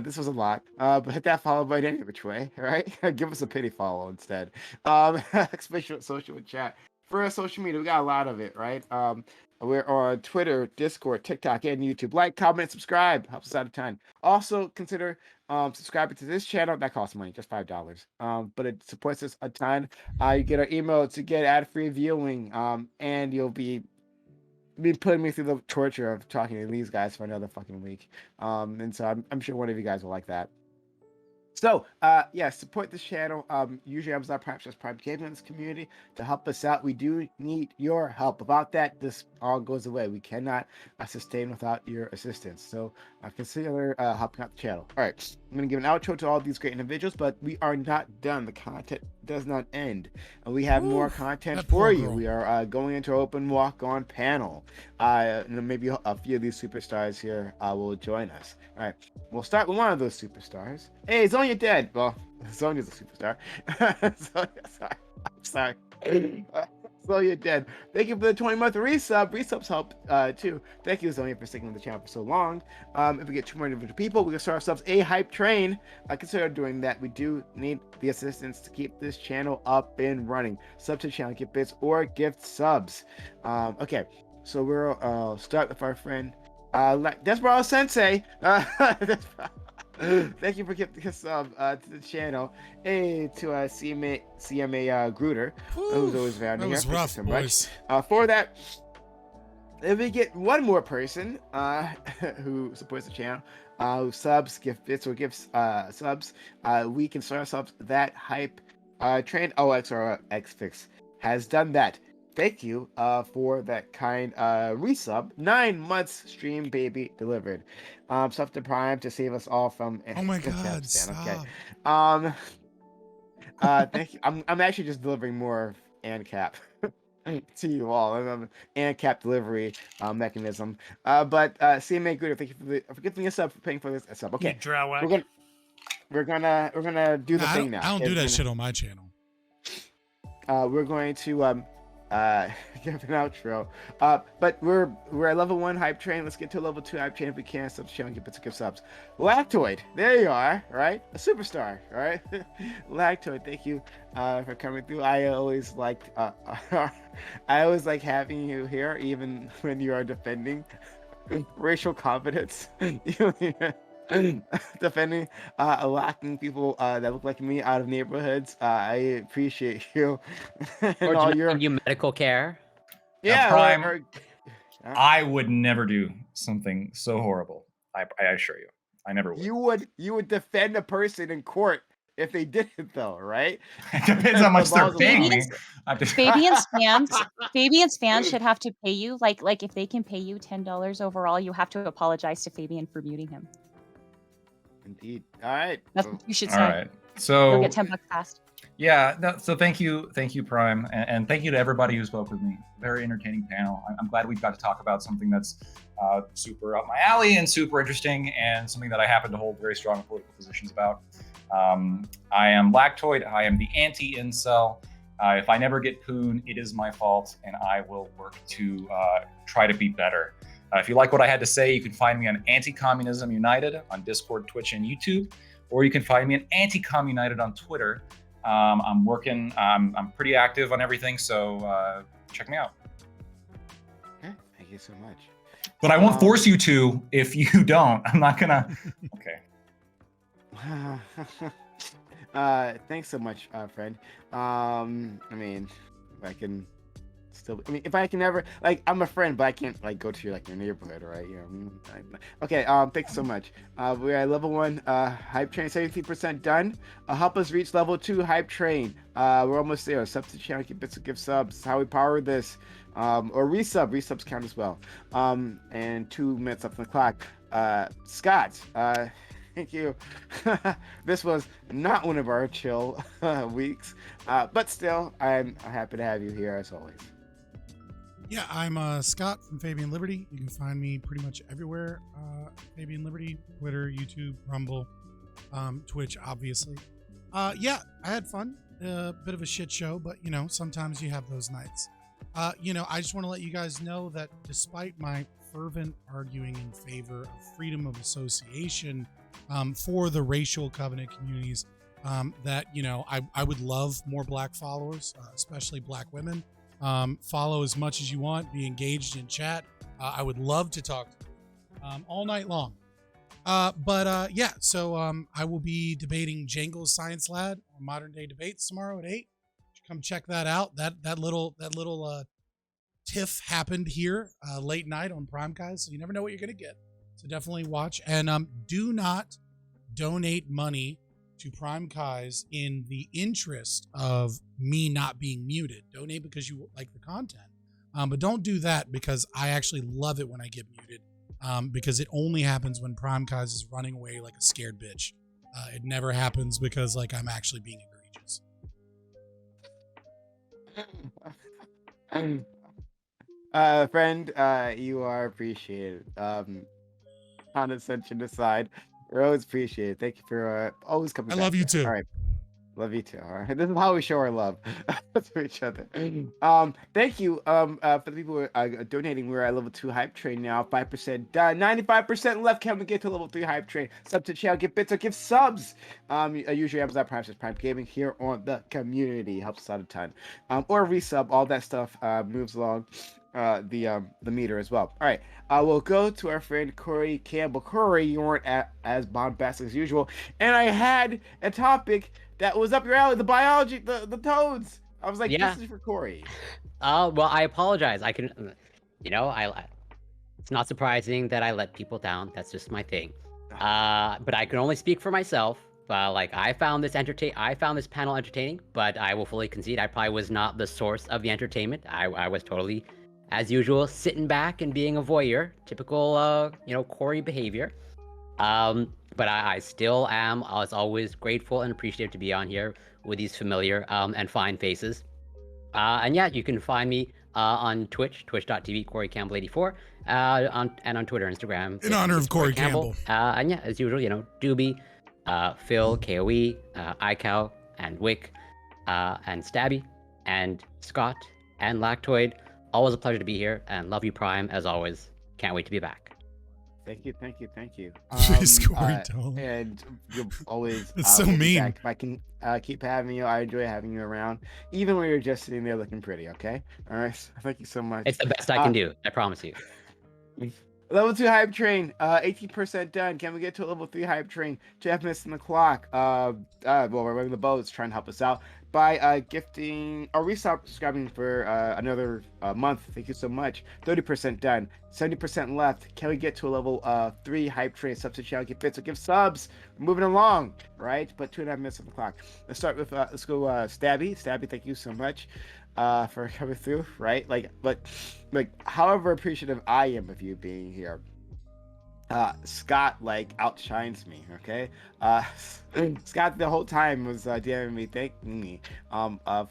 This was a lot. But hit that follow button any which way, all right? Give us a pity follow instead. Especially social and chat. For our social media, we got a lot of it, right? We're on Twitter, Discord, TikTok, and YouTube. Like, comment, subscribe. Helps us out a ton. Also, consider subscribing to this channel. That costs money, just $5. But it supports us a ton. You get our email to get ad-free viewing, and you'll be putting me through the torture of talking to these guys for another fucking week. And so I'm sure one of you guys will like that. So, yeah, support this channel. Usually I'm not perhaps just PrimeCaye's in this community to help us out. We do need your help. Without that, this all goes away. We cannot sustain without your assistance. So, consider helping out the channel. All right, I'm going to give an outro to all these great individuals, but we are not done. The content does not end. And we have more content for you. We are going into open walk-on panel. And maybe a few of these superstars here will join us. All right, we'll start with one of those superstars. Hey, Zonia dead. Well, Zonia's a superstar. I'm sorry. Zonia dead. Thank you for the 20-month resub. Resubs help too. Thank you, Zonia, for sticking with the channel for so long. If we get 2 more individual people, we can start ourselves a hype train. Consider doing that. We do need the assistance to keep this channel up and running. Sub to the channel, gift bits, or gift subs. Okay, so we'll start with our friend Desperado Sensei. Thank you for giving a sub to the channel. Hey, to CMA Gruder, who's always around that here. was rough, Thank you so boys. much. For that, if we get one more person who supports the channel, who subs, gift bits, or gives subs, we can start ourselves that hype train. Oh, XFix has done that. Thank you for that kind resub. 9 months stream baby delivered. Stuff to Prime to save us all from. Oh my God! Stop. Okay. Thank you. I'm actually just delivering more ANCAP to you all. ANCAP delivery mechanism. But CMA Good, thank you for giving us up, for paying for this sub. Okay, we're gonna do the thing now. I don't do that shit on my channel. We're going to give an outro. But we're at level 1 hype train. Let's get to level 2 hype train if we can. Sub to channel, get bits of gift subs. Lactoid, there you are, right? A superstar, right? Lactoid, thank you for coming through. I always like having you here, even when you are defending racial competence. Defending lacking people that look like me out of neighborhoods. I appreciate you. Or all your medical care. Yeah, Prime, I would never do something so horrible. I assure you, I never would. You would defend a person in court if they didn't, though, right? It depends how much they're paying me. Fabian's fans should have to pay you. Like if they can pay you $10 overall, you have to apologize to Fabian for muting him. Indeed. All right. That's what you should say. All right. So you'll get $10 fast. Yeah. No, so thank you, Prime, and thank you to everybody who spoke with me. Very entertaining panel. I'm glad we got to talk about something that's super up my alley and super interesting, and something that I happen to hold very strong political positions about. I am Lactoid. I am the anti-incel. If I never get poon, it is my fault, and I will work to try to be better. If you like what I had to say, you can find me on Anti-Communism United on Discord, Twitch, and YouTube, or you can find me on Anti-Com United on Twitter. I'm working. I'm pretty active on everything, so check me out. Okay, thank you so much. But I won't force you to if you don't. I'm not gonna. Okay. Thanks so much, friend. I mean, I can. If I can ever, I'm a friend, but I can't go to your neighborhood, right? Okay. Thanks so much. We're at level 1 hype train, 70% done. Help us reach level 2 hype train. We're almost there. Sub to the channel, get bits of gift subs. How we power this, or resubs count as well. And 2 minutes up on the clock. Scott, thank you. This was not one of our chill weeks, but still, I'm happy to have you here as always. Yeah, I'm Scott from Fabian Liberty. You can find me pretty much everywhere. Fabian Liberty, Twitter, YouTube, Rumble, Twitch, obviously. Yeah, I had fun. A bit of a shit show, but sometimes you have those nights. I just want to let you guys know that despite my fervent arguing in favor of freedom of association for the racial covenant communities, that I would love more Black followers, especially Black women. Follow as much as you want, be engaged in chat. I would love to talk to you all night long. Yeah, so I will be debating Jangle's Science Lab on Modern Day Debates tomorrow at 8. Come check that out. That little tiff happened here late night on PrimeCaye's, so you never know what you're gonna get. So definitely watch, and do not donate money to PrimeCaye's in the interest of me not being muted. Donate because you like the content. But don't do that because I actually love it when I get muted. Because it only happens when PrimeCaye's is running away like a scared bitch. It never happens because like I'm actually being egregious. Friend, you are appreciated. Condescension aside, we're always appreciated. Thank you for always coming. I back love you here. too. All right. Love you too. All right. This is how we show our love to each other. Thank you for the people who are donating. We're at level 2 hype train now. 5% done. 95% left. Can we get to level 3 hype train? Sub to channel, give bits or give subs. Usually Amazon Prime says Prime Gaming here on the community. Helps us out a ton. Or resub. All that stuff moves along the meter as well. All right. We'll go to our friend Corey Campbell. Corey, you weren't as bombastic as usual. And I had a topic that was up your alley, the biology, the toads. I was like, Yeah. this is for Corey. Well, I apologize. I can, it's not surprising that I let people down. That's just my thing. But I can only speak for myself. Like I found this panel entertaining, but I will fully concede I probably was not the source of the entertainment. I was totally, as usual, sitting back and being a voyeur, typical, Corey behavior. But I still am, as always, grateful and appreciative to be on here with these familiar and fine faces. And yeah, you can find me on Twitch, twitch.tv, Corey Campbell 84, and on Twitter, Instagram. In honor of Corey Campbell. And yeah, as usual, Doobie, Phil, KOE, iCow, and Whick, and Stabby, and Scott, and Lactoid. Always a pleasure to be here, and love you, Prime, as always. Can't wait to be back. Thank you. Jeez, Corey, don't. And you'll always. It's so will be mean. back. If I can keep having you, I enjoy having you around, even when you're just sitting there looking pretty. Okay. All right. Thank you so much. It's the best I can do. I promise you. Level 2 hype train, 18% done. Can we get to a level 3 hype train? Jeff missing the clock. Well, we're running the boats, trying to help us out by gifting or subscribing for another month. Thank you so much. 30% done. 70% left. Can we get to a level 3 hype train? Sub to channel, give bits or give subs. We're moving along, right? But 2.5 minutes on the clock. Let's start with let's go Stabby. Stabby, thank you so much for coming through, right? Like however appreciative I am of you being here, Scott outshines me. Okay, Scott the whole time was DMing me, thanking me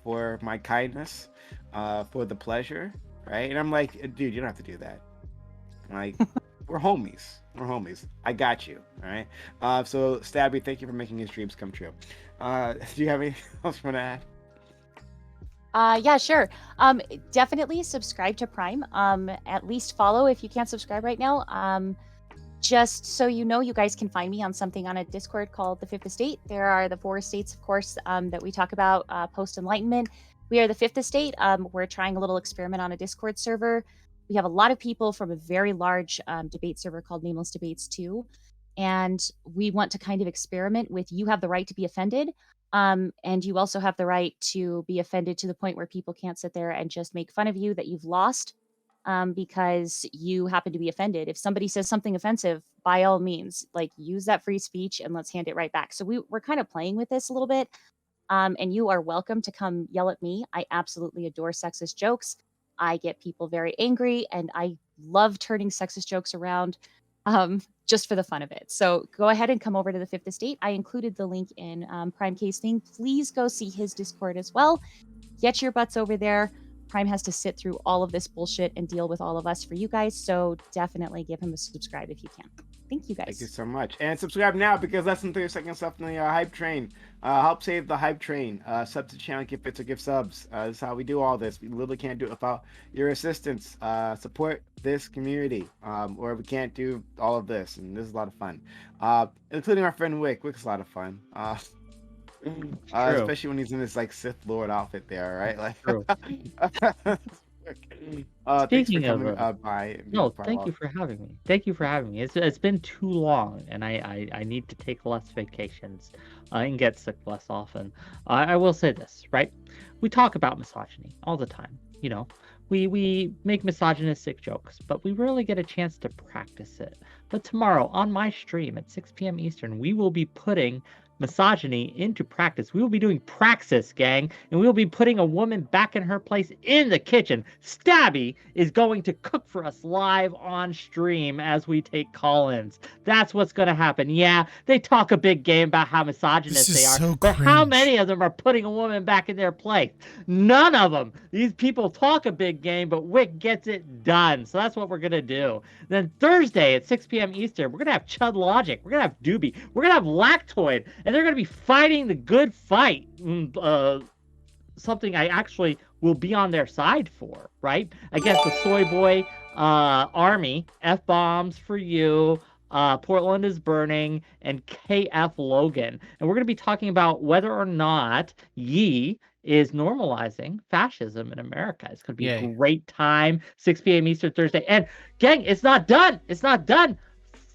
for my kindness, for the pleasure, right? And I'm like, dude, you don't have to do that. Like, we're homies. I got you. All right. So Stabby, thank you for making his dreams come true. Do you have anything else you want to add? Yeah, sure. Definitely subscribe to Prime. At least follow if you can't subscribe right now. Just so you know, you guys can find me on a Discord called the Fifth Estate. There are the 4 estates, of course, that we talk about post-enlightenment. We are the Fifth Estate. We're trying a little experiment on a Discord server. We have a lot of people from a very large debate server called Nameless Debates 2. And we want to kind of experiment with, you have the right to be offended. And you also have the right to be offended to the point where people can't sit there and just make fun of you that you've lost because you happen to be offended. If somebody says something offensive, by all means, use that free speech and let's hand it right back. So we're kind of playing with this a little bit. And you are welcome to come yell at me. I absolutely adore sexist jokes. I get people very angry and I love turning sexist jokes around. Just for the fun of it. So go ahead and come over to the Fifth Estate. I included the link in PrimeCaye's thing. Please go see his Discord as well. Get your butts over there. Prime has to sit through all of this bullshit and deal with all of us for you guys. So definitely give him a subscribe if you can. Thank you guys. Thank you so much. And subscribe now because less than 30 seconds left in the hype train. Help save the hype train. Sub to the channel, give bits or give subs. This is how we do all this. We literally can't do it without your assistance. Support this community, or we can't do all of this. And this is a lot of fun, including our friend Whick. Wick's a lot of fun. Especially when he's in this Sith Lord outfit there, right? True. Speaking of thank you for having me. It's been too long, and I need to take less vacations and get sick less often. I will say this, right? We talk about misogyny all the time. We make misogynistic jokes, but we rarely get a chance to practice it. But tomorrow on my stream at 6 p.m. Eastern, we will be putting misogyny into practice. We will be doing praxis, gang, and we will be putting a woman back in her place in the kitchen. Stabby is going to cook for us live on stream as we take call-ins. That's what's going to happen. Yeah, they talk a big game about how misogynist they are, so but how cringe. many of them are putting a woman back in their place? None of them. These people talk a big game, but Whick gets it done. So that's what we're going to do. Then Thursday at 6 p.m. Eastern, we're going to have Chud Logic. We're going to have Doobie. We're going to have Lactoid. And they're going to be fighting the good fight. Something I actually will be on their side for, right? Against the Soy Boy army. F-bombs for you. Portland is burning. And KF Logan. And we're going to be talking about whether or not Yee is normalizing fascism in America. It's going to be a great time. 6 p.m. Eastern Thursday. And gang, it's not done. It's not done.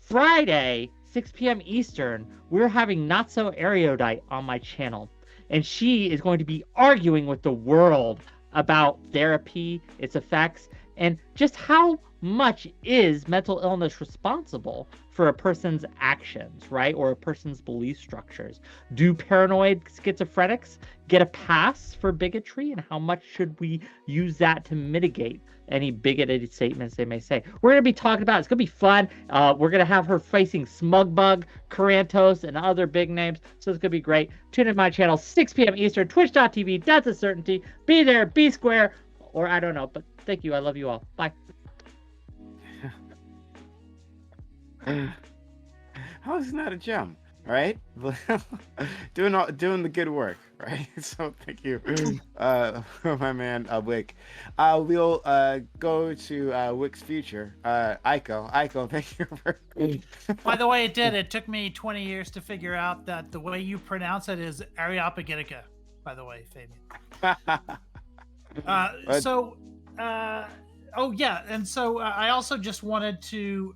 Friday, 6 p.m. Eastern, we're having Not So Erudite on my channel. And she is going to be arguing with the world about therapy, its effects, and just how much is mental illness responsible for a person's actions, right? Or a person's belief structures. Do paranoid schizophrenics get a pass for bigotry? And how much should we use that to mitigate any bigoted statements they may say? We're going to be talking about, it's going to be fun. We're going to have her facing Smugbug, Corantos, and other big names. So it's going to be great. Tune in my channel, 6 p.m. Eastern, twitch.tv. That's a certainty. Be there, be square, or I don't know. But thank you. I love you all. Bye. How is not a jump, right? doing the good work, right? So thank you, my man Whick. We'll go to Whick's future. Aiko, thank you for. By the way, it took me 20 years to figure out that the way you pronounce it is Areopagitica. By the way, Fabian. Oh yeah, and so I also just wanted to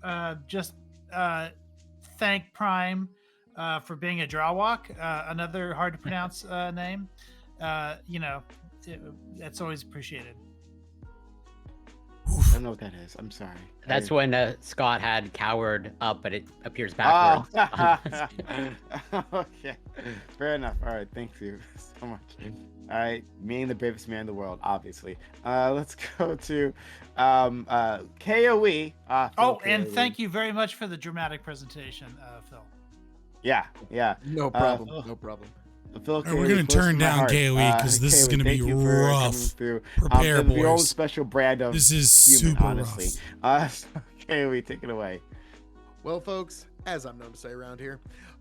thank Prime for being a draw walk, another hard to pronounce name. That's always appreciated. I don't know what that is. I'm sorry. That's when Scott had coward up, but it appears backwards. Okay, fair enough. All right, thank you so much. All right, me and the bravest man in the world, obviously. Let's go to KOE. And thank you very much for the dramatic presentation, Phil. Yeah. No problem. No problem. Phil, Right, we're going to turn down KOE because this is going to be rough. Prepare, boys. Your own special brand of this is human, super honestly. rough. KOE, take it away. Well, folks, as I'm known to say around here,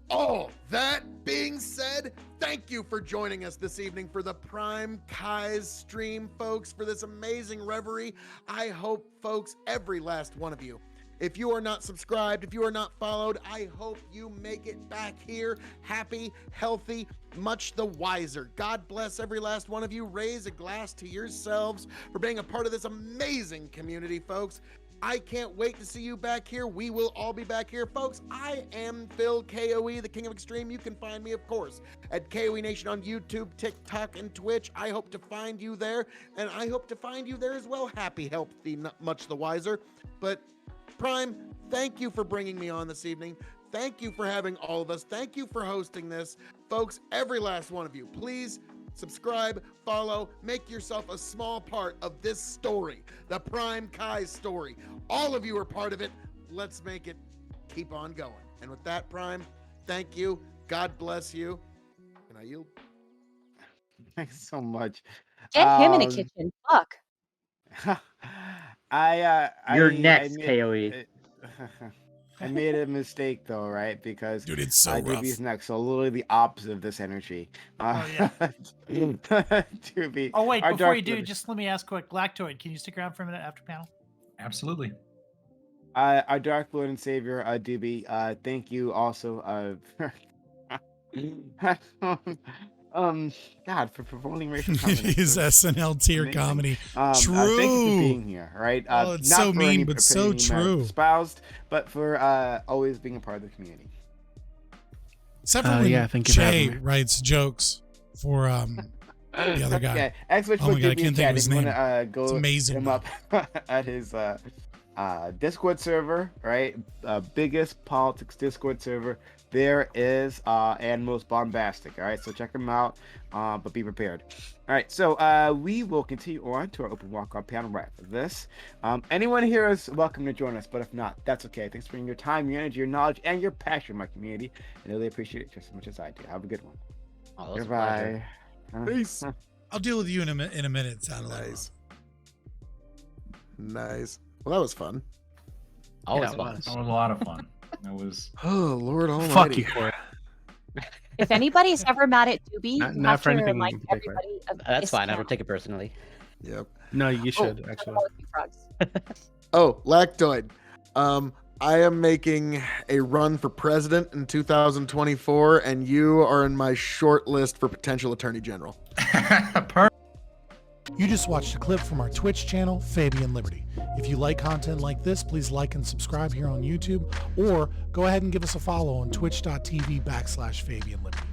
all that being said, thank you for joining us this evening for the PrimeCaye's stream, folks, for this amazing reverie. I hope, folks, every last one of you, if you are not subscribed, if you are not followed, I hope you make it back here happy, healthy, much the wiser. God bless every last one of you. Raise a glass to yourselves for being a part of this amazing community, folks. I can't wait to see you back here. We will all be back here, folks. I am Phil KOE, the King of Extreme. You can find me, of course, at KOE Nation on YouTube, TikTok, and Twitch. I hope to find you there, and I hope to find you there as well. Happy, healthy, much the wiser. But Prime, thank you for bringing me on this evening. Thank you for having all of us. Thank you for hosting this. Folks, every last one of you, please subscribe, follow, make yourself a small part of this story, the PrimeCaye's story. All of you are part of it. Let's make it keep on going. And with that, Prime, thank you. God bless you. And I yield. Thanks so much. Get him in a kitchen. Fuck. You're next, KOE. I made a mistake though, right? Because Dude, it's so rough. Doobie's next, so literally the opposite of this energy. Doobie. Oh wait, our before you Dark do, Lord- just let me ask quick. Lactoid, can you stick around for a minute after panel? Absolutely. Our Dark Lord and Savior, Doobie. Thank you also. God, for promoting racial comedy. It is SNL tier Amazing. comedy. Thank you for being here, right? Oh, it's not so for mean, any but so opinion you might have true. espoused, but for always being a part of the community. Except for when thank you for Jay having me. writes jokes for the other guy. Yeah, Oh my God, I can't think of his name. Go It's amazing. him up at his Discord server, right? Biggest politics Discord server there is, and most bombastic. All right, so check them out, but be prepared. All right, so we will continue on to our open walk-on panel right after this. Anyone here is welcome to join us, but if not, that's okay. Thanks for bringing your time, your energy, your knowledge, and your passion in my community. I really appreciate it just as much as I do. Have a good one. Oh, it was a Goodbye. Peace. I'll deal with you in a minute, satellite. Nice. Nice. Well, that was fun. Always it fun. was. That was a lot of fun. That was. Oh, Lord Almighty. Fuck you, Corey. If anybody's ever mad at Doobie, Not- you not have for to anything remind in particular. everybody of That's fine. I don't discount. take it personally. Yep. No, you should Oh, actually. frogs. Oh, Lactoid. I am making a run for president in 2024, and you are in my short list for potential attorney general. You just watched a clip from our Twitch channel, Fabian Liberty. If you like content like this, please like and subscribe here on YouTube, or go ahead and give us a follow on twitch.tv/Fabian Liberty.